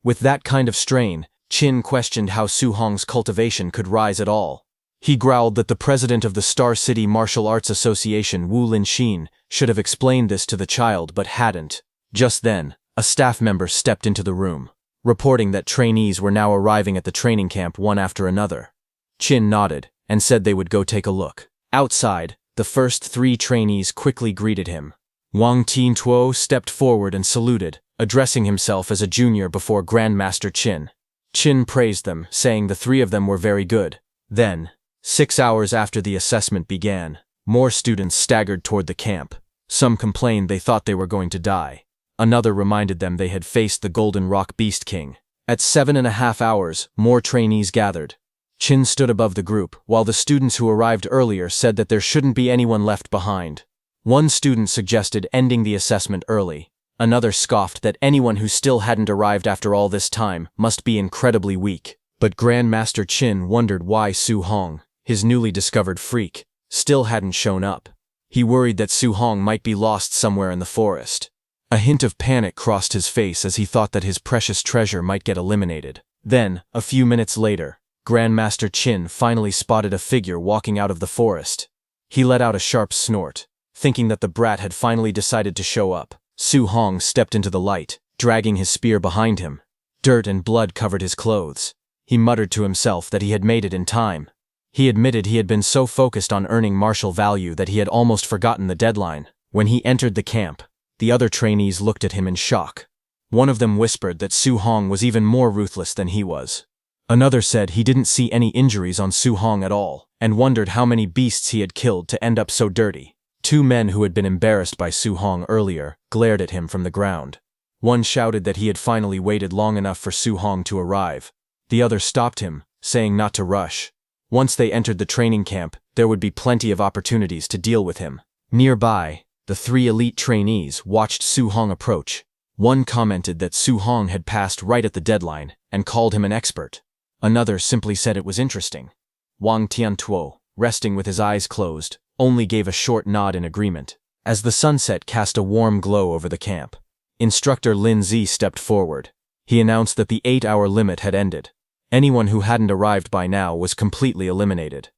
With that kind of strain, Qin questioned how Su Hong's cultivation could rise at all. He growled that the president of the Star City Martial Arts Association, Wu Linxin, should have explained this to the child but hadn't. Just then, a staff member stepped into the room, reporting that trainees were now arriving at the training camp one after another. Qin nodded and said they would go take a look. Outside, the first 3 trainees quickly greeted him. Wang Tiantuo stepped forward and saluted, addressing himself as a junior before Grandmaster Qin. Qin praised them, saying the 3 of them were very good. Then, 6 hours after the assessment began, more students staggered toward the camp. Some complained they thought they were going to die. Another reminded them they had faced the Golden Rock Beast King. At 7.5 hours, more trainees gathered. Qin stood above the group, while the students who arrived earlier said that there shouldn't be anyone left behind. One student suggested ending the assessment early. Another scoffed that anyone who still hadn't arrived after all this time must be incredibly weak. But Grandmaster Qin wondered why Su Hong, his newly discovered freak, still hadn't shown up. He worried that Su Hong might be lost somewhere in the forest. A hint of panic crossed his face as he thought that his precious treasure might get eliminated. Then, a few minutes later, Grandmaster Qin finally spotted a figure walking out of the forest. He let out a sharp snort, thinking that the brat had finally decided to show up. Su Hong stepped into the light, dragging his spear behind him. Dirt and blood covered his clothes. He muttered to himself that he had made it in time. He admitted he had been so focused on earning martial value that he had almost forgotten the deadline. When he entered the camp, the other trainees looked at him in shock. One of them whispered that Su Hong was even more ruthless than he was. Another said he didn't see any injuries on Su Hong at all, and wondered how many beasts he had killed to end up so dirty. 2 men who had been embarrassed by Su Hong earlier glared at him from the ground. One shouted that he had finally waited long enough for Su Hong to arrive. The other stopped him, saying not to rush. Once they entered the training camp, there would be plenty of opportunities to deal with him. Nearby, the 3 elite trainees watched Su Hong approach. One commented that Su Hong had passed right at the deadline and called him an expert. Another simply said it was interesting. Wang Tiantuo, resting with his eyes closed, only gave a short nod in agreement. As the sunset cast a warm glow over the camp, Instructor Lin Zi stepped forward. He announced that the 8-hour limit had ended. Anyone who hadn't arrived by now was completely eliminated.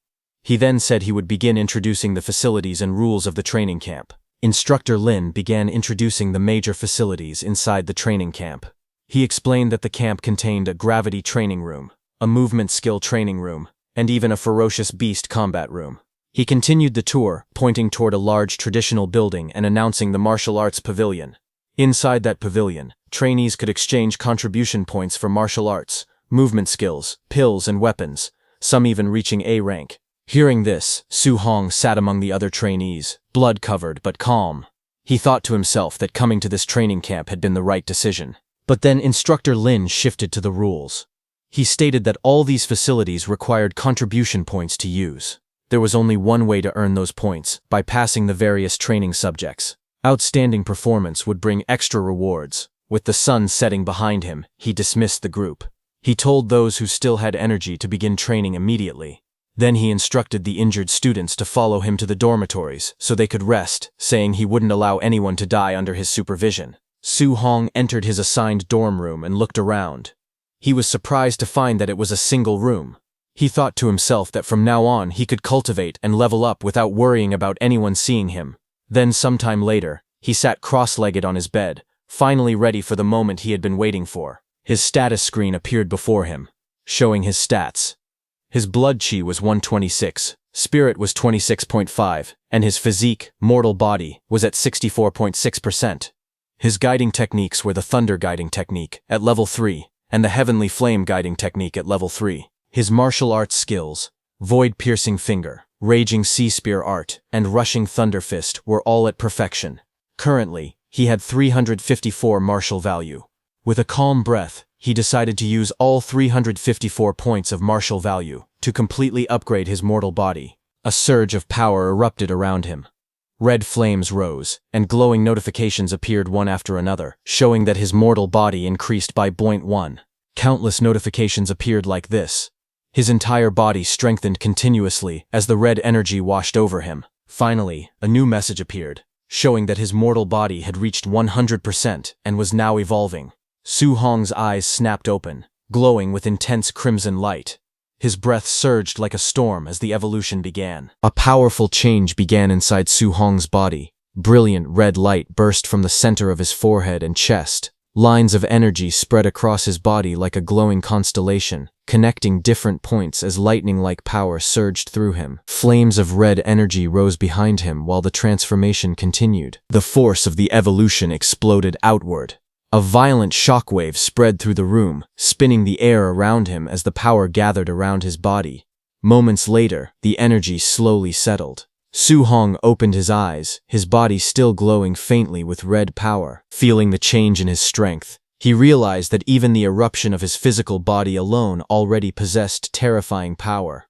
He then said he would begin introducing the facilities and rules of the training camp. Instructor Lin began introducing the major facilities inside the training camp. He explained that the camp contained a gravity training room, a movement skill training room, and even a ferocious beast combat room. He continued the tour, pointing toward a large traditional building and announcing the martial arts pavilion. Inside that pavilion, trainees could exchange contribution points for martial arts, movement skills, pills, and weapons, some even reaching A rank. Hearing this, Su Hong sat among the other trainees, blood-covered but calm. He thought to himself that coming to this training camp had been the right decision. But then Instructor Lin shifted to the rules. He stated that all these facilities required contribution points to use. There was only one way to earn those points, by passing the various training subjects. Outstanding performance would bring extra rewards. With the sun setting behind him, he dismissed the group. He told those who still had energy to begin training immediately. Then he instructed the injured students to follow him to the dormitories so they could rest, saying he wouldn't allow anyone to die under his supervision. Su Hong entered his assigned dorm room and looked around. He was surprised to find that it was a single room. He thought to himself that from now on he could cultivate and level up without worrying about anyone seeing him. Then sometime later, he sat cross-legged on his bed, finally ready for the moment he had been waiting for. His status screen appeared before him. showing his stats. His blood chi was 126, spirit was 26.5, and his physique, mortal body, was at 64.6%. His guiding techniques were the thunder guiding technique at level 3 and the heavenly flame guiding technique at level 3. His martial arts skills, void piercing finger, raging sea spear art, and rushing thunder fist were all at perfection. Currently, he had 354 martial value. With a calm breath, he decided to use all 354 points of martial value to completely upgrade his mortal body. A surge of power erupted around him. Red flames rose, and glowing notifications appeared one after another, showing that his mortal body increased by 0.1. Countless notifications appeared like this. His entire body strengthened continuously as the red energy washed over him. Finally, a new message appeared, showing that his mortal body had reached 100% and was now evolving. Su Hong's eyes snapped open, glowing with intense crimson light. His breath surged like a storm as the evolution began. A powerful change began inside Su Hong's body. Brilliant red light burst from the center of his forehead and chest. Lines of energy spread across his body like a glowing constellation, connecting different points as lightning-like power surged through him. Flames of red energy rose behind him while the transformation continued. The force of the evolution exploded outward. A violent shockwave spread through the room, spinning the air around him as the power gathered around his body. Moments later, the energy slowly settled. Su Hong opened his eyes, his body still glowing faintly with red power. Feeling the change in his strength, he realized that even the eruption of his physical body alone already possessed terrifying power.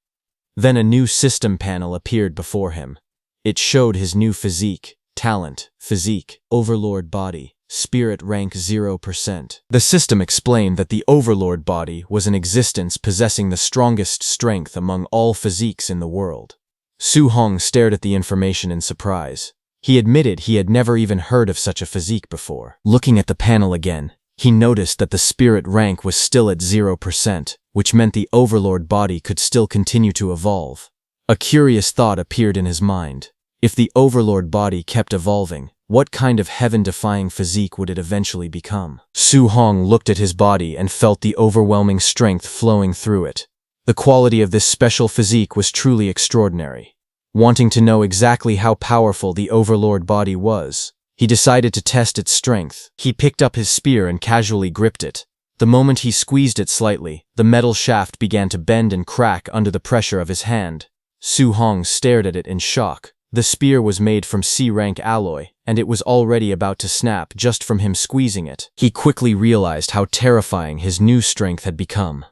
Then a new system panel appeared before him. It showed his new physique, talent, physique, overlord body. Spirit rank 0%. The system explained that the Overlord body was an existence possessing the strongest strength among all physiques in the world. Su Hong stared at the information in surprise. He admitted he had never even heard of such a physique before. Looking at the panel again, he noticed that the spirit rank was still at 0%, which meant the Overlord body could still continue to evolve. A curious thought appeared in his mind. If the Overlord body kept evolving, what kind of heaven-defying physique would it eventually become? Su Hong looked at his body and felt the overwhelming strength flowing through it. The quality of this special physique was truly extraordinary. Wanting to know exactly how powerful the Overlord body was, he decided to test its strength. He picked up his spear and casually gripped it. The moment he squeezed it slightly, the metal shaft began to bend and crack under the pressure of his hand. Su Hong stared at it in shock. The spear was made from C-rank alloy, and it was already about to snap just from him squeezing it. He quickly realized how terrifying his new strength had become.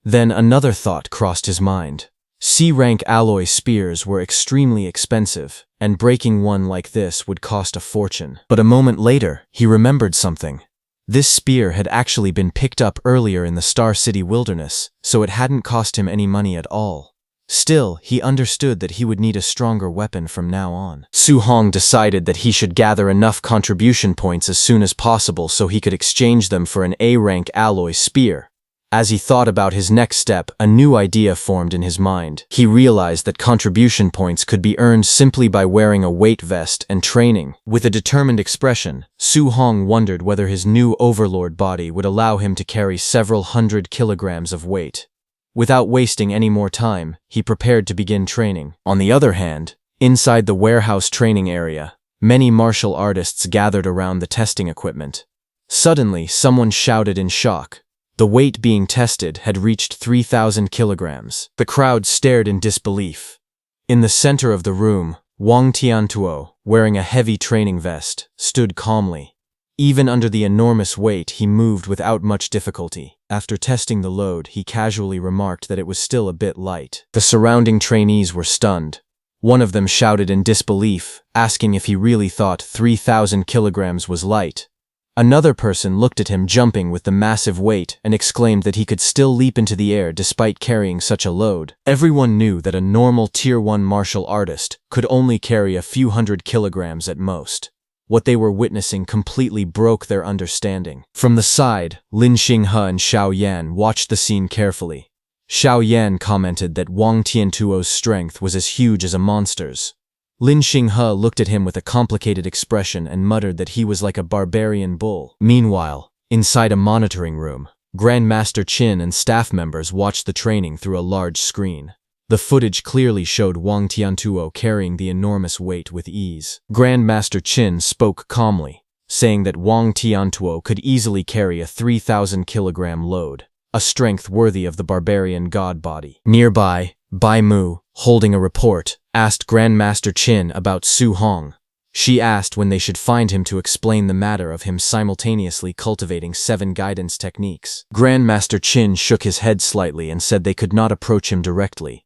Then another thought crossed his mind. C-rank alloy spears were extremely expensive, and breaking one like this would cost a fortune. But a moment later, he remembered something. This spear had actually been picked up earlier in the Star City wilderness, so it hadn't cost him any money at all. Still, he understood that he would need a stronger weapon from now on. Su Hong decided that he should gather enough contribution points as soon as possible so he could exchange them for an A-rank alloy spear. As he thought about his next step, a new idea formed in his mind. He realized that contribution points could be earned simply by wearing a weight vest and training. With a determined expression, Su Hong wondered whether his new Overlord body would allow him to carry several hundred kilograms of weight. Without wasting any more time, he prepared to begin training. On the other hand, inside the warehouse training area, many martial artists gathered around the testing equipment. Suddenly, someone shouted in shock. The weight being tested had reached 3,000 kilograms. The crowd stared in disbelief. In the center of the room, Wang Tiantuo, wearing a heavy training vest, stood calmly. Even under the enormous weight, he moved without much difficulty. After testing the load, he casually remarked that it was still a bit light. The surrounding trainees were stunned. One of them shouted in disbelief, asking if he really thought 3,000 kilograms was light. Another person looked at him jumping with the massive weight and exclaimed that he could still leap into the air despite carrying such a load. Everyone knew that a normal Tier 1 martial artist could only carry a few hundred kilograms at most. What they were witnessing completely broke their understanding. From the side, Lin Xinghe and Xiao Yan watched the scene carefully. Xiao Yan commented that Wang Tiantuo's strength was as huge as a monster's. Lin Xinghe looked at him with a complicated expression and muttered that he was like a barbarian bull. Meanwhile, inside a monitoring room, Grandmaster Qin and staff members watched the training through a large screen. The footage clearly showed Wang Tiantuo carrying the enormous weight with ease. Grandmaster Qin spoke calmly, saying that Wang Tiantuo could easily carry a 3,000-kilogram load, a strength worthy of the barbarian god body. Nearby, Bai Mu, holding a report, asked Grandmaster Qin about Su Hong. She asked when they should find him to explain the matter of him simultaneously cultivating 7 guidance techniques. Grandmaster Qin shook his head slightly and said they could not approach him directly.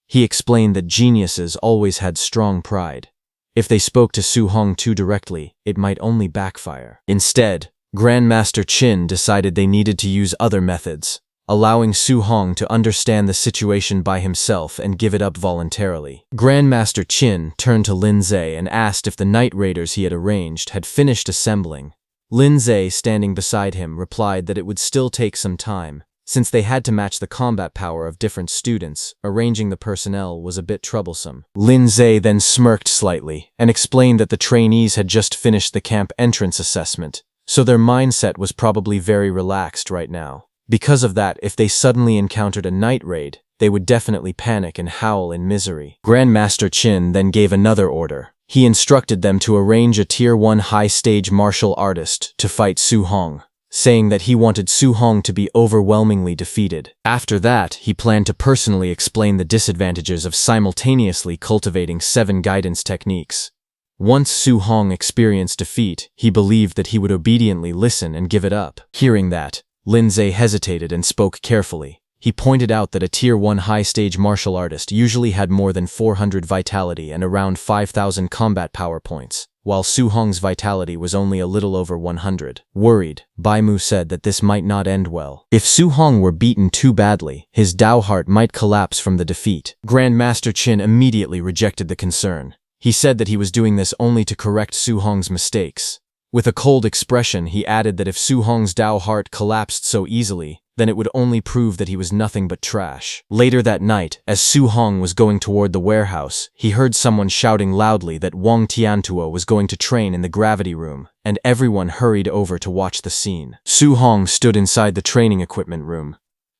He explained that geniuses always had strong pride. If they spoke to Su Hong too directly, it might only backfire. Instead, Grandmaster Qin decided they needed to use other methods, allowing Su Hong to understand the situation by himself and give it up voluntarily. Grandmaster Qin turned to Lin Zhe and asked if the night raiders he had arranged had finished assembling. Lin Zhe, standing beside him, replied that it would still take some time. Since they had to match the combat power of different students, arranging the personnel was a bit troublesome. Lin Zhe then smirked slightly and explained that the trainees had just finished the camp entrance assessment, so their mindset was probably very relaxed right now. Because of that, if they suddenly encountered a night raid, they would definitely panic and howl in misery. Grandmaster Qin then gave another order. He instructed them to arrange a Tier 1 high-stage martial artist to fight Su Hong, saying that he wanted Su Hong to be overwhelmingly defeated. After that, he planned to personally explain the disadvantages of simultaneously cultivating 7 guidance techniques. Once Su Hong experienced defeat, he believed that he would obediently listen and give it up. Hearing that, Lin Zhe hesitated and spoke carefully. He pointed out that a Tier 1 high-stage martial artist usually had more than 400 vitality and around 5,000 combat power points, while Su Hong's vitality was only a little over 100. Worried, Bai Mu said that this might not end well. If Su Hong were beaten too badly, his Dao heart might collapse from the defeat. Grandmaster Qin immediately rejected the concern. He said that he was doing this only to correct Su Hong's mistakes. With a cold expression, he added that if Su Hong's Dao heart collapsed so easily, then it would only prove that he was nothing but trash. Later that night, as Su Hong was going toward the warehouse, he heard someone shouting loudly that Wang Tiantuo was going to train in the gravity room, and everyone hurried over to watch the scene. Su Hong stood inside the training equipment room.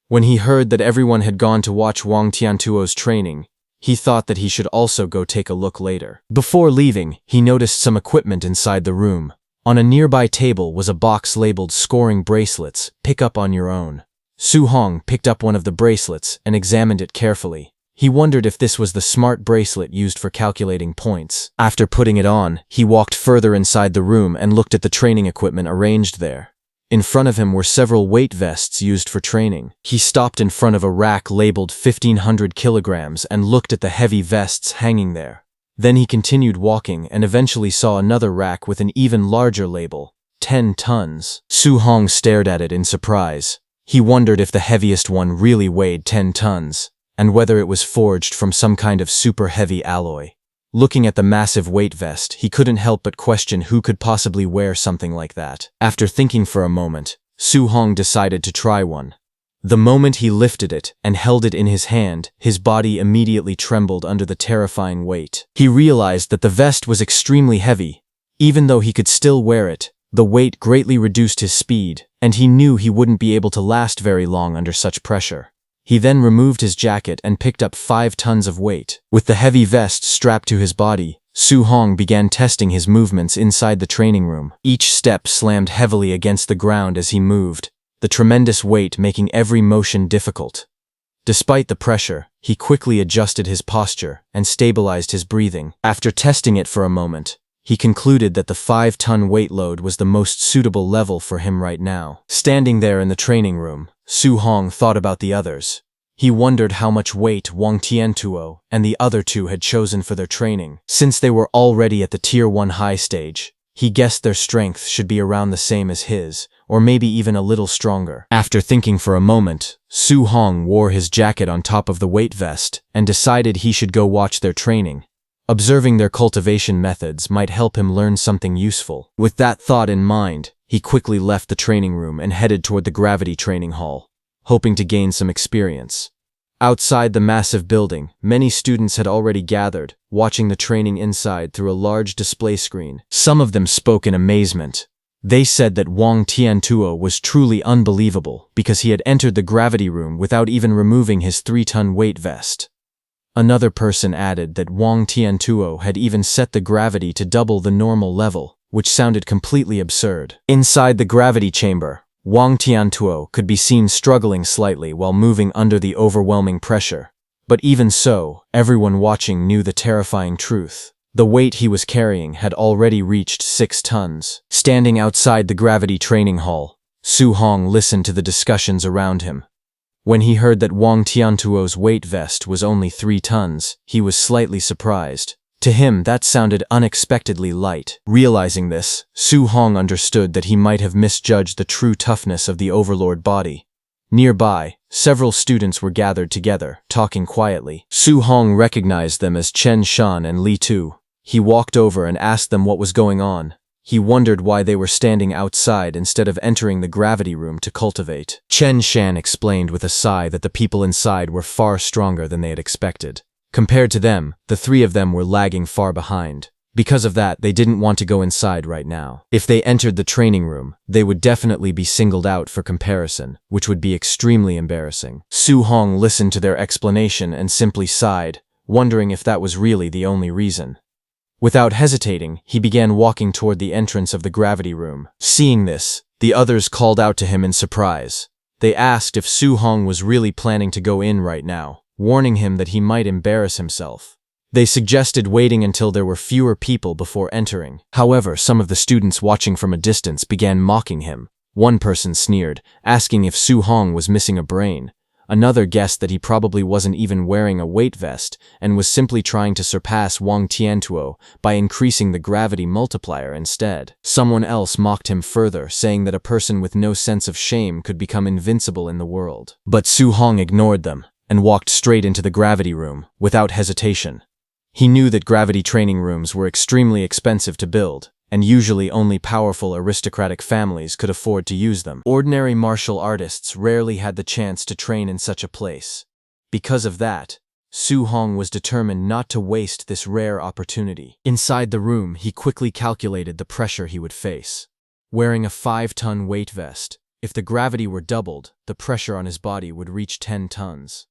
When he heard that everyone had gone to watch Wang Tiantuo's training, he thought that he should also go take a look later. Before leaving, he noticed some equipment inside the room. On a nearby table was a box labeled "Scoring Bracelets, pick up on your own." Su Hong picked up one of the bracelets and examined it carefully. He wondered if this was the smart bracelet used for calculating points. After putting it on, he walked further inside the room and looked at the training equipment arranged there. In front of him were several weight vests used for training. He stopped in front of a rack labeled 1,500 kilograms and looked at the heavy vests hanging there. Then he continued walking and eventually saw another rack with an even larger label, 10 tons. Su Hong stared at it in surprise. He wondered if the heaviest one really weighed 10 tons, and whether it was forged from some kind of super heavy alloy. Looking at the massive weight vest, he couldn't help but question who could possibly wear something like that. After thinking for a moment, Su Hong decided to try one. The moment he lifted it and held it in his hand, his body immediately trembled under the terrifying weight. He realized that the vest was extremely heavy. Even though he could still wear it, the weight greatly reduced his speed, and he knew he wouldn't be able to last very long under such pressure. He then removed his jacket and picked up 5 tons of weight. With the heavy vest strapped to his body, Su Hong began testing his movements inside the training room. Each step slammed heavily against the ground as he moved, the tremendous weight making every motion difficult. Despite the pressure, he quickly adjusted his posture and stabilized his breathing. After testing it for a moment, he concluded that the 5-ton weight load was the most suitable level for him right now. Standing there in the training room, Su Hong thought about the others. He wondered how much weight Wang Tiantuo and the other 2 had chosen for their training. Since they were already at the Tier 1 high stage, he guessed their strength should be around the same as his, or maybe even a little stronger. After thinking for a moment, Su Hong wore his jacket on top of the weight vest and decided he should go watch their training. Observing their cultivation methods might help him learn something useful. With that thought in mind, he quickly left the training room and headed toward the gravity training hall, hoping to gain some experience. Outside the massive building, many students had already gathered, watching the training inside through a large display screen. Some of them spoke in amazement. They said that Wang Tiantuo was truly unbelievable because he had entered the gravity room without even removing his 3-ton weight vest. Another person added that Wang Tiantuo had even set the gravity to double the normal level, which sounded completely absurd. Inside the gravity chamber, Wang Tiantuo could be seen struggling slightly while moving under the overwhelming pressure. But even so, everyone watching knew the terrifying truth. The weight he was carrying had already reached 6 tons. Standing outside the gravity training hall, Su Hong listened to the discussions around him. When he heard that Wang Tiantuo's weight vest was only 3 tons, he was slightly surprised. To him, that sounded unexpectedly light. Realizing this, Su Hong understood that he might have misjudged the true toughness of the overlord body. Nearby, several students were gathered together, talking quietly. Su Hong recognized them as Chen Shan and Li Tu. He walked over and asked them what was going on. He wondered why they were standing outside instead of entering the gravity room to cultivate. Chen Shan explained with a sigh that the people inside were far stronger than they had expected. Compared to them, the 3 of them were lagging far behind. Because of that, they didn't want to go inside right now. If they entered the training room, they would definitely be singled out for comparison, which would be extremely embarrassing. Su Hong listened to their explanation and simply sighed, wondering if that was really the only reason. Without hesitating, he began walking toward the entrance of the gravity room. Seeing this, the others called out to him in surprise. They asked if Su Hong was really planning to go in right now, warning him that he might embarrass himself. They suggested waiting until there were fewer people before entering. However, some of the students watching from a distance began mocking him. One person sneered, asking if Su Hong was missing a brain. Another guessed that he probably wasn't even wearing a weight vest and was simply trying to surpass Wang Tiantuo by increasing the gravity multiplier instead. Someone else mocked him further, saying that a person with no sense of shame could become invincible in the world. But Su Hong ignored them and walked straight into the gravity room, without hesitation. He knew that gravity training rooms were extremely expensive to build, and usually only powerful aristocratic families could afford to use them. Ordinary martial artists rarely had the chance to train in such a place. Because of that, Su Hong was determined not to waste this rare opportunity. Inside the room, he quickly calculated the pressure he would face. Wearing a 5-ton weight vest, if the gravity were doubled, the pressure on his body would reach 10 tons.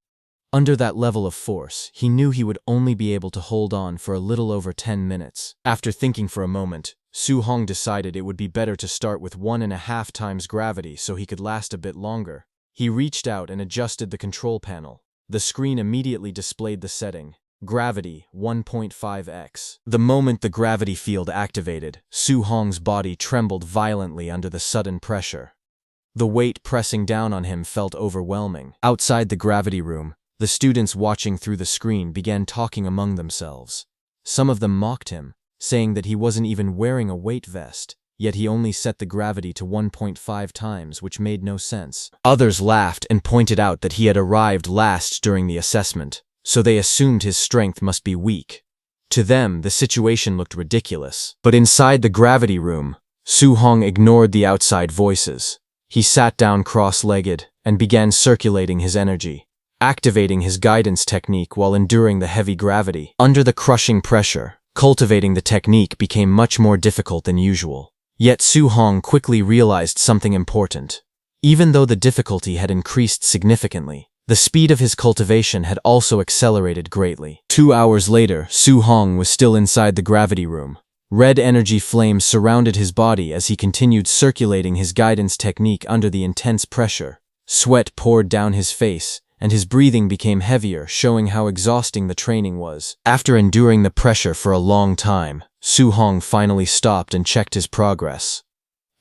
Under that level of force, he knew he would only be able to hold on for a little over 10 minutes. After thinking for a moment, Su Hong decided it would be better to start with 1.5 times gravity so he could last a bit longer. He reached out and adjusted the control panel. The screen immediately displayed the setting: Gravity 1.5x. The moment the gravity field activated, Su Hong's body trembled violently under the sudden pressure. The weight pressing down on him felt overwhelming. Outside the gravity room, the students watching through the screen began talking among themselves. Some of them mocked him, saying that he wasn't even wearing a weight vest, yet he only set the gravity to 1.5 times, which made no sense. Others laughed and pointed out that he had arrived last during the assessment, so they assumed his strength must be weak. To them, the situation looked ridiculous. But inside the gravity room, Su Hong ignored the outside voices. He sat down cross-legged and began circulating his energy, activating his guidance technique while enduring the heavy gravity. Under the crushing pressure, cultivating the technique became much more difficult than usual. Yet Su Hong quickly realized something important. Even though the difficulty had increased significantly, the speed of his cultivation had also accelerated greatly. 2 hours later, Su Hong was still inside the gravity room. Red energy flames surrounded his body as he continued circulating his guidance technique under the intense pressure. Sweat poured down his face, and his breathing became heavier, showing how exhausting the training was. After enduring the pressure for a long time, Su Hong finally stopped and checked his progress.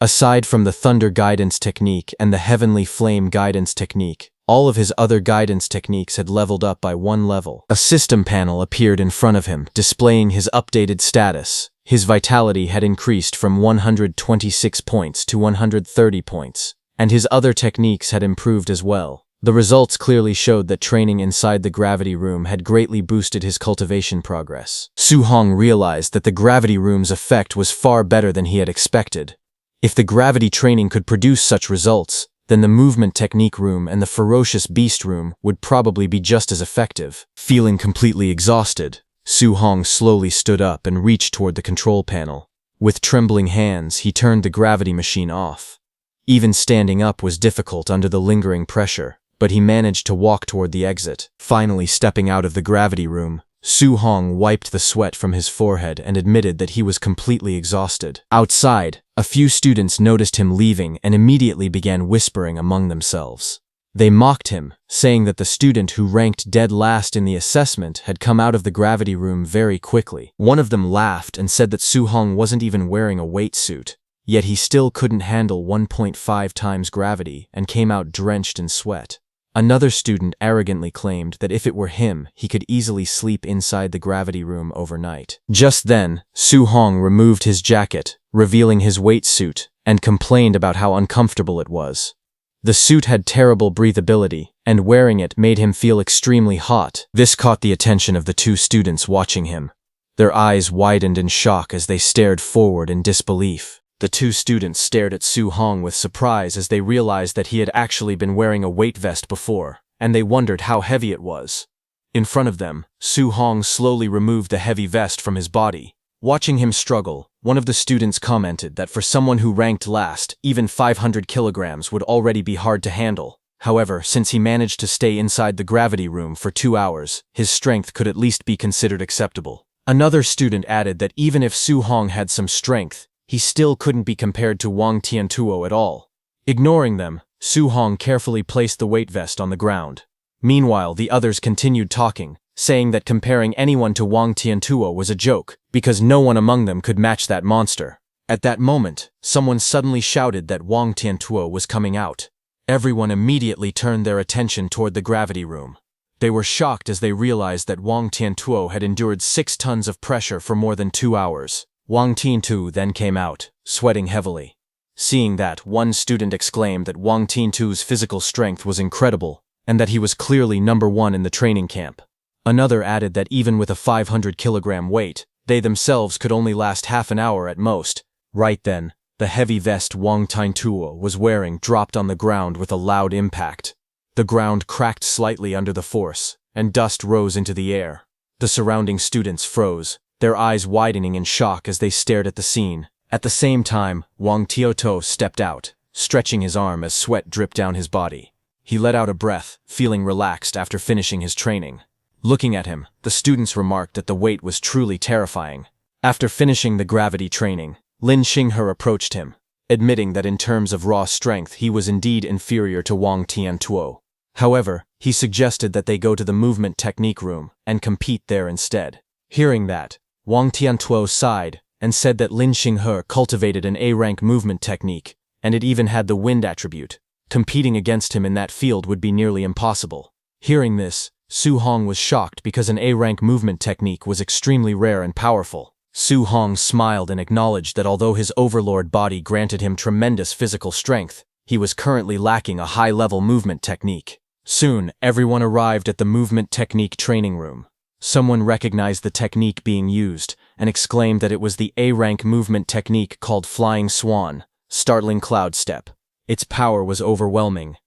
Aside from the Thunder Guidance Technique and the Heavenly Flame Guidance Technique, all of his other guidance techniques had leveled up by 1 level. A system panel appeared in front of him, displaying his updated status. His vitality had increased from 126 points to 130 points, and his other techniques had improved as well. The results clearly showed that training inside the gravity room had greatly boosted his cultivation progress. Su Hong realized that the gravity room's effect was far better than he had expected. If the gravity training could produce such results, then the movement technique room and the ferocious beast room would probably be just as effective. Feeling completely exhausted, Su Hong slowly stood up and reached toward the control panel. With trembling hands, he turned the gravity machine off. Even standing up was difficult under the lingering pressure, but he managed to walk toward the exit. Finally stepping out of the gravity room, Su-hong wiped the sweat from his forehead and admitted that he was completely exhausted. Outside, a few students noticed him leaving and immediately began whispering among themselves. They mocked him, saying that the student who ranked dead last in the assessment had come out of the gravity room very quickly. One of them laughed and said that Su-hong wasn't even wearing a weight suit, yet he still couldn't handle 1.5 times gravity and came out drenched in sweat. Another student arrogantly claimed that if it were him, he could easily sleep inside the gravity room overnight. Just then, Su-hong removed his jacket, revealing his weight suit, and complained about how uncomfortable it was. The suit had terrible breathability, and wearing it made him feel extremely hot. This caught the attention of the two students watching him. Their eyes widened in shock as they stared forward in disbelief. The two students stared at Su-hong with surprise as they realized that he had actually been wearing a weight vest before, and they wondered how heavy it was. In front of them, Su-hong slowly removed the heavy vest from his body. Watching him struggle, one of the students commented that for someone who ranked last, even 500 kilograms would already be hard to handle. However, since he managed to stay inside the gravity room for 2 hours, his strength could at least be considered acceptable. Another student added that even if Su-hong had some strength, he still couldn't be compared to Wang Tiantuo at all. Ignoring them, Su-hong carefully placed the weight vest on the ground. Meanwhile, the others continued talking, saying that comparing anyone to Wang Tiantuo was a joke, because no one among them could match that monster. At that moment, someone suddenly shouted that Wang Tiantuo was coming out. Everyone immediately turned their attention toward the gravity room. They were shocked as they realized that Wang Tiantuo had endured 6 tons of pressure for more than 2 hours. Wang Tiantuo then came out, sweating heavily. Seeing that, one student exclaimed that Wang Tiantuo's physical strength was incredible, and that he was clearly number 1 in the training camp. Another added that even with a 500-kilogram weight, they themselves could only last half an hour at most. Right then, the heavy vest Wang Tiantuo was wearing dropped on the ground with a loud impact. The ground cracked slightly under the force, and dust rose into the air. The surrounding students froze, their eyes widening in shock as they stared at the scene. At the same time, Wang Tiantuo stepped out, stretching his arm as sweat dripped down his body. He let out a breath, feeling relaxed after finishing his training. Looking at him, the students remarked that the weight was truly terrifying. After finishing the gravity training, Lin Xinghe approached him, admitting that in terms of raw strength he was indeed inferior to Wang Tiantuo. However, he suggested that they go to the movement technique room and compete there instead. Hearing that, Wang Tiantuo sighed and said that Lin Xinghe cultivated an A-rank movement technique, and it even had the wind attribute. Competing against him in that field would be nearly impossible. Hearing this, Su-hong was shocked because an A-rank movement technique was extremely rare and powerful. Su-hong smiled and acknowledged that although his overlord body granted him tremendous physical strength, he was currently lacking a high-level movement technique. Soon, everyone arrived at the movement technique training room. Someone recognized the technique being used and exclaimed that it was the A-rank movement technique called Flying Swan, Startling Cloud Step. Its power was overwhelming.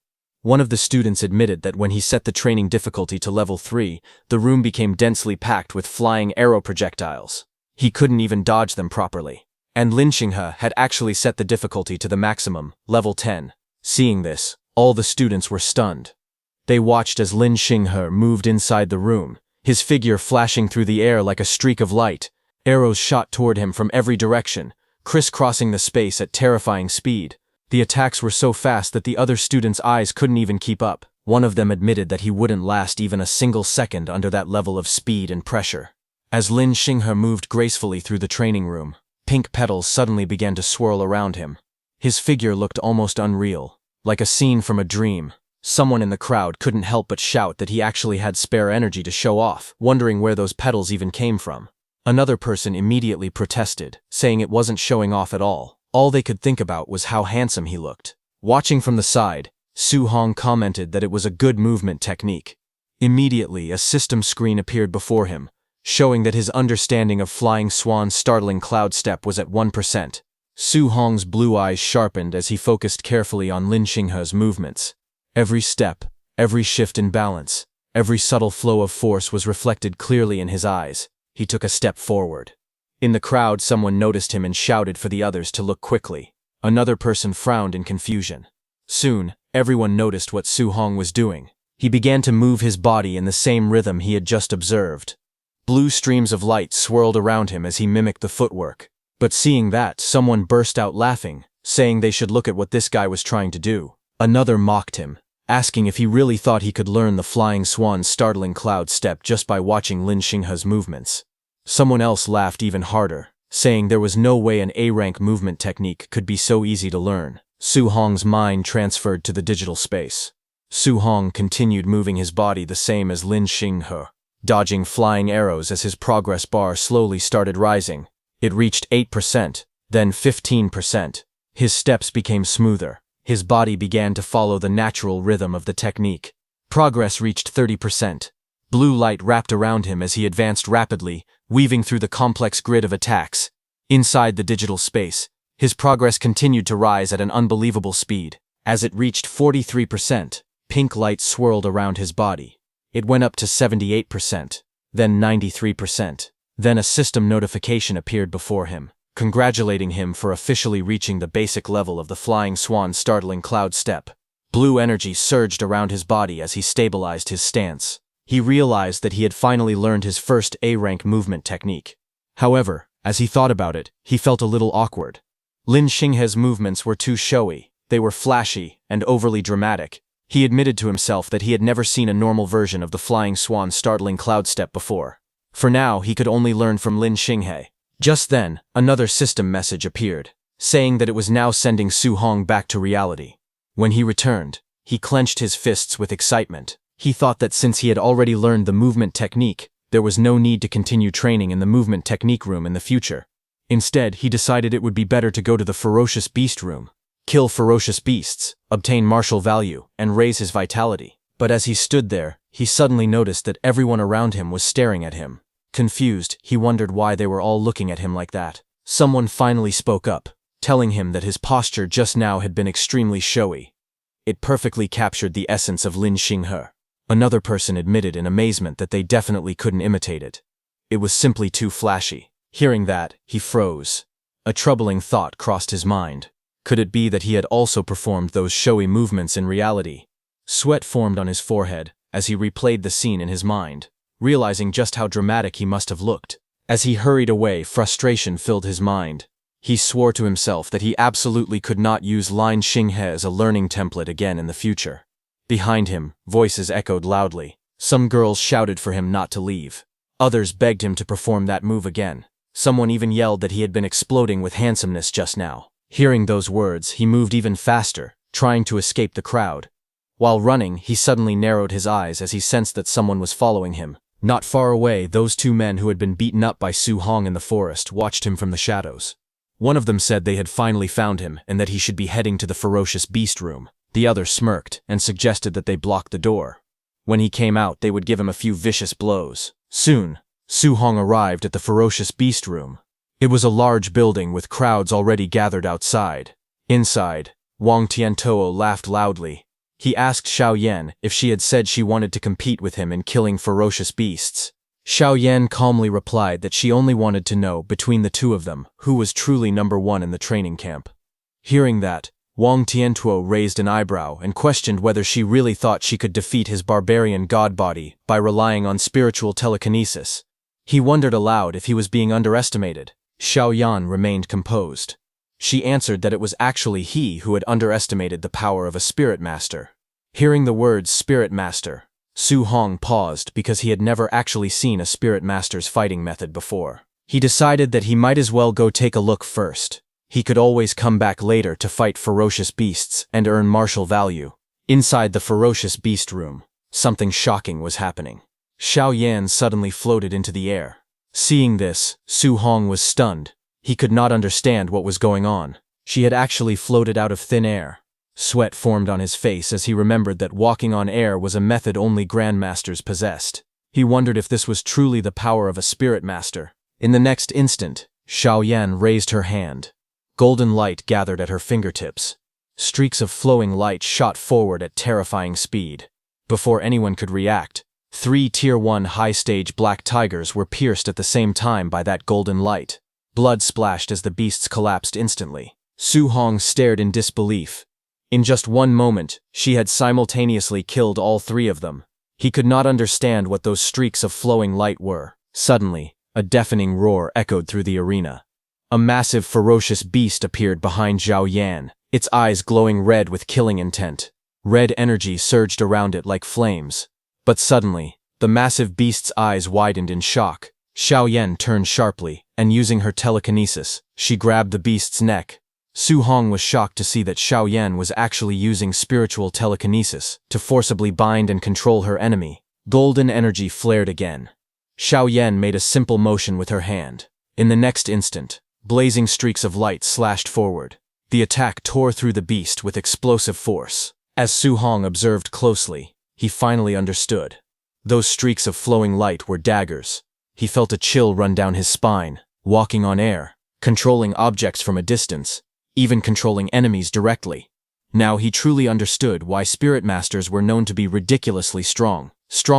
One of the students admitted that when he set the training difficulty to level 3, the room became densely packed with flying arrow projectiles. He couldn't even dodge them properly. And Lin Xinghe had actually set the difficulty to the maximum, level 10. Seeing this, all the students were stunned. They watched as Lin Xinghe moved inside the room, his figure flashing through the air like a streak of light. Arrows shot toward him from every direction, crisscrossing the space at terrifying speed. The attacks were so fast that the other students' eyes couldn't even keep up. One of them admitted that he wouldn't last even a single second under that level of speed and pressure. As Lin Xinghe moved gracefully through the training room, pink petals suddenly began to swirl around him. His figure looked almost unreal, like a scene from a dream. Someone in the crowd couldn't help but shout that he actually had spare energy to show off, wondering where those petals even came from. Another person immediately protested, saying it wasn't showing off at all. All they could think about was how handsome he looked. Watching from the side, Su-hong commented that it was a good movement technique. Immediately, a system screen appeared before him, showing that his understanding of Flying Swan's Startling Cloud Step was at 1%. Su-hong's blue eyes sharpened as he focused carefully on Lin Xinghe's movements. Every step, every shift in balance, every subtle flow of force was reflected clearly in his eyes. He took a step forward. In the crowd, someone noticed him and shouted for the others to look quickly. Another person frowned in confusion. Soon, everyone noticed what Su Hong was doing. He began to move his body in the same rhythm he had just observed. Blue streams of light swirled around him as he mimicked the footwork. But seeing that, someone burst out laughing, saying they should look at what this guy was trying to do. Another mocked him, asking if he really thought he could learn the flying swan's startling cloud step just by watching Lin Xinghe's movements. Someone else laughed even harder, saying there was no way an A-rank movement technique could be so easy to learn. Su Hong's mind transferred to the digital space. Su Hong continued moving his body the same as Lin Xinghe, dodging flying arrows as his progress bar slowly started rising. It reached 8%, then 15%. His steps became smoother. His body began to follow the natural rhythm of the technique. Progress reached 30%. Blue light wrapped around him as he advanced rapidly, weaving through the complex grid of attacks. Inside the digital space, his progress continued to rise at an unbelievable speed. As it reached 43%, pink light swirled around his body. It went up to 78%, then 93%. Then a system notification appeared before him, congratulating him for officially reaching the basic level of the flying swan's startling cloud step. Blue energy surged around his body as he stabilized his stance. He realized that he had finally learned his first A-rank movement technique. However, as he thought about it, he felt a little awkward. Lin Xinghe's movements were too showy, they were flashy and overly dramatic. He admitted to himself that he had never seen a normal version of the flying swan's startling cloud step before. For now, he could only learn from Lin Xinghe. Just then, another system message appeared, saying that it was now sending Su Hong back to reality. When he returned, he clenched his fists with excitement. He thought that since he had already learned the movement technique, there was no need to continue training in the movement technique room in the future. Instead, he decided it would be better to go to the ferocious beast room, kill ferocious beasts, obtain martial value, and raise his vitality. But as he stood there, he suddenly noticed that everyone around him was staring at him. Confused, he wondered why they were all looking at him like that. Someone finally spoke up, telling him that his posture just now had been extremely showy. It perfectly captured the essence of Lin Xinghe. Another person admitted in amazement that they definitely couldn't imitate it. It was simply too flashy. Hearing that, he froze. A troubling thought crossed his mind. Could it be that he had also performed those showy movements in reality? Sweat formed on his forehead as he replayed the scene in his mind, realizing just how dramatic he must have looked. As he hurried away, frustration filled his mind. He swore to himself that he absolutely could not use Lin Xinghe as a learning template again in the future. Behind him, voices echoed loudly. Some girls shouted for him not to leave. Others begged him to perform that move again. Someone even yelled that he had been exploding with handsomeness just now. Hearing those words, he moved even faster, trying to escape the crowd. While running, he suddenly narrowed his eyes as he sensed that someone was following him. Not far away, those two men who had been beaten up by Su Hong in the forest watched him from the shadows. One of them said they had finally found him and that he should be heading to the ferocious beast room. The other smirked and suggested that they block the door. When he came out, they would give him a few vicious blows. Soon, Su Hong arrived at the ferocious beast room. It was a large building with crowds already gathered outside. Inside, Wang Tiantuo laughed loudly. He asked Xiao Yan if she had said she wanted to compete with him in killing ferocious beasts. Xiao Yan calmly replied that she only wanted to know, between the two of them, who was truly number one in the training camp. Hearing that, Wang Tiantuo raised an eyebrow and questioned whether she really thought she could defeat his barbarian god body by relying on spiritual telekinesis. He wondered aloud if he was being underestimated. Xiao Yan remained composed. She answered that it was actually he who had underestimated the power of a spirit master. Hearing the words spirit master, Su Hong paused because he had never actually seen a spirit master's fighting method before. He decided that he might as well go take a look first. He could always come back later to fight ferocious beasts and earn martial value. Inside the ferocious beast room, something shocking was happening. Xiao Yan suddenly floated into the air. Seeing this, Su Hong was stunned. He could not understand what was going on. She had actually floated out of thin air. Sweat formed on his face as he remembered that walking on air was a method only grandmasters possessed. He wondered if this was truly the power of a spirit master. In the next instant, Xiao Yan raised her hand. Golden light gathered at her fingertips. Streaks of flowing light shot forward at terrifying speed. Before anyone could react, 3 Tier 1 high-stage black tigers were pierced at the same time by that golden light. Blood splashed as the beasts collapsed instantly. Su Hong stared in disbelief. In just one moment, she had simultaneously killed all three of them. He could not understand what those streaks of flowing light were. Suddenly, a deafening roar echoed through the arena. A massive, ferocious beast appeared behind Zhao Yan, its eyes glowing red with killing intent. Red energy surged around it like flames. But suddenly, the massive beast's eyes widened in shock. Xiao Yan turned sharply, and using her telekinesis, she grabbed the beast's neck. Su Hong was shocked to see that Xiao Yan was actually using spiritual telekinesis to forcibly bind and control her enemy. Golden energy flared again. Xiao Yan made a simple motion with her hand. In the next instant, blazing streaks of light slashed forward. The attack tore through the beast with explosive force. As Su Hong observed closely, he finally understood. Those streaks of flowing light were daggers. He felt a chill run down his spine, walking on air, controlling objects from a distance, even controlling enemies directly. Now he truly understood why spirit masters were known to be ridiculously strong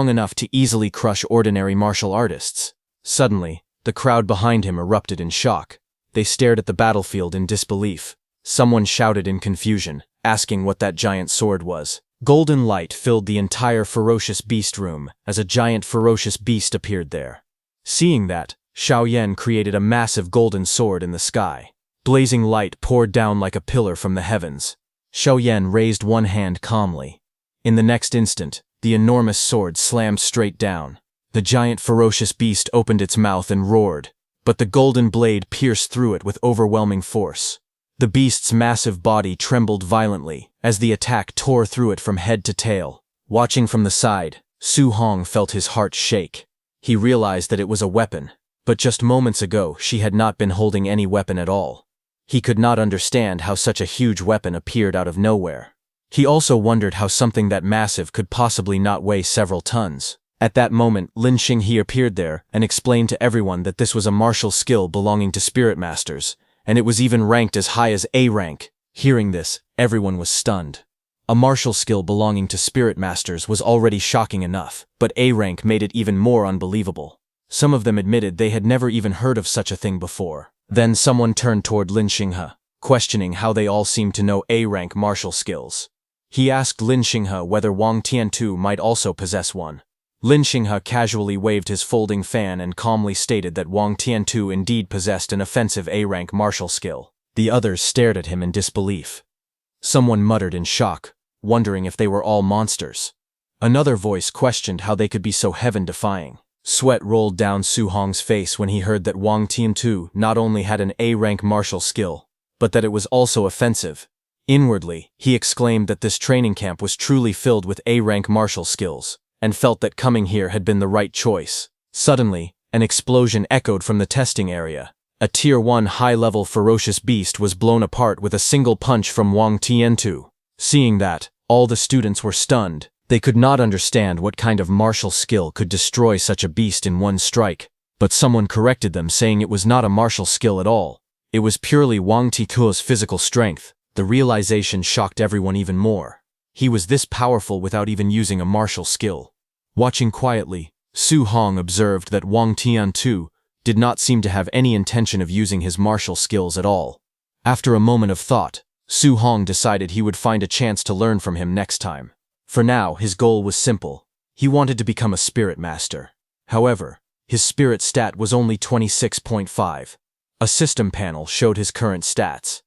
enough to easily crush ordinary martial artists. Suddenly, the crowd behind him erupted in shock. They stared at the battlefield in disbelief. Someone shouted in confusion, asking what that giant sword was. Golden light filled the entire ferocious beast room as a giant ferocious beast appeared there. Seeing that, Xiao Yan created a massive golden sword in the sky. Blazing light poured down like a pillar from the heavens. Xiao Yan raised one hand calmly. In the next instant, the enormous sword slammed straight down. The giant ferocious beast opened its mouth and roared, but the golden blade pierced through it with overwhelming force. The beast's massive body trembled violently as the attack tore through it from head to tail. Watching from the side, Su Hong felt his heart shake. He realized that it was a weapon, but just moments ago she had not been holding any weapon at all. He could not understand how such a huge weapon appeared out of nowhere. He also wondered how something that massive could possibly not weigh several tons. At that moment, Lin Xinghe appeared there and explained to everyone that this was a martial skill belonging to spirit masters, and it was even ranked as high as A rank. Hearing this, everyone was stunned. A martial skill belonging to spirit masters was already shocking enough, but A rank made it even more unbelievable. Some of them admitted they had never even heard of such a thing before. Then someone turned toward Lin Xinghe, questioning how they all seemed to know A rank martial skills. He asked Lin Xinghe whether Wang Tiantu might also possess one. Lin Xinghe casually waved his folding fan and calmly stated that Wang Tiantu indeed possessed an offensive A-rank martial skill. The others stared at him in disbelief. Someone muttered in shock, wondering if they were all monsters. Another voice questioned how they could be so heaven-defying. Sweat rolled down Su Hong's face when he heard that Wang Tiantu not only had an A-rank martial skill, but that it was also offensive. Inwardly, he exclaimed that this training camp was truly filled with A-rank martial skills, and felt that coming here had been the right choice. Suddenly, an explosion echoed from the testing area. A Tier 1 high-level ferocious beast was blown apart with a single punch from Wang Tiantu. Seeing that, all the students were stunned. They could not understand what kind of martial skill could destroy such a beast in one strike, but someone corrected them saying it was not a martial skill at all. It was purely Wang Tiantu's physical strength. The realization shocked everyone even more. He was this powerful without even using a martial skill. Watching quietly, Su Hong observed that Wang Tiantu did not seem to have any intention of using his martial skills at all. After a moment of thought, Su Hong decided he would find a chance to learn from him next time. For now, his goal was simple. He wanted to become a spirit master. However, his spirit stat was only 26.5. A system panel showed his current stats.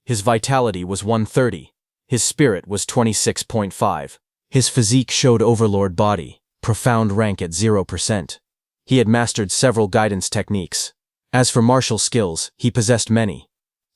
His vitality was 130. His spirit was 26.5. His physique showed overlord body, profound rank at 0%. He had mastered several guidance techniques. As for martial skills, he possessed many.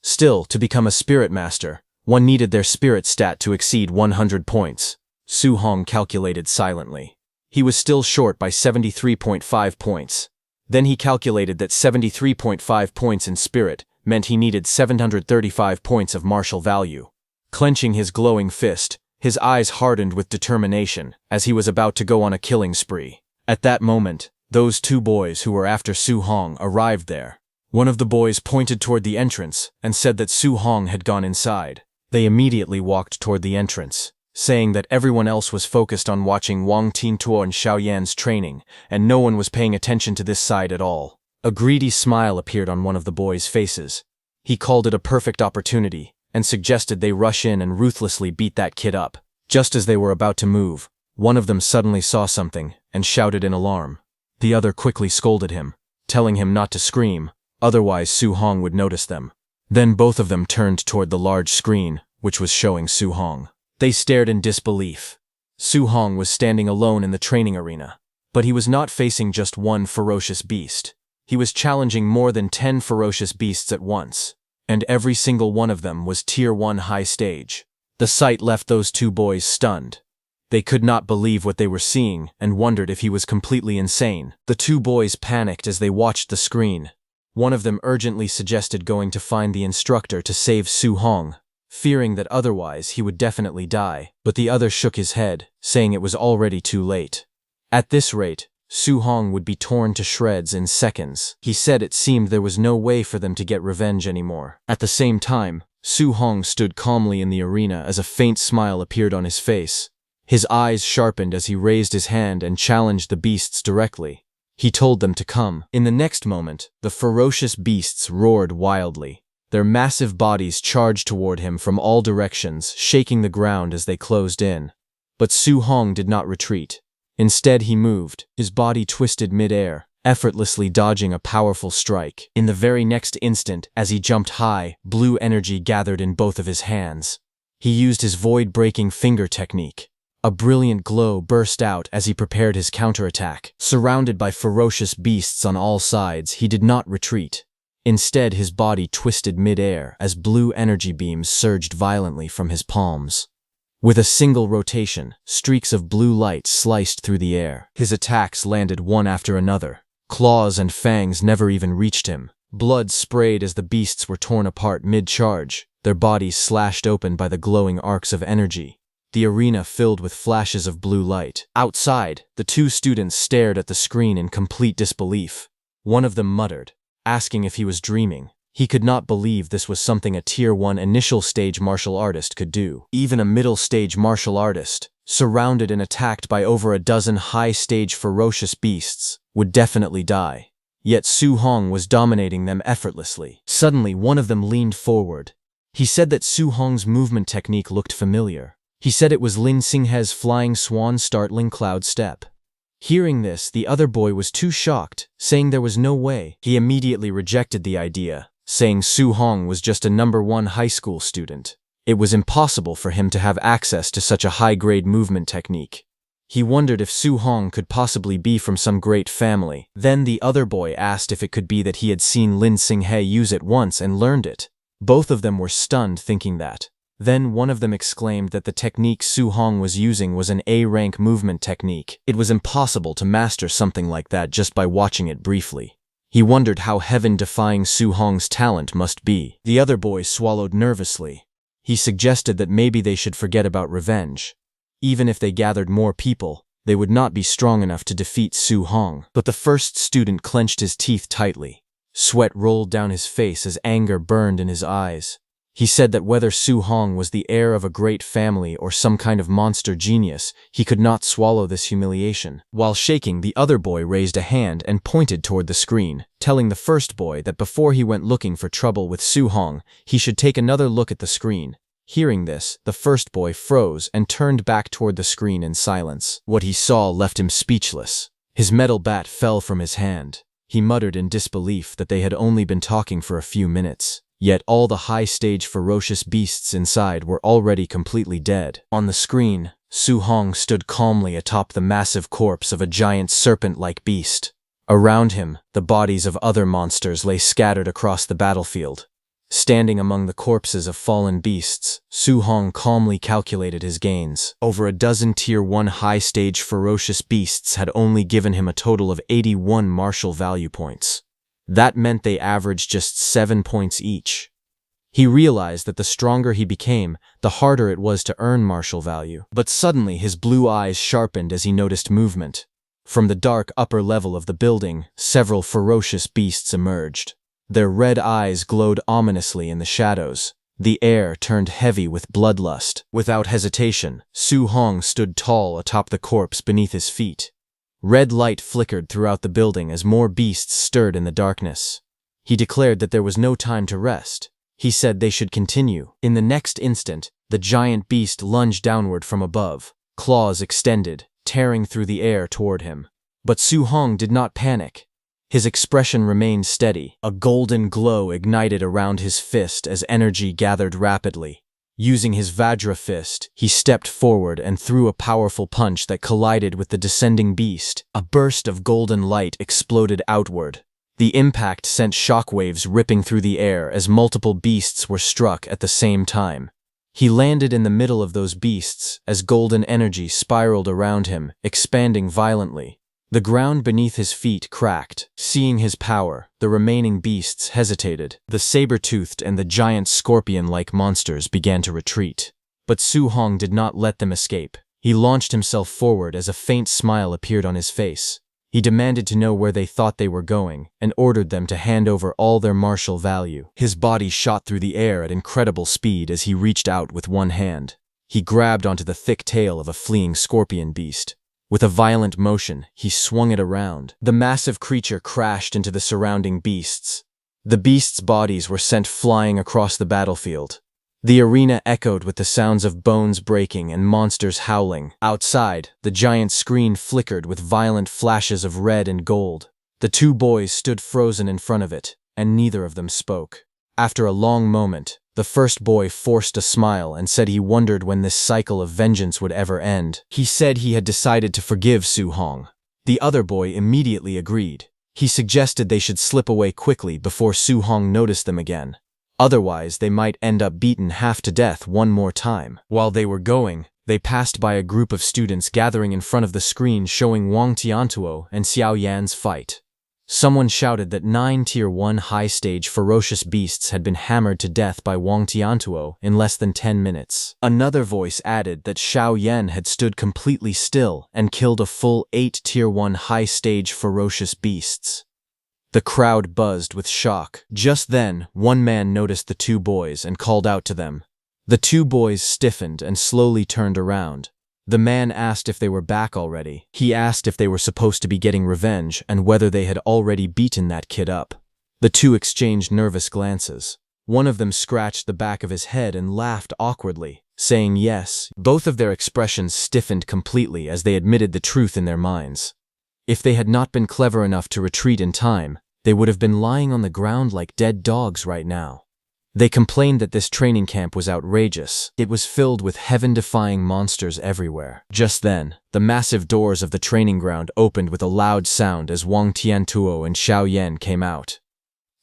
Still, to become a spirit master, one needed their spirit stat to exceed 100 points. Su Hong calculated silently. He was still short by 73.5 points. Then he calculated that 73.5 points in spirit meant he needed 735 points of martial value. Clenching his glowing fist, his eyes hardened with determination as he was about to go on a killing spree. At that moment, those two boys who were after Su Hong arrived there. One of the boys pointed toward the entrance and said that Su Hong had gone inside. They immediately walked toward the entrance, saying that everyone else was focused on watching Wang Tiantu and Xiao Yan's training, and no one was paying attention to this side at all. A greedy smile appeared on one of the boys' faces. He called it a perfect opportunity and suggested they rush in and ruthlessly beat that kid up. Just as they were about to move, one of them suddenly saw something and shouted in alarm. The other quickly scolded him, telling him not to scream, otherwise Su Hong would notice them. Then both of them turned toward the large screen, which was showing Su Hong. They stared in disbelief. Su Hong was standing alone in the training arena, but he was not facing just one ferocious beast. He was challenging more than 10 ferocious beasts at once, and every single one of them was Tier 1 high stage. The sight left those two boys stunned. They could not believe what they were seeing and wondered if he was completely insane. The two boys panicked as they watched the screen. One of them urgently suggested going to find the instructor to save Su Hong, fearing that otherwise he would definitely die, but the other shook his head, saying it was already too late. At this rate, Su Hong would be torn to shreds in seconds. He said it seemed there was no way for them to get revenge anymore. At the same time, Su Hong stood calmly in the arena as a faint smile appeared on his face. His eyes sharpened as he raised his hand and challenged the beasts directly. He told them to come. In the next moment, the ferocious beasts roared wildly. Their massive bodies charged toward him from all directions, shaking the ground as they closed in. But Su Hong did not retreat. Instead, he moved, his body twisted mid-air, effortlessly dodging a powerful strike. In the very next instant, as he jumped high, blue energy gathered in both of his hands. He used his void-breaking finger technique. A brilliant glow burst out as he prepared his counterattack. Surrounded by ferocious beasts on all sides, he did not retreat. Instead, his body twisted mid-air as blue energy beams surged violently from his palms. With a single rotation, streaks of blue light sliced through the air. His attacks landed one after another. Claws and fangs never even reached him. Blood sprayed as the beasts were torn apart mid-charge, their bodies slashed open by the glowing arcs of energy. The arena filled with flashes of blue light. Outside, the two students stared at the screen in complete disbelief. One of them muttered, asking if he was dreaming. He could not believe this was something a Tier 1 initial stage martial artist could do. Even a middle stage martial artist, surrounded and attacked by over a dozen high stage ferocious beasts, would definitely die. Yet Su Hong was dominating them effortlessly. Suddenly, one of them leaned forward. He said that Su Hong's movement technique looked familiar. He said it was Lin Xinghe's flying swan startling cloud step. Hearing this, the other boy was too shocked, saying there was no way. He immediately rejected the idea, saying Su Hong was just a number 1 high school student. It was impossible for him to have access to such a high-grade movement technique. He wondered if Su Hong could possibly be from some great family. Then the other boy asked if it could be that he had seen Lin Xinghe use it once and learned it. Both of them were stunned thinking that. Then one of them exclaimed that the technique Su Hong was using was an A-rank movement technique. It was impossible to master something like that just by watching it briefly. He wondered how heaven-defying Su Hong's talent must be. The other boy swallowed nervously. He suggested that maybe they should forget about revenge. Even if they gathered more people, they would not be strong enough to defeat Su Hong. But the first student clenched his teeth tightly. Sweat rolled down his face as anger burned in his eyes. He said that whether Su Hong was the heir of a great family or some kind of monster genius, he could not swallow this humiliation. While shaking, the other boy raised a hand and pointed toward the screen, telling the first boy that before he went looking for trouble with Su Hong, he should take another look at the screen. Hearing this, the first boy froze and turned back toward the screen in silence. What he saw left him speechless. His metal bat fell from his hand. He muttered in disbelief that they had only been talking for a few minutes. Yet all the high-stage ferocious beasts inside were already completely dead. On the screen, Su Hong stood calmly atop the massive corpse of a giant serpent-like beast. Around him, the bodies of other monsters lay scattered across the battlefield. Standing among the corpses of fallen beasts, Su Hong calmly calculated his gains. Over a dozen Tier 1 high-stage ferocious beasts had only given him a total of 81 martial value points. That meant they averaged just 7 points each. He realized that the stronger he became, the harder it was to earn martial value. But suddenly his blue eyes sharpened as he noticed movement. From the dark upper level of the building, several ferocious beasts emerged. Their red eyes glowed ominously in the shadows. The air turned heavy with bloodlust. Without hesitation, Su Hong stood tall atop the corpse beneath his feet. Red light flickered throughout the building as more beasts stirred in the darkness. He declared that there was no time to rest. He said they should continue. In the next instant, the giant beast lunged downward from above, claws extended, tearing through the air toward him. But Su Hong did not panic. His expression remained steady. A golden glow ignited around his fist as energy gathered rapidly. Using his Vajra fist, he stepped forward and threw a powerful punch that collided with the descending beast. A burst of golden light exploded outward. The impact sent shockwaves ripping through the air as multiple beasts were struck at the same time. He landed in the middle of those beasts as golden energy spiraled around him, expanding violently. The ground beneath his feet cracked. Seeing his power, the remaining beasts hesitated. The saber-toothed and the giant scorpion-like monsters began to retreat. But Su Hong did not let them escape. He launched himself forward as a faint smile appeared on his face. He demanded to know where they thought they were going, and ordered them to hand over all their martial value. His body shot through the air at incredible speed as he reached out with one hand. He grabbed onto the thick tail of a fleeing scorpion beast. With a violent motion, he swung it around. The massive creature crashed into the surrounding beasts. The beasts' bodies were sent flying across the battlefield. The arena echoed with the sounds of bones breaking and monsters howling. Outside, the giant screen flickered with violent flashes of red and gold. The two boys stood frozen in front of it, and neither of them spoke. After a long moment, the first boy forced a smile and said he wondered when this cycle of vengeance would ever end. He said he had decided to forgive Su Hong. The other boy immediately agreed. He suggested they should slip away quickly before Su Hong noticed them again. Otherwise, they might end up beaten half to death one more time. While they were going, they passed by a group of students gathering in front of the screen showing Wang Tiantuo and Xiao Yan's fight. Someone shouted that 9 Tier 1 high-stage ferocious beasts had been hammered to death by Wang Tiantuo in less than 10 minutes. Another voice added that Xiao Yan had stood completely still and killed a full 8 Tier 1 high-stage ferocious beasts. The crowd buzzed with shock. Just then, one man noticed the two boys and called out to them. The two boys stiffened and slowly turned around. The man asked if they were back already. He asked if they were supposed to be getting revenge and whether they had already beaten that kid up. The two exchanged nervous glances. One of them scratched the back of his head and laughed awkwardly, saying yes. Both of their expressions stiffened completely as they admitted the truth in their minds. If they had not been clever enough to retreat in time, they would have been lying on the ground like dead dogs right now. They complained that this training camp was outrageous. It was filled with heaven-defying monsters everywhere. Just then, the massive doors of the training ground opened with a loud sound as Wang Tiantuo and Xiao Yan came out.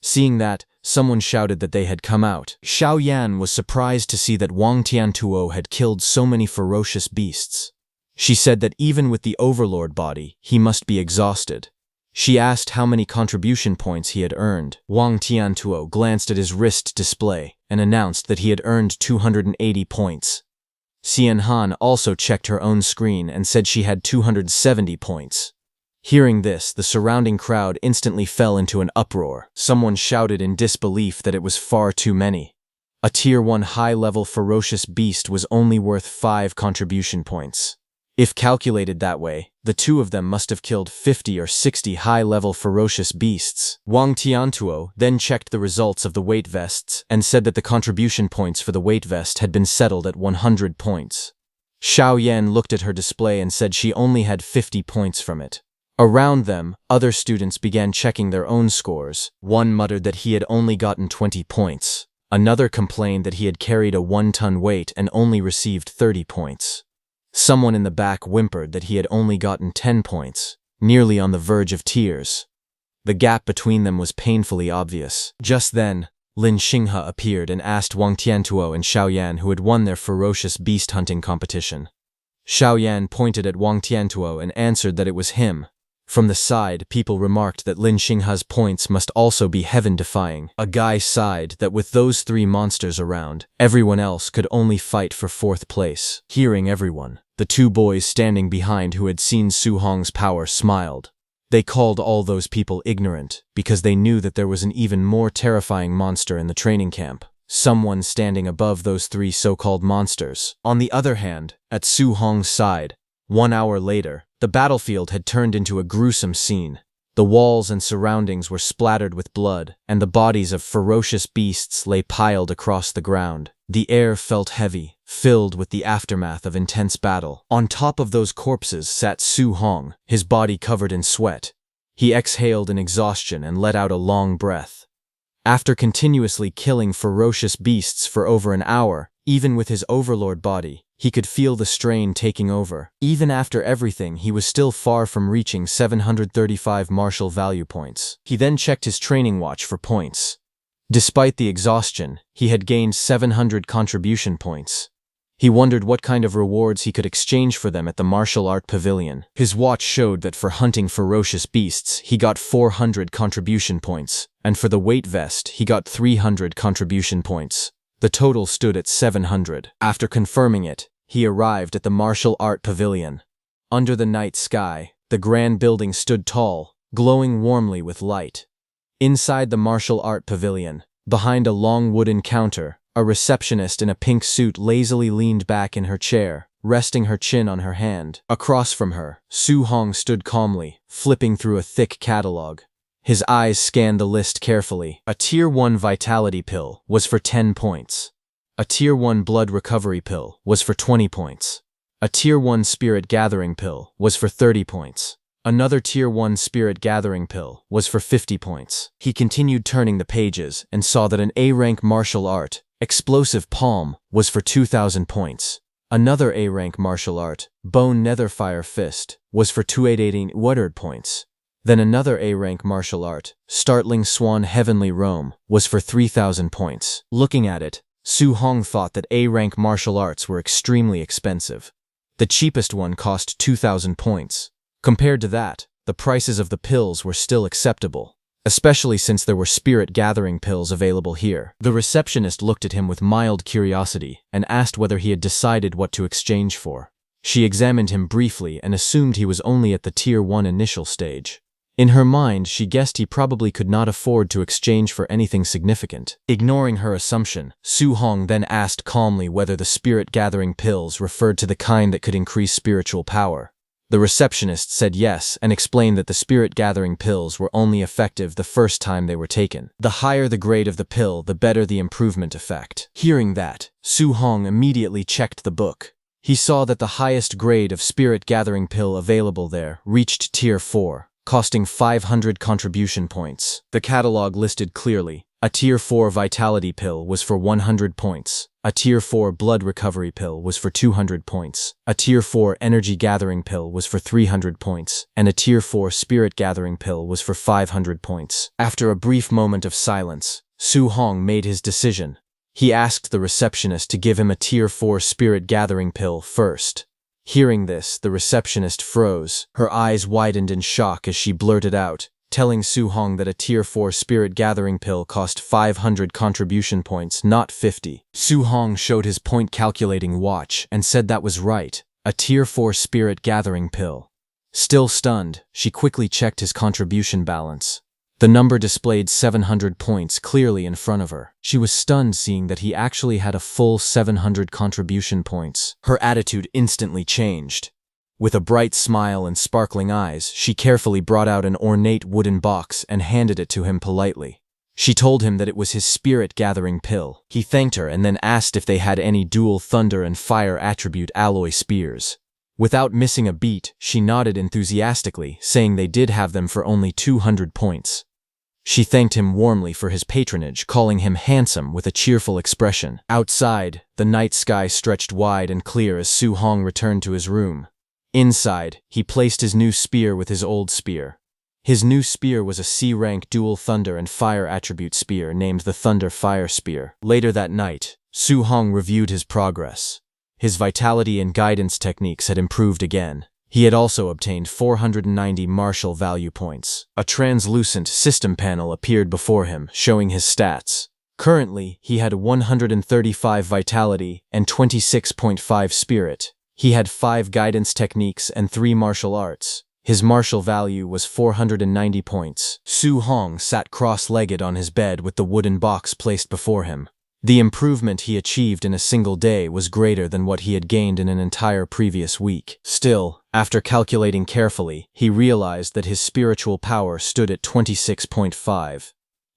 Seeing that, someone shouted that they had come out. Xiao Yan was surprised to see that Wang Tiantuo had killed so many ferocious beasts. She said that even with the overlord body, he must be exhausted. She asked how many contribution points he had earned. Wang Tiantuo glanced at his wrist display and announced that he had earned 280 points. Xian Han also checked her own screen and said she had 270 points. Hearing this, the surrounding crowd instantly fell into an uproar. Someone shouted in disbelief that it was far too many. A Tier 1 high-level ferocious beast was only worth 5 contribution points. If calculated that way, the two of them must have killed 50 or 60 high-level ferocious beasts. Wang Tiantuo then checked the results of the weight vests and said that the contribution points for the weight vest had been settled at 100 points. Xiao Yan looked at her display and said she only had 50 points from it. Around them, other students began checking their own scores. One muttered that he had only gotten 20 points. Another complained that he had carried a 1-ton weight and only received 30 points. Someone in the back whimpered that he had only gotten 10 points, nearly on the verge of tears. The gap between them was painfully obvious. Just then, Lin Xinghe appeared and asked Wang Tiantuo and Xiao Yan who had won their ferocious beast hunting competition. Xiao Yan pointed at Wang Tiantuo and answered that it was him. From the side, people remarked that Lin Xinghe's points must also be heaven-defying. A guy sighed that with those 3 monsters around, everyone else could only fight for 4th place. Hearing everyone, the 2 boys standing behind who had seen Su Hong's power smiled. They called all those people ignorant because they knew that there was an even more terrifying monster in the training camp. Someone standing above those 3 so-called monsters. On the other hand, at Su Hong's side, 1 hour later, The battlefield had turned into a gruesome scene. The walls and surroundings were splattered with blood, and the bodies of ferocious beasts lay piled across the ground. The air felt heavy, filled with the aftermath of intense battle. On top of those corpses sat Su Hong, his body covered in sweat. He exhaled in exhaustion and let out a long breath. After continuously killing ferocious beasts for over an hour, even with his overlord body, he could feel the strain taking over. Even after everything, he was still far from reaching 735 martial value points. He then checked his training watch for points. Despite the exhaustion, he had gained 700 contribution points. He wondered what kind of rewards he could exchange for them at the martial art pavilion. His watch showed that for hunting ferocious beasts, he got 400 contribution points, and for the weight vest, he got 300 contribution points. The total stood at 700. After confirming it, he arrived at the martial art pavilion. Under the night sky, the grand building stood tall, glowing warmly with light. Inside the martial art pavilion, behind a long wooden counter, a receptionist in a pink suit lazily leaned back in her chair, resting her chin on her hand. Across from her, Su Hong stood calmly, flipping through a thick catalog. His eyes scanned the list carefully. A Tier 1 Vitality pill was for 10 points. A Tier 1 Blood Recovery pill was for 20 points. A Tier 1 Spirit Gathering pill was for 30 points. Another Tier 1 Spirit Gathering pill was for 50 points. He continued turning the pages and saw that an A-rank martial art, Explosive Palm, was for 2,000 points. Another A-rank martial art, Bone Netherfire Fist, was for 2,880 points. Then another A-rank martial art, Startling Swan Heavenly Roam, was for 3,000 points. Looking at it, Su Hong thought that A-rank martial arts were extremely expensive. The cheapest one cost 2,000 points. Compared to that, the prices of the pills were still acceptable, especially since there were spirit gathering pills available here. The receptionist looked at him with mild curiosity and asked whether he had decided what to exchange for. She examined him briefly and assumed he was only at the Tier 1 initial stage. In her mind, she guessed he probably could not afford to exchange for anything significant. Ignoring her assumption, Su Hong then asked calmly whether the spirit-gathering pills referred to the kind that could increase spiritual power. The receptionist said yes and explained that the spirit-gathering pills were only effective the first time they were taken. The higher the grade of the pill, the better the improvement effect. Hearing that, Su Hong immediately checked the book. He saw that the highest grade of spirit-gathering pill available there reached Tier 4. Costing 500 contribution points. The catalog listed clearly. A Tier 4 Vitality pill was for 100 points. A Tier 4 Blood Recovery pill was for 200 points. A Tier 4 Energy Gathering pill was for 300 points. And a Tier 4 Spirit Gathering pill was for 500 points. After a brief moment of silence, Su Hong made his decision. He asked the receptionist to give him a Tier 4 Spirit Gathering pill first. Hearing this, the receptionist froze. Her eyes widened in shock as she blurted out, telling Su Hong that a Tier 4 Spirit Gathering pill cost 500 contribution points, not 50. Su Hong showed his point-calculating watch and said that was right, a Tier 4 Spirit Gathering pill. Still stunned, she quickly checked his contribution balance. The number displayed 700 points clearly in front of her. She was stunned seeing that he actually had a full 700 contribution points. Her attitude instantly changed. With a bright smile and sparkling eyes, she carefully brought out an ornate wooden box and handed it to him politely. She told him that it was his spirit-gathering pill. He thanked her and then asked if they had any dual thunder and fire attribute alloy spears. Without missing a beat, she nodded enthusiastically, saying they did have them for only 200 points. She thanked him warmly for his patronage, calling him handsome with a cheerful expression. Outside, the night sky stretched wide and clear as Su Hong returned to his room. Inside, he placed his new spear with his old spear. His new spear was a C-rank dual thunder and fire attribute spear named the Thunder Fire Spear. Later that night, Su Hong reviewed his progress. His vitality and guidance techniques had improved again. He had also obtained 490 martial value points. A translucent system panel appeared before him, showing his stats. Currently, he had 135 vitality and 26.5 spirit. He had 5 guidance techniques and 3 martial arts. His martial value was 490 points. Su Hong sat cross-legged on his bed with the wooden box placed before him. The improvement he achieved in a single day was greater than what he had gained in an entire previous week. Still, after calculating carefully, he realized that his spiritual power stood at 26.5.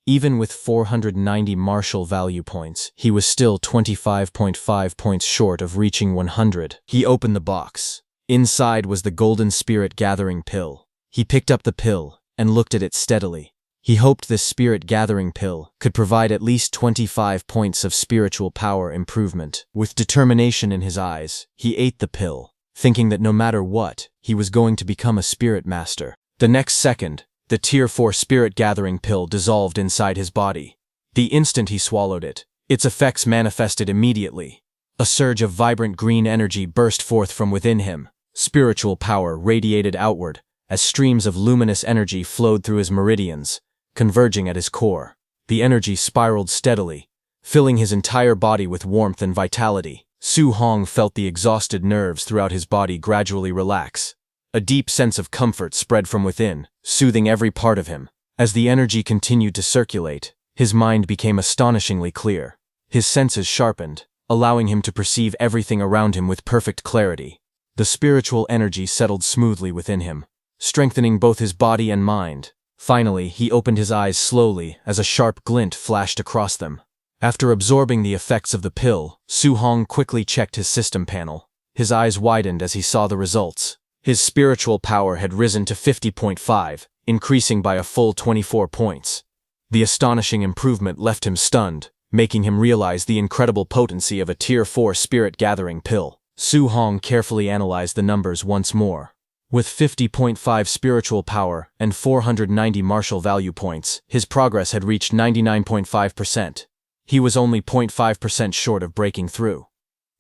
Even with 490 martial value points, he was still 25.5 points short of reaching 100. He opened the box. Inside was the golden spirit gathering pill. He picked up the pill and looked at it steadily. He hoped this spirit gathering pill could provide at least 25 points of spiritual power improvement. With determination in his eyes, he ate the pill, thinking that no matter what, he was going to become a spirit master. The next second, the Tier 4 spirit gathering pill dissolved inside his body. The instant he swallowed it, its effects manifested immediately. A surge of vibrant green energy burst forth from within him. Spiritual power radiated outward as streams of luminous energy flowed through his meridians, converging at his core. The energy spiraled steadily, filling his entire body with warmth and vitality. Su Hong felt the exhausted nerves throughout his body gradually relax. A deep sense of comfort spread from within, soothing every part of him. As the energy continued to circulate, his mind became astonishingly clear. His senses sharpened, allowing him to perceive everything around him with perfect clarity. The spiritual energy settled smoothly within him, strengthening both his body and mind. Finally, he opened his eyes slowly as a sharp glint flashed across them. After absorbing the effects of the pill, Su Hong quickly checked his system panel. His eyes widened as he saw the results. His spiritual power had risen to 50.5, increasing by a full 24 points. The astonishing improvement left him stunned, making him realize the incredible potency of a Tier 4 spirit gathering pill. Su Hong carefully analyzed the numbers once more. With 50.5 spiritual power and 490 martial value points, his progress had reached 99.5%. He was only 0.5% short of breaking through.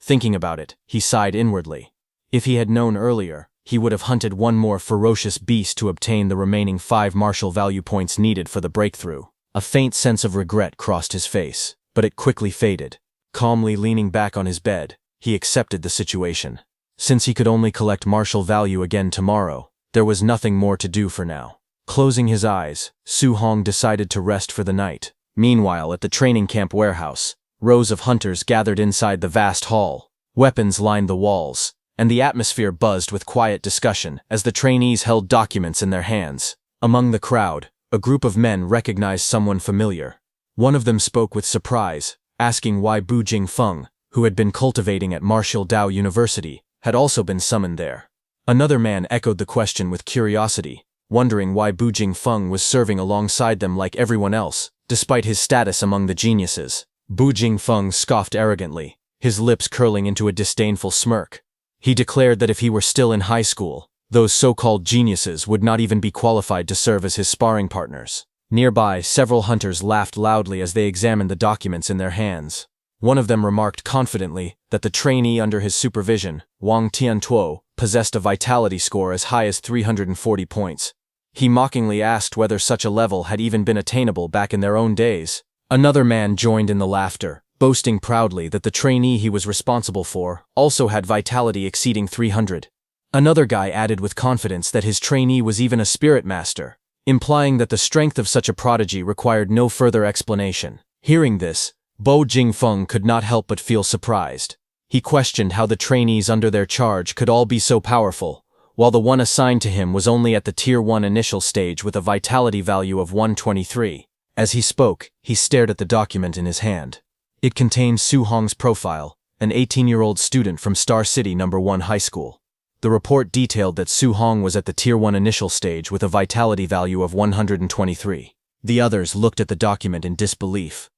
Thinking about it, he sighed inwardly. If he had known earlier, he would have hunted one more ferocious beast to obtain the remaining 5 martial value points needed for the breakthrough. A faint sense of regret crossed his face, but it quickly faded. Calmly leaning back on his bed, he accepted the situation. Since he could only collect martial value again tomorrow, there was nothing more to do for now. Closing his eyes, Su Hong decided to rest for the night. Meanwhile, at the training camp warehouse, rows of hunters gathered inside the vast hall. Weapons lined the walls, and the atmosphere buzzed with quiet discussion as the trainees held documents in their hands. Among the crowd, a group of men recognized someone familiar. One of them spoke with surprise, asking why Bu Jingfeng, who had been cultivating at Martial Dao University, had also been summoned there. Another man echoed the question with curiosity, wondering why Bu Jingfeng was serving alongside them like everyone else, despite his status among the geniuses. Bu Jingfeng scoffed arrogantly, his lips curling into a disdainful smirk. He declared that if he were still in high school, those so-called geniuses would not even be qualified to serve as his sparring partners. Nearby, several hunters laughed loudly as they examined the documents in their hands. One of them remarked confidently that the trainee under his supervision, Wang Tiantuo, possessed a vitality score as high as 340 points. He mockingly asked whether such a level had even been attainable back in their own days. Another man joined in the laughter, boasting proudly that the trainee he was responsible for also had vitality exceeding 300. Another guy added with confidence that his trainee was even a spirit master, implying that the strength of such a prodigy required no further explanation. Hearing this, Bu Jingfeng could not help but feel surprised. He questioned how the trainees under their charge could all be so powerful, while the one assigned to him was only at the Tier 1 initial stage with a vitality value of 123. As he spoke, he stared at the document in his hand. It contained Su Hong's profile, an 18-year-old student from Star City No. 1 High School. The report detailed that Su Hong was at the Tier 1 initial stage with a vitality value of 123. The others looked at the document in disbelief.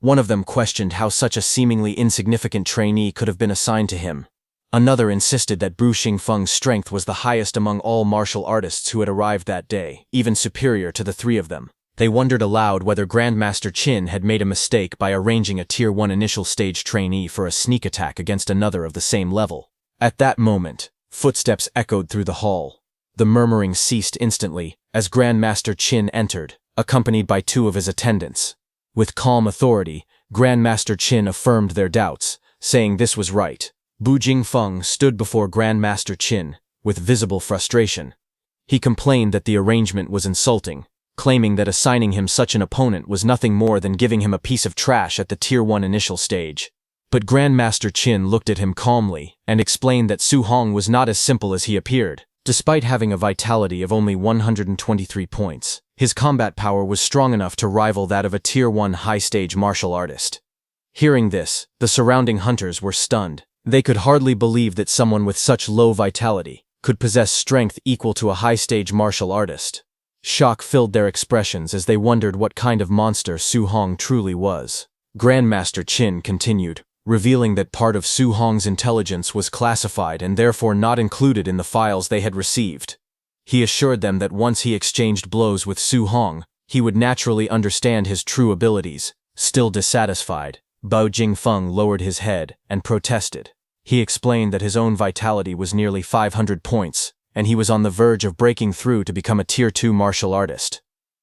One of them questioned how such a seemingly insignificant trainee could have been assigned to him. Another insisted that Bu Jingfeng's strength was the highest among all martial artists who had arrived that day, even superior to the three of them. They wondered aloud whether Grandmaster Qin had made a mistake by arranging a Tier 1 initial stage trainee for a sneak attack against another of the same level. At that moment, footsteps echoed through the hall. The murmuring ceased instantly as Grandmaster Qin entered, accompanied by 2 of his attendants. With calm authority, Grandmaster Qin affirmed their doubts, saying this was right. Bu Jingfeng stood before Grandmaster Qin, with visible frustration. He complained that the arrangement was insulting, claiming that assigning him such an opponent was nothing more than giving him a piece of trash at the Tier 1 initial stage. But Grandmaster Qin looked at him calmly and explained that Su Hong was not as simple as he appeared. Despite having a vitality of only 123 points, his combat power was strong enough to rival that of a Tier 1 high-stage martial artist. Hearing this, the surrounding hunters were stunned. They could hardly believe that someone with such low vitality could possess strength equal to a high-stage martial artist. Shock filled their expressions as they wondered what kind of monster Su Hong truly was. Grandmaster Qin continued, revealing that part of Su Hong's intelligence was classified and therefore not included in the files they had received. He assured them that once he exchanged blows with Su Hong, he would naturally understand his true abilities. Still dissatisfied, Bao Jingfeng lowered his head and protested. He explained that his own vitality was nearly 500 points, and he was on the verge of breaking through to become a Tier 2 martial artist.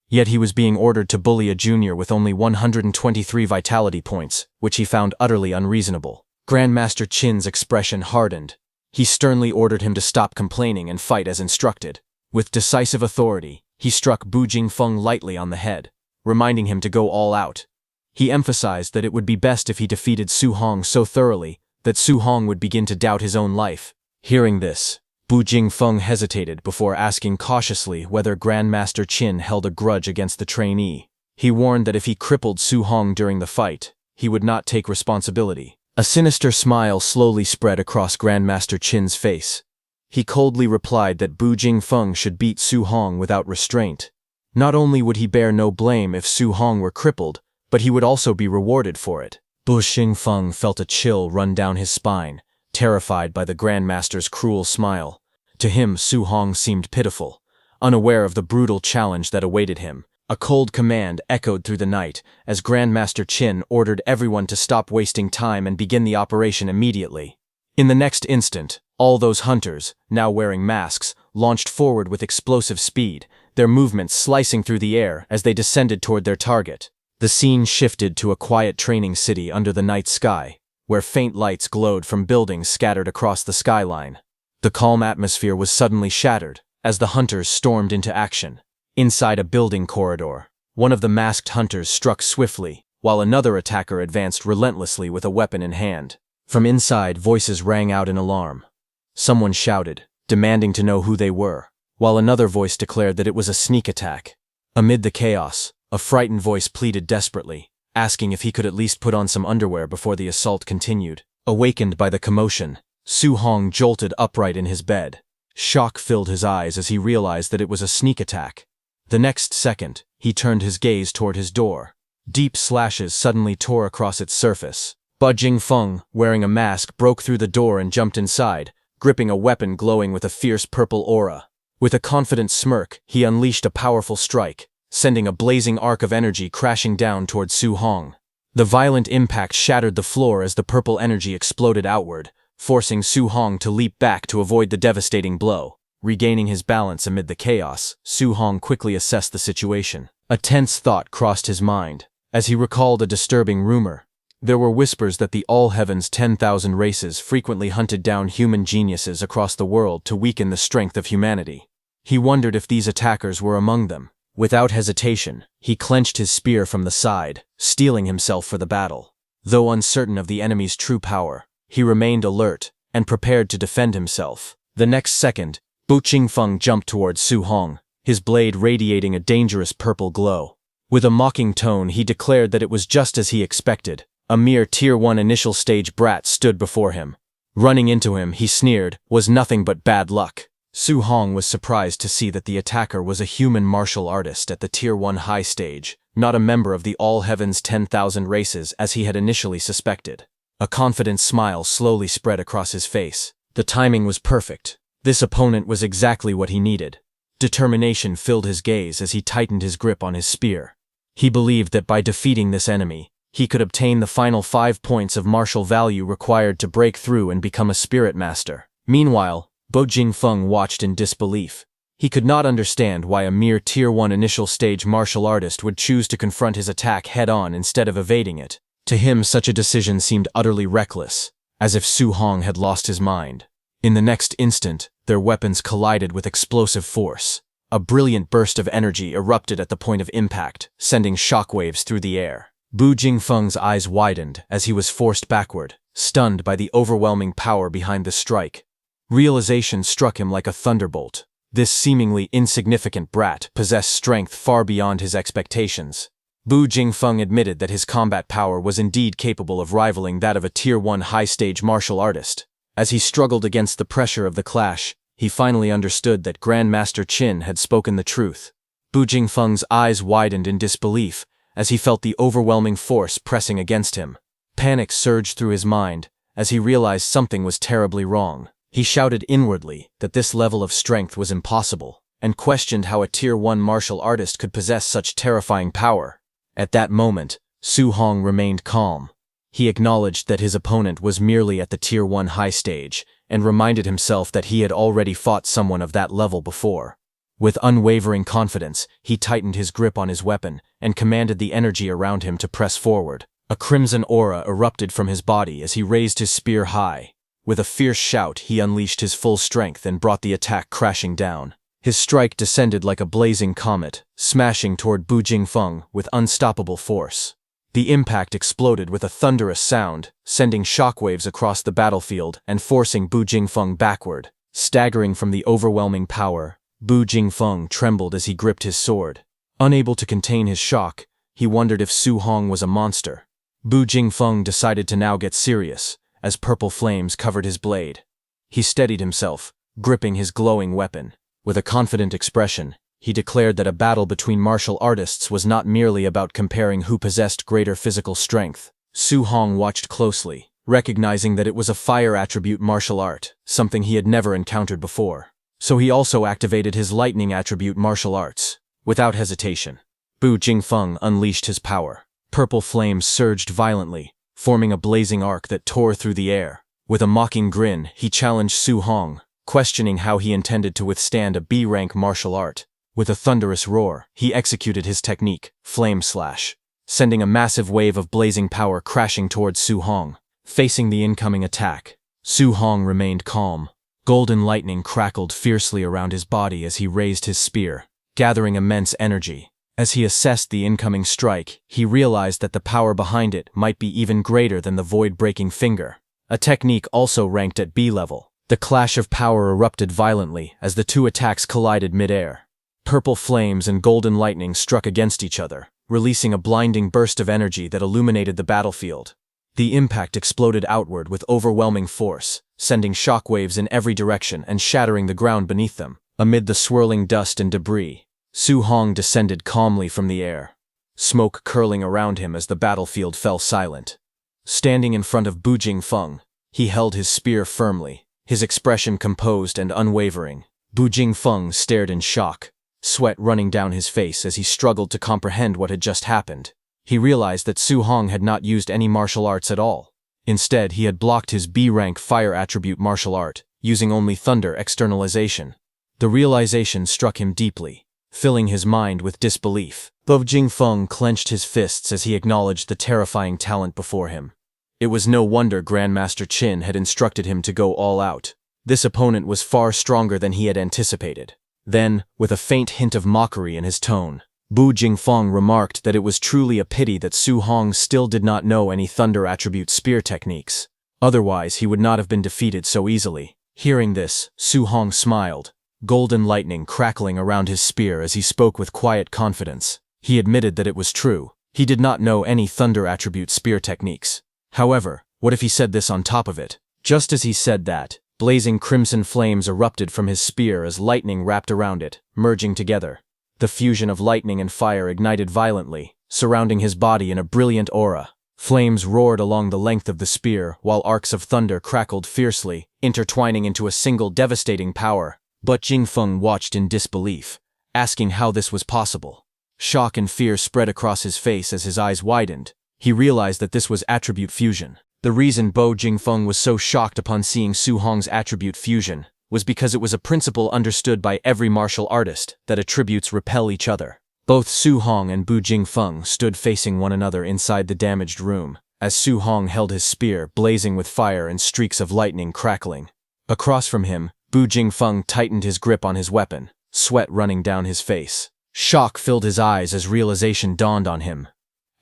Yet he was being ordered to bully a junior with only 123 vitality points, which he found utterly unreasonable. Grandmaster Qin's expression hardened. He sternly ordered him to stop complaining and fight as instructed. With decisive authority, he struck Bu Jingfeng lightly on the head, reminding him to go all out. He emphasized that it would be best if he defeated Su Hong so thoroughly that Su Hong would begin to doubt his own life. Hearing this, Bu Jingfeng hesitated before asking cautiously whether Grandmaster Qin held a grudge against the trainee. He warned that if he crippled Su Hong during the fight, he would not take responsibility. A sinister smile slowly spread across Grandmaster Qin's face. He coldly replied that Bu Jingfeng should beat Su Hong without restraint. Not only would he bear no blame if Su Hong were crippled, but he would also be rewarded for it. Bu Jingfeng felt a chill run down his spine, terrified by the Grandmaster's cruel smile. To him, Su Hong seemed pitiful, unaware of the brutal challenge that awaited him. A cold command echoed through the night as Grandmaster Qin ordered everyone to stop wasting time and begin the operation immediately. In the next instant, all those hunters, now wearing masks, launched forward with explosive speed, their movements slicing through the air as they descended toward their target. The scene shifted to a quiet training city under the night sky, where faint lights glowed from buildings scattered across the skyline. The calm atmosphere was suddenly shattered as the hunters stormed into action. Inside a building corridor, one of the masked hunters struck swiftly, while another attacker advanced relentlessly with a weapon in hand. From inside, voices rang out in alarm. Someone shouted, demanding to know who they were, while another voice declared that it was a sneak attack. Amid the chaos, a frightened voice pleaded desperately, asking if he could at least put on some underwear before the assault continued. Awakened by the commotion, Su Hong jolted upright in his bed. Shock filled his eyes as he realized that it was a sneak attack. The next second, he turned his gaze toward his door. Deep slashes suddenly tore across its surface. Bu Jingfeng, wearing a mask, broke through the door and jumped inside, gripping a weapon glowing with a fierce purple aura. With a confident smirk, he unleashed a powerful strike, sending a blazing arc of energy crashing down toward Su Hong. The violent impact shattered the floor as the purple energy exploded outward, forcing Su Hong to leap back to avoid the devastating blow. Regaining his balance amid the chaos, Su Hong quickly assessed the situation. A tense thought crossed his mind, as he recalled a disturbing rumor. There were whispers that the All Heaven's 10,000 races frequently hunted down human geniuses across the world to weaken the strength of humanity. He wondered if these attackers were among them. Without hesitation, he clenched his spear from the side, steeling himself for the battle. Though uncertain of the enemy's true power, he remained alert and prepared to defend himself. The next second, Bu Jingfeng jumped towards Su Hong, his blade radiating a dangerous purple glow. With a mocking tone, he declared that it was just as he expected. A mere Tier 1 initial stage brat stood before him. Running into him, he sneered, was nothing but bad luck. Su Hong was surprised to see that the attacker was a human martial artist at the Tier 1 high stage, not a member of the All Heaven's 10,000 races as he had initially suspected. A confident smile slowly spread across his face. The timing was perfect. This opponent was exactly what he needed. Determination filled his gaze as he tightened his grip on his spear. He believed that by defeating this enemy, he could obtain the final 5 points of martial value required to break through and become a spirit master. Meanwhile, Bu Jingfeng watched in disbelief. He could not understand why a mere Tier 1 initial stage martial artist would choose to confront his attack head-on instead of evading it. To him, such a decision seemed utterly reckless, as if Su Hong had lost his mind. In the next instant, their weapons collided with explosive force. A brilliant burst of energy erupted at the point of impact, sending shockwaves through the air. Bu Jingfeng's eyes widened as he was forced backward, stunned by the overwhelming power behind the strike. Realization struck him like a thunderbolt. This seemingly insignificant brat possessed strength far beyond his expectations. Bu Jingfeng admitted that his combat power was indeed capable of rivaling that of a Tier 1 high-stage martial artist. As he struggled against the pressure of the clash, he finally understood that Grandmaster Qin had spoken the truth. Bu Jingfeng's eyes widened in disbelief as he felt the overwhelming force pressing against him. Panic surged through his mind as he realized something was terribly wrong. He shouted inwardly that this level of strength was impossible, and questioned how a Tier 1 martial artist could possess such terrifying power. At that moment, Su Hong remained calm. He acknowledged that his opponent was merely at the Tier 1 high stage, and reminded himself that he had already fought someone of that level before. With unwavering confidence, he tightened his grip on his weapon and commanded the energy around him to press forward. A crimson aura erupted from his body as he raised his spear high. With a fierce shout, he unleashed his full strength and brought the attack crashing down. His strike descended like a blazing comet, smashing toward Bu Jingfeng with unstoppable force. The impact exploded with a thunderous sound, sending shockwaves across the battlefield and forcing Bu Jingfeng backward. Staggering from the overwhelming power, Bu Jingfeng trembled as he gripped his sword. Unable to contain his shock, he wondered if Su Hong was a monster. Bu Jingfeng decided to now get serious, as purple flames covered his blade. He steadied himself, gripping his glowing weapon. With a confident expression, he declared that a battle between martial artists was not merely about comparing who possessed greater physical strength. Su Hong watched closely, recognizing that it was a fire attribute martial art, something he had never encountered before. So he also activated his lightning attribute martial arts. Without hesitation, Bu Jingfeng unleashed his power. Purple flames surged violently, forming a blazing arc that tore through the air. With a mocking grin, he challenged Su Hong, questioning how he intended to withstand a B-rank martial art. With a thunderous roar, he executed his technique, Flame Slash, sending a massive wave of blazing power crashing towards Su Hong. Facing the incoming attack, Su Hong remained calm. Golden lightning crackled fiercely around his body as he raised his spear, gathering immense energy. As he assessed the incoming strike, he realized that the power behind it might be even greater than the void-breaking finger. A technique also ranked at B level. The clash of power erupted violently as the two attacks collided mid-air. Purple flames and golden lightning struck against each other, releasing a blinding burst of energy that illuminated the battlefield. The impact exploded outward with overwhelming force, sending shockwaves in every direction and shattering the ground beneath them. Amid the swirling dust and debris, Su Hong descended calmly from the air, smoke curling around him as the battlefield fell silent. Standing in front of Bu Jingfeng, he held his spear firmly, his expression composed and unwavering. Bu Jingfeng stared in shock, sweat running down his face as he struggled to comprehend what had just happened. He realized that Su Hong had not used any martial arts at all. Instead, he had blocked his B-rank fire attribute martial art, using only thunder externalization. The realization struck him deeply, filling his mind with disbelief. Bu Jingfeng clenched his fists as he acknowledged the terrifying talent before him. It was no wonder Grandmaster Qin had instructed him to go all out. This opponent was far stronger than he had anticipated. Then, with a faint hint of mockery in his tone, Bu Jingfeng remarked that it was truly a pity that Su Hong still did not know any thunder attribute spear techniques. Otherwise, he would not have been defeated so easily. Hearing this, Su Hong smiled, golden lightning crackling around his spear as he spoke with quiet confidence. He admitted that it was true. He did not know any thunder attribute spear techniques. However, what if he said this on top of it? Just as he said that, blazing crimson flames erupted from his spear as lightning wrapped around it, merging together. The fusion of lightning and fire ignited violently, surrounding his body in a brilliant aura. Flames roared along the length of the spear, while arcs of thunder crackled fiercely, intertwining into a single devastating power. But Jingfeng watched in disbelief, asking how this was possible. Shock and fear spread across his face as his eyes widened. He realized that this was attribute fusion. The reason Bu Jingfeng was so shocked upon seeing Su Hong's attribute fusion was because it was a principle understood by every martial artist that attributes repel each other. Both Su Hong and Bu Jingfeng stood facing one another inside the damaged room, as Su Hong held his spear blazing with fire and streaks of lightning crackling. Across from him, Bu Jingfeng tightened his grip on his weapon, sweat running down his face. Shock filled his eyes as realization dawned on him.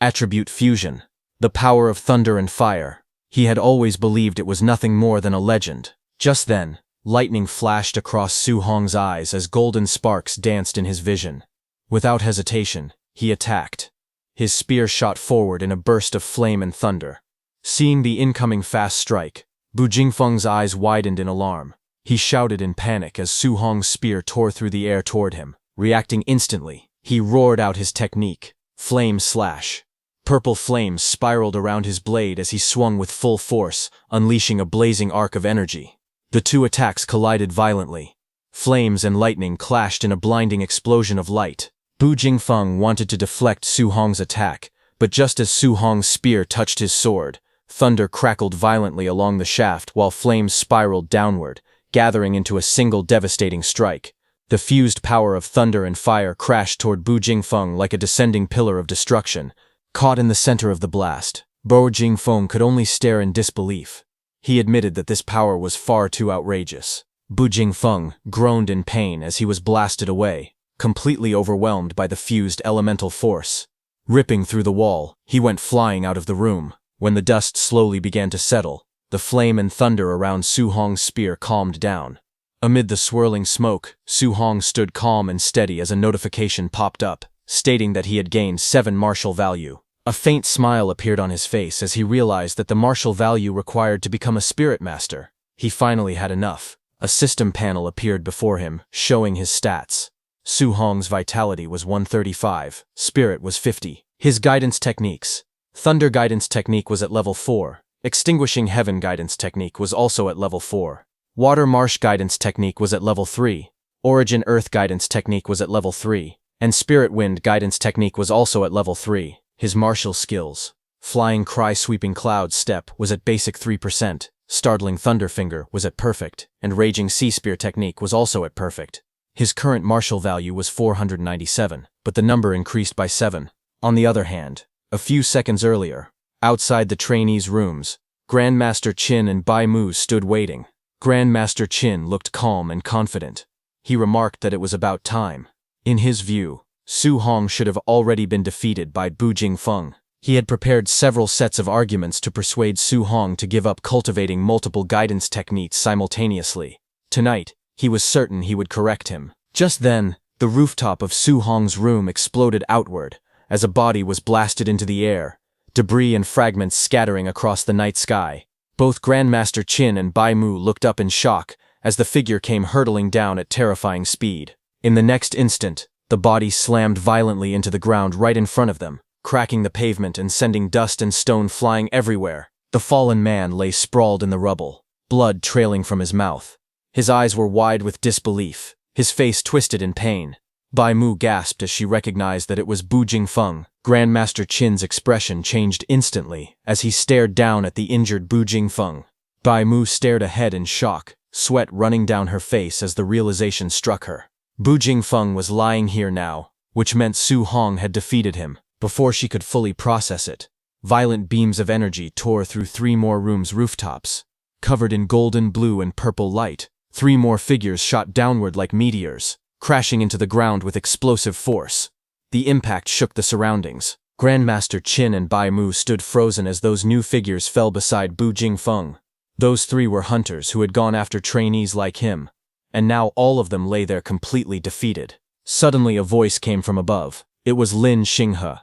Attribute fusion. The power of thunder and fire. He had always believed it was nothing more than a legend. Just then, lightning flashed across Su Hong's eyes as golden sparks danced in his vision. Without hesitation, he attacked. His spear shot forward in a burst of flame and thunder. Seeing the incoming fast strike, Bu Jingfeng's eyes widened in alarm. He shouted in panic as Su Hong's spear tore through the air toward him. Reacting instantly, he roared out his technique, Flame Slash. Purple flames spiraled around his blade as he swung with full force, unleashing a blazing arc of energy. The two attacks collided violently. Flames and lightning clashed in a blinding explosion of light. Bu Jingfeng wanted to deflect Su Hong's attack, but just as Su Hong's spear touched his sword, thunder crackled violently along the shaft while flames spiraled downward, gathering into a single devastating strike. The fused power of thunder and fire crashed toward Bu Jingfeng like a descending pillar of destruction. Caught in the center of the blast, Bu Jingfeng could only stare in disbelief. He admitted that this power was far too outrageous. Bu Jingfeng groaned in pain as he was blasted away, completely overwhelmed by the fused elemental force. Ripping through the wall, he went flying out of the room. When the dust slowly began to settle, the flame and thunder around Su Hong's spear calmed down. Amid the swirling smoke, Su Hong stood calm and steady as a notification popped up, stating that he had gained 7 martial value. A faint smile appeared on his face as he realized that the martial value required to become a spirit master. He finally had enough. A system panel appeared before him, showing his stats. Su Hong's vitality was 135, spirit was 50. His guidance techniques. Thunder guidance technique was at level 4. Extinguishing heaven guidance technique was also at level 4. Water marsh guidance technique was at level 3. Origin earth guidance technique was at level 3. And spirit wind guidance technique was also at level 3. His martial skills. Flying cry sweeping cloud step was at basic 3%. Startling thunderfinger was at perfect, and raging sea spear technique was also at perfect. His current martial value was 497, but the number increased by 7. On the other hand, a few seconds earlier, outside the trainees' rooms, Grandmaster Qin and Bai Mu stood waiting. Grandmaster Qin looked calm and confident. He remarked that it was about time. In his view, Su Hong should have already been defeated by Bu Jingfeng. He had prepared several sets of arguments to persuade Su Hong to give up cultivating multiple guidance techniques simultaneously. Tonight, he was certain he would correct him. Just then, the rooftop of Su Hong's room exploded outward, as a body was blasted into the air, debris and fragments scattering across the night sky. Both Grandmaster Qin and Bai Mu looked up in shock as the figure came hurtling down at terrifying speed. In the next instant, the body slammed violently into the ground right in front of them, cracking the pavement and sending dust and stone flying everywhere. The fallen man lay sprawled in the rubble, blood trailing from his mouth. His eyes were wide with disbelief, his face twisted in pain. Bai Mu gasped as she recognized that it was Bu Jingfeng. Grandmaster Qin's expression changed instantly as he stared down at the injured Bu Jingfeng. Bai Mu stared ahead in shock, sweat running down her face as the realization struck her. Bu Jingfeng was lying here now, which meant Su Hong had defeated him. Before she could fully process it, violent beams of energy tore through 3 more rooms' rooftops. Covered in golden, blue, and purple light, 3 more figures shot downward like meteors, crashing into the ground with explosive force. The impact shook the surroundings. Grandmaster Qin and Bai Mu stood frozen as those new figures fell beside Bu Jingfeng. Those 3 were hunters who had gone after trainees like him, and now all of them lay there completely defeated. Suddenly a voice came from above. It was Lin Xinghe.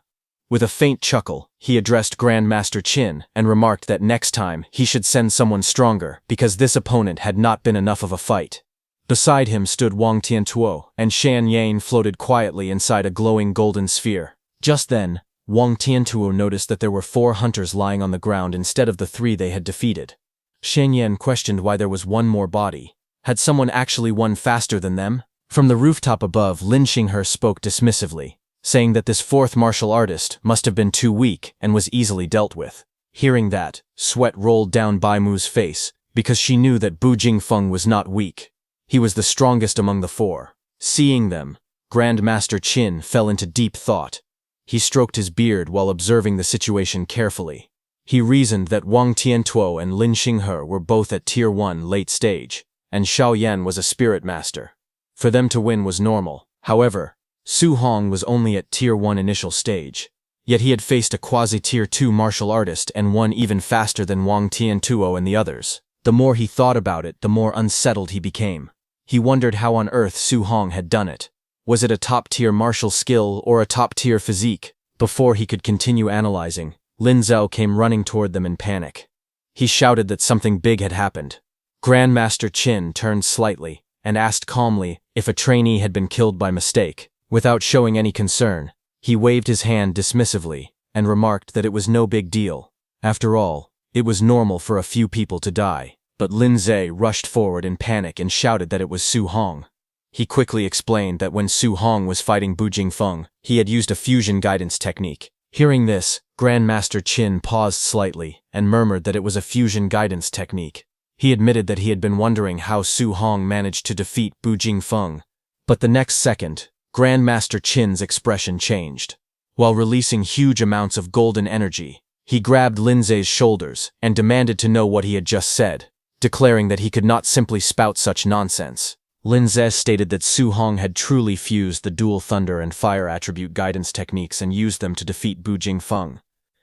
With a faint chuckle, he addressed Grandmaster Qin and remarked that next time he should send someone stronger because this opponent had not been enough of a fight. Beside him stood Wang Tiantuo, and Shan Yan floated quietly inside a glowing golden sphere. Just then, Wang Tiantuo noticed that there were 4 hunters lying on the ground instead of the 3 they had defeated. Shan Yan questioned why there was 1 more body. Had someone actually won faster than them? From the rooftop above, Lin Xinghe spoke dismissively, saying that this 4th martial artist must have been too weak and was easily dealt with. Hearing that, sweat rolled down Bai Mu's face, because she knew that Bu Jingfeng was not weak. He was the strongest among the 4. Seeing them, Grandmaster Qin fell into deep thought. He stroked his beard while observing the situation carefully. He reasoned that Wang Tiantuo and Lin Xinghe were both at Tier 1 late stage, and Xiao Yan was a spirit master. For them to win was normal. However, Su Hong was only at Tier 1 initial stage. Yet he had faced a quasi-Tier 2 martial artist and won even faster than Wang Tiantuo and the others. The more he thought about it, the more unsettled he became. He wondered how on earth Su Hong had done it. Was it a top-tier martial skill or a top-tier physique? Before he could continue analyzing, Lin Zhao came running toward them in panic. He shouted that something big had happened. Grandmaster Qin turned slightly and asked calmly if a trainee had been killed by mistake. Without showing any concern, he waved his hand dismissively and remarked that it was no big deal. After all, it was normal for a few people to die. But Lin Zhao rushed forward in panic and shouted that it was Su Hong. He quickly explained that when Su Hong was fighting Bu Jingfeng, he had used a fusion guidance technique. Hearing this, Grandmaster Qin paused slightly and murmured that it was a fusion guidance technique. He admitted that he had been wondering how Su Hong managed to defeat Bu Jingfeng. But the next second, Grandmaster Qin's expression changed. While releasing huge amounts of golden energy, he grabbed Lin Zhau's shoulders and demanded to know what he had just said, declaring that he could not simply spout such nonsense. Lin Zhao stated that Su Hong had truly fused the dual thunder and fire attribute guidance techniques and used them to defeat Bu Jingfeng.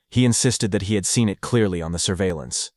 He insisted that he had seen it clearly on the surveillance.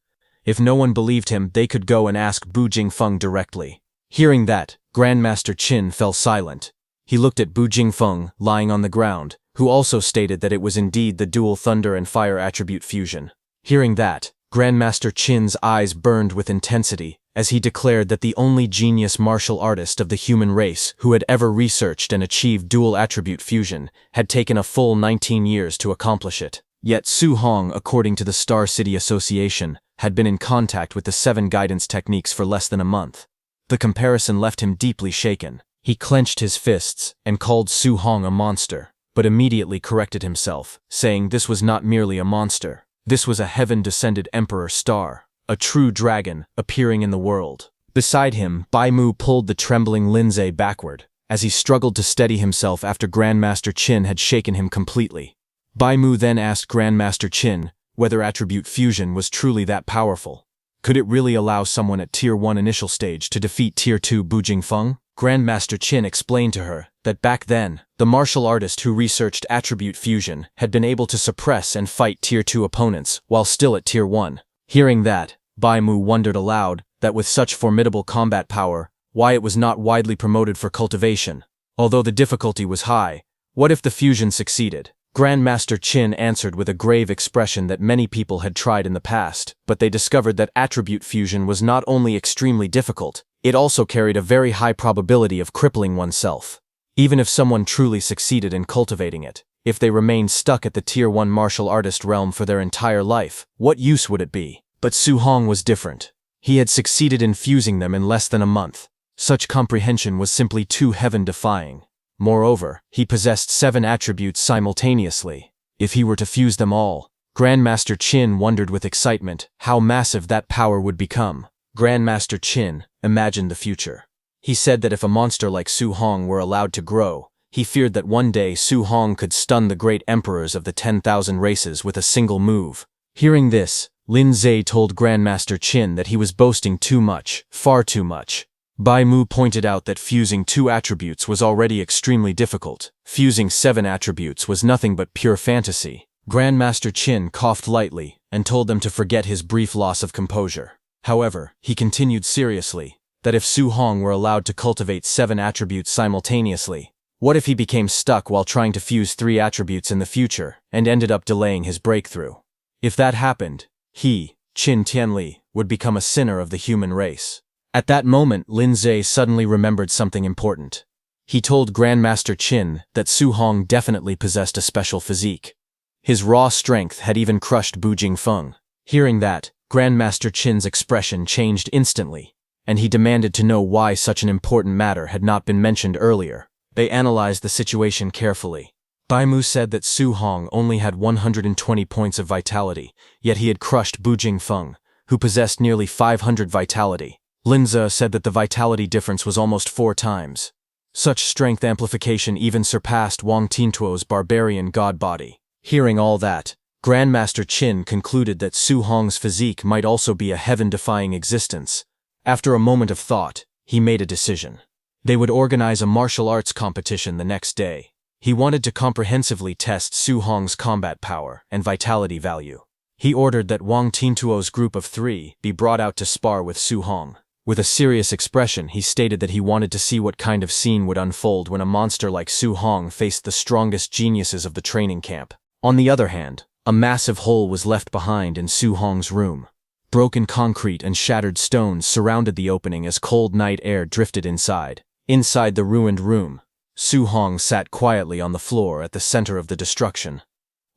If no one believed him, they could go and ask Bu Jingfeng directly. Hearing that, Grandmaster Qin fell silent. He looked at Bu Jingfeng, lying on the ground, who also stated that it was indeed the dual thunder and fire attribute fusion. Hearing that, Grandmaster Qin's eyes burned with intensity as he declared that the only genius martial artist of the human race who had ever researched and achieved dual attribute fusion had taken a full 19 years to accomplish it. Yet Su Hong, according to the Star City Association, had been in contact with the 7 guidance techniques for less than a month. The comparison left him deeply shaken. He clenched his fists and called Su Hong a monster, but immediately corrected himself, saying this was not merely a monster. This was a heaven-descended Emperor Star, a true dragon appearing in the world. Beside him, Bai Mu pulled the trembling Lin Zhao backward, as he struggled to steady himself after Grandmaster Qin had shaken him completely. Bai Mu then asked Grandmaster Qin whether attribute fusion was truly that powerful. Could it really allow someone at Tier 1 initial stage to defeat Tier 2 Bu Jingfeng? Grandmaster Qin explained to her that back then, the martial artist who researched attribute fusion had been able to suppress and fight Tier 2 opponents while still at Tier 1. Hearing that, Bai Mu wondered aloud that with such formidable combat power, why it was not widely promoted for cultivation. Although the difficulty was high, what if the fusion succeeded? Grandmaster Qin answered with a grave expression that many people had tried in the past, but they discovered that attribute fusion was not only extremely difficult, it also carried a very high probability of crippling oneself. Even if someone truly succeeded in cultivating it, if they remained stuck at the Tier 1 martial artist realm for their entire life, what use would it be? But Su Hong was different. He had succeeded in fusing them in less than a month. Such comprehension was simply too heaven-defying. Moreover, he possessed 7 attributes simultaneously. If he were to fuse them all, Grandmaster Qin wondered with excitement how massive that power would become. Grandmaster Qin imagined the future. He said that if a monster like Su Hong were allowed to grow, he feared that one day Su Hong could stun the great emperors of the 10,000 races with a single move. Hearing this, Lin Zhao told Grandmaster Qin that he was boasting too much, far too much. Bai Mu pointed out that fusing 2 attributes was already extremely difficult. Fusing 7 attributes was nothing but pure fantasy. Grandmaster Qin coughed lightly and told them to forget his brief loss of composure. However, he continued seriously that if Su Hong were allowed to cultivate 7 attributes simultaneously, what if he became stuck while trying to fuse 3 attributes in the future and ended up delaying his breakthrough? If that happened, he, Qin Tianli, would become a sinner of the human race. At that moment, Lin Zhao suddenly remembered something important. He told Grandmaster Qin that Su Hong definitely possessed a special physique. His raw strength had even crushed Bu Jingfeng. Hearing that, Grandmaster Qin's expression changed instantly, and he demanded to know why such an important matter had not been mentioned earlier. They analyzed the situation carefully. Bai Mu said that Su Hong only had 120 points of vitality, yet he had crushed Bu Jingfeng, who possessed nearly 500 vitality. Lin Zhao said that the vitality difference was almost 4 times. Such strength amplification even surpassed Wang Tiantuo's barbarian god body. Hearing all that, Grandmaster Qin concluded that Su Hong's physique might also be a heaven-defying existence. After a moment of thought, he made a decision. They would organize a martial arts competition the next day. He wanted to comprehensively test Su Hong's combat power and vitality value. He ordered that Wang Tiantuo's group of 3 be brought out to spar with Su Hong. With a serious expression, he stated that he wanted to see what kind of scene would unfold when a monster like Su Hong faced the strongest geniuses of the training camp. On the other hand, a massive hole was left behind in Su Hong's room. Broken concrete and shattered stones surrounded the opening as cold night air drifted inside. Inside the ruined room, Su Hong sat quietly on the floor at the center of the destruction.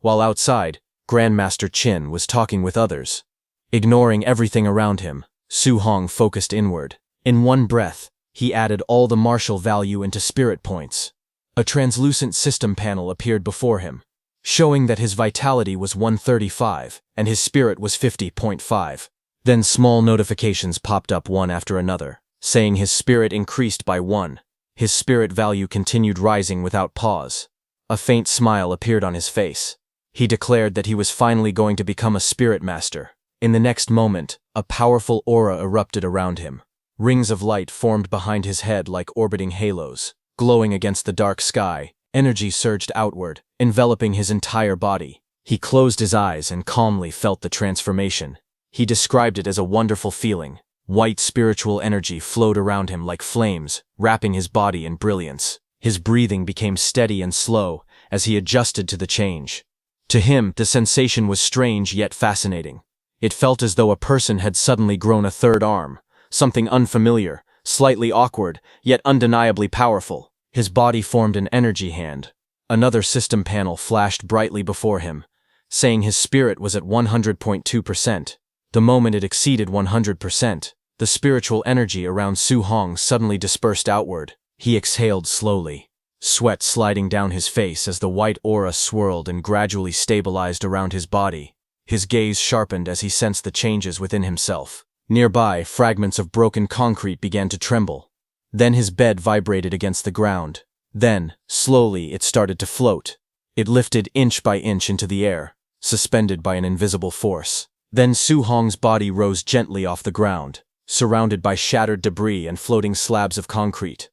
While outside, Grandmaster Qin was talking with others. Ignoring everything around him, Su Hong focused inward. In one breath, he added all the martial value into spirit points. A translucent system panel appeared before him, showing that his vitality was 135 and his spirit was 50.5. Then small notifications popped up one after another, saying his spirit increased by 1. His spirit value continued rising without pause. A faint smile appeared on his face. He declared that he was finally going to become a spirit master. In the next moment, a powerful aura erupted around him. Rings of light formed behind his head like orbiting halos. Glowing against the dark sky, energy surged outward, enveloping his entire body. He closed his eyes and calmly felt the transformation. He described it as a wonderful feeling. White spiritual energy flowed around him like flames, wrapping his body in brilliance. His breathing became steady and slow as he adjusted to the change. To him, the sensation was strange yet fascinating. It felt as though a person had suddenly grown a third arm, something unfamiliar, slightly awkward, yet undeniably powerful. His body formed an energy hand. Another system panel flashed brightly before him, saying his spirit was at 100.2%. The moment it exceeded 100%, the spiritual energy around Su Hong suddenly dispersed outward. He exhaled slowly, sweat sliding down his face as the white aura swirled and gradually stabilized around his body. His gaze sharpened as he sensed the changes within himself. Nearby, fragments of broken concrete began to tremble. Then his bed vibrated against the ground. Then, slowly, it started to float. It lifted inch by inch into the air, suspended by an invisible force. Then Su Hong's body rose gently off the ground, surrounded by shattered debris and floating slabs of concrete.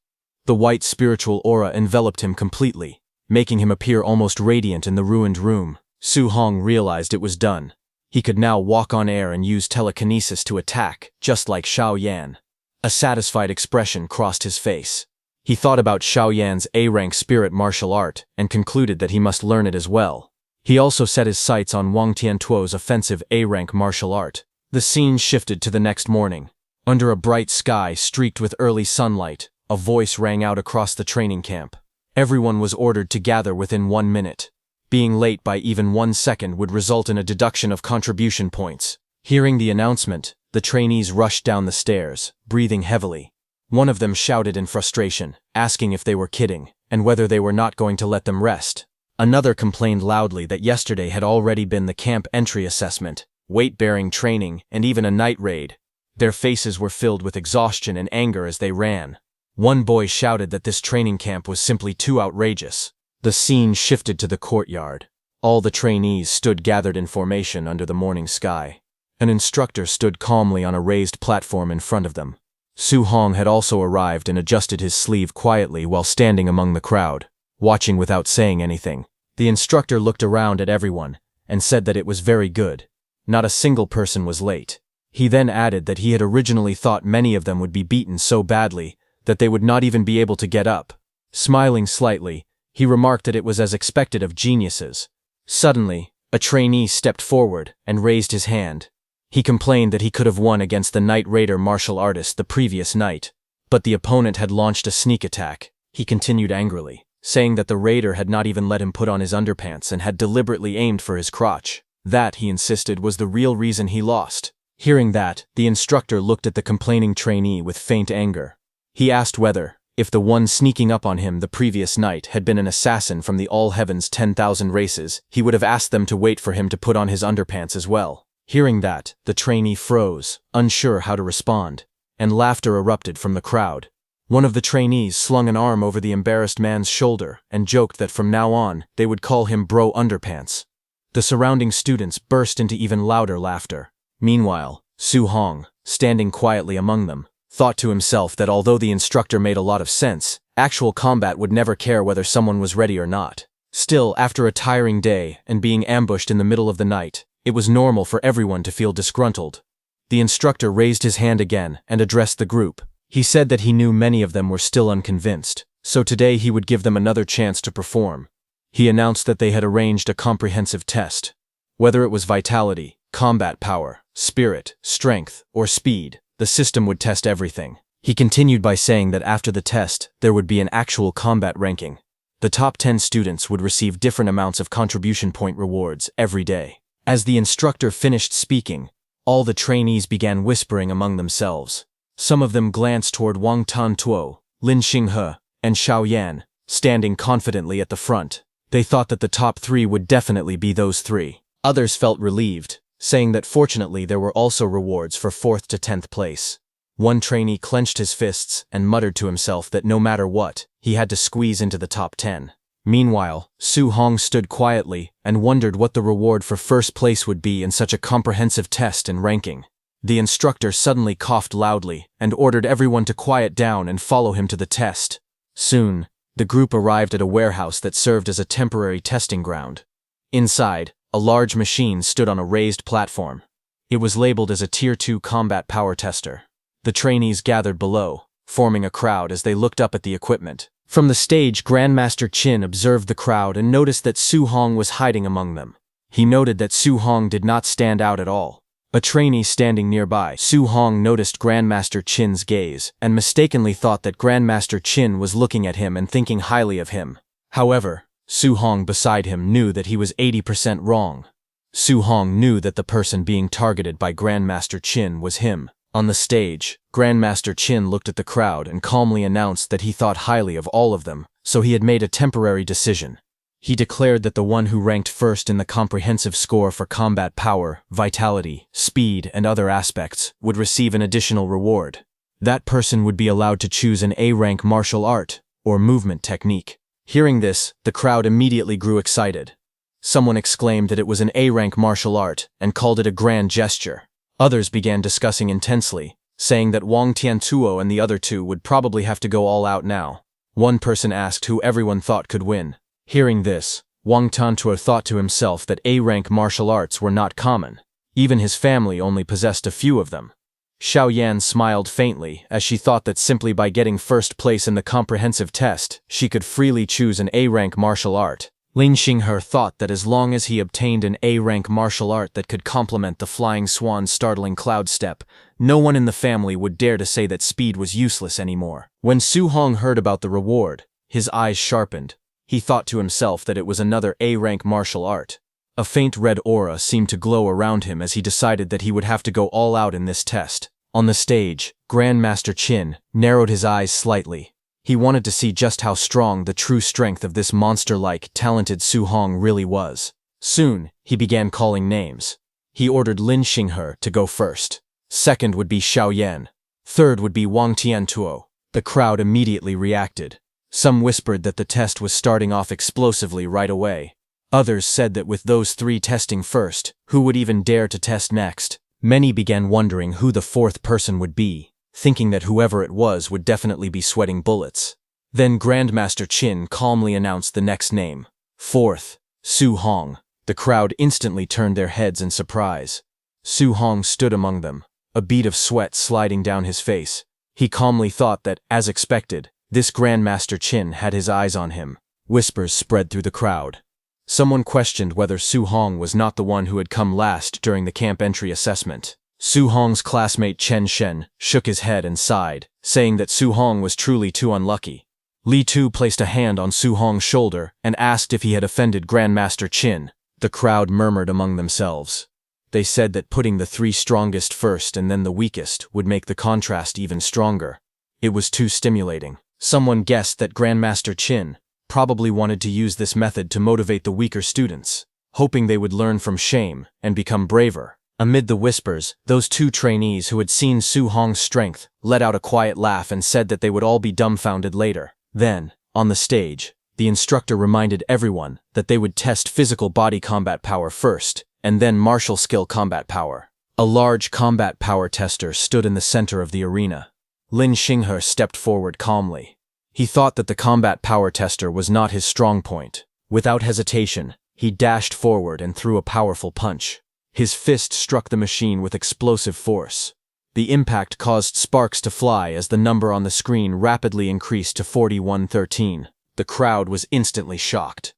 The white spiritual aura enveloped him completely, making him appear almost radiant in the ruined room. Su Hong realized it was done. He could now walk on air and use telekinesis to attack, just like Xiao Yan. A satisfied expression crossed his face. He thought about Xiao Yan's A-rank spirit martial art and concluded that he must learn it as well. He also set his sights on Wang Tiantuo's offensive A-rank martial art. The scene shifted to the next morning. Under a bright sky streaked with early sunlight, a voice rang out across the training camp. Everyone was ordered to gather within 1 minute. Being late by even 1 second would result in a deduction of contribution points. Hearing the announcement, the trainees rushed down the stairs, breathing heavily. One of them shouted in frustration, asking if they were kidding, and whether they were not going to let them rest. Another complained loudly that yesterday had already been the camp entry assessment, weight-bearing training, and even a night raid. Their faces were filled with exhaustion and anger as they ran. One boy shouted that this training camp was simply too outrageous. The scene shifted to the courtyard. All the trainees stood gathered in formation under the morning sky. An instructor stood calmly on a raised platform in front of them. Su Hong had also arrived and adjusted his sleeve quietly while standing among the crowd, watching without saying anything. The instructor looked around at everyone and said that it was very good. Not a single person was late. He then added that he had originally thought many of them would be beaten so badly that they would not even be able to get up. Smiling slightly, he remarked that it was as expected of geniuses. Suddenly, a trainee stepped forward and raised his hand. He complained that he could have won against the Night Raider martial artist the previous night, but the opponent had launched a sneak attack. He continued angrily, saying that the raider had not even let him put on his underpants and had deliberately aimed for his crotch. That, he insisted, was the real reason he lost. Hearing that, the instructor looked at the complaining trainee with faint anger. He asked whether, if the one sneaking up on him the previous night had been an assassin from the All Heaven's 10,000 races, he would have asked them to wait for him to put on his underpants as well. Hearing that, the trainee froze, unsure how to respond, and laughter erupted from the crowd. One of the trainees slung an arm over the embarrassed man's shoulder and joked that from now on, they would call him Bro Underpants. The surrounding students burst into even louder laughter. Meanwhile, Su Hong, standing quietly among them, thought to himself that although the instructor made a lot of sense, actual combat would never care whether someone was ready or not. Still, after a tiring day and being ambushed in the middle of the night, it was normal for everyone to feel disgruntled. The instructor raised his hand again and addressed the group. He said that he knew many of them were still unconvinced, so today he would give them another chance to perform. He announced that they had arranged a comprehensive test. Whether it was vitality, combat power, spirit, strength, or speed, the system would test everything. He continued by saying that after the test, there would be an actual combat ranking. The top 10 students would receive different amounts of contribution point rewards every day. As the instructor finished speaking, all the trainees began whispering among themselves. Some of them glanced toward Wang Tantuo, Lin Xinghe, and Xiao Yan, standing confidently at the front. They thought that the top 3 would definitely be those 3. Others felt relieved, saying that fortunately there were also rewards for 4th to 10th place. One trainee clenched his fists and muttered to himself that no matter what, he had to squeeze into the top 10. Meanwhile, Su Hong stood quietly and wondered what the reward for first place would be in such a comprehensive test and ranking. The instructor suddenly coughed loudly and ordered everyone to quiet down and follow him to the test. Soon, the group arrived at a warehouse that served as a temporary testing ground. Inside, a large machine stood on a raised platform. It was labeled as a Tier 2 combat power tester. The trainees gathered below, forming a crowd as they looked up at the equipment. From the stage, Grandmaster Qin observed the crowd and noticed that Su Hong was hiding among them. He noted that Su Hong did not stand out at all. A trainee standing nearby, Su Hong noticed Grandmaster Qin's gaze and mistakenly thought that Grandmaster Qin was looking at him and thinking highly of him. However, Su Hong beside him knew that he was 80% wrong. Su Hong knew that the person being targeted by Grandmaster Qin was him. On the stage, Grandmaster Qin looked at the crowd and calmly announced that he thought highly of all of them, so he had made a temporary decision. He declared that the one who ranked first in the comprehensive score for combat power, vitality, speed, and other aspects would receive an additional reward. That person would be allowed to choose an A-rank martial art or movement technique. Hearing this, the crowd immediately grew excited. Someone exclaimed that it was an A-rank martial art and called it a grand gesture. Others began discussing intensely, saying that Wang Tiantuo and the other 2 would probably have to go all out now. One person asked who everyone thought could win. Hearing this, Wang Tiantuo thought to himself that A-rank martial arts were not common. Even his family only possessed a few of them. Xiao Yan smiled faintly as she thought that simply by getting first place in the comprehensive test, she could freely choose an A-rank martial art. Lin Xinghe thought that as long as he obtained an A-rank martial art that could complement the Flying Swan's startling cloud step, no one in the family would dare to say that speed was useless anymore. When Su Hong heard about the reward, his eyes sharpened. He thought to himself that it was another A-rank martial art. A faint red aura seemed to glow around him as he decided that he would have to go all out in this test. On the stage, Grandmaster Qin narrowed his eyes slightly. He wanted to see just how strong the true strength of this monster-like, talented Su Hong really was. Soon, he began calling names. He ordered Lin Xinghe to go first. Second would be Xiao Yan. Third would be Wang Tiantuo. The crowd immediately reacted. Some whispered that the test was starting off explosively right away. Others said that with those 3 testing first, who would even dare to test next? Many began wondering who the 4th person would be, thinking that whoever it was would definitely be sweating bullets. Then Grandmaster Qin calmly announced the next name. 4th, Su Hong. The crowd instantly turned their heads in surprise. Su Hong stood among them, a bead of sweat sliding down his face. He calmly thought that, as expected, this Grandmaster Qin had his eyes on him. Whispers spread through the crowd. Someone questioned whether Su Hong was not the one who had come last during the camp entry assessment. Su Hong's classmate Chen Shen shook his head and sighed, saying that Su Hong was truly too unlucky. Li Tu placed a hand on Su Hong's shoulder and asked if he had offended Grandmaster Qin. The crowd murmured among themselves. They said that putting the 3 strongest first and then the weakest would make the contrast even stronger. It was too stimulating. Someone guessed that Grandmaster Qin probably wanted to use this method to motivate the weaker students, hoping they would learn from shame and become braver. Amid the whispers, those 2 trainees who had seen Su Hong's strength let out a quiet laugh and said that they would all be dumbfounded later. Then, on the stage, the instructor reminded everyone that they would test physical body combat power first, and then martial skill combat power. A large combat power tester stood in the center of the arena. Lin Xinghe stepped forward calmly. He thought that the combat power tester was not his strong point. Without hesitation, he dashed forward and threw a powerful punch. His fist struck the machine with explosive force. The impact caused sparks to fly as the number on the screen rapidly increased to 4113. The crowd was instantly shocked.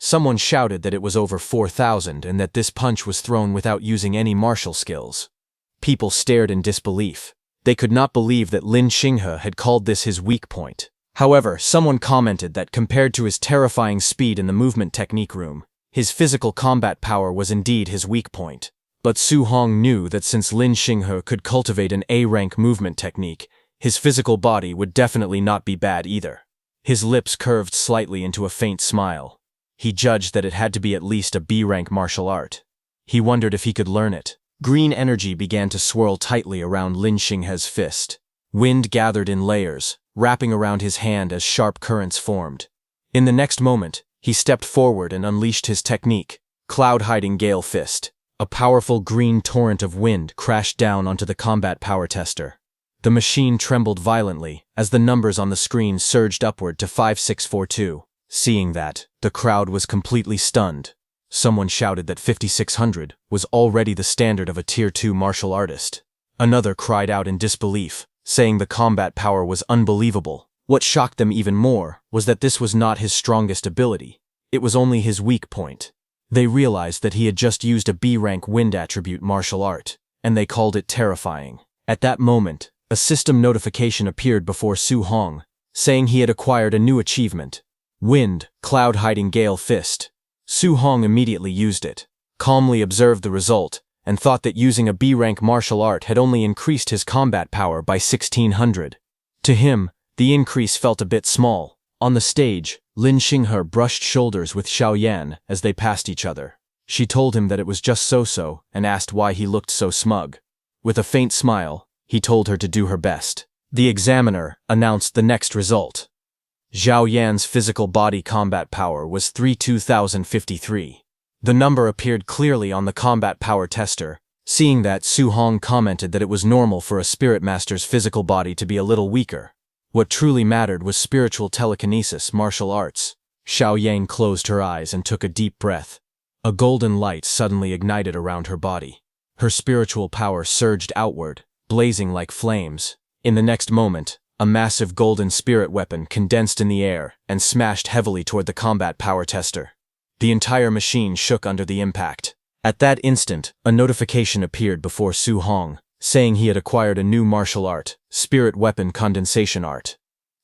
Someone shouted that it was over 4,000 and that this punch was thrown without using any martial skills. People stared in disbelief. They could not believe that Lin Xinghe had called this his weak point. However, someone commented that compared to his terrifying speed in the movement technique room, his physical combat power was indeed his weak point. But Su Hong knew that since Lin Xinghe could cultivate an A-rank movement technique, his physical body would definitely not be bad either. His lips curved slightly into a faint smile. He judged that it had to be at least a B-rank martial art. He wondered if he could learn it. Green energy began to swirl tightly around Lin Xinghe's fist. Wind gathered in layers, wrapping around his hand as sharp currents formed. In the next moment, he stepped forward and unleashed his technique, Cloud-Hiding Gale Fist. A powerful green torrent of wind crashed down onto the combat power tester. The machine trembled violently as the numbers on the screen surged upward to 5642. Seeing that, the crowd was completely stunned. Someone shouted that 5600 was already the standard of a Tier 2 martial artist. Another cried out in disbelief, saying the combat power was unbelievable. What shocked them even more was that this was not his strongest ability. It was only his weak point. They realized that he had just used a B-rank wind attribute martial art, and they called it terrifying. At that moment, a system notification appeared before Su Hong, saying he had acquired a new achievement. Wind, Cloud-Hiding Gale Fist. Su Hong immediately used it, calmly observed the result, and thought that using a B-rank martial art had only increased his combat power by 1600. To him, the increase felt a bit small. On the stage, Lin Xinghe brushed shoulders with Xiao Yan as they passed each other. She told him that it was just so-so and asked why he looked so smug. With a faint smile, he told her to do her best. The examiner announced the next result. Xiao Yan's physical body combat power was 32,053. The number appeared clearly on the combat power tester. Seeing that, Su Hong commented that it was normal for a spirit master's physical body to be a little weaker. What truly mattered was spiritual telekinesis, martial arts. Xiao Yan closed her eyes and took a deep breath. A golden light suddenly ignited around her body. Her spiritual power surged outward, blazing like flames. In the next moment, a massive golden spirit weapon condensed in the air and smashed heavily toward the combat power tester. The entire machine shook under the impact. At that instant, a notification appeared before Su Hong, saying he had acquired a new martial art, Spirit Weapon Condensation Art.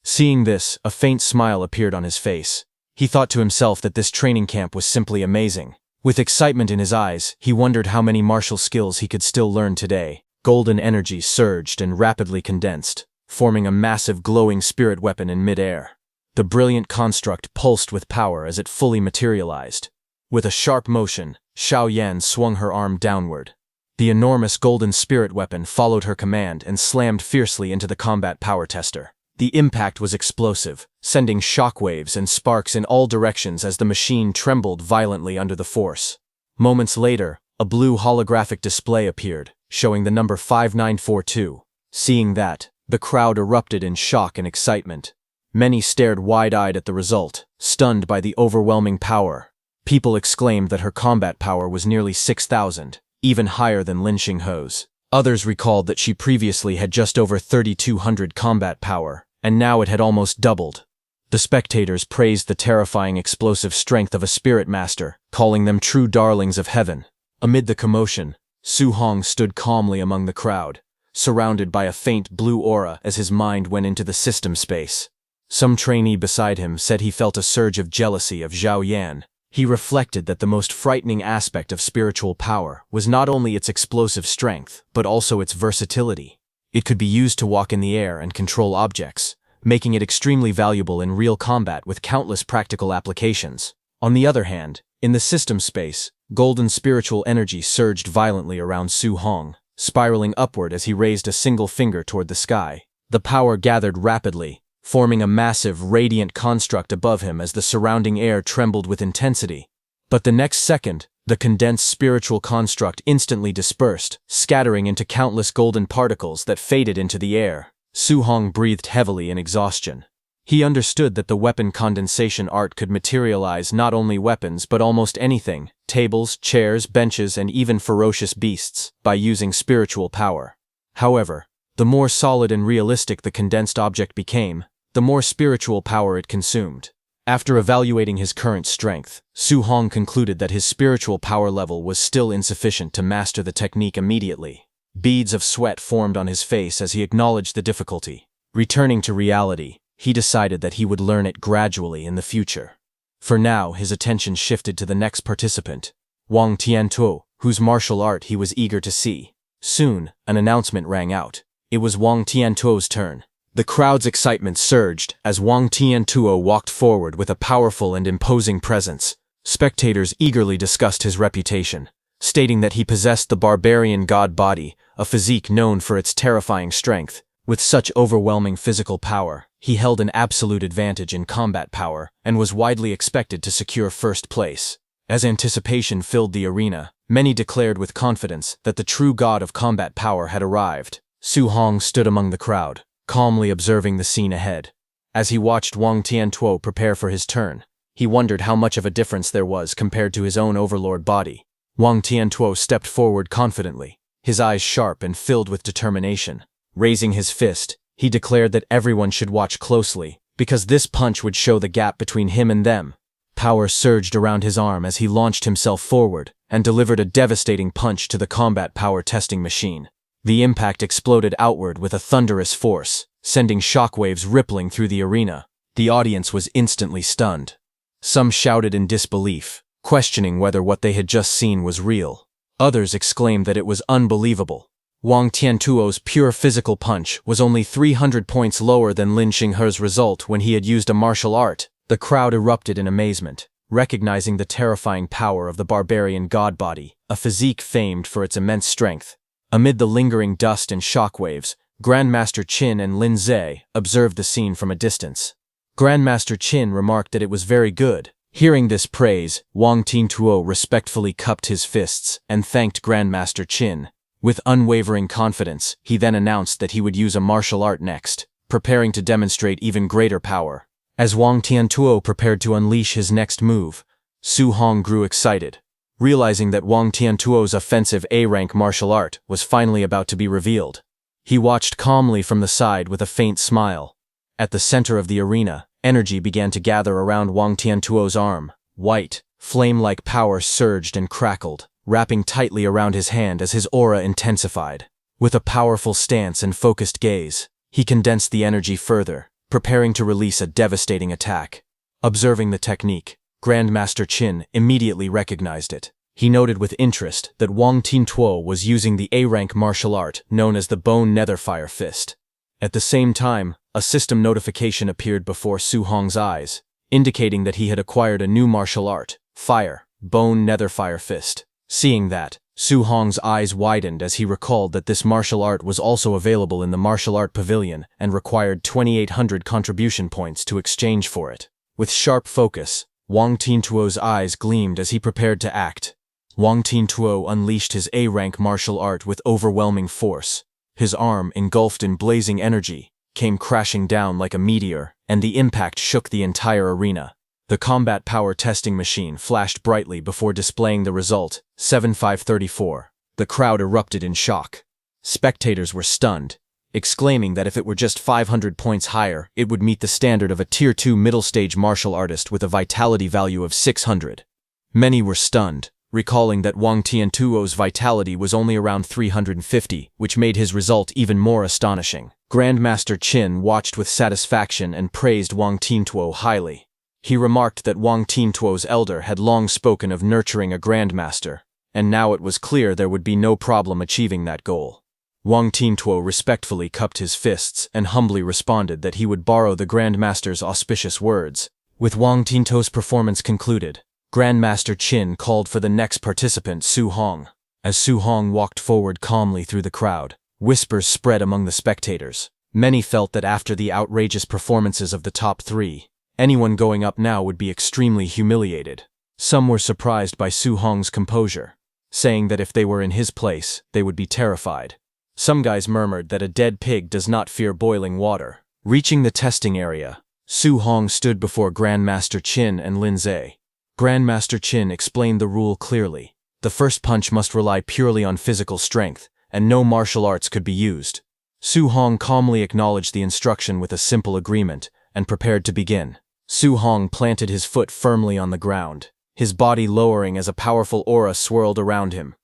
Seeing this, a faint smile appeared on his face. He thought to himself that this training camp was simply amazing. With excitement in his eyes, he wondered how many martial skills he could still learn today. Golden energy surged and rapidly condensed, forming a massive glowing spirit weapon in mid-air. The brilliant construct pulsed with power as it fully materialized. With a sharp motion, Xiao Yan swung her arm downward. The enormous golden spirit weapon followed her command and slammed fiercely into the combat power tester. The impact was explosive, sending shockwaves and sparks in all directions as the machine trembled violently under the force. Moments later, a blue holographic display appeared, showing the number 5942. Seeing that, the crowd erupted in shock and excitement. Many stared wide-eyed at the result, stunned by the overwhelming power. People exclaimed that her combat power was nearly 6,000. Even higher than Lin Xinghe's. Others recalled that she previously had just over 3,200 combat power, and now it had almost doubled. The spectators praised the terrifying explosive strength of a spirit master, calling them true darlings of heaven. Amid the commotion, Su Hong stood calmly among the crowd, surrounded by a faint blue aura as his mind went into the system space. Some trainee beside him said he felt a surge of jealousy of Xiao Yan. He reflected that the most frightening aspect of spiritual power was not only its explosive strength, but also its versatility. It could be used to walk in the air and control objects, making it extremely valuable in real combat with countless practical applications. On the other hand, in the system space, golden spiritual energy surged violently around Su Hong, spiraling upward as he raised a single finger toward the sky. The power gathered rapidly, forming a massive, radiant construct above him as the surrounding air trembled with intensity. But the next second, the condensed spiritual construct instantly dispersed, scattering into countless golden particles that faded into the air. Su Hong breathed heavily in exhaustion. He understood that the weapon condensation art could materialize not only weapons but almost anything, tables, chairs, benches, and even ferocious beasts, by using spiritual power. However, the more solid and realistic the condensed object became, the more spiritual power it consumed. After evaluating his current strength, Su Hong concluded that his spiritual power level was still insufficient to master the technique immediately. Beads of sweat formed on his face as he acknowledged the difficulty. Returning to reality, he decided that he would learn it gradually in the future. For now, his attention shifted to the next participant, Wang Tiantuo, whose martial art he was eager to see. Soon, an announcement rang out. It was Wang Tiantuo's turn. The crowd's excitement surged as Wang Tiantuo walked forward with a powerful and imposing presence. Spectators eagerly discussed his reputation, stating that he possessed the barbarian god body, a physique known for its terrifying strength. With such overwhelming physical power, he held an absolute advantage in combat power and was widely expected to secure first place. As anticipation filled the arena, many declared with confidence that the true god of combat power had arrived. Su Hong stood among the crowd, calmly observing the scene ahead. As he watched Wang Tiantuo prepare for his turn, he wondered how much of a difference there was compared to his own overlord body. Wang Tiantuo stepped forward confidently, his eyes sharp and filled with determination. Raising his fist, he declared that everyone should watch closely, because this punch would show the gap between him and them. Power surged around his arm as he launched himself forward and delivered a devastating punch to the combat power testing machine. The impact exploded outward with a thunderous force, sending shockwaves rippling through the arena. The audience was instantly stunned. Some shouted in disbelief, questioning whether what they had just seen was real. Others exclaimed that it was unbelievable. Wang Tiantuo's pure physical punch was only 300 points lower than Lin Xinghe's result when he had used a martial art. The crowd erupted in amazement, recognizing the terrifying power of the barbarian god body, a physique famed for its immense strength. Amid the lingering dust and shockwaves, Grandmaster Qin and Lin Ze observed the scene from a distance. Grandmaster Qin remarked that it was very good. Hearing this praise, Wang Tiantuo respectfully cupped his fists and thanked Grandmaster Qin. With unwavering confidence, he then announced that he would use a martial art next, preparing to demonstrate even greater power. As Wang Tiantuo prepared to unleash his next move, Su Hong grew excited, realizing that Wang Tiantuo's offensive A-rank martial art was finally about to be revealed. He watched calmly from the side with a faint smile. At the center of the arena, energy began to gather around Wang Tiantuo's arm. White, flame-like power surged and crackled, wrapping tightly around his hand as his aura intensified. With a powerful stance and focused gaze, he condensed the energy further, preparing to release a devastating attack. Observing the technique, Grandmaster Qin immediately recognized it. He noted with interest that Wang Tiantuo was using the A-rank martial art known as the Bone Netherfire Fist. At the same time, a system notification appeared before Su Hong's eyes, indicating that he had acquired a new martial art, Fire, Bone Netherfire Fist. Seeing that, Su Hong's eyes widened as he recalled that this martial art was also available in the martial art pavilion and required 2,800 contribution points to exchange for it. With sharp focus, Wang Tiantuo's eyes gleamed as he prepared to act. Wang Tiantuo unleashed his A-rank martial art with overwhelming force. His arm, engulfed in blazing energy, came crashing down like a meteor, and the impact shook the entire arena. The combat power testing machine flashed brightly before displaying the result, 7534. The crowd erupted in shock. Spectators were stunned, exclaiming that if it were just 500 points higher, it would meet the standard of a Tier 2 middle-stage martial artist with a vitality value of 600. Many were stunned, recalling that Wang Tiantuo's vitality was only around 350, which made his result even more astonishing. Grandmaster Qin watched with satisfaction and praised Wang Tiantuo highly. He remarked that Wang Tiantuo's elder had long spoken of nurturing a grandmaster, and now it was clear there would be no problem achieving that goal. Wang Tiantuo respectfully cupped his fists and humbly responded that he would borrow the grandmaster's auspicious words. With Wang Tiantuo's performance concluded, Grandmaster Qin called for the next participant, Su Hong. As Su Hong walked forward calmly through the crowd, whispers spread among the spectators. Many felt that after the outrageous performances of the top three, anyone going up now would be extremely humiliated. Some were surprised by Su Hong's composure, saying that if they were in his place, they would be terrified. Some guys murmured that a dead pig does not fear boiling water. Reaching the testing area, Su Hong stood before Grandmaster Qin and Lin Zhe. Grandmaster Qin explained the rule clearly. The first punch must rely purely on physical strength, and no martial arts could be used. Su Hong calmly acknowledged the instruction with a simple agreement, and prepared to begin. Su Hong planted his foot firmly on the ground, his body lowering as a powerful aura swirled around him.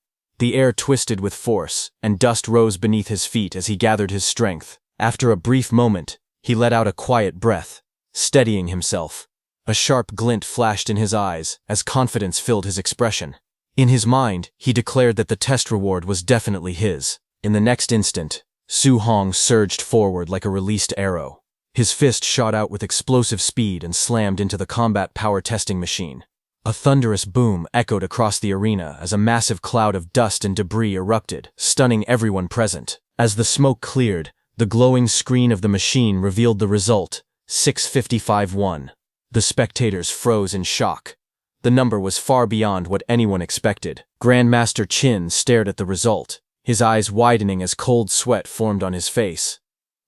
The air twisted with force, and dust rose beneath his feet as he gathered his strength. After a brief moment, he let out a quiet breath, steadying himself. A sharp glint flashed in his eyes as confidence filled his expression. In his mind, he declared that the test reward was definitely his. In the next instant, Su Hong surged forward like a released arrow. His fist shot out with explosive speed and slammed into the combat power testing machine. A thunderous boom echoed across the arena as a massive cloud of dust and debris erupted, stunning everyone present. As the smoke cleared, the glowing screen of the machine revealed the result, 655-1. The spectators froze in shock. The number was far beyond what anyone expected. Grandmaster Qin stared at the result, his eyes widening as cold sweat formed on his face.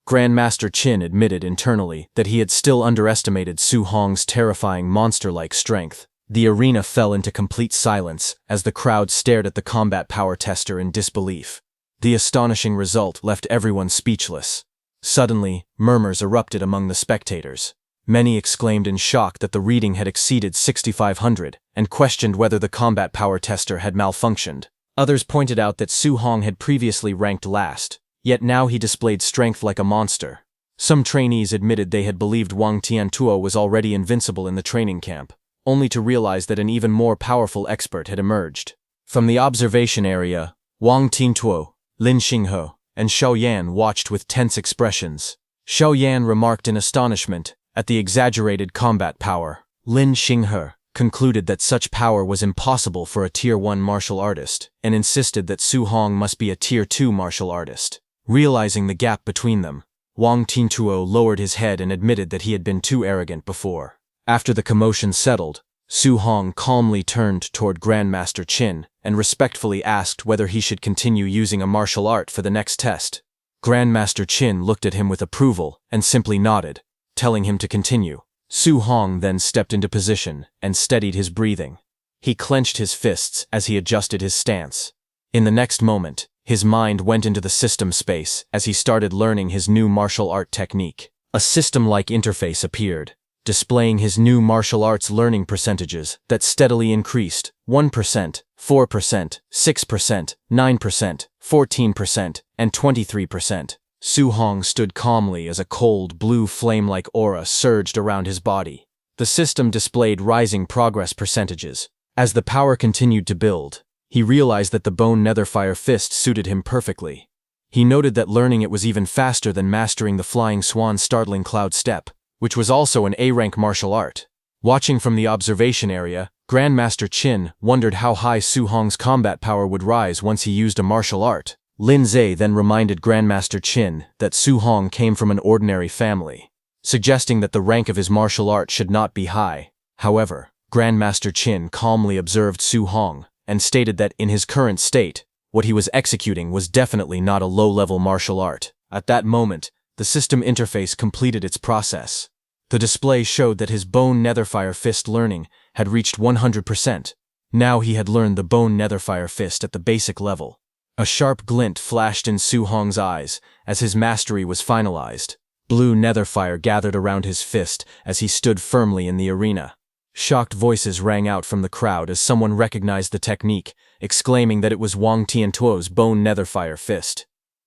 Grandmaster Qin admitted internally that he had still underestimated Su Hong's terrifying monster-like strength. The arena fell into complete silence as the crowd stared at the combat power tester in disbelief. The astonishing result left everyone speechless. Suddenly, murmurs erupted among the spectators. Many exclaimed in shock that the reading had exceeded 6,500 and questioned whether the combat power tester had malfunctioned. Others pointed out that Su Hong had previously ranked last, yet now he displayed strength like a monster. Some trainees admitted they had believed Wang Tiantuo was already invincible in the training camp, only to realize that an even more powerful expert had emerged. From the observation area, Wang Tiantuo, Lin Xinghe, and Xiao Yan watched with tense expressions. Xiao Yan remarked in astonishment at the exaggerated combat power. Lin Xinghe concluded that such power was impossible for a Tier 1 martial artist, and insisted that Su Hong must be a Tier 2 martial artist. Realizing the gap between them, Wang Tiantuo lowered his head and admitted that he had been too arrogant before. After the commotion settled, Su Hong calmly turned toward Grandmaster Qin and respectfully asked whether he should continue using a martial art for the next test. Grandmaster Qin looked at him with approval and simply nodded, telling him to continue. Su Hong then stepped into position and steadied his breathing. He clenched his fists as he adjusted his stance. In the next moment, his mind went into the system space as he started learning his new martial art technique. A system-like interface appeared, displaying his new martial arts learning percentages that steadily increased: 1%, 4%, 6%, 9%, 14%, and 23%. Su Hong stood calmly as a cold, blue flame-like aura surged around his body. The system displayed rising progress percentages. As the power continued to build, he realized that the bone netherfire fist suited him perfectly. He noted that learning it was even faster than mastering the flying swan startling cloud step, which was also an A-rank martial art. Watching from the observation area, Grandmaster Qin wondered how high Su Hong's combat power would rise once he used a martial art. Lin Zhe then reminded Grandmaster Qin that Su Hong came from an ordinary family, suggesting that the rank of his martial art should not be high. However, Grandmaster Qin calmly observed Su Hong and stated that in his current state, what he was executing was definitely not a low-level martial art. At that moment, the system interface completed its process. The display showed that his bone netherfire fist learning had reached 100%. Now he had learned the bone netherfire fist at the basic level. A sharp glint flashed in Su Hong's eyes as his mastery was finalized. Blue netherfire gathered around his fist as he stood firmly in the arena. Shocked voices rang out from the crowd as someone recognized the technique, exclaiming that it was Wang Tiantuo's bone netherfire fist.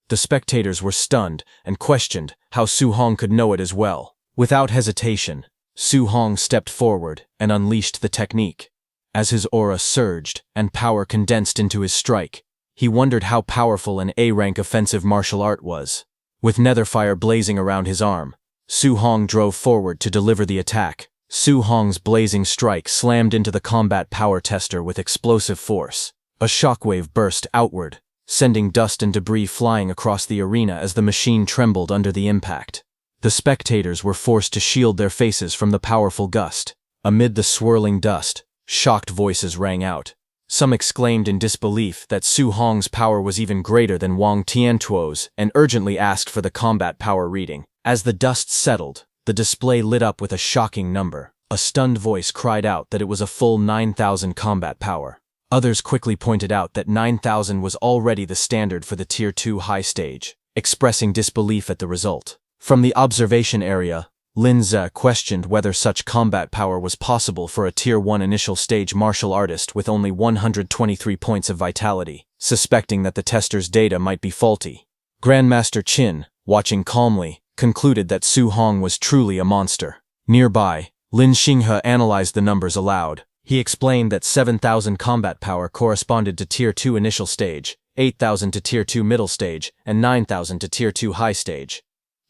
The spectators were stunned and questioned how Su Hong could know it as well. Without hesitation, Su Hong stepped forward and unleashed the technique. As his aura surged and power condensed into his strike, he wondered how powerful an A-rank offensive martial art was. With netherfire blazing around his arm, Su Hong drove forward to deliver the attack. Su Hong's blazing strike slammed into the combat power tester with explosive force. A shockwave burst outward, sending dust and debris flying across the arena as the machine trembled under the impact. The spectators were forced to shield their faces from the powerful gust. Amid the swirling dust, shocked voices rang out. Some exclaimed in disbelief that Su Hong's power was even greater than Wang Tiantuo's and urgently asked for the combat power reading. As the dust settled, the display lit up with a shocking number. A stunned voice cried out that it was a full 9,000 combat power. Others quickly pointed out that 9,000 was already the standard for the Tier 2 high stage, expressing disbelief at the result. From the observation area, Lin Ze questioned whether such combat power was possible for a Tier 1 initial stage martial artist with only 123 points of vitality, suspecting that the tester's data might be faulty. Grandmaster Qin, watching calmly, concluded that Su Hong was truly a monster. Nearby, Lin Xinghe analyzed the numbers aloud. He explained that 7,000 combat power corresponded to Tier 2 initial stage, 8,000 to Tier 2 middle stage, and 9,000 to Tier 2 high stage.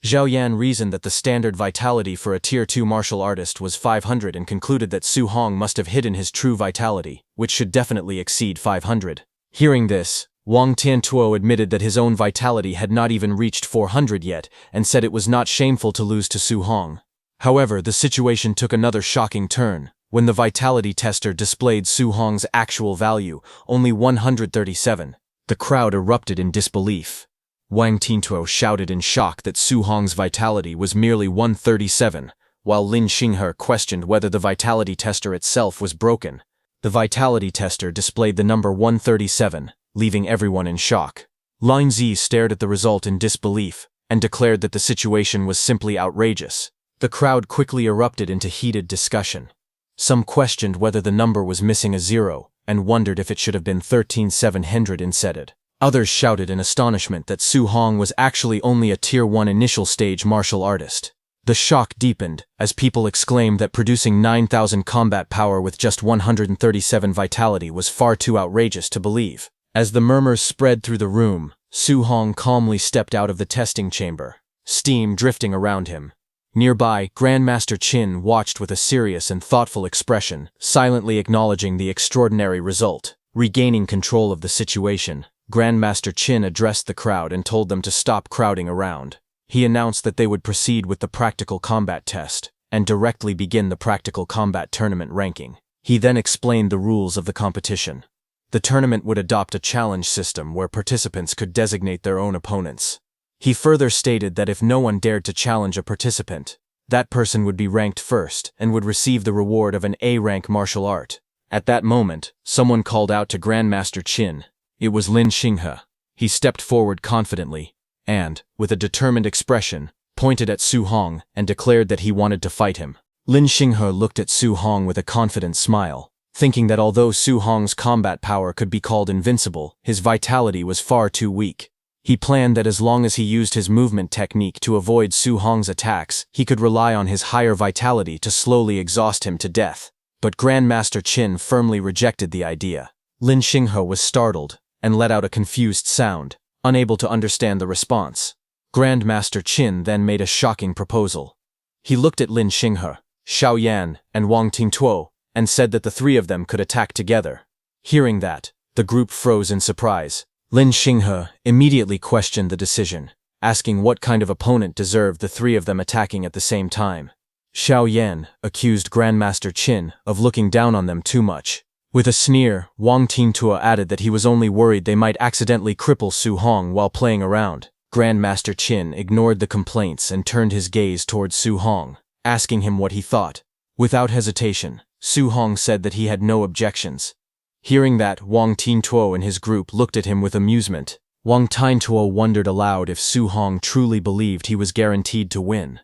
Zhao Yan reasoned that the standard vitality for a Tier 2 martial artist was 500 and concluded that Su Hong must have hidden his true vitality, which should definitely exceed 500. Hearing this, Wang Tiantuo admitted that his own vitality had not even reached 400 yet and said it was not shameful to lose to Su Hong. However, the situation took another shocking turn. When the vitality tester displayed Su Hong's actual value, only 137, the crowd erupted in disbelief. Wang Tiantuo shouted in shock that Su Hong's vitality was merely 137, while Lin Xinghe questioned whether the vitality tester itself was broken. The vitality tester displayed the number 137, leaving everyone in shock. Lin Zi stared at the result in disbelief and declared that the situation was simply outrageous. The crowd quickly erupted into heated discussion. Some questioned whether the number was missing a zero and wondered if it should have been 13,700 instead. Others shouted in astonishment that Su Hong was actually only a Tier 1 initial stage martial artist. The shock deepened as people exclaimed that producing 9,000 combat power with just 137 vitality was far too outrageous to believe. As the murmurs spread through the room, Su Hong calmly stepped out of the testing chamber, steam drifting around him. Nearby, Grandmaster Qin watched with a serious and thoughtful expression, silently acknowledging the extraordinary result. Regaining control of the situation, Grandmaster Qin addressed the crowd and told them to stop crowding around. He announced that they would proceed with the practical combat test and directly begin the practical combat tournament ranking. He then explained the rules of the competition. The tournament would adopt a challenge system where participants could designate their own opponents. He further stated that if no one dared to challenge a participant, that person would be ranked first and would receive the reward of an A-rank martial art. At that moment, someone called out to Grandmaster Qin. It was Lin Xinghe. He stepped forward confidently and, with a determined expression, pointed at Su Hong and declared that he wanted to fight him. Lin Xinghe looked at Su Hong with a confident smile, thinking that although Su Hong's combat power could be called invincible, his vitality was far too weak. He planned that as long as he used his movement technique to avoid Su Hong's attacks, he could rely on his higher vitality to slowly exhaust him to death. But Grandmaster Qin firmly rejected the idea. Lin Xinghe was startled and let out a confused sound, unable to understand the response. Grandmaster Qin then made a shocking proposal. He looked at Lin Xinghe, Zhao Yan, and Wang Tiantuo, and said that the three of them could attack together. Hearing that, the group froze in surprise. Lin Xinghe immediately questioned the decision, asking what kind of opponent deserved the three of them attacking at the same time. Zhao Yan accused Grandmaster Qin of looking down on them too much. With a sneer, Wang Tiantuo added that he was only worried they might accidentally cripple Su Hong while playing around. Grandmaster Qin ignored the complaints and turned his gaze towards Su Hong, asking him what he thought. Without hesitation, Su Hong said that he had no objections. Hearing that, Wang Tiantuo and his group looked at him with amusement. Wang Tiantuo wondered aloud if Su Hong truly believed he was guaranteed to win.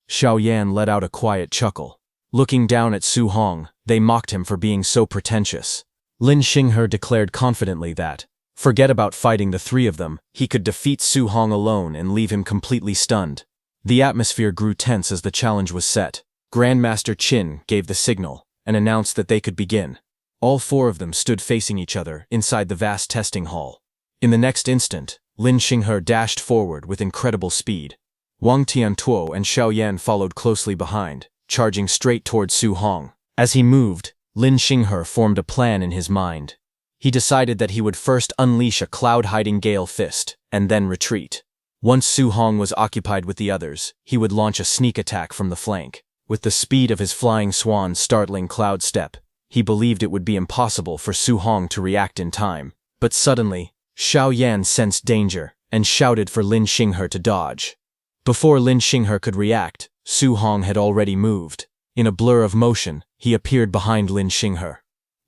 Zhao Yan let out a quiet chuckle. Looking down at Su Hong, they mocked him for being so pretentious. Lin Xinghe declared confidently that, forget about fighting the three of them, he could defeat Su Hong alone and leave him completely stunned. The atmosphere grew tense as the challenge was set. Grandmaster Qin gave the signal and announced that they could begin. All four of them stood facing each other inside the vast testing hall. In the next instant, Lin Xinghe dashed forward with incredible speed. Wang Tiantuo and Zhao Yan followed closely behind, charging straight towards Su Hong. As he moved, Lin Xinghe formed a plan in his mind. He decided that he would first unleash a cloud-hiding gale fist, and then retreat. Once Su Hong was occupied with the others, he would launch a sneak attack from the flank. With the speed of his flying swan startling Cloud Step, he believed it would be impossible for Su Hong to react in time. But suddenly, Xiao Yan sensed danger and shouted for Lin Xinghe to dodge. Before Lin Xinghe could react, Su Hong had already moved. In a blur of motion, he appeared behind Lin Xinghe.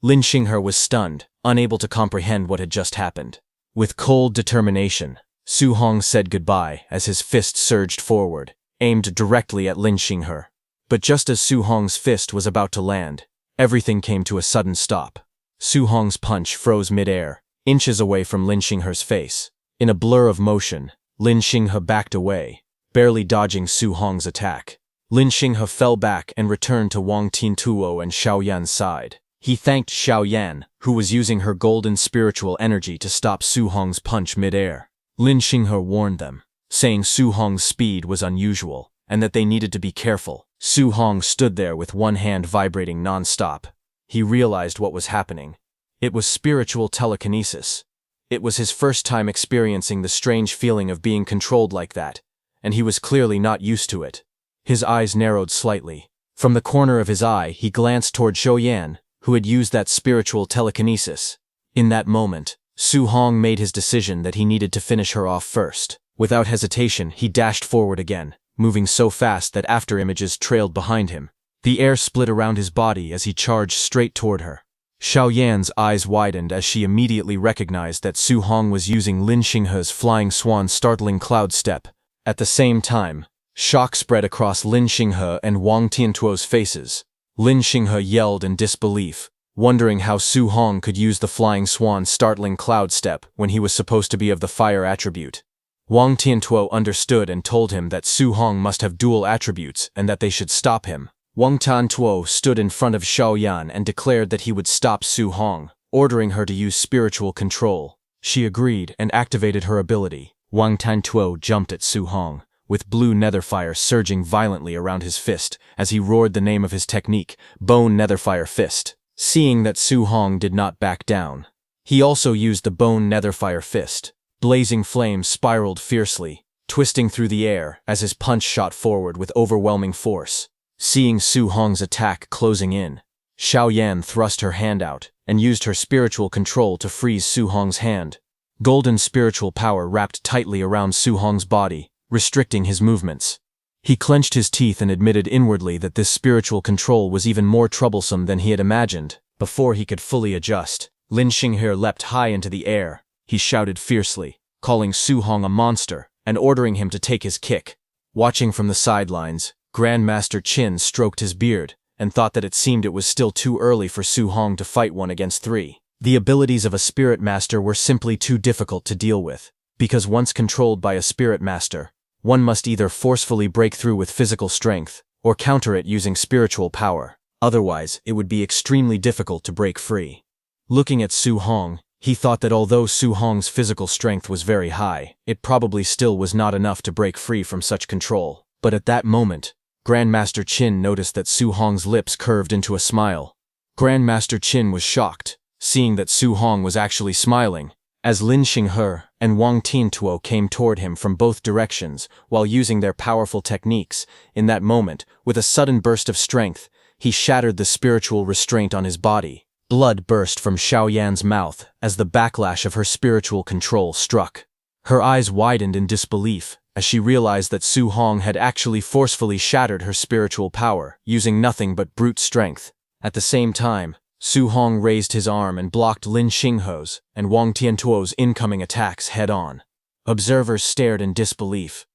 Lin Xinghe was stunned, unable to comprehend what had just happened. With cold determination, Su Hong said goodbye as his fist surged forward, aimed directly at Lin Xinghe. But just as Su Hong's fist was about to land, everything came to a sudden stop. Su Hong's punch froze mid-air, inches away from Lin Xinghe's face. In a blur of motion, Lin Xinghe backed away, barely dodging Su Hong's attack. Lin Xinghe fell back and returned to Wang Tiantuo and Xiao Yan's side. He thanked Xiao Yan, who was using her golden spiritual energy to stop Su Hong's punch mid-air. Lin Xinghe warned them, saying Su Hong's speed was unusual and that they needed to be careful. Su Hong stood there with one hand vibrating non-stop. He realized what was happening. It was spiritual telekinesis. It was his first time experiencing the strange feeling of being controlled like that, and he was clearly not used to it. His eyes narrowed slightly. From the corner of his eye, he glanced toward Xiao Yan, who had used that spiritual telekinesis. In that moment, Su Hong made his decision that he needed to finish her off first. Without hesitation, he dashed forward again, moving so fast that afterimages trailed behind him. The air split around his body as he charged straight toward her. Xiao Yan's eyes widened as she immediately recognized that Su Hong was using Lin Xinghe's flying swan startling cloud step. At the same time, shock spread across Lin Xinghe and Wang Tiantuo's faces. Lin Xinghe yelled in disbelief, wondering how Su Hong could use the flying swan startling cloud step when he was supposed to be of the fire attribute. Wang Tiantuo understood and told him that Su Hong must have dual attributes and that they should stop him. Wang Tiantuo stood in front of Xiao Yan and declared that he would stop Su Hong, ordering her to use spiritual control. She agreed and activated her ability. Wang Tiantuo jumped at Su Hong, with blue netherfire surging violently around his fist as he roared the name of his technique, Bone Netherfire Fist. Seeing that Su Hong did not back down, he also used the Bone Netherfire Fist. Blazing flames spiraled fiercely, twisting through the air as his punch shot forward with overwhelming force. Seeing Su Hong's attack closing in, Xiao Yan thrust her hand out and used her spiritual control to freeze Su Hong's hand. Golden spiritual power wrapped tightly around Su Hong's body, restricting his movements. He clenched his teeth and admitted inwardly that this spiritual control was even more troublesome than he had imagined. Before he could fully adjust, Lin Xinghe leapt high into the air. He shouted fiercely, calling Su Hong a monster and ordering him to take his kick. Watching from the sidelines, Grandmaster Qin stroked his beard and thought that it seemed it was still too early for Su Hong to fight 1 against 3. The abilities of a spirit master were simply too difficult to deal with, because once controlled by a spirit master, one must either forcefully break through with physical strength or counter it using spiritual power. Otherwise, it would be extremely difficult to break free. Looking at Su Hong, he thought that although Su Hong's physical strength was very high, it probably still was not enough to break free from such control. But at that moment, Grandmaster Qin noticed that Su Hong's lips curved into a smile. Grandmaster Qin was shocked, seeing that Su Hong was actually smiling, as Lin Xinghe and Wang Tiantuo came toward him from both directions while using their powerful techniques. In that moment, with a sudden burst of strength, he shattered the spiritual restraint on his body. Blood burst from Xiao Yan's mouth as the backlash of her spiritual control struck. Her eyes widened in disbelief as she realized that Su Hong had actually forcefully shattered her spiritual power, using nothing but brute strength. At the same time, Su Hong raised his arm and blocked Lin Xinghe's and Wang Tiantuo's incoming attacks head-on. Observers stared in disbelief.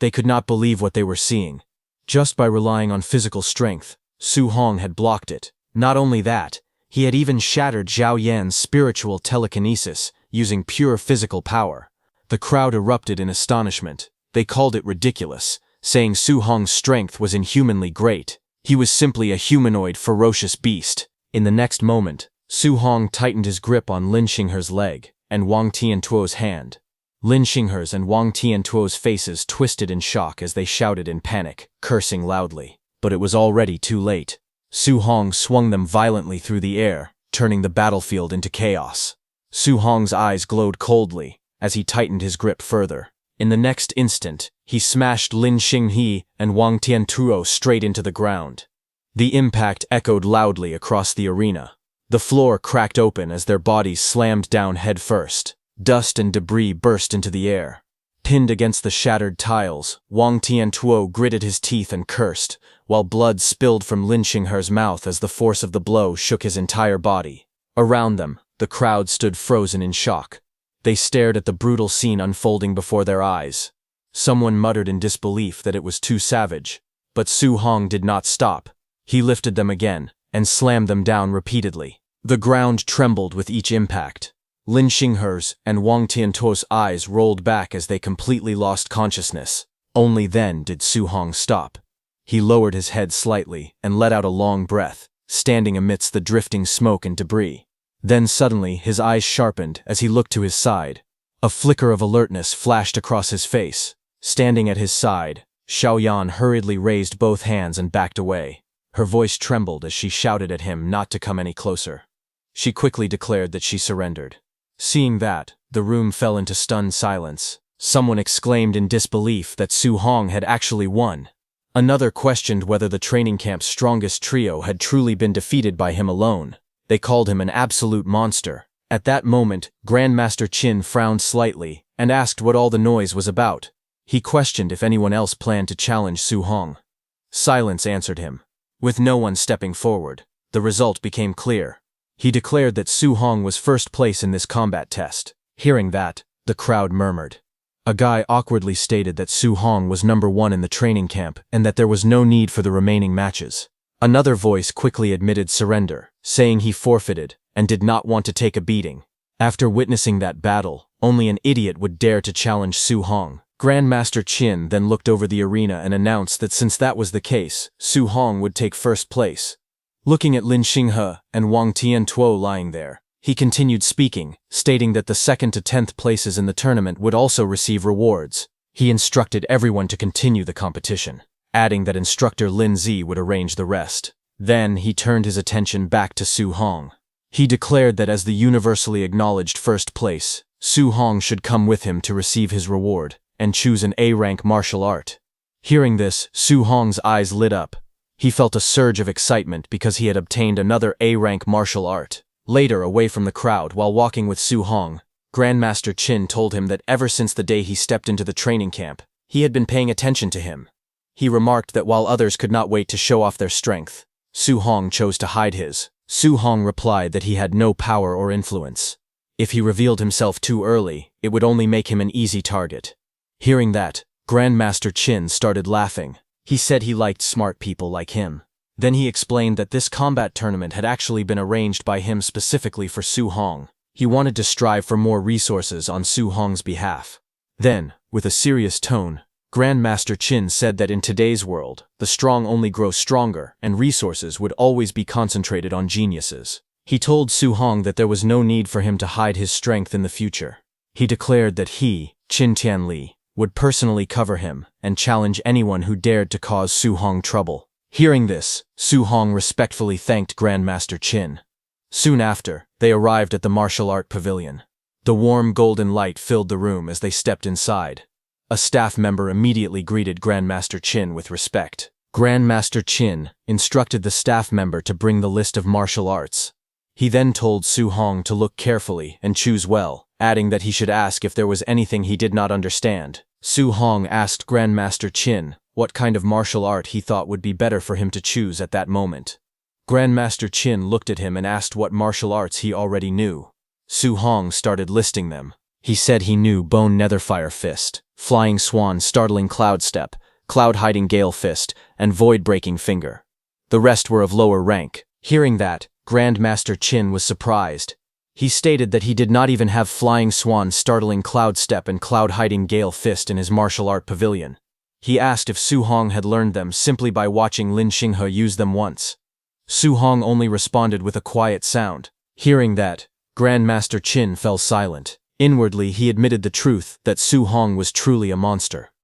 They could not believe what they were seeing. Just by relying on physical strength, Su Hong had blocked it. Not only that, he had even shattered Xiao Yan's spiritual telekinesis using pure physical power. The crowd erupted in astonishment. They called it ridiculous, saying Su Hong's strength was inhumanly great. He was simply a humanoid, ferocious beast. In the next moment, Su Hong tightened his grip on Lin Xinghe's leg and Wang Tiantuo's hand. Lin Xinghe's and Wang Tiantuo's faces twisted in shock as they shouted in panic, cursing loudly. But it was already too late. Su Hong swung them violently through the air, turning the battlefield into chaos. Su Hong's eyes glowed coldly as he tightened his grip further. In the next instant, he smashed Lin Xinghe and Wang Tiantuo straight into the ground. The impact echoed loudly across the arena. The floor cracked open as their bodies slammed down headfirst. Dust and debris burst into the air. Pinned against the shattered tiles, Wang Tiantuo gritted his teeth and cursed, while blood spilled from Lin Xinghe's mouth as the force of the blow shook his entire body. Around them, the crowd stood frozen in shock. They stared at the brutal scene unfolding before their eyes. Someone muttered in disbelief that it was too savage, but Su Hong did not stop. He lifted them again and slammed them down repeatedly. The ground trembled with each impact. Lin Xinghe's and Wang Tiantuo's eyes rolled back as they completely lost consciousness. Only then did Su Hong stop. He lowered his head slightly and let out a long breath, standing amidst the drifting smoke and debris. Then suddenly his eyes sharpened as he looked to his side. A flicker of alertness flashed across his face. Standing at his side, Xiaoyan hurriedly raised both hands and backed away. Her voice trembled as she shouted at him not to come any closer. She quickly declared that she surrendered. Seeing that, the room fell into stunned silence. Someone exclaimed in disbelief that Su Hong had actually won. Another questioned whether the training camp's strongest trio had truly been defeated by him alone. They called him an absolute monster. At that moment, Grandmaster Qin frowned slightly and asked what all the noise was about. He questioned if anyone else planned to challenge Su Hong. Silence answered him. With no one stepping forward, the result became clear. He declared that Su Hong was first place in this combat test. Hearing that, the crowd murmured. A guy awkwardly stated that Su Hong was number 1 in the training camp and that there was no need for the remaining matches. Another voice quickly admitted surrender, saying he forfeited and did not want to take a beating. After witnessing that battle, only an idiot would dare to challenge Su Hong. Grandmaster Qin then looked over the arena and announced that since that was the case, Su Hong would take first place. Looking at Lin Xinghe and Wang Tiantuo lying there, he continued speaking, stating that the 2nd to 10th places in the tournament would also receive rewards. He instructed everyone to continue the competition, adding that instructor Lin Zi would arrange the rest. Then he turned his attention back to Su Hong. He declared that as the universally acknowledged first place, Su Hong should come with him to receive his reward and choose an A-rank martial art. Hearing this, Su Hong's eyes lit up. He felt a surge of excitement because he had obtained another A-rank martial art. Later, away from the crowd, while walking with Su Hong, Grandmaster Qin told him that ever since the day he stepped into the training camp, he had been paying attention to him. He remarked that while others could not wait to show off their strength, Su Hong chose to hide his. Su Hong replied that he had no power or influence. If he revealed himself too early, it would only make him an easy target. Hearing that, Grandmaster Qin started laughing. He said he liked smart people like him. Then he explained that this combat tournament had actually been arranged by him specifically for Su Hong. He wanted to strive for more resources on Su Hong's behalf. Then, with a serious tone, Grandmaster Qin said that in today's world, the strong only grow stronger and resources would always be concentrated on geniuses. He told Su Hong that there was no need for him to hide his strength in the future. He declared that he, Qin Tianli, would personally cover him and challenge anyone who dared to cause Su Hong trouble. Hearing this, Su Hong respectfully thanked Grandmaster Qin. Soon after, they arrived at the martial art pavilion. The warm golden light filled the room as they stepped inside. A staff member immediately greeted Grandmaster Qin with respect. Grandmaster Qin instructed the staff member to bring the list of martial arts. He then told Su Hong to look carefully and choose well, adding that he should ask if there was anything he did not understand. Su Hong asked Grandmaster Qin what kind of martial art he thought would be better for him to choose at that moment. Grandmaster Qin looked at him and asked what martial arts he already knew. Su Hong started listing them. He said he knew Bone Netherfire Fist, Flying Swan Startling Cloud Step, Cloud Hiding Gale Fist, and Void Breaking Finger. The rest were of lower rank. Hearing that, Grandmaster Qin was surprised. He stated that he did not even have Flying Swan Startling Cloud Step and Cloud Hiding Gale Fist in his martial art pavilion. He asked if Su Hong had learned them simply by watching Lin Xinghe use them once. Su Hong only responded with a quiet sound. Hearing that, Grandmaster Qin fell silent. Inwardly, he admitted the truth that Su Hong was truly a monster.